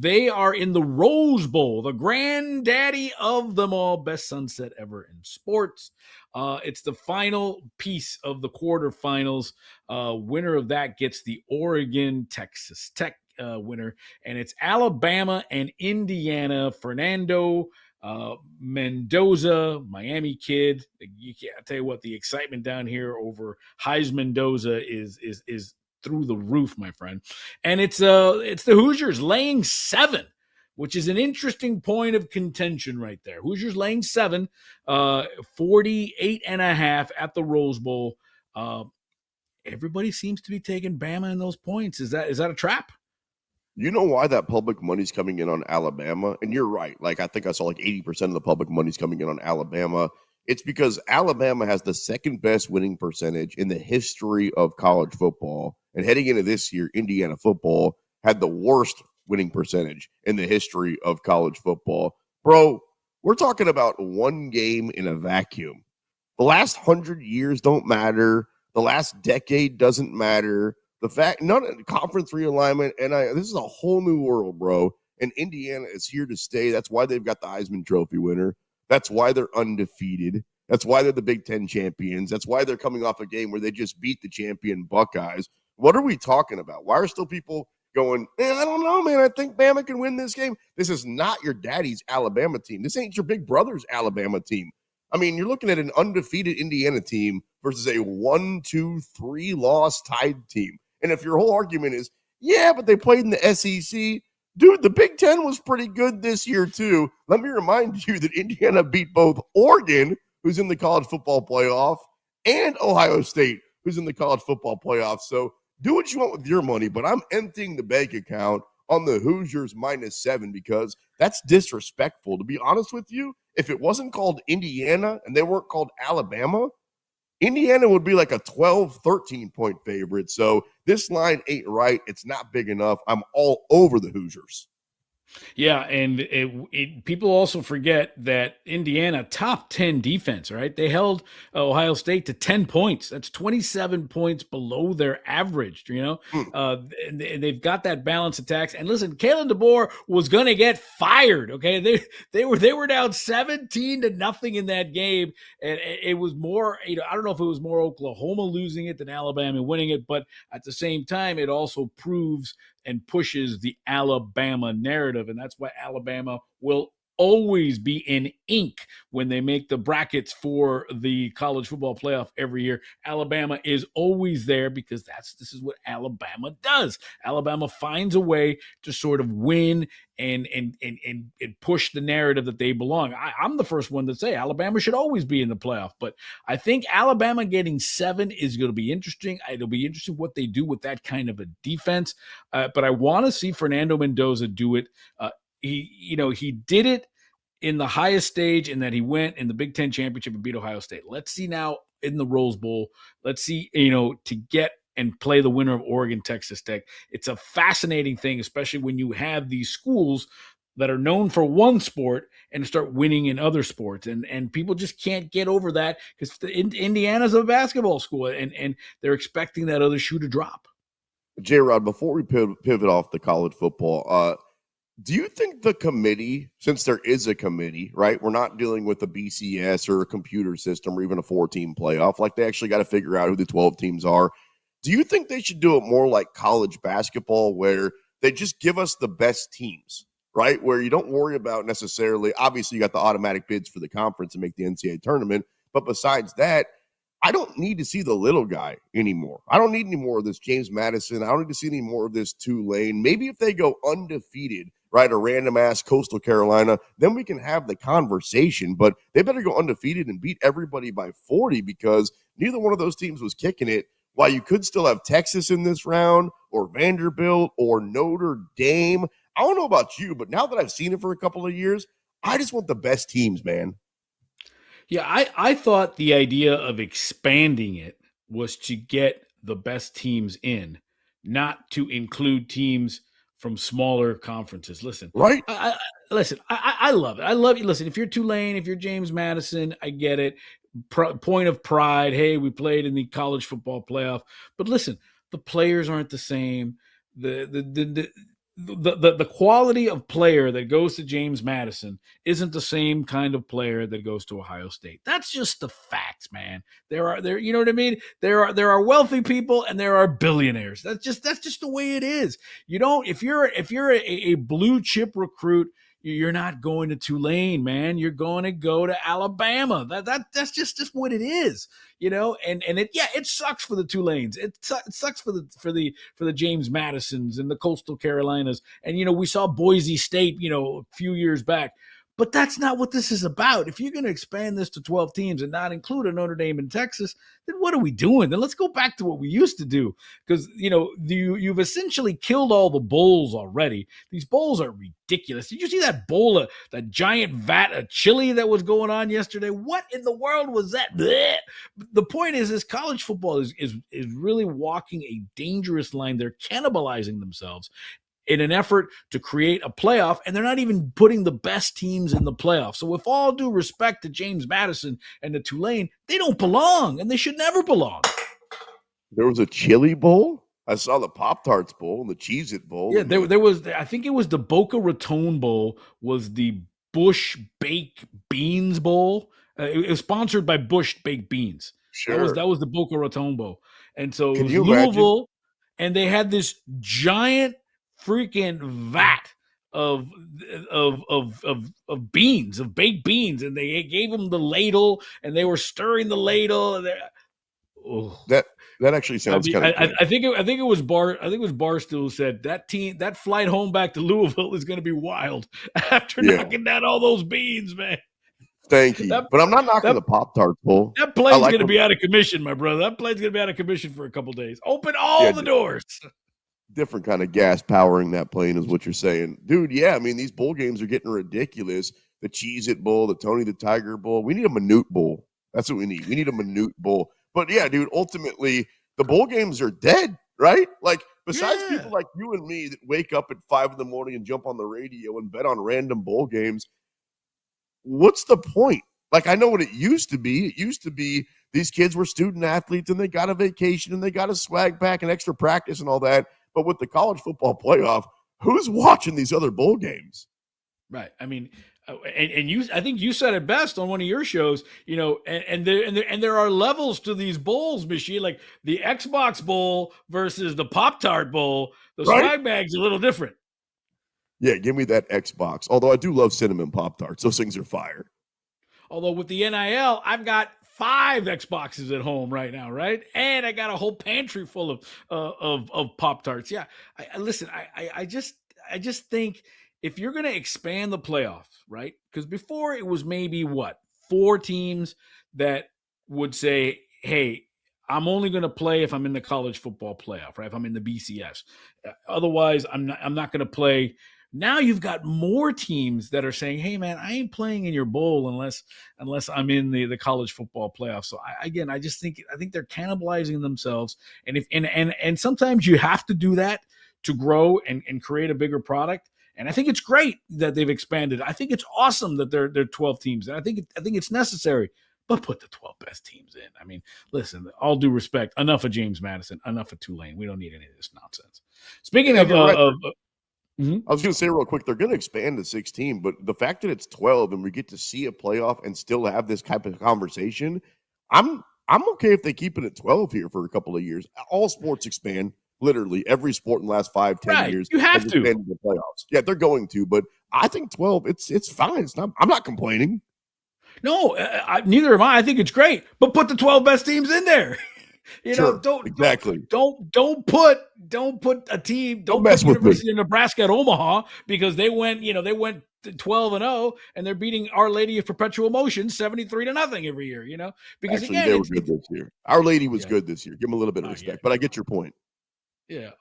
They are in the Rose Bowl, the granddaddy of them all, best sunset ever in sports. It's the final piece of the quarterfinals. Winner of that gets the Oregon Texas Tech winner, and it's Alabama and Indiana. Fernando Mendoza, Miami kid. I tell you what, the excitement down here over Heisman Mendoza is through the roof, my friend. And it's the Hoosiers laying 7, which is an interesting point of contention right there. Hoosiers laying 7, 48.5 at the Rose Bowl. Everybody seems to be taking Bama in those points. Is that a trap? You know why that public money's coming in on Alabama? And you're right. Like, I think I saw like 80% of the public money's coming in on Alabama. It's because Alabama has the second best winning percentage in the history of college football. And heading into this year, Indiana football had the worst winning percentage in the history of college football. Bro, we're talking about one game in a vacuum. The last 100 years don't matter. The last decade doesn't matter. The fact, none of the conference realignment, and this is a whole new world, bro. And Indiana is here to stay. That's why they've got the Heisman Trophy winner. That's why they're undefeated. That's why they're the Big Ten champions. That's why they're coming off a game where they just beat the champion Buckeyes. What are we talking about? Why are still people going, I don't know, man. I think Bama can win this game. This is not your daddy's Alabama team. This ain't your big brother's Alabama team. I mean, you're looking at an undefeated Indiana team versus a 1-2-3 loss tied team. And if your whole argument is, yeah, but they played in the SEC, dude, the Big Ten was pretty good this year too. Let me remind you that Indiana beat both Oregon, who's in the college football playoff, and Ohio State, who's in the college football playoff. So do what you want with your money, but I'm emptying the bank account on the Hoosiers -7 because that's disrespectful. To be honest with you, if it wasn't called Indiana and they weren't called Alabama, Indiana would be like a 12, 13-point favorite. So this line ain't right. It's not big enough. I'm all over the Hoosiers. Yeah, and people also forget that Indiana, top 10 defense, right? They held Ohio State to 10 points. That's 27 points below their average, they've got that balanced attacks. And listen, Kalen DeBoer was going to get fired, okay? They were down 17-0 in that game, and it was more, I don't know if it was more Oklahoma losing it than Alabama winning it, but at the same time, it also proves and pushes the Alabama narrative. And that's why Alabama will always be in ink when they make the brackets for the college football playoff every year. Alabama is always there because this is what Alabama does. Alabama finds a way to sort of win and push the narrative that they belong. I'm the first one to say Alabama should always be in the playoff, but I think Alabama getting 7 is going to be interesting. It'll be interesting what they do with that kind of a defense. But I want to see Fernando Mendoza do it. He did it in the highest stage in that he went in the Big Ten championship and beat Ohio State. Let's see now in the Rose Bowl. Let's see, to get and play the winner of Oregon, Texas Tech. It's a fascinating thing, especially when you have these schools that are known for one sport and start winning in other sports. And people just can't get over that because Indiana's a basketball school and they're expecting that other shoe to drop. J-Rod, before we pivot off the college football, do you think the committee, since there is a committee, right? We're not dealing with a BCS or a computer system or even a 4-team playoff. Like, they actually got to figure out who the 12 teams are. Do you think they should do it more like college basketball where they just give us the best teams, right? Where you don't worry about necessarily, obviously you got the automatic bids for the conference and make the NCAA tournament. But besides that, I don't need to see the little guy anymore. I don't need any more of this James Madison. I don't need to see any more of this Tulane. Maybe if they go undefeated, right, a random-ass Coastal Carolina, then we can have the conversation. But they better go undefeated and beat everybody by 40 because neither one of those teams was kicking it. While you could still have Texas in this round or Vanderbilt or Notre Dame. I don't know about you, but now that I've seen it for a couple of years, I just want the best teams, man. Yeah, I thought the idea of expanding it was to get the best teams in, not to include teams from smaller conferences. Listen, right? I love it. I love you. Listen, if you're Tulane, if you're James Madison, I get it. Point of pride. Hey, we played in the college football playoff. But listen, the players aren't the same. The quality of player that goes to James Madison isn't the same kind of player that goes to Ohio State. That's just the facts, man. There, you know what I mean? There are wealthy people and there are billionaires. That's just the way it is. You don't, if you're a blue chip recruit, You're not going to Tulane, man. You're going to go to Alabama. That's just what it is, And it sucks for the Tulanes. It sucks for the James Madisons and the Coastal Carolinas. And we saw Boise State, a few years back. But that's not what this is about. If you're going to expand this to 12 teams and not include a Notre Dame in Texas, then what are we doing? Then let's go back to what we used to do, because you've essentially killed all the bowls already. These bowls are ridiculous. Did you see that bowl, that giant vat of chili that was going on yesterday? What in the world was that? Blech. The point is college football is really walking a dangerous line. They're cannibalizing themselves in an effort to create a playoff, and they're not even putting the best teams in the playoff. So with all due respect to James Madison and the Tulane, they don't belong, and they should never belong. There was a chili bowl? I saw the Pop-Tarts bowl and the Cheez-It bowl. Yeah, there was, I think it was the Boca Raton bowl, was the Bush Baked Beans bowl. It was sponsored by Bush Baked Beans. Sure. That was the Boca Raton bowl. And so it was Louisville, imagine? And they had this giant freaking vat of beans, of baked beans, and they gave them the ladle, and they were stirring the ladle. And that actually sounds kind of. I think it was Barstool who said that flight home back to Louisville is going to be wild after knocking down all those beans, man. Thank you, but I'm not knocking the Pop-Tarts bowl. That plane's going to be out of commission, my brother. That plane's going to be out of commission for a couple days. Open all the doors. Different kind of gas powering that plane is what you're saying. Dude, yeah, I mean, these bowl games are getting ridiculous. The Cheez-It Bowl, the Tony the Tiger Bowl. We need a Minute Bowl. That's what we need. We need a Minute Bowl. But yeah, dude, ultimately, the bowl games are dead, right? Like, besides people like you and me that wake up at 5 in the morning and jump on the radio and bet on random bowl games, what's the point? Like, I know what it used to be. It used to be these kids were student athletes and they got a vacation and they got a swag pack and extra practice and all that. But with the college football playoff, who's watching these other bowl games? Right. I mean, and you, I think you said it best on one of your shows, and there are levels to these bowls, Michie, like the Xbox Bowl versus the Pop-Tart Bowl. The swag bag's a little different. Yeah, give me that Xbox. Although I do love cinnamon Pop-Tarts. Those things are fire. Although with the NIL, I've got 5 Xboxes at home right now, right? And I got a whole pantry full of Pop-Tarts. Yeah, I just think if you're going to expand the playoffs, right? Because before it was maybe 4 teams that would say, hey, I'm only going to play if I'm in the college football playoff, right? If I'm in the BCS. Otherwise, I'm not going to play. Now you've got more teams that are saying, hey, man, I ain't playing in your bowl unless I'm in the college football playoff. So I think they're cannibalizing themselves. And sometimes you have to do that to grow and create a bigger product. And I think it's great that they've expanded. I think it's awesome that they're 12 teams. And I think it's necessary. But put the 12 best teams in. I mean, listen, all due respect, enough of James Madison, enough of Tulane. We don't need any of this nonsense. Speaking of I was going to say real quick, they're going to expand to 16, but the fact that it's 12 and we get to see a playoff and still have this type of conversation, I'm okay if they keep it at 12 here for a couple of years. All sports expand. Literally every sport in the last 5-10 years. You have to. The playoffs. Yeah, they're going to, but I think 12, it's fine. I'm not complaining. No, neither am I. I think it's great, but put the 12 best teams in there. Don't put a team. Don't put University of Nebraska at Omaha because they went 12-0 and they're beating Our Lady of Perpetual Motion 73-0 every year. Because actually, again, they were good this year. Our Lady was good this year. Give them a little bit of respect, but I get your point. Yeah.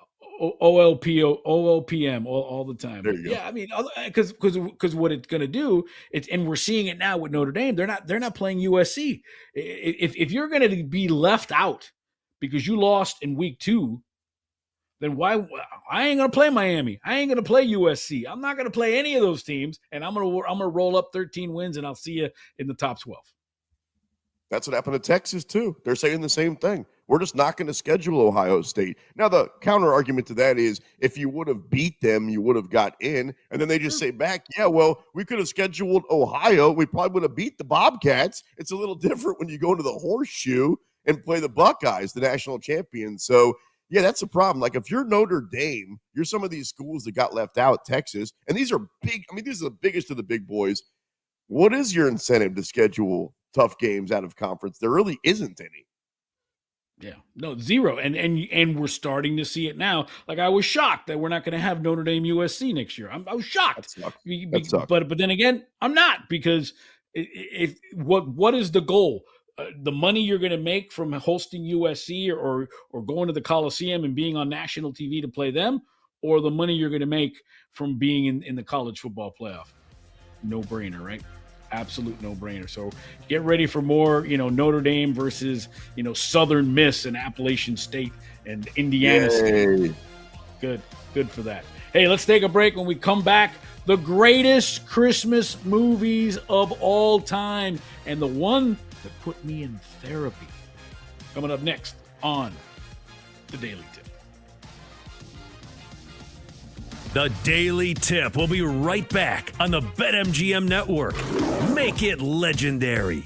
OLPM all the time. There you go. Yeah, I mean, because what it's going to do, and we're seeing it now with Notre Dame. They're not playing USC. If you're going to be left out because you lost in week 2, then why? I ain't going to play Miami. I ain't going to play USC. I'm not going to play any of those teams, and I'm going to roll up 13 wins, and I'll see you in the top 12. That's what happened to Texas, too. They're saying the same thing. We're just not going to schedule Ohio State. Now, the counter argument to that is if you would have beat them, you would have got in. And then they just say back, yeah, well, we could have scheduled Ohio. We probably would have beat the Bobcats. It's a little different when you go to the Horseshoe and play the Buckeyes, the national champions. So, Yeah, that's the problem. Like, if you're Notre Dame, you're some of these schools that got left out, Texas, and these are big. I mean, these are the biggest of the big boys. What is your incentive to schedule tough games out of conference? There really isn't any. Yeah, no, zero. And we're starting to see it now. Like, I was shocked that we're not going to have Notre Dame USC next year. I was shocked. That sucks. But then again, I'm not, because if what is the goal? The money you're going to make from hosting USC or going to the Coliseum and being on national TV to play them, or the money you're going to make from being in the college football playoff? No brainer, right? Absolute no brainer. So get ready for more, Notre Dame versus, Southern Miss and Appalachian State and Indiana State. Good for that. Hey, let's take a break. When we come back, the greatest Christmas movies of all time, and the one that put me in therapy. Coming up next on The Daily Tip. The Daily Tip will be right back on the BetMGM Network. Make it legendary.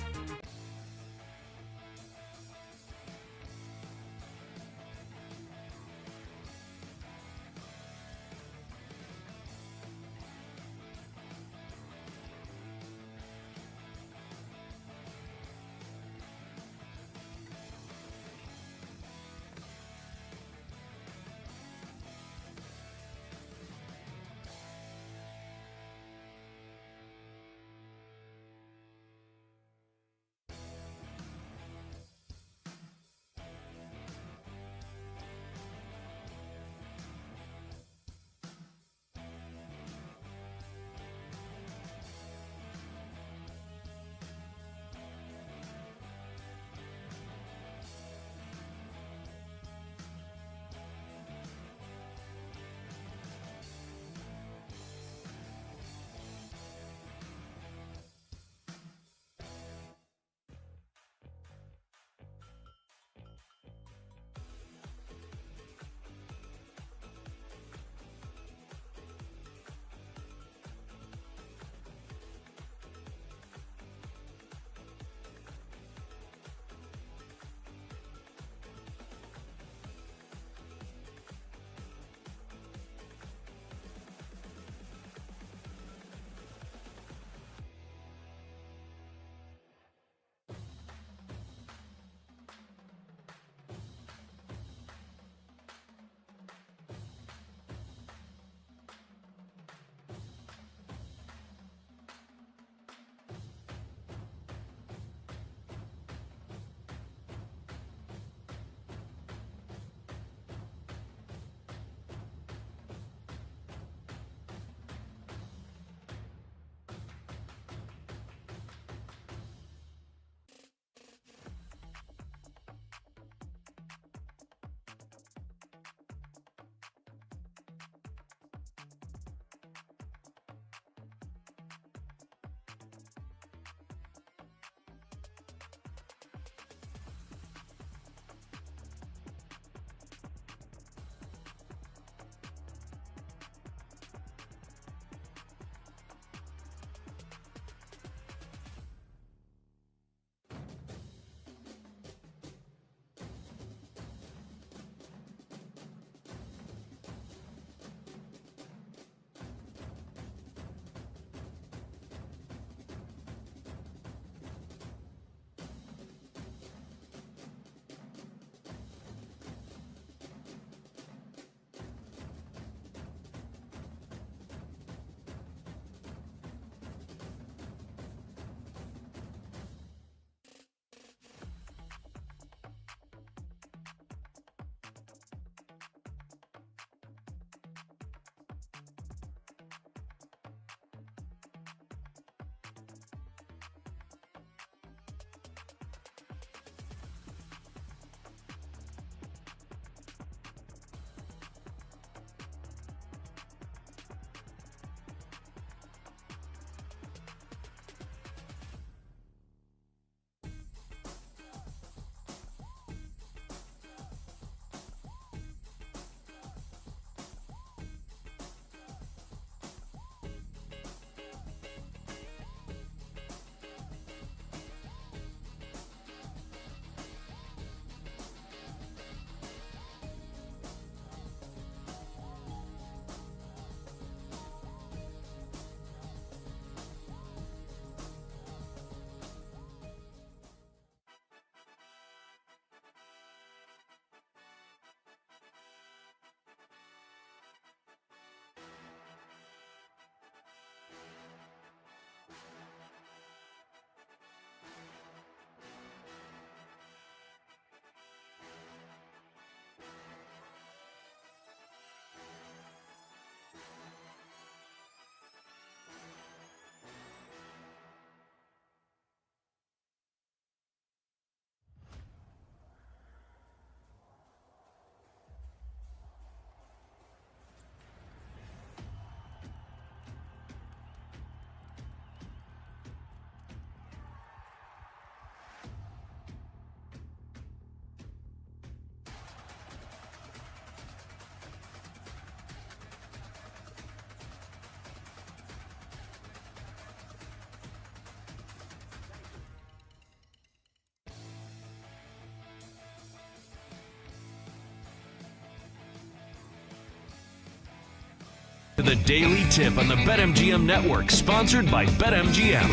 The Daily Tip on the BetMGM Network, sponsored by BetMGM.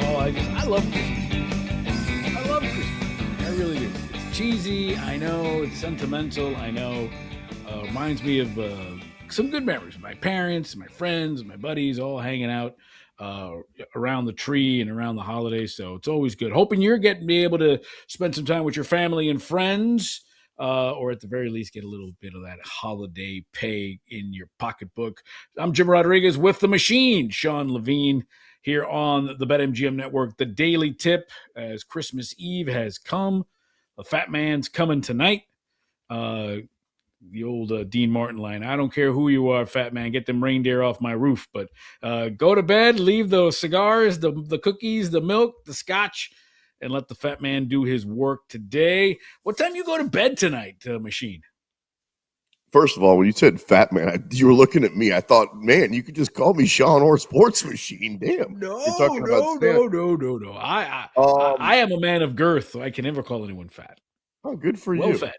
Oh, I love Christmas. I love Christmas. I really do. It's cheesy. I know. It's sentimental. I know. Reminds me of some good memories. My parents, my friends, my buddies, all hanging out around the tree and around the holidays. So it's always good. Hoping you're be able to spend some time with your family and friends. Or at the very least, get a little bit of that holiday pay in your pocketbook. I'm Jim Rodriguez with the machine, Sean Levine, here on the BetMGM Network. The Daily Tip, as Christmas Eve has come. The Fat Man's coming tonight. The old Dean Martin line. I don't care who you are, fat man. Get them reindeer off my roof. But go to bed, leave those cigars, the cookies, the milk, the scotch, and let the fat man do his work today. What time you go to bed tonight, Machine? First of all, when you said fat man, you were looking at me. I thought, man, you could just call me Sean or Sports Machine. Damn. No. I am a man of girth, so I can never call anyone fat. Oh, good for well you. Fed.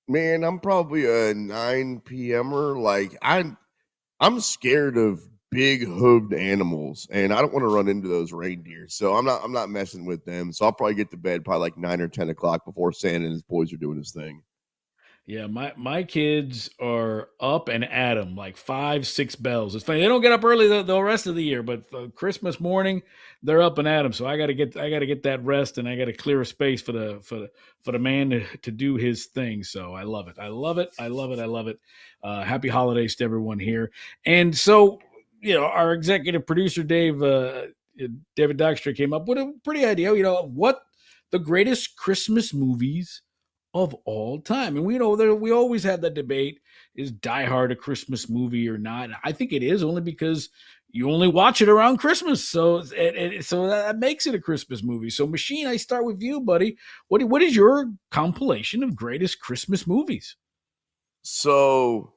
Man, I'm probably a 9 p.m.er. Like I'm scared of big hooved animals, and I don't want to run into those reindeer. So I'm not messing with them. So I'll probably get to bed probably like 9 or 10 o'clock before Santa and his boys are doing his thing. Yeah, my kids are up and at 'em like 5, 6 bells. It's funny, they don't get up early the rest of the year, but Christmas morning they're up and at 'em. So I got to get that rest, and I got to clear a space for the man to do his thing. So I love it. I love it. I love it. I love it. Happy holidays to everyone here. And so, our executive producer David Dykstra came up with a pretty idea. What the greatest Christmas movies of all time. And we always have that debate, is Die Hard a Christmas movie or not? And I think it is, only because you only watch it around Christmas. So that makes it a Christmas movie. So Machine, I start with you, buddy. What is your compilation of greatest Christmas movies? So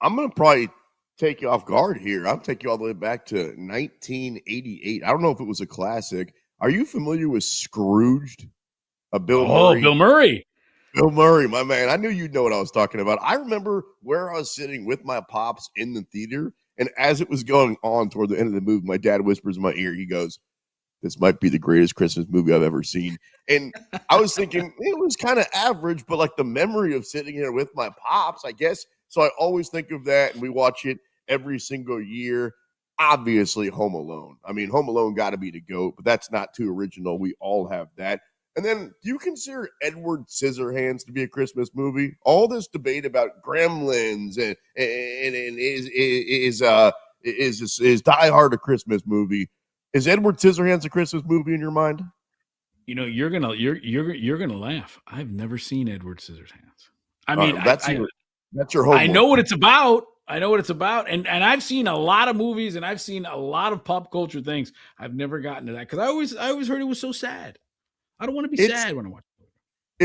I'm going to probably take you off guard here. I'll take you all the way back to 1988. I don't know if it was a classic. Are you familiar with Scrooged? Bill Murray. Bill Murray. Bill Murray, my man. I knew you'd know what I was talking about. I remember where I was sitting with my pops in the theater, and as it was going on toward the end of the movie, my dad whispers in my ear, he goes, "This might be the greatest Christmas movie I've ever seen." And I was thinking it was kind of average, but like the memory of sitting here with my pops, I guess. So I always think of that, and we watch it every single year. Obviously, Home Alone. I mean, Home Alone got to be the GOAT, but that's not too original. We all have that. And then, do you consider Edward Scissorhands to be a Christmas movie? All this debate about Gremlins and is Die Hard a Christmas movie? Is Edward Scissorhands a Christmas movie in your mind? You're gonna laugh. I've never seen Edward Scissorhands. I mean, that's your homework. I know what it's about. And I've seen a lot of movies, and I've seen a lot of pop culture things. I've never gotten to that because I always heard it was so sad. I don't want to be sad when I watch it.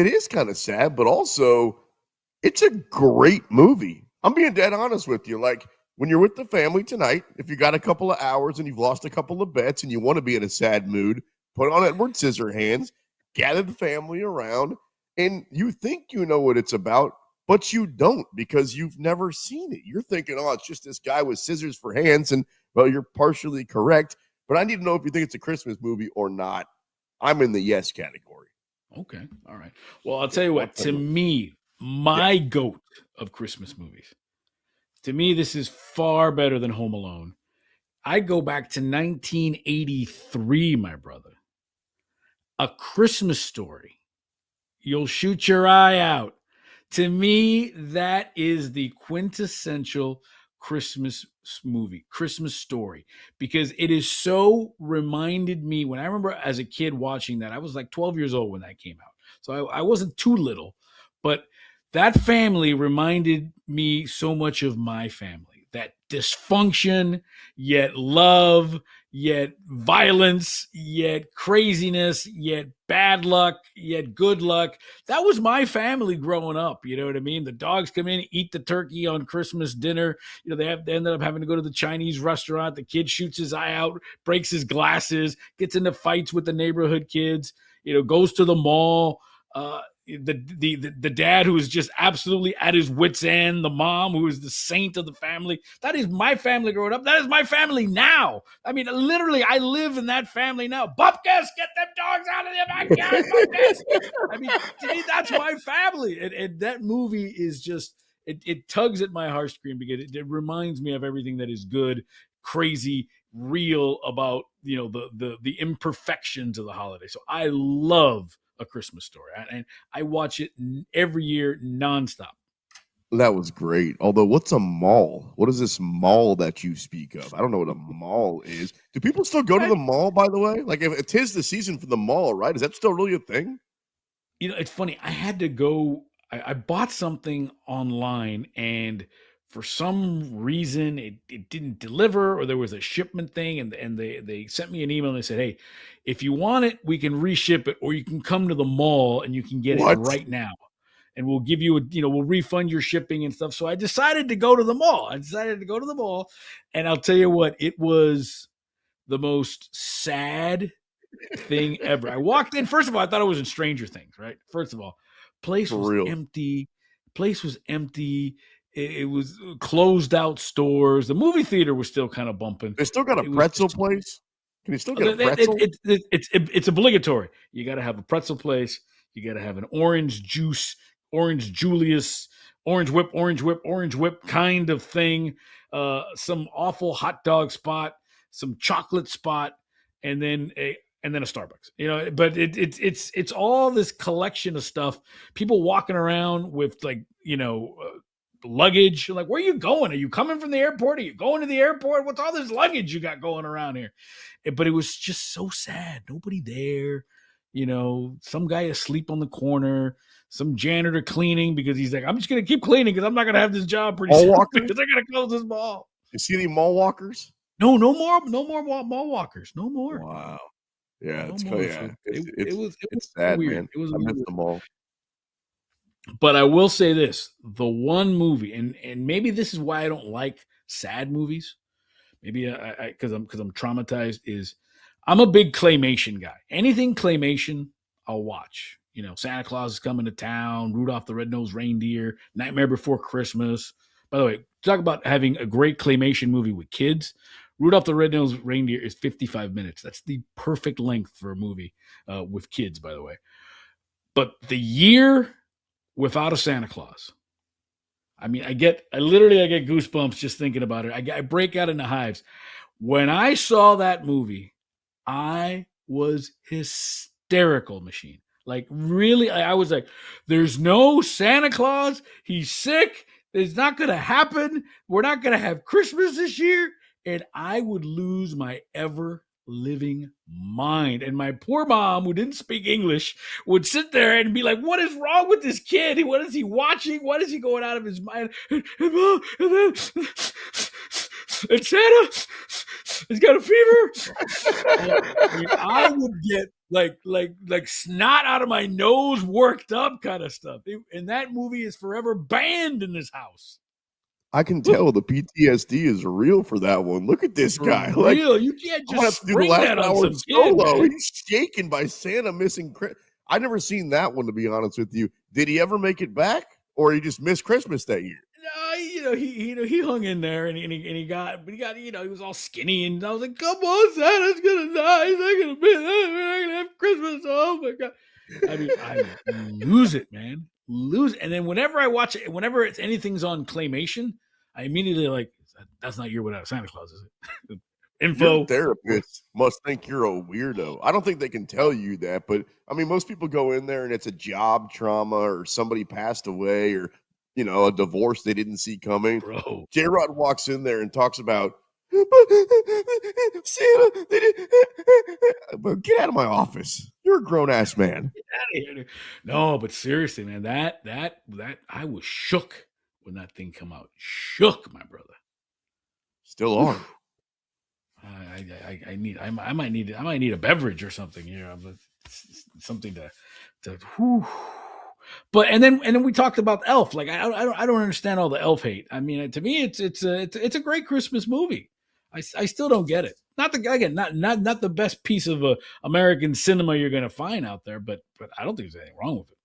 It is kind of sad, but also it's a great movie. I'm being dead honest with you. Like, when you're with the family tonight, if you got a couple of hours and you've lost a couple of bets and you want to be in a sad mood, put on Edward Scissorhands, gather the family around, and you think you know what it's about, but you don't because you've never seen it. You're thinking, oh, it's just this guy with scissors for hands, and, well, you're partially correct, but I need to know if you think it's a Christmas movie or not. I'm in the yes category. Okay. All right. Well, I'll tell you what, to me, my GOAT of Christmas movies, to me, this is far better than Home Alone. I go back to 1983, my brother. A Christmas Story. You'll shoot your eye out. To me, that is the quintessential Christmas movie, Christmas Story, because it is so reminded me when I remember as a kid watching that. I was like 12 years old when that came out. So I wasn't too little, but that family reminded me so much of my family. That dysfunction, yet love, yet violence, yet craziness, yet bad luck, yet good luck. That was my family growing up. You know what I mean? The dogs come in, eat the turkey on Christmas dinner. They ended up having to go to the Chinese restaurant. The kid shoots his eye out, breaks his glasses, gets into fights with the neighborhood kids, goes to the mall. the dad who is just absolutely at his wit's end, the mom who is the saint of the family. That is my family growing up. That is my family now. I mean, literally, I live in that family now. Bupkis, get them dogs out of the backyard, Bupkis. I mean, to me, that's my family. And that movie is just, it tugs at my heartstring because it reminds me of everything that is good, crazy, real about, the imperfections of the holiday. So I love A Christmas Story, and I watch it every year nonstop. That was great. Although, what's a mall? What is this mall that you speak of? I don't know what a mall is. Do people still go to the mall, by the way? Like, if it is the season for the mall, right? Is that still really a thing? It's funny. I had to go. I bought something online, and for some reason it didn't deliver, or there was a shipment thing, and they sent me an email and they said, hey, if you want it, we can reship it, or you can come to the mall and you can get it right now, and we'll give you we'll refund your shipping and stuff. So I decided to go to the mall. And I'll tell you what, it was the most sad thing ever. I walked in, first of all, I thought it was in Stranger Things, right? First of all, place was empty. It was closed out stores. The movie theater was still kind of bumping. They still got a pretzel place? Can you still get a pretzel? It's obligatory. You got to have a pretzel place. You got to have an orange juice, orange Julius, orange whip kind of thing. Some awful hot dog spot, some chocolate spot, and then a Starbucks. But it's all this collection of stuff. People walking around with luggage. You're like, where are you going? Are you coming from the airport? Are you going to the airport? What's all this luggage you got going around here? But it was just so sad. Nobody there. Some guy asleep on the corner, some janitor cleaning because he's like, I'm just going to keep cleaning because I'm not going to have this job pretty soon because I got to close this mall. You see any mall walkers? No more mall walkers. No more. Wow. Yeah, it's sad, weird. Man. I miss the mall. But I will say this: the one movie, and maybe this is why I don't like sad movies. Maybe because I'm traumatized. Is I'm a big claymation guy. Anything claymation, I'll watch. Santa Claus is coming to town, Rudolph the Red-Nosed Reindeer, Nightmare Before Christmas. By the way, talk about having a great claymation movie with kids. Rudolph the Red-Nosed Reindeer is 55 minutes. That's the perfect length for a movie with kids, by the way. But the year without a Santa Claus, I mean, I get goosebumps just thinking about it. I break out into hives. When I saw that movie, I was hysterical, machine. Like, really, I was like, there's no Santa Claus. He's sick. It's not going to happen. We're not going to have Christmas this year. And I would lose my ever-living mind. And my poor mom, who didn't speak English, would sit there and be like, what is wrong with this kid? What is he watching? What is he going out of his mind? And Santa, he's got a fever. I would get like snot out of my nose, worked up kind of stuff. And that movie is forever banned in this house. I can tell the PTSD is real for that one. Look at this guy. Real. You can't just spring that on some solo. Kid, he's shaken by Santa missing Christmas. I never seen that one, to be honest with you. Did he ever make it back, or he just missed Christmas that year? No, he hung in there, and he got he was all skinny, and I was like, come on, Santa's gonna die. He's not gonna be there. We're not gonna have Christmas. Oh my god! I mean, I lose it, man. Lose it. And then whenever I watch it, whenever anything's on claymation, I immediately like, that's not Year Without a Santa Claus, is it? Info. Your therapist must think you're a weirdo. I don't think they can tell you that, but I mean, most people go in there and it's a job trauma or somebody passed away or, a divorce they didn't see coming. Bro. J-Rod walks in there and talks about, Santa, but get out of my office. You're a grown-ass man. Get out of here. No, but seriously, man, that I was shook when that thing come out. Shook, my brother. Still are. I might need a beverage or something here. Something to whew. But and then we talked about Elf. Like I don't understand all the Elf hate. I mean, to me, it's a great Christmas movie. I still don't get it. Not the best piece of American cinema you're going to find out there, but I don't think there's anything wrong with it.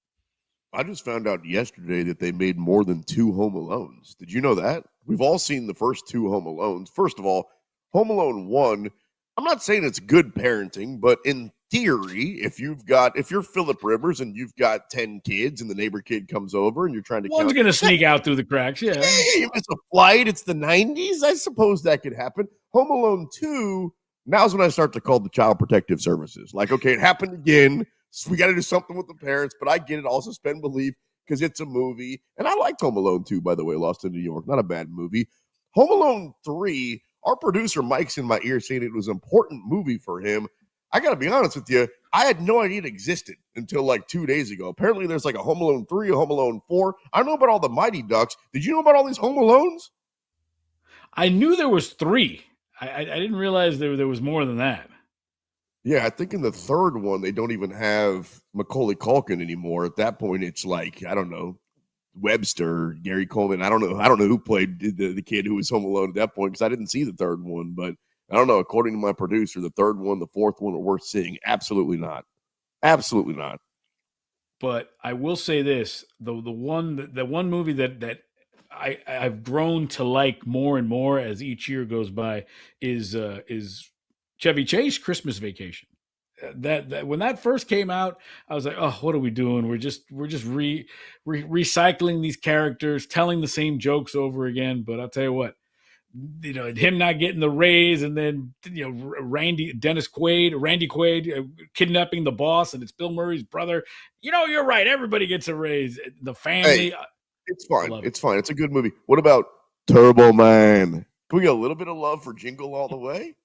I just found out yesterday that they made more than 2 Home Alones. Did you know that? We've all seen the first 2 Home Alones. First of all, Home Alone 1, I'm not saying it's good parenting, but in theory, if you're Philip Rivers and you've got 10 kids and the neighbor kid comes over and you're trying to One's going to sneak out through the cracks, yeah. You miss a flight, it's the 90s. I suppose that could happen. Home Alone 2, now's when I start to call the Child Protective Services. Like, okay, it happened again. So we got to do something with the parents, but I get it. I'll suspend belief because it's a movie. And I liked Home Alone 2, by the way, Lost in New York. Not a bad movie. Home Alone 3, our producer Mike's in my ear saying it was an important movie for him. I got to be honest with you. I had no idea it existed until like 2 days ago. Apparently there's like a Home Alone 3, a Home Alone 4. I know about all the Mighty Ducks. Did you know about all these Home Alones? I knew there was 3. I didn't realize there was more than that. Yeah, I think in the third one, they don't even have Macaulay Culkin anymore. At that point, it's like, I don't know, Webster, Gary Coleman. I don't know who played the kid who was Home Alone at that point because I didn't see the third one. But I don't know. According to my producer, the third one, the fourth one are worth seeing. Absolutely not. Absolutely not. But I will say this: the one movie that I've grown to like more and more as each year goes by is Chevy Chase Christmas Vacation. That when that first came out, I was like, oh, what are we doing? We're just recycling these characters, telling the same jokes over again. But I'll tell you what, him not getting the raise, and then Randy Quaid kidnapping the boss, and it's Bill Murray's brother. You're right. Everybody gets a raise. The family. Hey, it's fine. It's fine. It's a good movie. What about Turbo Man? Can we get a little bit of love for Jingle All the Way?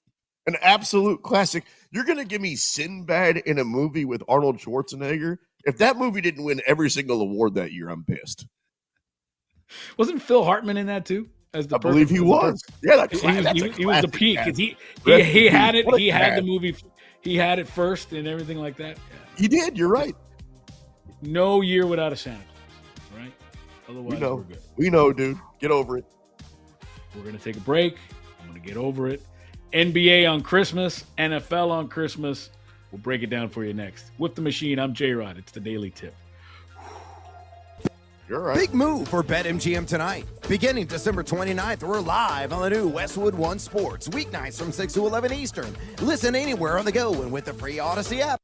An absolute classic. You're going to give me Sinbad in a movie with Arnold Schwarzenegger? If that movie didn't win every single award that year, I'm pissed. Wasn't Phil Hartman in that too? I believe he was. Yeah, he was the peak. He had it. He had the movie. He had it first and everything like that. Yeah. He did. You're right. No year without a Santa Claus, right? Otherwise, we're good. We know, dude. Get over it. We're going to take a break. I'm going to get over it. NBA on Christmas, NFL on Christmas. We'll break it down for you next. With the machine, I'm J-Rod. It's the Daily Tip. You're right. Big move for BetMGM tonight. Beginning December 29th, we're live on the new Westwood One Sports. Weeknights from 6 to 11 Eastern. Listen anywhere on the go and with the free Odyssey app.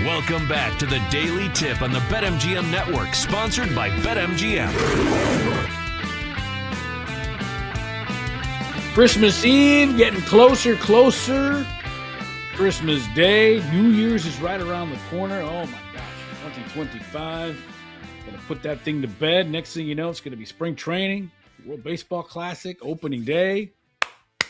Welcome back to the Daily Tip on the BetMGM Network, sponsored by BetMGM. Christmas Eve getting closer. Christmas Day, New Year's is right around the corner. Oh my gosh, 2025. Gonna put that thing to bed. Next thing you know, it's gonna be spring training, World Baseball Classic, opening day.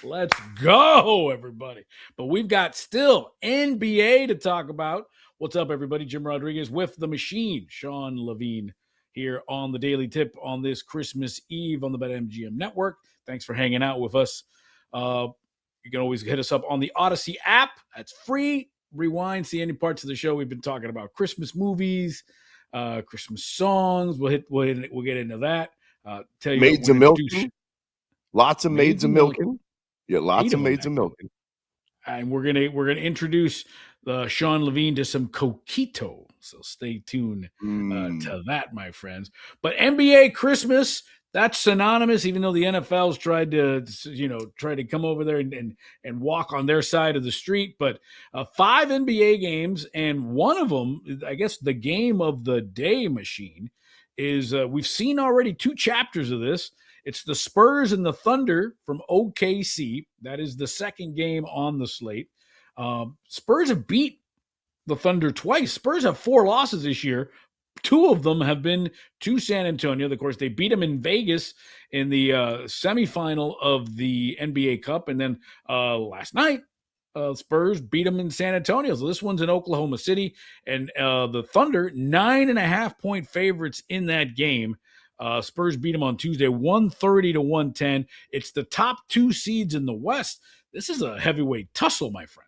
Let's go, everybody. But we've got still NBA to talk about. What's up, everybody? Jim Rodriguez with the machine. Sean Levine here on the Daily Tip on this Christmas Eve on the BetMGM Network. Thanks for hanging out with us. You can always hit us up on the Odyssey app. That's free. Rewind, see any parts of the show. We've been talking about Christmas movies, Christmas songs. We'll get into that. Tell you Maids of milking. Lots of maids of milking. Yeah, lots of maids of milking. And we're gonna introduce Sean Levine to some coquito. So stay tuned to that, my friends. But NBA Christmas, that's synonymous. Even though the NFL's tried to come over there and walk on their side of the street, but 5 NBA games, and one of them, I guess, the game of the day machine is we've seen already 2 chapters of this. It's the Spurs and the Thunder from OKC. That is the second game on the slate. Spurs have beat the Thunder twice. Spurs have 4 losses this year. 2 of them have been to San Antonio. Of course, they beat them in Vegas in the semifinal of the NBA Cup. And then last night, Spurs beat them in San Antonio. So this one's in Oklahoma City. And the Thunder, 9.5-point favorites in that game. Spurs beat them on Tuesday, 130-110. It's the top 2 seeds in the West. This is a heavyweight tussle, my friend.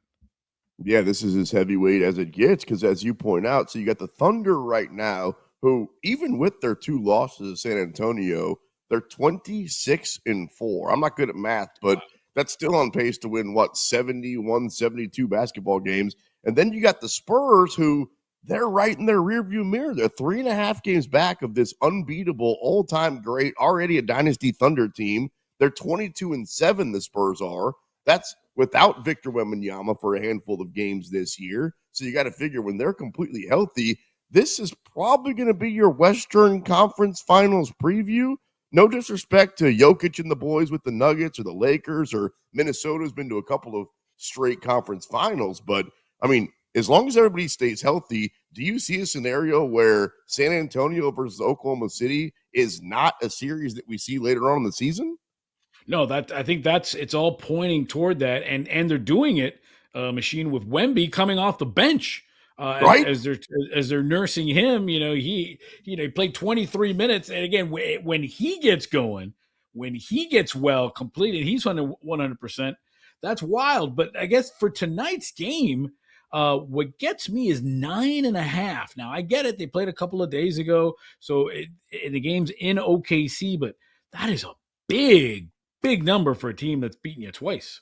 Yeah, this is as heavyweight as it gets because, as you point out, so you got the Thunder right now who, even with their 2 losses to San Antonio, they're 26-4. I'm not good at math, but that's still on pace to win, 71, 72 basketball games. And then you got the Spurs who – they're right in their rearview mirror. They're 3.5 games back of this unbeatable, all-time great, already a dynasty Thunder team. They're 22-7, the Spurs are. That's without Victor Wembanyama for a handful of games this year. So you got to figure when they're completely healthy, this is probably going to be your Western Conference Finals preview. No disrespect to Jokic and the boys with the Nuggets or the Lakers, or Minnesota's been to a couple of straight conference finals. But, I mean, as long as everybody stays healthy, do you see a scenario where San Antonio versus Oklahoma City is not a series that we see later on in the season? No, I think it's all pointing toward that, and they're doing it, machine, with Wemby coming off the bench, right? as they're nursing him. He played 23 minutes, and again, when he gets going, when he gets well completed, he's on 100%. That's wild. But I guess for tonight's game, what gets me is 9.5. Now, I get it. They played a couple of days ago, so the game's in OKC, but that is a big number for a team that's beaten you twice.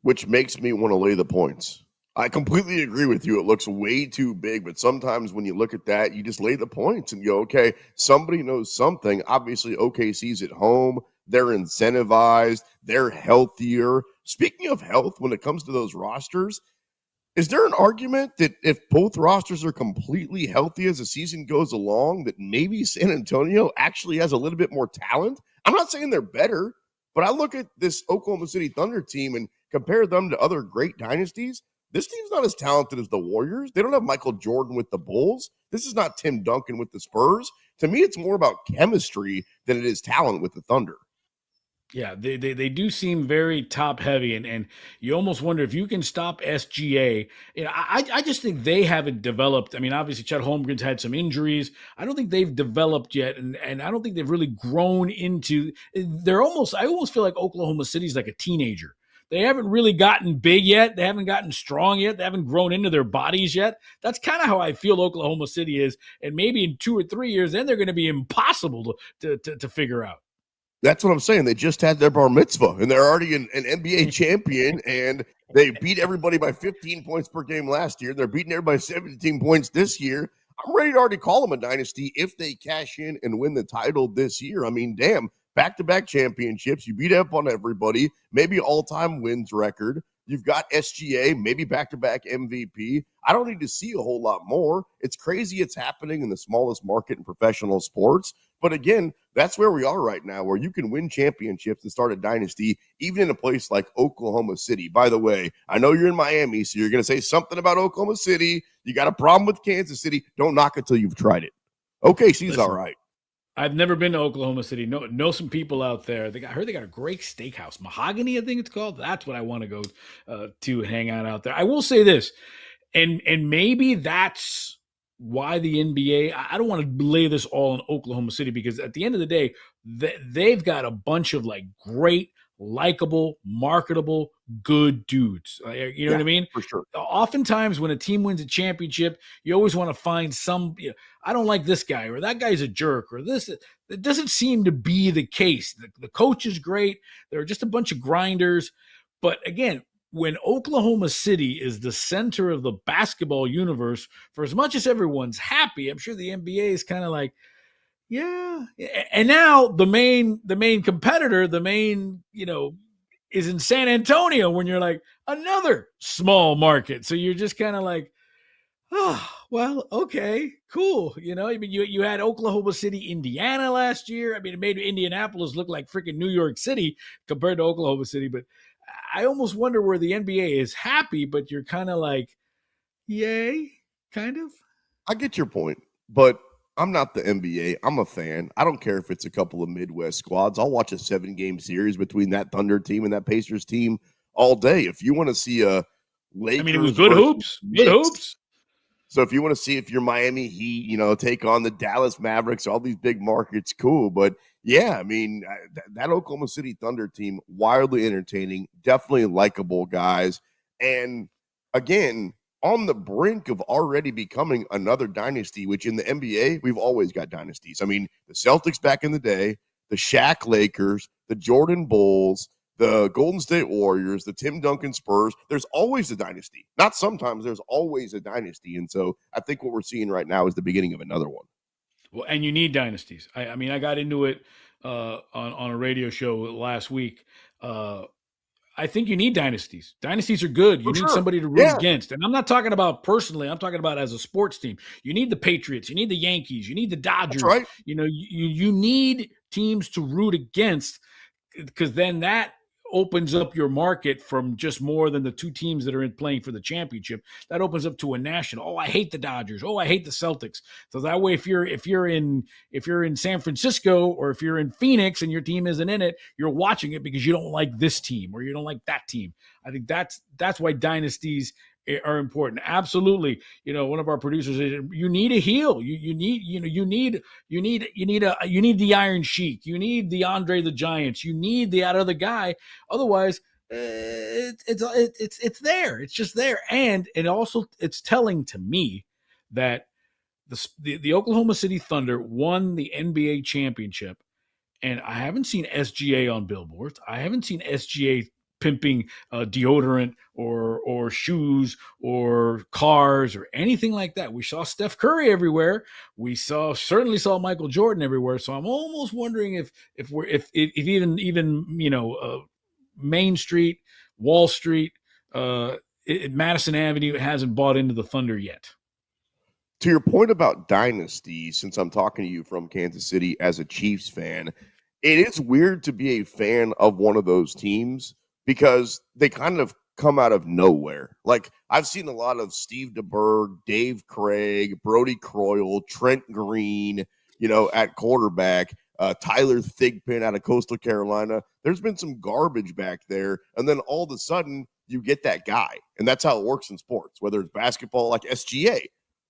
Which makes me want to lay the points. I completely agree with you. It looks way too big, but sometimes when you look at that, you just lay the points and go, okay, somebody knows something. Obviously, OKC's at home. They're incentivized. They're healthier. Speaking of health, when it comes to those rosters, is there an argument that if both rosters are completely healthy as the season goes along, that maybe San Antonio actually has a little bit more talent? I'm not saying they're better, but I look at this Oklahoma City Thunder team and compare them to other great dynasties. This team's not as talented as the Warriors. They don't have Michael Jordan with the Bulls. This is not Tim Duncan with the Spurs. To me, it's more about chemistry than it is talent with the Thunder. Yeah, they do seem very top heavy, and you almost wonder if you can stop SGA. I just think they haven't developed. I mean, obviously Chet Holmgren's had some injuries. I don't think they've developed yet, and I don't think they've really grown into. I almost feel like Oklahoma City's like a teenager. They haven't really gotten big yet. They haven't gotten strong yet. They haven't grown into their bodies yet. That's kind of how I feel Oklahoma City is, and maybe in 2 or 3 years, then they're going to be impossible to figure out. That's what I'm saying. They just had their bar mitzvah, and they're already an NBA champion, and they beat everybody by 15 points per game last year. They're beating everybody 17 points this year. I'm ready to already call them a dynasty if they cash in and win the title this year. I mean, damn, back-to-back championships. You beat up on everybody, maybe all-time wins record. You've got SGA, maybe back-to-back MVP. I don't need to see a whole lot more. It's crazy it's happening in the smallest market in professional sports. But again, that's where we are right now, where you can win championships and start a dynasty, even in a place like Oklahoma City. By the way, I know you're in Miami, so you're going to say something about Oklahoma City. You got a problem with Kansas City. Don't knock it till you've tried it. Okay, she's all right. I've never been to Oklahoma City. Know some people out there. I heard they got a great steakhouse, Mahogany, I think it's called. That's what I want to go to hang out there. I will say this, and maybe that's why the NBA. I don't want to lay this all in Oklahoma City, because at the end of the day, they've got a bunch of like great, likable, marketable, good dudes. You know what I mean? For sure. Oftentimes when a team wins a championship, you always want to find some, I don't like this guy, or that guy's a jerk, or this. It doesn't seem to be the case. The coach is great. They're just a bunch of grinders. But again, when Oklahoma City is the center of the basketball universe, for as much as everyone's happy, I'm sure the NBA is kind of like, yeah. And now the main competitor, is in San Antonio, when you're like another small market. So you're just kind of like, oh, well, okay, cool. I mean, you had Oklahoma City, Indiana last year. I mean, it made Indianapolis look like freaking New York City compared to Oklahoma City. But I almost wonder where the NBA is happy, but you're kind of like, yay, kind of. I get your point, but I'm not the NBA. I'm a fan. I don't care if it's a couple of Midwest squads. I'll watch a 7-game series between that Thunder team and that Pacers team all day. If you want to see a Lakers, I mean, it was good hoops. Good hoops. So if you want to see if you're Miami Heat, take on the Dallas Mavericks, all these big markets, cool. But yeah, I mean, that Oklahoma City Thunder team, wildly entertaining, definitely likable guys. And again, on the brink of already becoming another dynasty, which in the NBA, we've always got dynasties. I mean, the Celtics back in the day, the Shaq Lakers, the Jordan Bulls, the Golden State Warriors, the Tim Duncan Spurs. There's always a dynasty. Not sometimes, there's always a dynasty. And so I think what we're seeing right now is the beginning of another one. Well, and you need dynasties. I mean, I got into it on a radio show last week. I think you need dynasties. Dynasties are good. You need somebody to root against. And I'm not talking about personally. I'm talking about as a sports team. You need the Patriots. You need the Yankees. You need the Dodgers. That's right. You need teams to root against, because then that opens up your market from just more than the two teams that are playing for the championship. That opens up to a national. Oh, I hate the Dodgers. Oh, I hate the Celtics. So that way, if you're in San Francisco, or if you're in Phoenix and your team isn't in it, you're watching it because you don't like this team or you don't like that team. I think that's why dynasties are important. Absolutely. One of our producers said, you need a heel. You need the Iron Sheik. You need the Andre the Giants. You need that other guy. Otherwise, it's there. It's just there. And it's telling to me that the Oklahoma City Thunder won the NBA championship, and I haven't seen SGA on billboards. I haven't seen SGA pimping deodorant or shoes or cars or anything like that. We saw Steph Curry everywhere. We certainly saw Michael Jordan everywhere. So I'm almost wondering if even Main Street, Wall Street, Madison Avenue hasn't bought into the Thunder yet. To your point about dynasties, since I'm talking to you from Kansas City as a Chiefs fan, it is weird to be a fan of one of those teams because they kind of come out of nowhere. Like, I've seen a lot of Steve DeBerg, Dave Craig, Brody Croyle, Trent Green, at quarterback, Tyler Thigpen out of Coastal Carolina. There's been some garbage back there, and then all of a sudden you get that guy, and that's how it works in sports, whether it's basketball like SGA.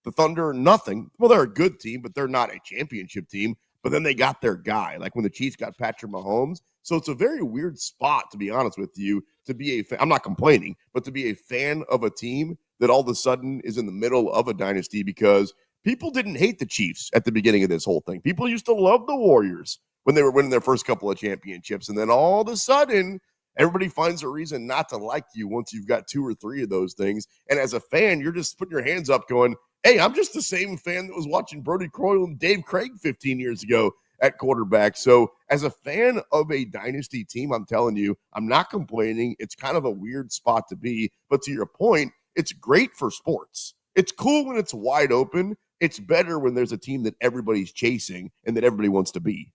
The Thunder, nothing. Well, they're a good team, but they're not a championship team. But then they got their guy, like when the Chiefs got Patrick Mahomes. So it's a very weird spot, to be honest with you, to be a fan. I'm not complaining, but to be a fan of a team that all of a sudden is in the middle of a dynasty, because people didn't hate the Chiefs at the beginning of this whole thing. People used to love the Warriors when they were winning their first couple of championships. And then all of a sudden, everybody finds a reason not to like you once you've got 2 or 3 of those things. And as a fan, you're just putting your hands up going, hey, I'm just the same fan that was watching Brody Croyle and Dave Craig 15 years ago at quarterback. So as a fan of a dynasty team, I'm telling you, I'm not complaining. It's kind of a weird spot to be. But to your point, it's great for sports. It's cool when it's wide open. It's better when there's a team that everybody's chasing and that everybody wants to be.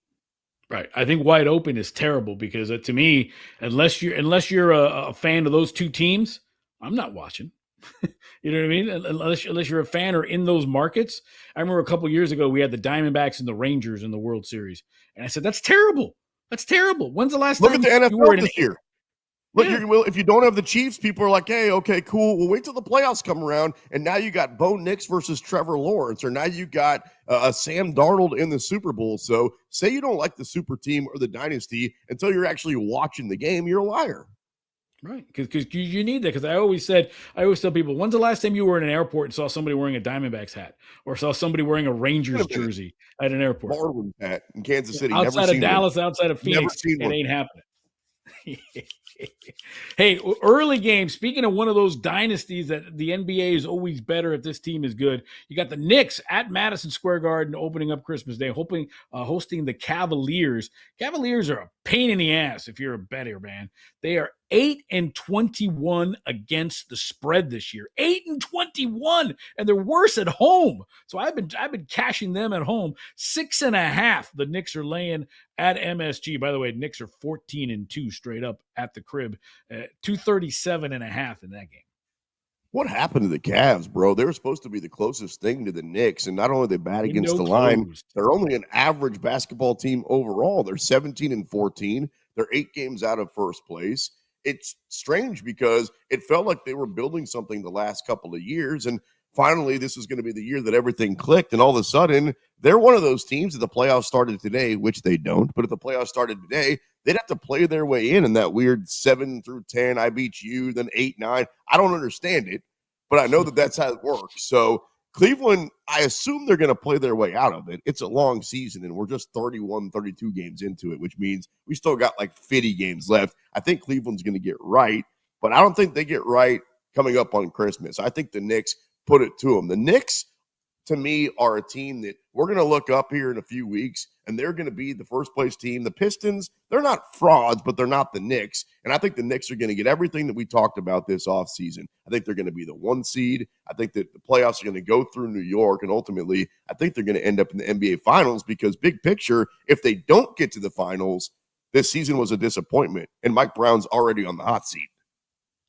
Right. I think wide open is terrible because to me, unless you're a fan of those two teams, I'm not watching. You know what I mean? Unless you're a fan or in those markets. I remember a couple of years ago we had the Diamondbacks and the Rangers in the World Series, and I said that's terrible. That's terrible. When's the last Look time at the you were NFL in this year? Look, if you don't have the Chiefs, people are like, hey, okay, cool. Well, wait till the playoffs come around, and now you got Bo Nix versus Trevor Lawrence, or now you got Sam Darnold in the Super Bowl. So say you don't like the super team or the dynasty until you're actually watching the game, you're a liar. Right, because you need that. Because I always tell people, when's the last time you were in an airport and saw somebody wearing a Diamondbacks hat or saw somebody wearing a Rangers jersey at an airport? Marlins hat in Kansas City. Outside of Dallas, outside of Phoenix, it ain't happening. Hey, early game. Speaking of one of those dynasties that the NBA is always better if this team is good, you got the Knicks at Madison Square Garden opening up Christmas Day, hosting the Cavaliers. Cavaliers are a pain in the ass if you're a bettor, man. They are 8-21 against the spread this year. 8-21, and they're worse at home. So I've been cashing them at home. 6.5. The Knicks are laying at MSG. By the way, Knicks are 14-2 straight up at the crib. 237.5 in that game. What happened to the Cavs, bro? They were supposed to be the closest thing to the Knicks, and not only are they bad against the line, they're only an average basketball team overall. They're 17-14. They're 8 games out of first place. It's strange because it felt like they were building something the last couple of years, and finally this was going to be the year that everything clicked, and all of a sudden they're one of those teams that the playoffs started today, which they don't, but if the playoffs started today, they'd have to play their way in that weird 7 through 10, I beat you, then 8, 9. I don't understand it, but I know that that's how it works. So Cleveland, I assume they're going to play their way out of it. It's a long season, and we're just 31, 32 games into it, which means we still got like 50 games left. I think Cleveland's going to get right, but I don't think they get right coming up on Christmas. I think the Knicks put it to them. The Knicks, to me, are a team that we're going to look up here in a few weeks, and they're going to be the first place team. The Pistons, they're not frauds, but they're not the Knicks. And I think the Knicks are going to get everything that we talked about this offseason. I think they're going to be the 1 seed. I think that the playoffs are going to go through New York, and ultimately, I think they're going to end up in the NBA Finals because big picture, if they don't get to the finals, this season was a disappointment, and Mike Brown's already on the hot seat.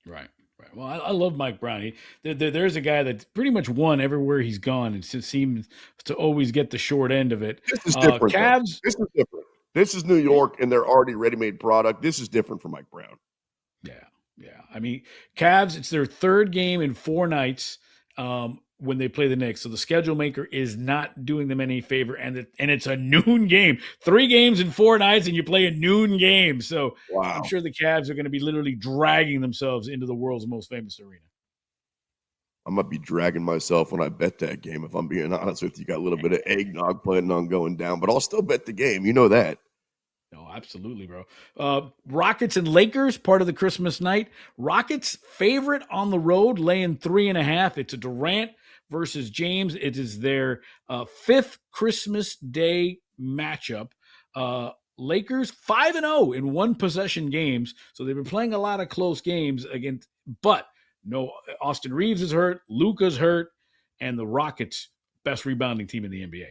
Right. Well, I love Mike Brown. There's a guy that pretty much won everywhere he's gone and just seems to always get the short end of it. This is different. Cavs. This is different. This is New York, and they're already ready-made product. This is different for Mike Brown. Yeah. I mean, Cavs, it's their 3rd game in 4 nights when they play the Knicks. So the schedule maker is not doing them any favor, and it's a noon game. 3 games in 4 nights, and you play a noon game. So wow. I'm sure the Cavs are going to be literally dragging themselves into the world's most famous arena. I might be dragging myself when I bet that game, if I'm being honest with you. Got a little bit of eggnog planning on going down, but I'll still bet the game. You know that. No, absolutely, bro. Rockets and Lakers, part of the Christmas night. Rockets favorite on the road, laying 3.5. It's a Durant versus James. It is their 5th Christmas Day matchup. Lakers 5-0 in 1 possession games. So they've been playing a lot of close games against, but no, Austin Reeves is hurt, Luka's hurt, and the Rockets best rebounding team in the NBA.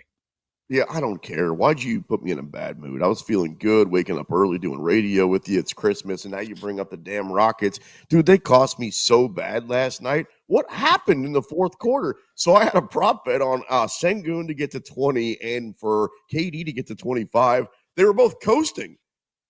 Yeah, I don't care. Why'd you put me in a bad mood? I was feeling good, waking up early, doing radio with you. It's Christmas, and now you bring up the damn Rockets. Dude, they cost me so bad last night. What happened in the 4th quarter? So I had a prop bet on Sengun to get to 20 and for KD to get to 25. They were both coasting.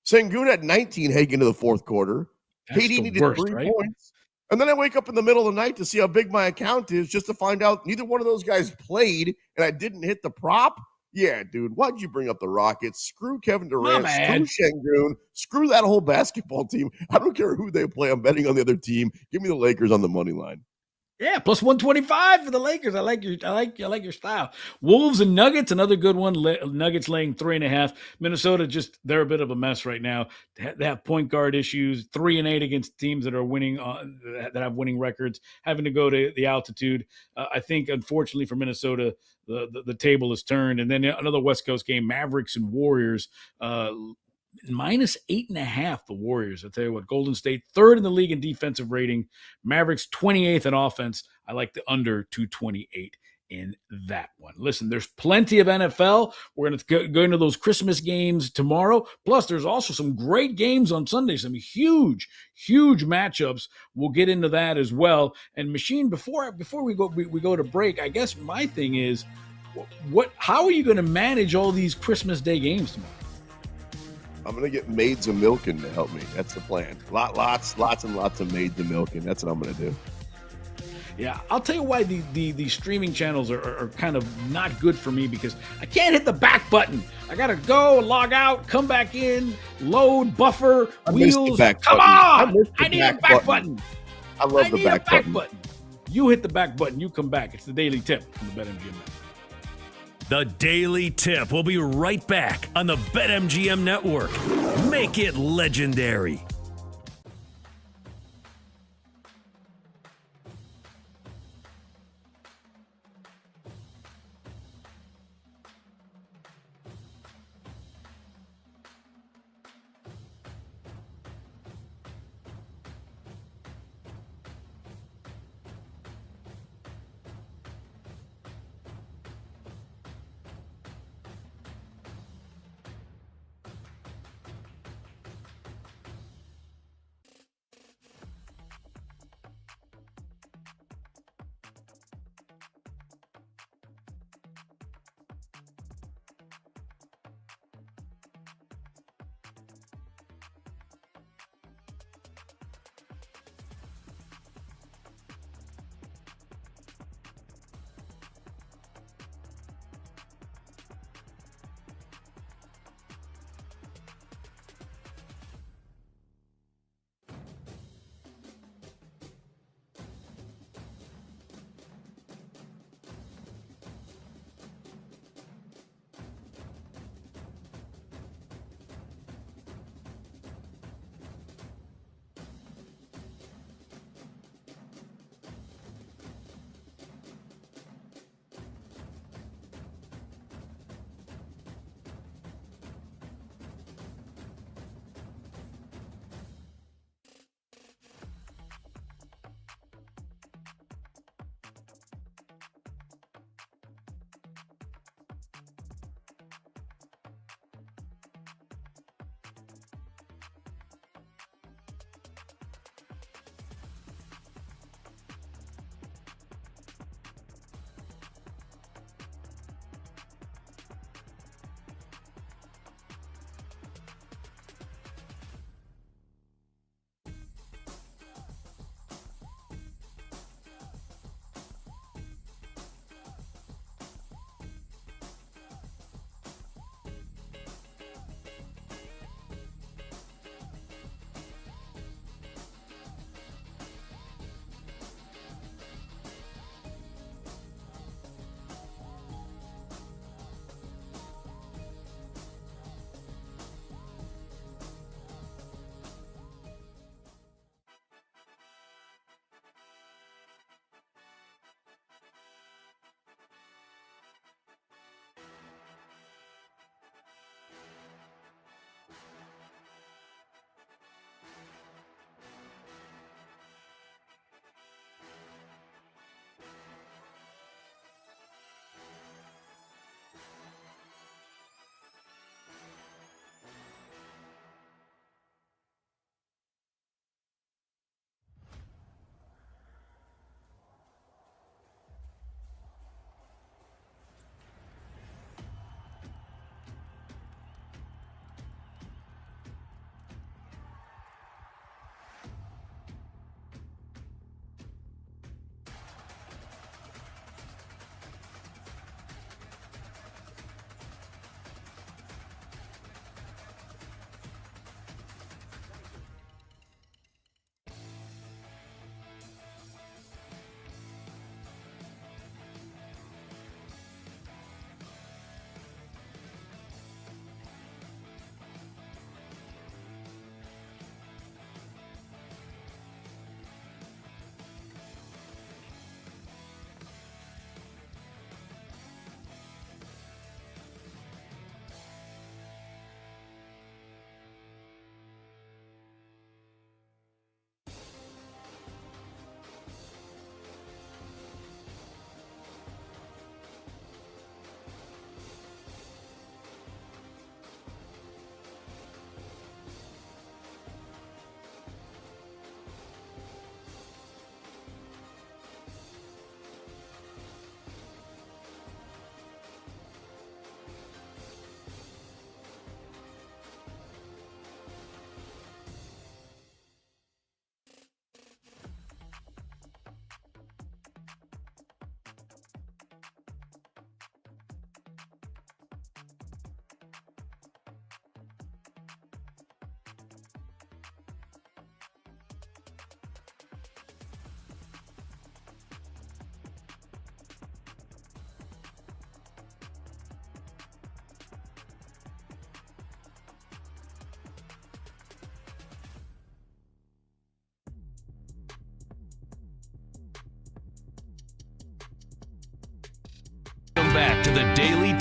Sengun had 19 heading into the 4th quarter. That's KD needed worst, 3 right? points. And then I wake up in the middle of the night to see how big my account is just to find out neither one of those guys played, and I didn't hit the prop. Yeah, dude, why'd you bring up the Rockets? Screw Kevin Durant, screw Sengun, screw that whole basketball team. I don't care who they play. I'm betting on the other team. Give me the Lakers on the money line. Yeah, plus 125 for the Lakers. I like your style. Wolves and Nuggets, another good one. Nuggets laying 3.5. Minnesota, they're a bit of a mess right now. They have point guard issues. 3-8 against teams that are winning, that have winning records. Having to go to the altitude. I think, unfortunately for Minnesota, the table is turned. And then another West Coast game: Mavericks and Warriors. -8.5, the Warriors. I'll tell you what, Golden State, third in the league in defensive rating. Mavericks, 28th in offense. I like the under 228 in that one. Listen, there's plenty of NFL. We're going to go into those Christmas games tomorrow. Plus, there's also some great games on Sunday, some huge matchups. We'll get into that as well. And Machine, before we go to break, I guess my thing is, how are you going to manage all these Christmas Day games tomorrow? I'm going to get maids of milking to help me. That's the plan. Lots and lots of maids of milking. That's what I'm going to do. Yeah, I'll tell you why the streaming channels are kind of not good for me, because I can't hit the back button. I got to go, log out, come back in, load, buffer, wheels. Come on! I need a back button. I love the back button. You hit the back button. You come back. It's the Daily Tip from the BetMGM. The Daily Tip. We'll be right back on the BetMGM Network. Make it legendary.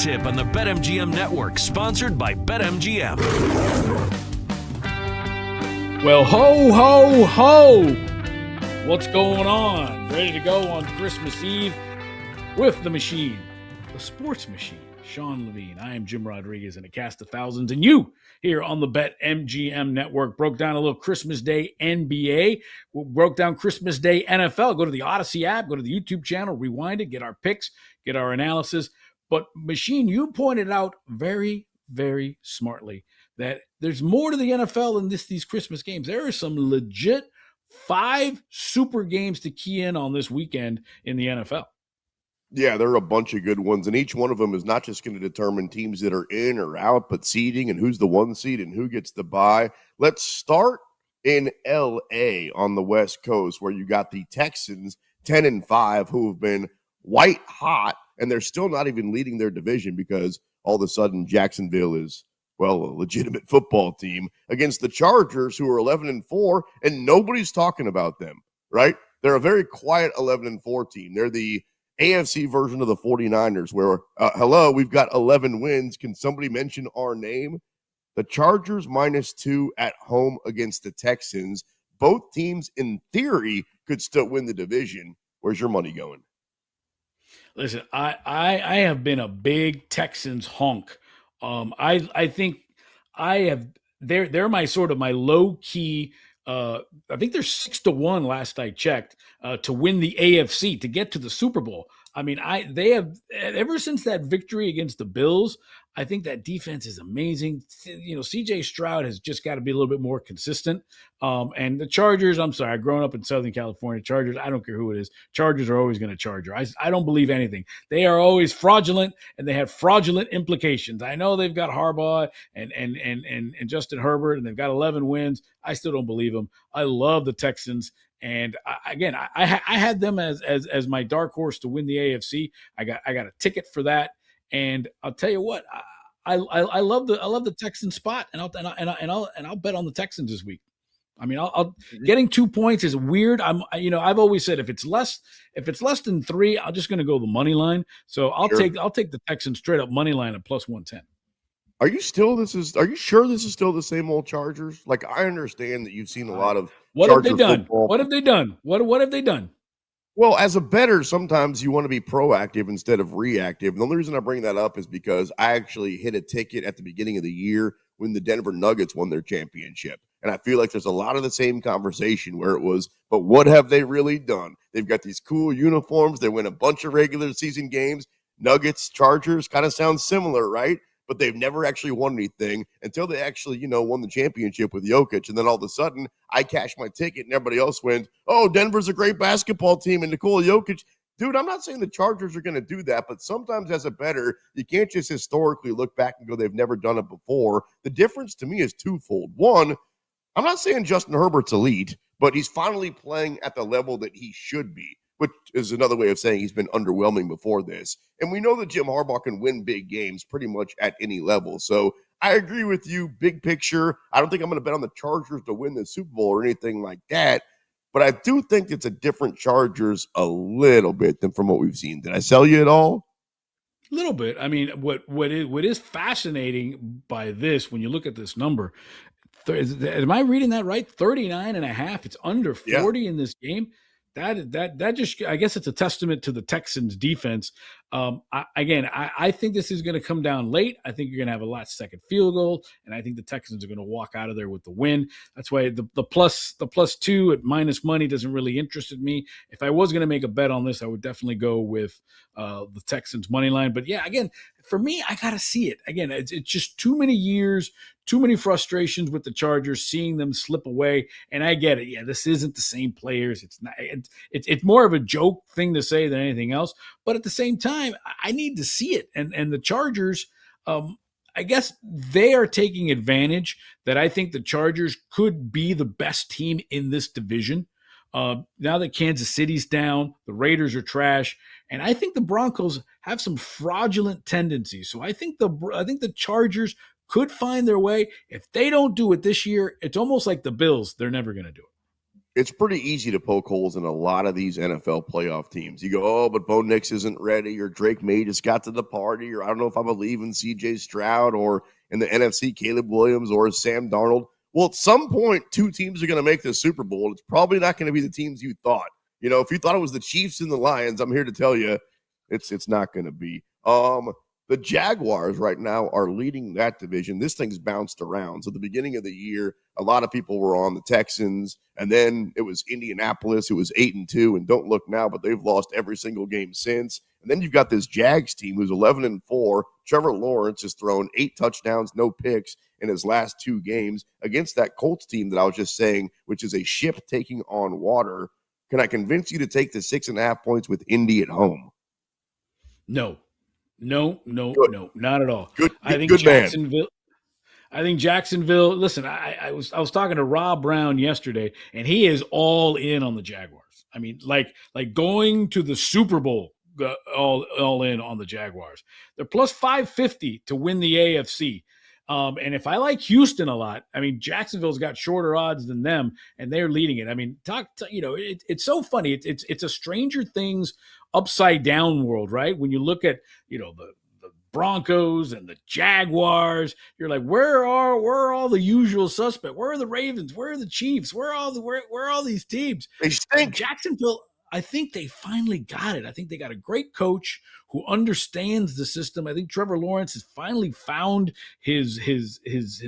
Tip on the BetMGM Network, sponsored by BetMGM. Well, ho, ho, ho! What's going on? Ready to go on Christmas Eve with the machine, the sports machine, Sean Levine. I am Jim Rodriguez in a cast of thousands, and you here on the BetMGM Network broke down a little Christmas Day NBA, broke down Christmas Day NFL. Go to the Odyssey app, go to the YouTube channel, rewind it, get our picks, get our analysis. But Machine, you pointed out very, very smartly that there's more to the NFL than these Christmas games. There are some legit 5 super games to key in on this weekend in the NFL. Yeah, there are a bunch of good ones, and each one of them is not just going to determine teams that are in or out, but seeding and who's the 1 seed and who gets the bye. Let's start in L.A. on the West Coast, where you got the Texans 10-5, who have been white hot, and they're still not even leading their division because all of a sudden Jacksonville is, well, a legitimate football team against the Chargers, who are 11-4, and nobody's talking about them, right? They're a very quiet 11-4 team. They're the AFC version of the 49ers, where, hello, we've got 11 wins. Can somebody mention our name? The Chargers -2 at home against the Texans. Both teams, in theory, could still win the division. Where's your money going? Listen, I have been a big Texans honk. I think I have. They're my sort of my low key. I think they're 6-1 last I checked to win the AFC to get to the Super Bowl. I mean, they have ever since that victory against the Bills. I think that defense is amazing. You know, CJ Stroud has just got to be a little bit more consistent. And the Chargers, I'm sorry, I've grown up in Southern California. Chargers, I don't care who it is. Chargers are always going to charge. I don't believe anything. They are always fraudulent, and they have fraudulent implications. I know they've got Harbaugh and Justin Herbert, and they've got 11 wins. I still don't believe them. I love the Texans. And I had them as my dark horse to win the AFC. I got a ticket for that. And I'll tell you what, I love the Texans spot, and I'll bet on the Texans this week. I mean, I'll getting 2 points is weird. I've always said if it's less than 3, I'm just going to go the money line. So I'll take the Texans straight up money line at +110. Are you sure this is still the same old Chargers? Like, I understand that you've seen a lot of what Charger have they done? football. What have they done? What have they done? Well, as a bettor, sometimes you want to be proactive instead of reactive. And the only reason I bring that up is because I actually hit a ticket at the beginning of the year when the Denver Nuggets won their championship. And I feel like there's a lot of the same conversation where it was, but what have they really done? They've got these cool uniforms. They win a bunch of regular season games. Nuggets, Chargers kind of sound similar, right? But they've never actually won anything until they actually, won the championship with Jokic. And then all of a sudden, I cashed my ticket and everybody else went, oh, Denver's a great basketball team and Nikola Jokic. Dude, I'm not saying the Chargers are going to do that, but sometimes as a bettor, you can't just historically look back and go, they've never done it before. The difference to me is twofold. One, I'm not saying Justin Herbert's elite, but he's finally playing at the level that he should be, which is another way of saying he's been underwhelming before this. And we know that Jim Harbaugh can win big games pretty much at any level. So I agree with you, big picture. I don't think I'm going to bet on the Chargers to win the Super Bowl or anything like that. But I do think it's a different Chargers a little bit than from what we've seen. Did I sell you at all? A little bit. I mean, what is fascinating by this, when you look at this number, am I reading that right? 39.5. It's under 40 in this game. That just, I guess it's a testament to the Texans defense. I think this is going to come down late. I think you're going to have a last second field goal, and I think the Texans are going to walk out of there with the win. That's why the +2 at minus money doesn't really interest me. If I was going to make a bet on this, I would definitely go with the Texans money line. But yeah, again, for me, I got to see it. Again, it's just too many years, too many frustrations with the Chargers, seeing them slip away. And I get it. Yeah, this isn't the same players. It's not. It's more of a joke thing to say than anything else. But at the same time, I need to see it. And the Chargers, I guess they are taking advantage that I think the Chargers could be the best team in this division. Now that Kansas City's down, the Raiders are trash, and I think the Broncos have some fraudulent tendencies. So I think the Chargers could find their way. If they don't do it this year, it's almost like the Bills. They're never going to do it. It's pretty easy to poke holes in a lot of these NFL playoff teams. You go, oh, but Bo Nix isn't ready, or Drake May just got to the party, or I don't know if I believe in C.J. Stroud, or in the NFC, Caleb Williams, or Sam Darnold. Well, at some point, two teams are going to make the Super Bowl. It's probably not going to be the teams you thought. You know, if you thought it was the Chiefs and the Lions, I'm here to tell you it's not going to be. The Jaguars right now are leading that division. This thing's bounced around. So at the beginning of the year, a lot of people were on the Texans, and then it was Indianapolis, who was 8-2, and don't look now, but they've lost every single game since. And then you've got this Jags team who's 11-4. Trevor Lawrence has thrown 8 touchdowns, no picks in his last 2 games against that Colts team that I was just saying, which is a ship taking on water. Can I convince you to take the 6.5 points with Indy at home? No, not at all. I think good Jacksonville. Man. I think Jacksonville. Listen, I was talking to Rob Brown yesterday, and he is all in on the Jaguars. I mean, like going to the Super Bowl, all in on the Jaguars. They're plus 550 to win the AFC. And if I like Houston a lot, I mean, Jacksonville's got shorter odds than them, and they're leading it. I mean, it's so funny. It's a Stranger Things upside down world, right? When you look at, the Broncos and the Jaguars, you're like, where are all the usual suspects? Where are the Ravens? Where are the Chiefs? Where are all these teams? They stink. Jacksonville, I think they finally got it. I think they got a great coach who understands the system. I think Trevor Lawrence has finally found his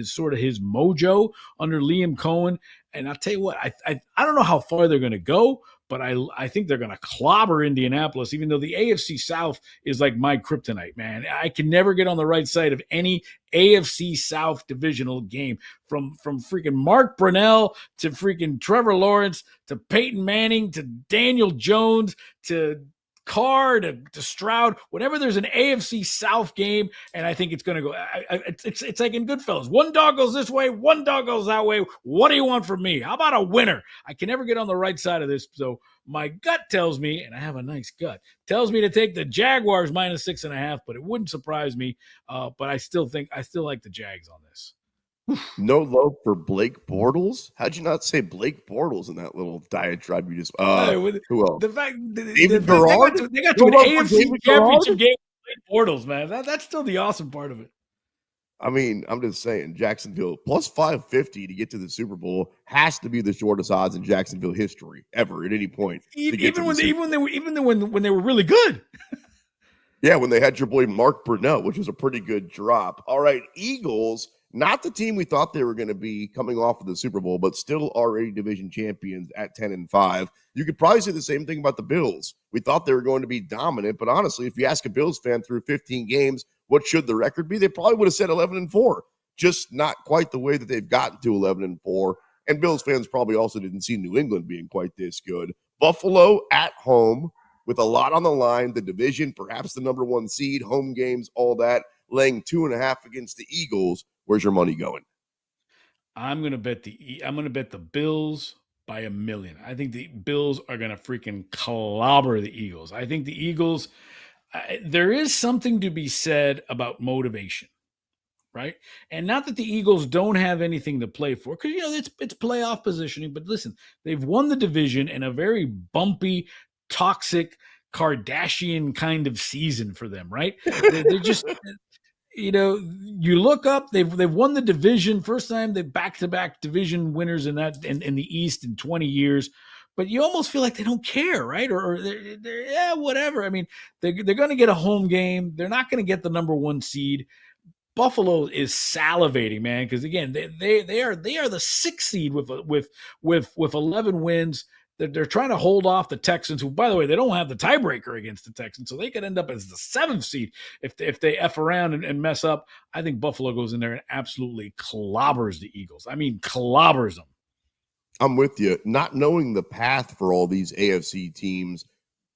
sort of his mojo under Liam Cohen. And I'll tell you what, I don't know how far they're going to go, but I think they're going to clobber Indianapolis, even though the AFC South is like my kryptonite, man. I can never get on the right side of any AFC South divisional game, from freaking Mark Brunell to freaking Trevor Lawrence to Peyton Manning to Daniel Jones to Carr to Stroud. Whenever there's an AFC South game, and I think it's going to go, it's like in Goodfellas. One dog goes this way, one dog goes that way. What do you want from me? How about a winner? I can never get on the right side of this. So my gut tells me, and I have a nice gut, tells me to take the Jaguars minus 6.5, but it wouldn't surprise me. But I still like the Jags on this. No love for Blake Bortles? How'd you not say Blake Bortles in that little diatribe you just? Who else? The fact David Garrard? They got to an AFC championship game with Blake Bortles, man. That's still the awesome part of it. I mean, I'm just saying, Jacksonville plus 550 to get to the Super Bowl has to be the shortest odds in Jacksonville history ever at any point. Even when they were really good. Yeah, when they had your boy Mark Brunell, which was a pretty good drop. All right, Eagles. Not the team we thought they were going to be coming off of the Super Bowl, but still already division champions at 10-5. You could probably say the same thing about the Bills. We thought they were going to be dominant, but honestly, if you ask a Bills fan through 15 games, what should the record be? They probably would have said 11-4, just not quite the way that they've gotten to 11-4. And Bills fans probably also didn't see New England being quite this good. Buffalo at home with a lot on the line, the division, perhaps the number 1 seed, home games, all that, laying 2.5 against the Eagles. Where's your money going? I'm gonna bet the Bills by $1 million. I think the Bills are gonna freaking clobber the Eagles. I think the Eagles. There is something to be said about motivation, right? And not that the Eagles don't have anything to play for, because it's playoff positioning. But listen, they've won the division in a very bumpy, toxic, Kardashian kind of season for them, right? They're just. You look up, they've won the division. First time they back-to-back division winners in the East in 20 years. But you almost feel like they don't care, right? Or they're whatever. I mean, they're going to get a home game. They're not going to get the number 1 seed. Buffalo is salivating, man, because again, they are the 6th seed with 11 wins. They're trying to hold off the Texans, who, by the way, they don't have the tiebreaker against the Texans, so they could end up as the 7th seed if they F around and mess up. I think Buffalo goes in there and absolutely clobbers the Eagles. I mean, clobbers them. I'm with you. Not knowing the path for all these AFC teams,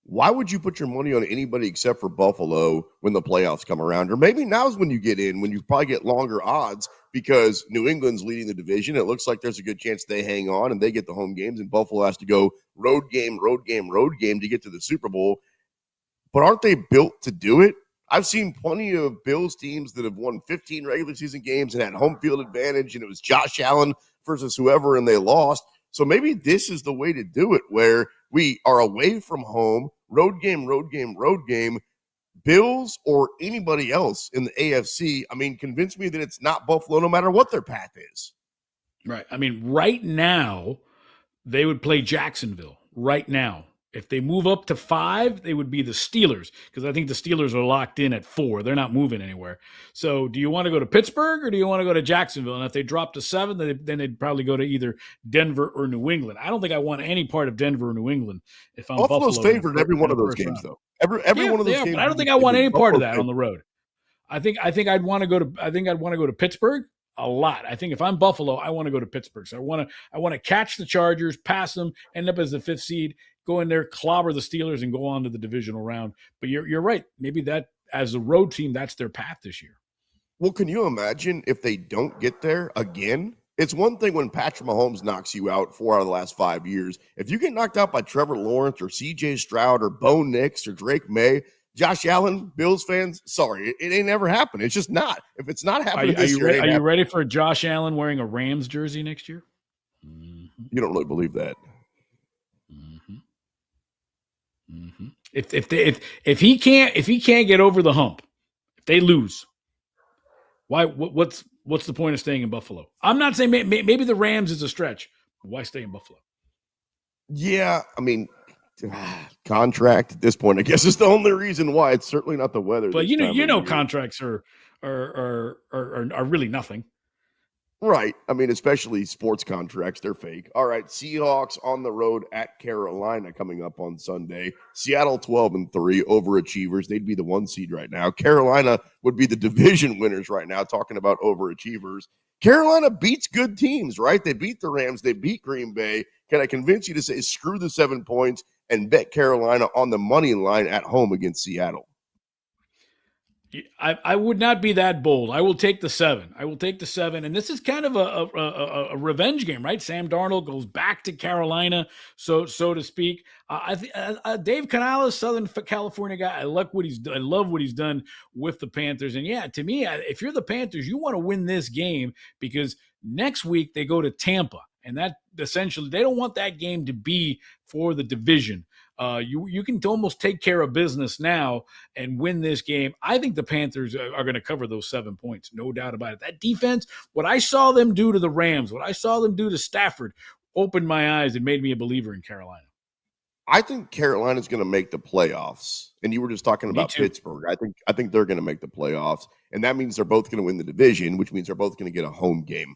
why would you put your money on anybody except for Buffalo when the playoffs come around? Or maybe now's when you get in, when you probably get longer odds, because New England's leading the division. It looks like there's a good chance they hang on and they get the home games, and Buffalo has to go road game to get to the Super Bowl. But aren't they built to do it? I've seen plenty of Bills teams that have won 15 regular season games and had home field advantage, and it was Josh Allen versus whoever, and they lost. So maybe this is the way to do it, where we are away from home, road game, road game, road game. Bills or anybody else in the AFC, I mean, convince me that it's not Buffalo no matter what their path is. Right. I mean, right now, they would play Jacksonville right now. If they move up to 5, they would be the Steelers, because I think the Steelers are locked in at 4. They're not moving anywhere. So do you want to go to Pittsburgh or do you want to go to Jacksonville? And if they drop to 7, then they'd probably go to either Denver or New England. I don't think I want any part of Denver or New England if I'm Buffalo's Buffalo. Favored every one of those games, though. Every one of those games. But I don't think I want any part of that on the road. I think I'd want to go to Pittsburgh a lot. I think if I'm Buffalo, I want to go to Pittsburgh. So I want to catch the Chargers, pass them, end up as the 5th seed, go in there, clobber the Steelers, and go on to the divisional round. But you're right. Maybe that, as a road team, that's their path this year. Well, can you imagine if they don't get there again? It's one thing when Patrick Mahomes knocks you out 4 out of the last 5 years. If you get knocked out by Trevor Lawrence or C.J. Stroud or Bo Nix or Drake May, Josh Allen, Bills fans, sorry, it ain't ever happened. It's just not. If it's not happening this year, are you ready for Josh Allen wearing a Rams jersey next year? You don't really believe that. If he can't get over the hump, if they lose, what's the point of staying in Buffalo? I'm not saying maybe the Rams is a stretch, but why stay in Buffalo? Yeah, I mean, contract at this point, I guess, is the only reason why. It's certainly not the weather. But contracts are really nothing. Right. I mean, especially sports contracts, they're fake. All right, Seahawks on the road at Carolina coming up on Sunday. Seattle 12-3, overachievers. They'd be the 1 seed right now. Carolina would be the division winners right now, talking about overachievers. Carolina beats good teams, right? They beat the Rams. They beat Green Bay. Can I convince you to say screw the 7 points and bet Carolina on the money line at home against Seattle? I would not be that bold. I will take the 7. And this is kind of a revenge game, right? Sam Darnold goes back to Carolina, so to speak. Dave Canales, Southern California guy. I love what he's done with the Panthers. And yeah, to me, if you're the Panthers, you want to win this game because next week they go to Tampa, and that essentially they don't want that game to be for the division. You can almost take care of business now and win this game. I think the Panthers are going to cover those 7 points, no doubt about it. That defense, what I saw them do to the Rams, what I saw them do to Stafford, opened my eyes and made me a believer in Carolina. I think Carolina's going to make the playoffs. And you were just talking about Pittsburgh. I think they're going to make the playoffs. And that means they're both going to win the division, which means they're both going to get a home game.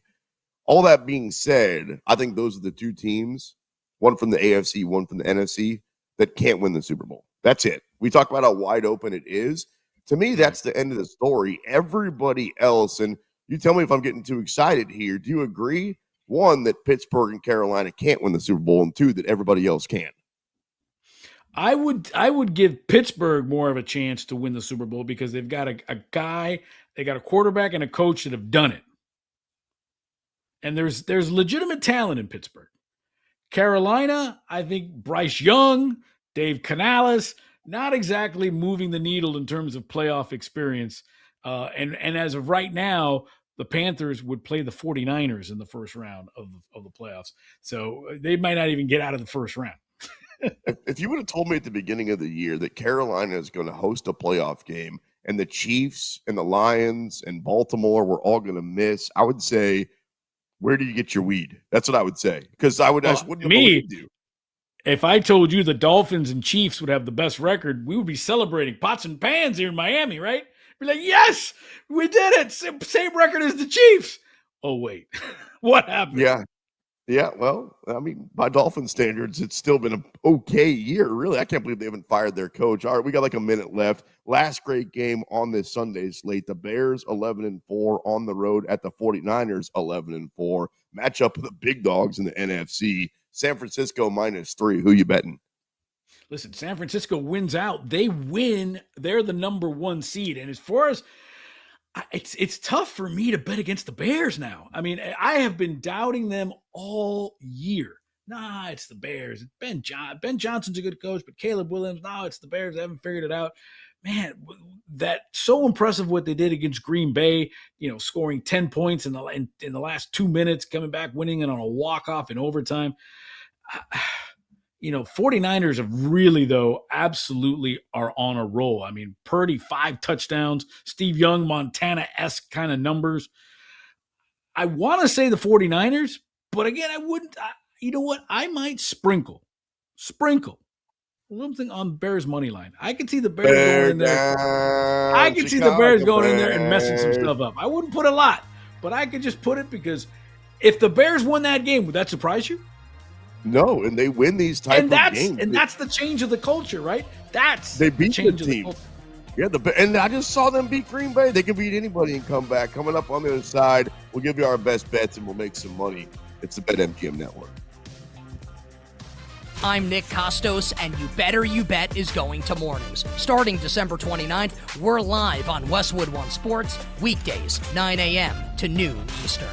All that being said, I think those are the 2 teams, one from the AFC, one from the NFC, that can't win the Super Bowl. That's it. We talk about how wide open it is. To me, that's the end of the story. Everybody else, and you tell me if I'm getting too excited here. Do you agree? 1, that Pittsburgh and Carolina can't win the Super Bowl, and 2, that everybody else can. I would give Pittsburgh more of a chance to win the Super Bowl because they've got a guy, they got a quarterback and a coach that have done it. And there's legitimate talent in Pittsburgh. Carolina, I think Bryce Young, Dave Canales, not exactly moving the needle in terms of playoff experience. And as of right now, the Panthers would play the 49ers in the first round of the playoffs. So they might not even get out of the first round. If you would have told me at the beginning of the year that Carolina is going to host a playoff game and the Chiefs and the Lions and Baltimore were all going to miss, I would say, where do you get your weed? That's what I would say. Because I wouldn't have believed you. If I told you the Dolphins and Chiefs would have the best record, we would be celebrating pots and pans here in Miami, right? Be like, yes, we did it. Same record as the Chiefs. Oh, wait. What happened? Yeah, well, I mean, by Dolphin standards, it's still been an okay year, really. I can't believe they haven't fired their coach. All right, we got like a minute left. Last great game on this Sunday slate. The Bears 11-4 on the road at the 49ers 11-4. Matchup with the big dogs in the NFC. San Francisco -3. Who you betting? Listen, San Francisco wins out. They win. They're the number 1 seed. And as far as it's tough for me to bet against the Bears now. I mean, I have been doubting them all year. Nah, it's the Bears. Ben Johnson's a good coach, but Caleb Williams, no, it's the Bears. They haven't figured it out. man, that so impressive what they did against Green Bay, scoring 10 points in the last 2 minutes, coming back, winning it on a walk-off in overtime. 49ers have really, though, absolutely are on a roll. I mean, Purdy, 5 touchdowns, Steve Young, Montana-esque kind of numbers. I want to say the 49ers, but again, I wouldn't. You know what? I might sprinkle a little thing on Bears money line. I could see the Bears going in there. I could see the Bears going in there and messing some stuff up. I wouldn't put a lot, but I could just put it because if the Bears won that game, would that surprise you? No, and they win these type of games. And that's the change of the culture, right? They beat the team. Yeah, and I just saw them beat Green Bay. They can beat anybody and come back. Coming up on the other side, we'll give you our best bets and we'll make some money. It's the BetMGM Network. I'm Nick Costos, and You Better You Bet is going to mornings. Starting December 29th, we're live on Westwood One Sports, weekdays, 9 a.m. to noon Eastern.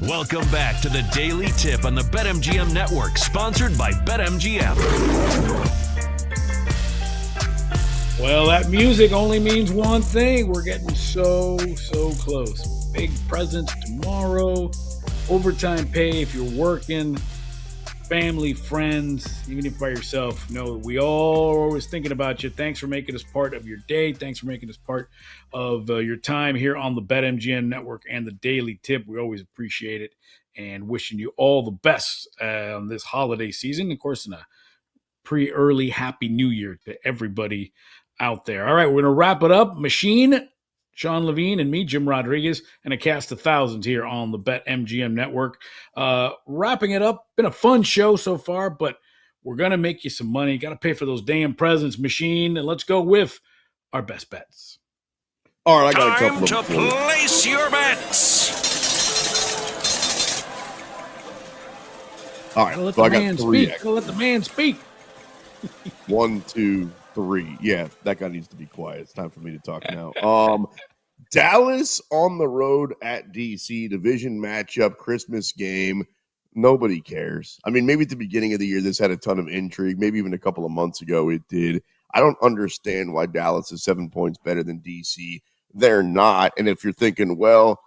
Welcome back to the Daily Tip on the BetMGM Network, sponsored by BetMGM. Well, that music only means one thing. We're getting so close. Big presents tomorrow. Overtime pay if you're working. Family, friends, even if by yourself, know that we all are always thinking about you. Thanks for making us part of your day. Thanks for making us part of your time here on the BetMGM Network and the Daily Tip. We always appreciate it and wishing you all the best on this holiday season. Of course, in a pre-early Happy New Year to everybody out there. All right, we're going to wrap it up. Machine, Sean Levine, and me, Jim Rodriguez, and a cast of thousands here on the BetMGM Network. Wrapping it up. Been a fun show so far, but we're going to make you some money. Got to pay for those damn presents, Machine, and let's go with our best bets. All right, I got a Time couple to of them. place your bets. All right, Let so the I got man three. speak. Let the man speak. 1, 2, 3. Yeah, that guy needs to be quiet. It's time for me to talk now. Dallas on the road at DC, division matchup, Christmas game. Nobody cares. I mean, maybe at the beginning of the year, this had a ton of intrigue. Maybe even a couple of months ago, it did. I don't understand why Dallas is 7 points better than DC. They're not. And if you're thinking, well,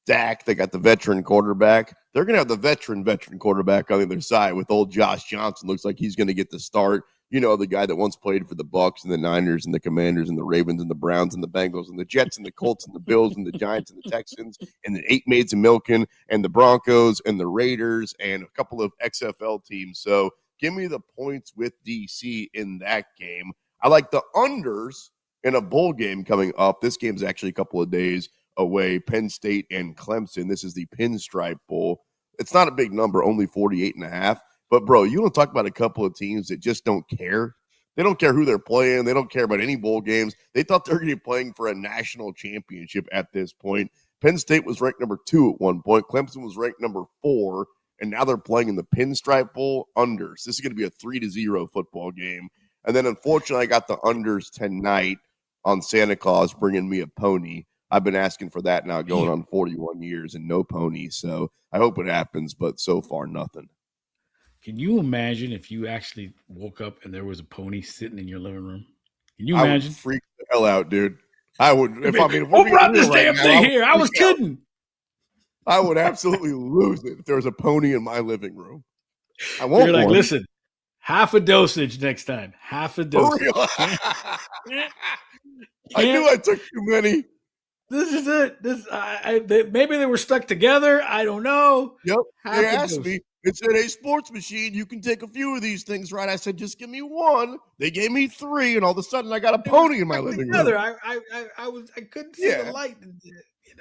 Dak, they got the veteran quarterback. They're going to have the veteran quarterback on the other side with old Josh Johnson. Looks like he's going to get the start. You know, the guy that once played for the Bucs and the Niners and the Commanders and the Ravens and the Browns and the Bengals and the Jets and the Colts and the Bills and the Giants and the Texans and the 8 Maids of Milken and the Broncos and the Raiders and a couple of XFL teams. So give me the points with DC in that game. I like the unders in a bowl game coming up. This game's actually a couple of days away. Penn State and Clemson. This is the Pinstripe Bowl. It's not a big number, only 48.5. But, bro, you want to talk about a couple of teams that just don't care? They don't care who they're playing. They don't care about any bowl games. They thought they were going to be playing for a national championship at this point. Penn State was ranked number 2 at one point. Clemson was ranked number 4, and now they're playing in the Pinstripe Bowl unders. This is going to be a 3-0 football game. And then, unfortunately, I got the unders tonight on Santa Claus bringing me a pony. I've been asking for that now going on 41 years and no pony. So I hope it happens, but so far, nothing. Can you imagine if you actually woke up and there was a pony sitting in your living room? Can you imagine? I would freak the hell out, dude. I would. If who brought this damn thing here? I was kidding. I would absolutely lose it if there was a pony in my living room. I won't. You're like, listen, half a dosage next time. Half a dosage. I knew I took too many. This is it. Maybe they were stuck together. I don't know. Yep. They asked me. It said, "Hey, sports machine, you can take a few of these things, right?" I said, "Just give me one." They gave me 3, and all of a sudden, I got a pony in my living room. I couldn't see the light. You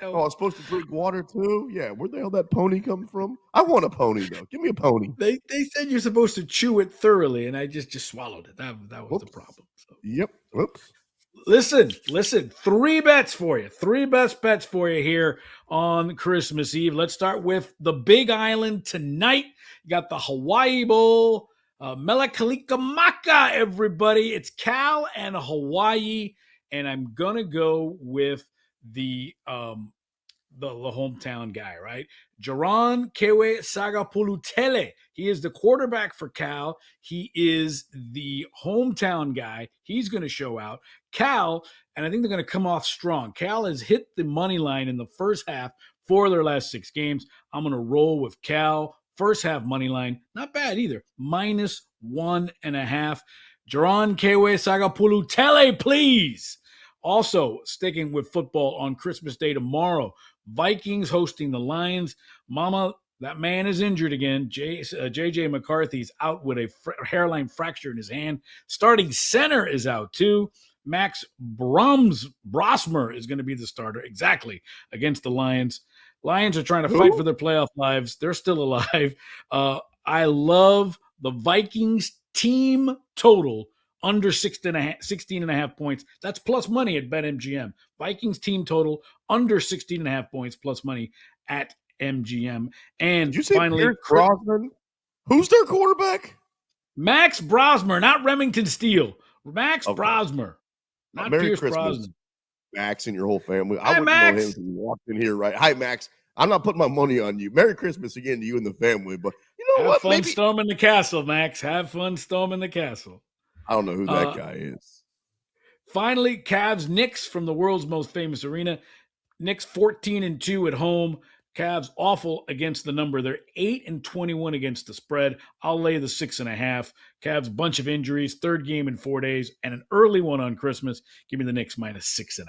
know. Oh, I was supposed to drink water too. Yeah, where the hell that pony come from? I want a pony though. Give me a pony. They said you're supposed to chew it thoroughly, and I just swallowed it. That was the problem. So. Yep. Whoops. Listen, 3 bets for you. 3 best bets for you here on Christmas Eve. Let's start with the Big Island tonight. You got the Hawaii Bowl, Melakalikamaka, everybody. It's Cal and Hawaii, and I'm going to go with the hometown guy, right? Jaron Kewe Sagapulutele. He is the quarterback for Cal. He is the hometown guy. He's going to show out. Cal, and I think they're going to come off strong. Cal has hit the money line in the first half for their last 6 games. I'm going to roll with Cal. First half money line, not bad either. -1.5. Jaron Kewe Sagapulutele, please. Also, sticking with football on Christmas Day tomorrow, Vikings hosting the Lions. Mama, that man is injured again. J.J. McCarthy's out with a hairline fracture in his hand. Starting center is out too. Max Brosmer is going to be the starter, exactly, against the Lions. Lions are trying to fight for their playoff lives. They're still alive. I love the Vikings team total under 16.5 points. That's plus money at BetMGM. Vikings team total under 16.5 points plus money at MGM. And did you say finally, Brosnan? Who's their quarterback? Max Brosmer, not Remington Steele. Max Brosmer, not Merry Pierce Christmas. Brosnan. Max and your whole family. I Hey, wouldn't Max. know him if he walked in here, right? Hi, Max. I'm not putting my money on you. Merry Christmas again to you and the family. But you know Have what? fun Maybe storming the castle, Max. Have fun storming the castle. I don't know who that guy is. Finally, Cavs Knicks from the world's most famous arena. Knicks 14-2 at home. Cavs awful against the number. They're 8-21 against the spread. I'll lay the 6.5. Cavs bunch of injuries, third game in 4 days, and an early one on Christmas. Give me the Knicks minus 6.5.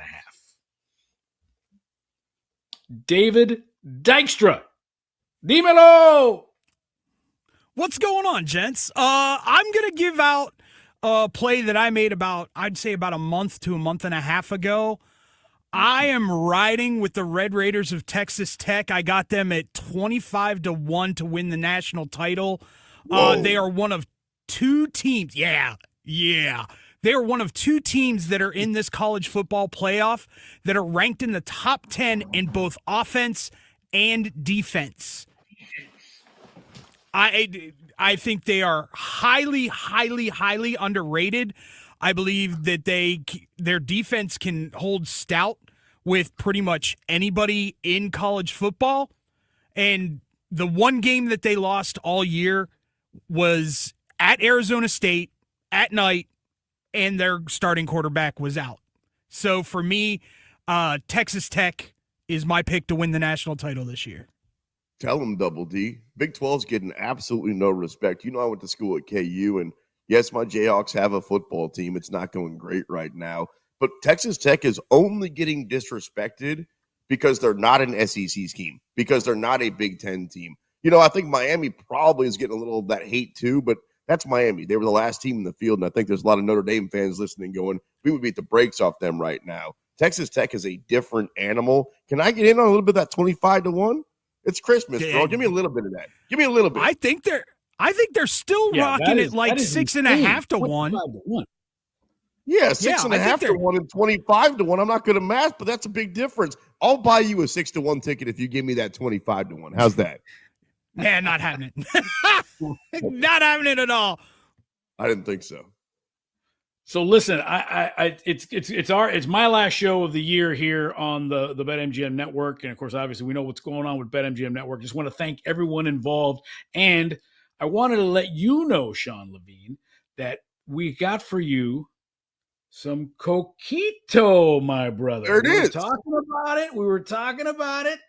David Dykstra. Dímelo! What's going on, gents? I'm going to give out a play that I made I'd say about a month to a month and a half ago. I am riding with the Red Raiders of Texas Tech. I got them at 25-1 to win the national title. They are one of two teams. Yeah. They are one of two teams that are in this college football playoff that are ranked in the top 10 in both offense and defense. I think they are highly underrated. I believe that their defense can hold stout with pretty much anybody in college football. And the one game that they lost all year was at Arizona State at night, and their starting quarterback was out. So for me, Texas Tech is my pick to win the national title this year. Tell them, Double D. Big 12's getting absolutely no respect. You know, I went to school at KU, and yes, my Jayhawks have a football team. It's not going great right now. But Texas Tech is only getting disrespected because they're not an SEC scheme, because they're not a Big Ten team. You know, I think Miami probably is getting a little of that hate too, but that's Miami. They were the last team in the field, and I think there's a lot of Notre Dame fans listening going, we would beat the brakes off them right now. Texas Tech is a different animal. Can I get in on a little bit of that 25-1? It's Christmas, bro. Give me a little bit of that. Give me a little bit. I think they're still rocking it like 6.5 to 1. Yeah, 6.5 to 1 and 25 to 1. I'm not good at math, but that's a big difference. I'll buy you a 6-1 ticket if you give me that 25 to 1. How's that? Man, not having it. Not having it at all. I didn't think so. So listen, it's my last show of the year here on the BetMGM Network, and of course, obviously, we know what's going on with BetMGM Network. Just want to thank everyone involved, and I wanted to let you know, Sean Levine, that we got for you some coquito, my brother. There it is. We were talking about it.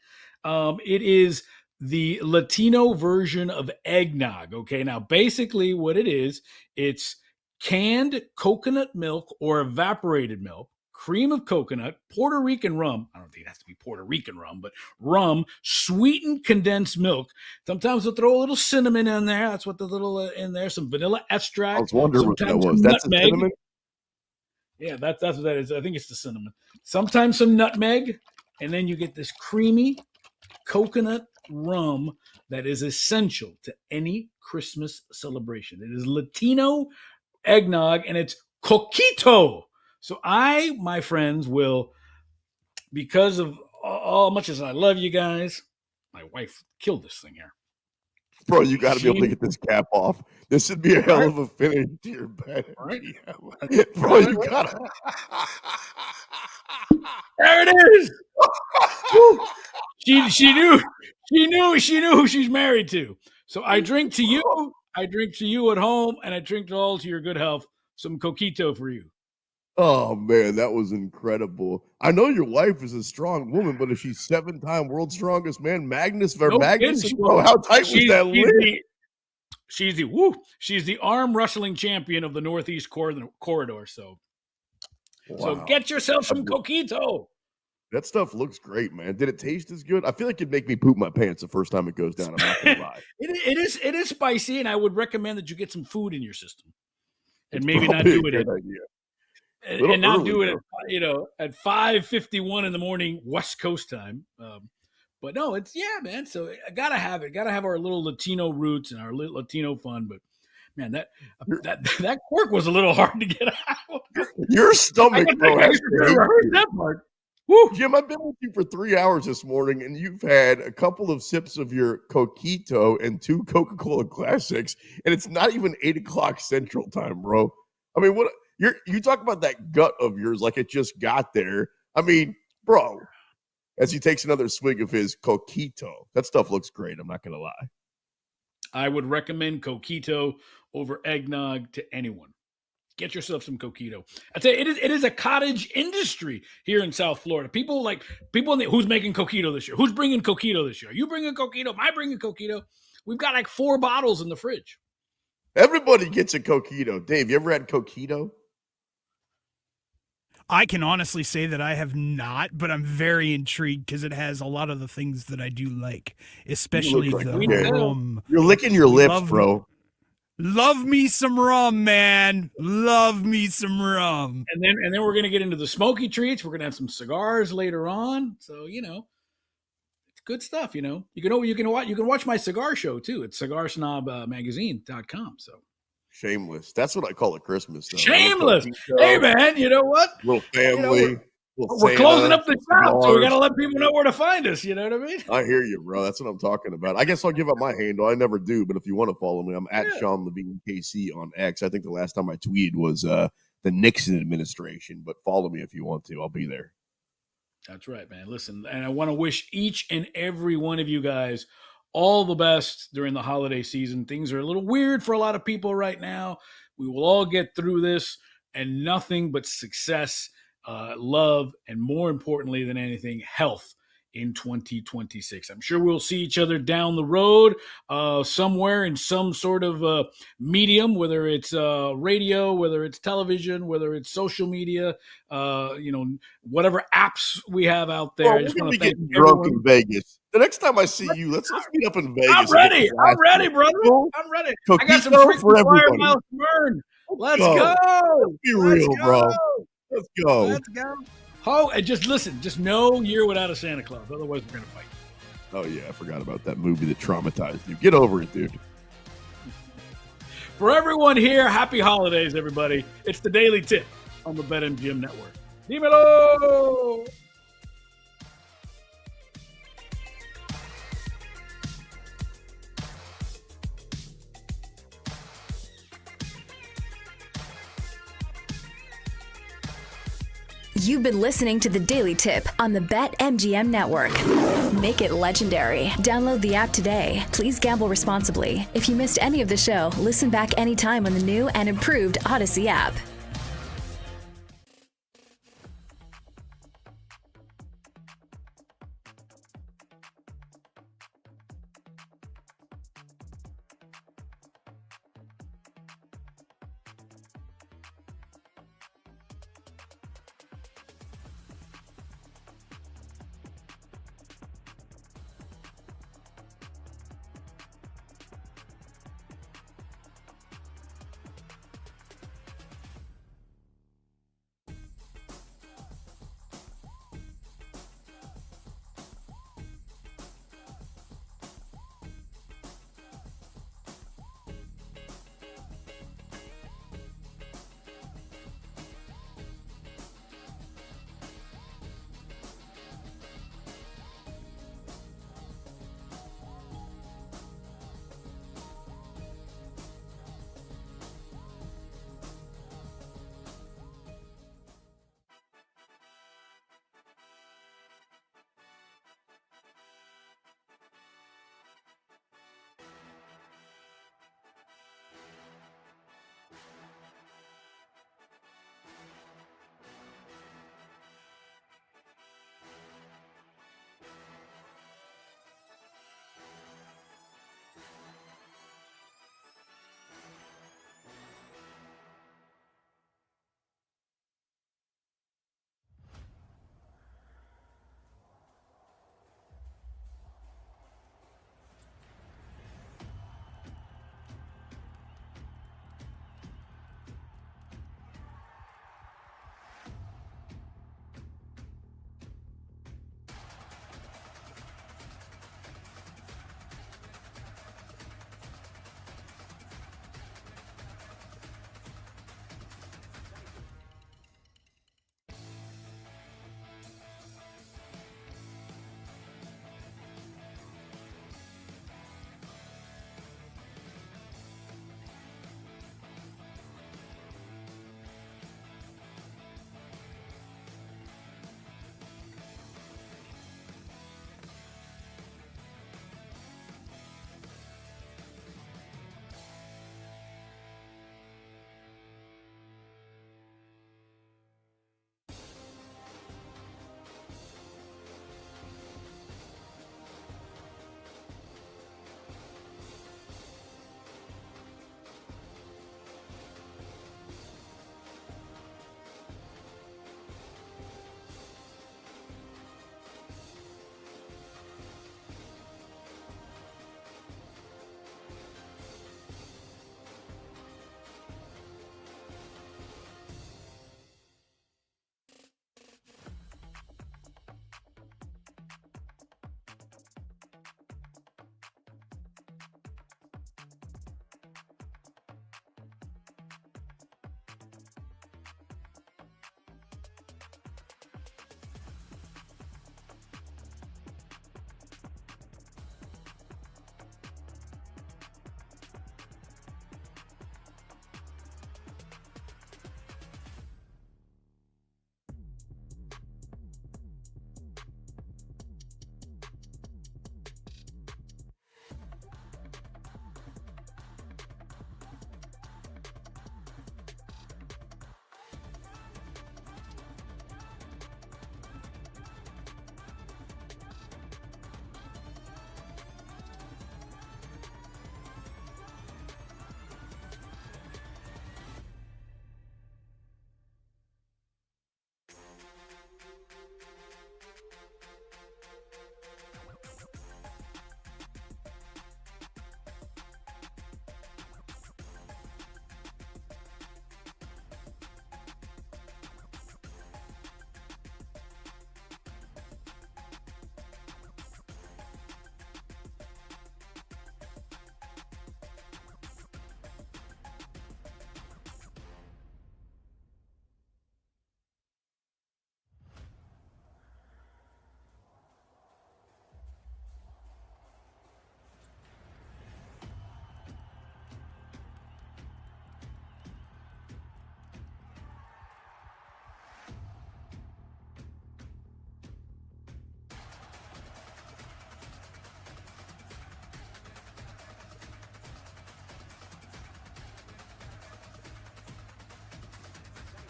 It is the Latino version of eggnog. Okay, now basically, what it is, it's canned coconut milk or evaporated milk, cream of coconut, Puerto Rican rum. I don't think it has to be Puerto Rican rum, but rum, sweetened condensed milk. Sometimes they'll throw a little cinnamon in there. That's what the little in there. Some vanilla extract. I was wondering what that was. That's a cinnamon? Yeah, that's what that is. I think it's the cinnamon. Sometimes some nutmeg, and then you get this creamy coconut rum that is essential to any Christmas celebration. It is Latino eggnog, and it's coquito. So I, my friends, will, because of all much as I love you guys, my wife killed this thing here. Bro, you got to be able to get this cap off. This should be a hell of a finish to your bet. Right. Bro, you got to. There it is. She knew who she's married to. So I drink to you. I drink to you at home, and I drink to all to your good health. Some coquito for you. Oh, man, that was incredible. I know your wife is a strong woman, but if she's 7-time world's strongest man, Magnus Magnus, bro, how tight was that lid? She's the arm wrestling champion of the Northeast Corridor. So get yourself some coquito. That stuff looks great, man. Did it taste as good? I feel like it'd make me poop my pants the first time it goes down. I'm not gonna lie. It is spicy, and I would recommend that you get some food in your system, and maybe not do it at 5:51 in the morning West Coast time. But no, it's man. So I gotta have it. Gotta have our little Latino roots and our little Latino fun. But man, that cork was a little hard to get out. Your stomach, bro. I heard that part. Woo. Jim, I've been with you for 3 hours this morning, and you've had a couple of sips of your coquito and 2 Coca-Cola Classics, and it's not even 8 o'clock Central Time, bro. I mean, what you talk about that gut of yours like it just got there. I mean, bro, as he takes another swig of his coquito, that stuff looks great. I'm not going to lie. I would recommend coquito over eggnog to anyone. Get yourself some coquito. I tell you, it is a cottage industry here in South Florida. People who's making coquito this year? Who's bringing coquito this year? You bringing coquito? Am I bringing coquito? We've got like 4 bottles in the fridge. Everybody gets a coquito. Dave, you ever had coquito? I can honestly say that I have not, but I'm very intrigued because it has a lot of the things that I do like, especially the rum. You're licking your lips, bro. Love me some rum, man. Love me some rum. And then we're gonna get into the smoky treats. We're gonna have some cigars later on. So it's good stuff. You can watch my cigar show too. It's cigarsnobmagazine.com. So shameless. That's what I call it Christmas. Though. Shameless. Hey man, you know what? Little family. We're closing up the shop, so we got to let people know where to find us. You know what I mean? I hear you, bro. That's what I'm talking about. I guess I'll give up my handle. I never do, but if you want to follow me, I'm at Sean Levine KC on X. I think the last time I tweeted was the Nixon administration, but follow me if you want to. I'll be there. That's right, man. Listen, and I want to wish each and every one of you guys all the best during the holiday season. Things are a little weird for a lot of people right now. We will all get through this, and nothing but success, love, and more importantly than anything, health in 2026. I'm sure we'll see each other down the road somewhere in some sort of medium, whether it's radio, whether it's television, whether it's social media, whatever apps we have out there. We're going to be getting drunk in Vegas. The next time I see you, let's meet up in Vegas. I'm ready, brother. I'm ready. I got some freaking Fire Mouse burn. Let's go. Let's be real, bro. Let's go. Let's go. Oh, and just listen, just no year without a Santa Claus. Otherwise, we're going to fight. Oh, yeah. I forgot about that movie that traumatized you. Get over it, dude. For everyone here, happy holidays, everybody. It's the Daily Tip on the BetMGM Network. Dímelo! You've been listening to the Daily Tip on the BetMGM Network. Make it legendary. Download the app today. Please gamble responsibly. If you missed any of the show, listen back anytime on the new and improved Odyssey app.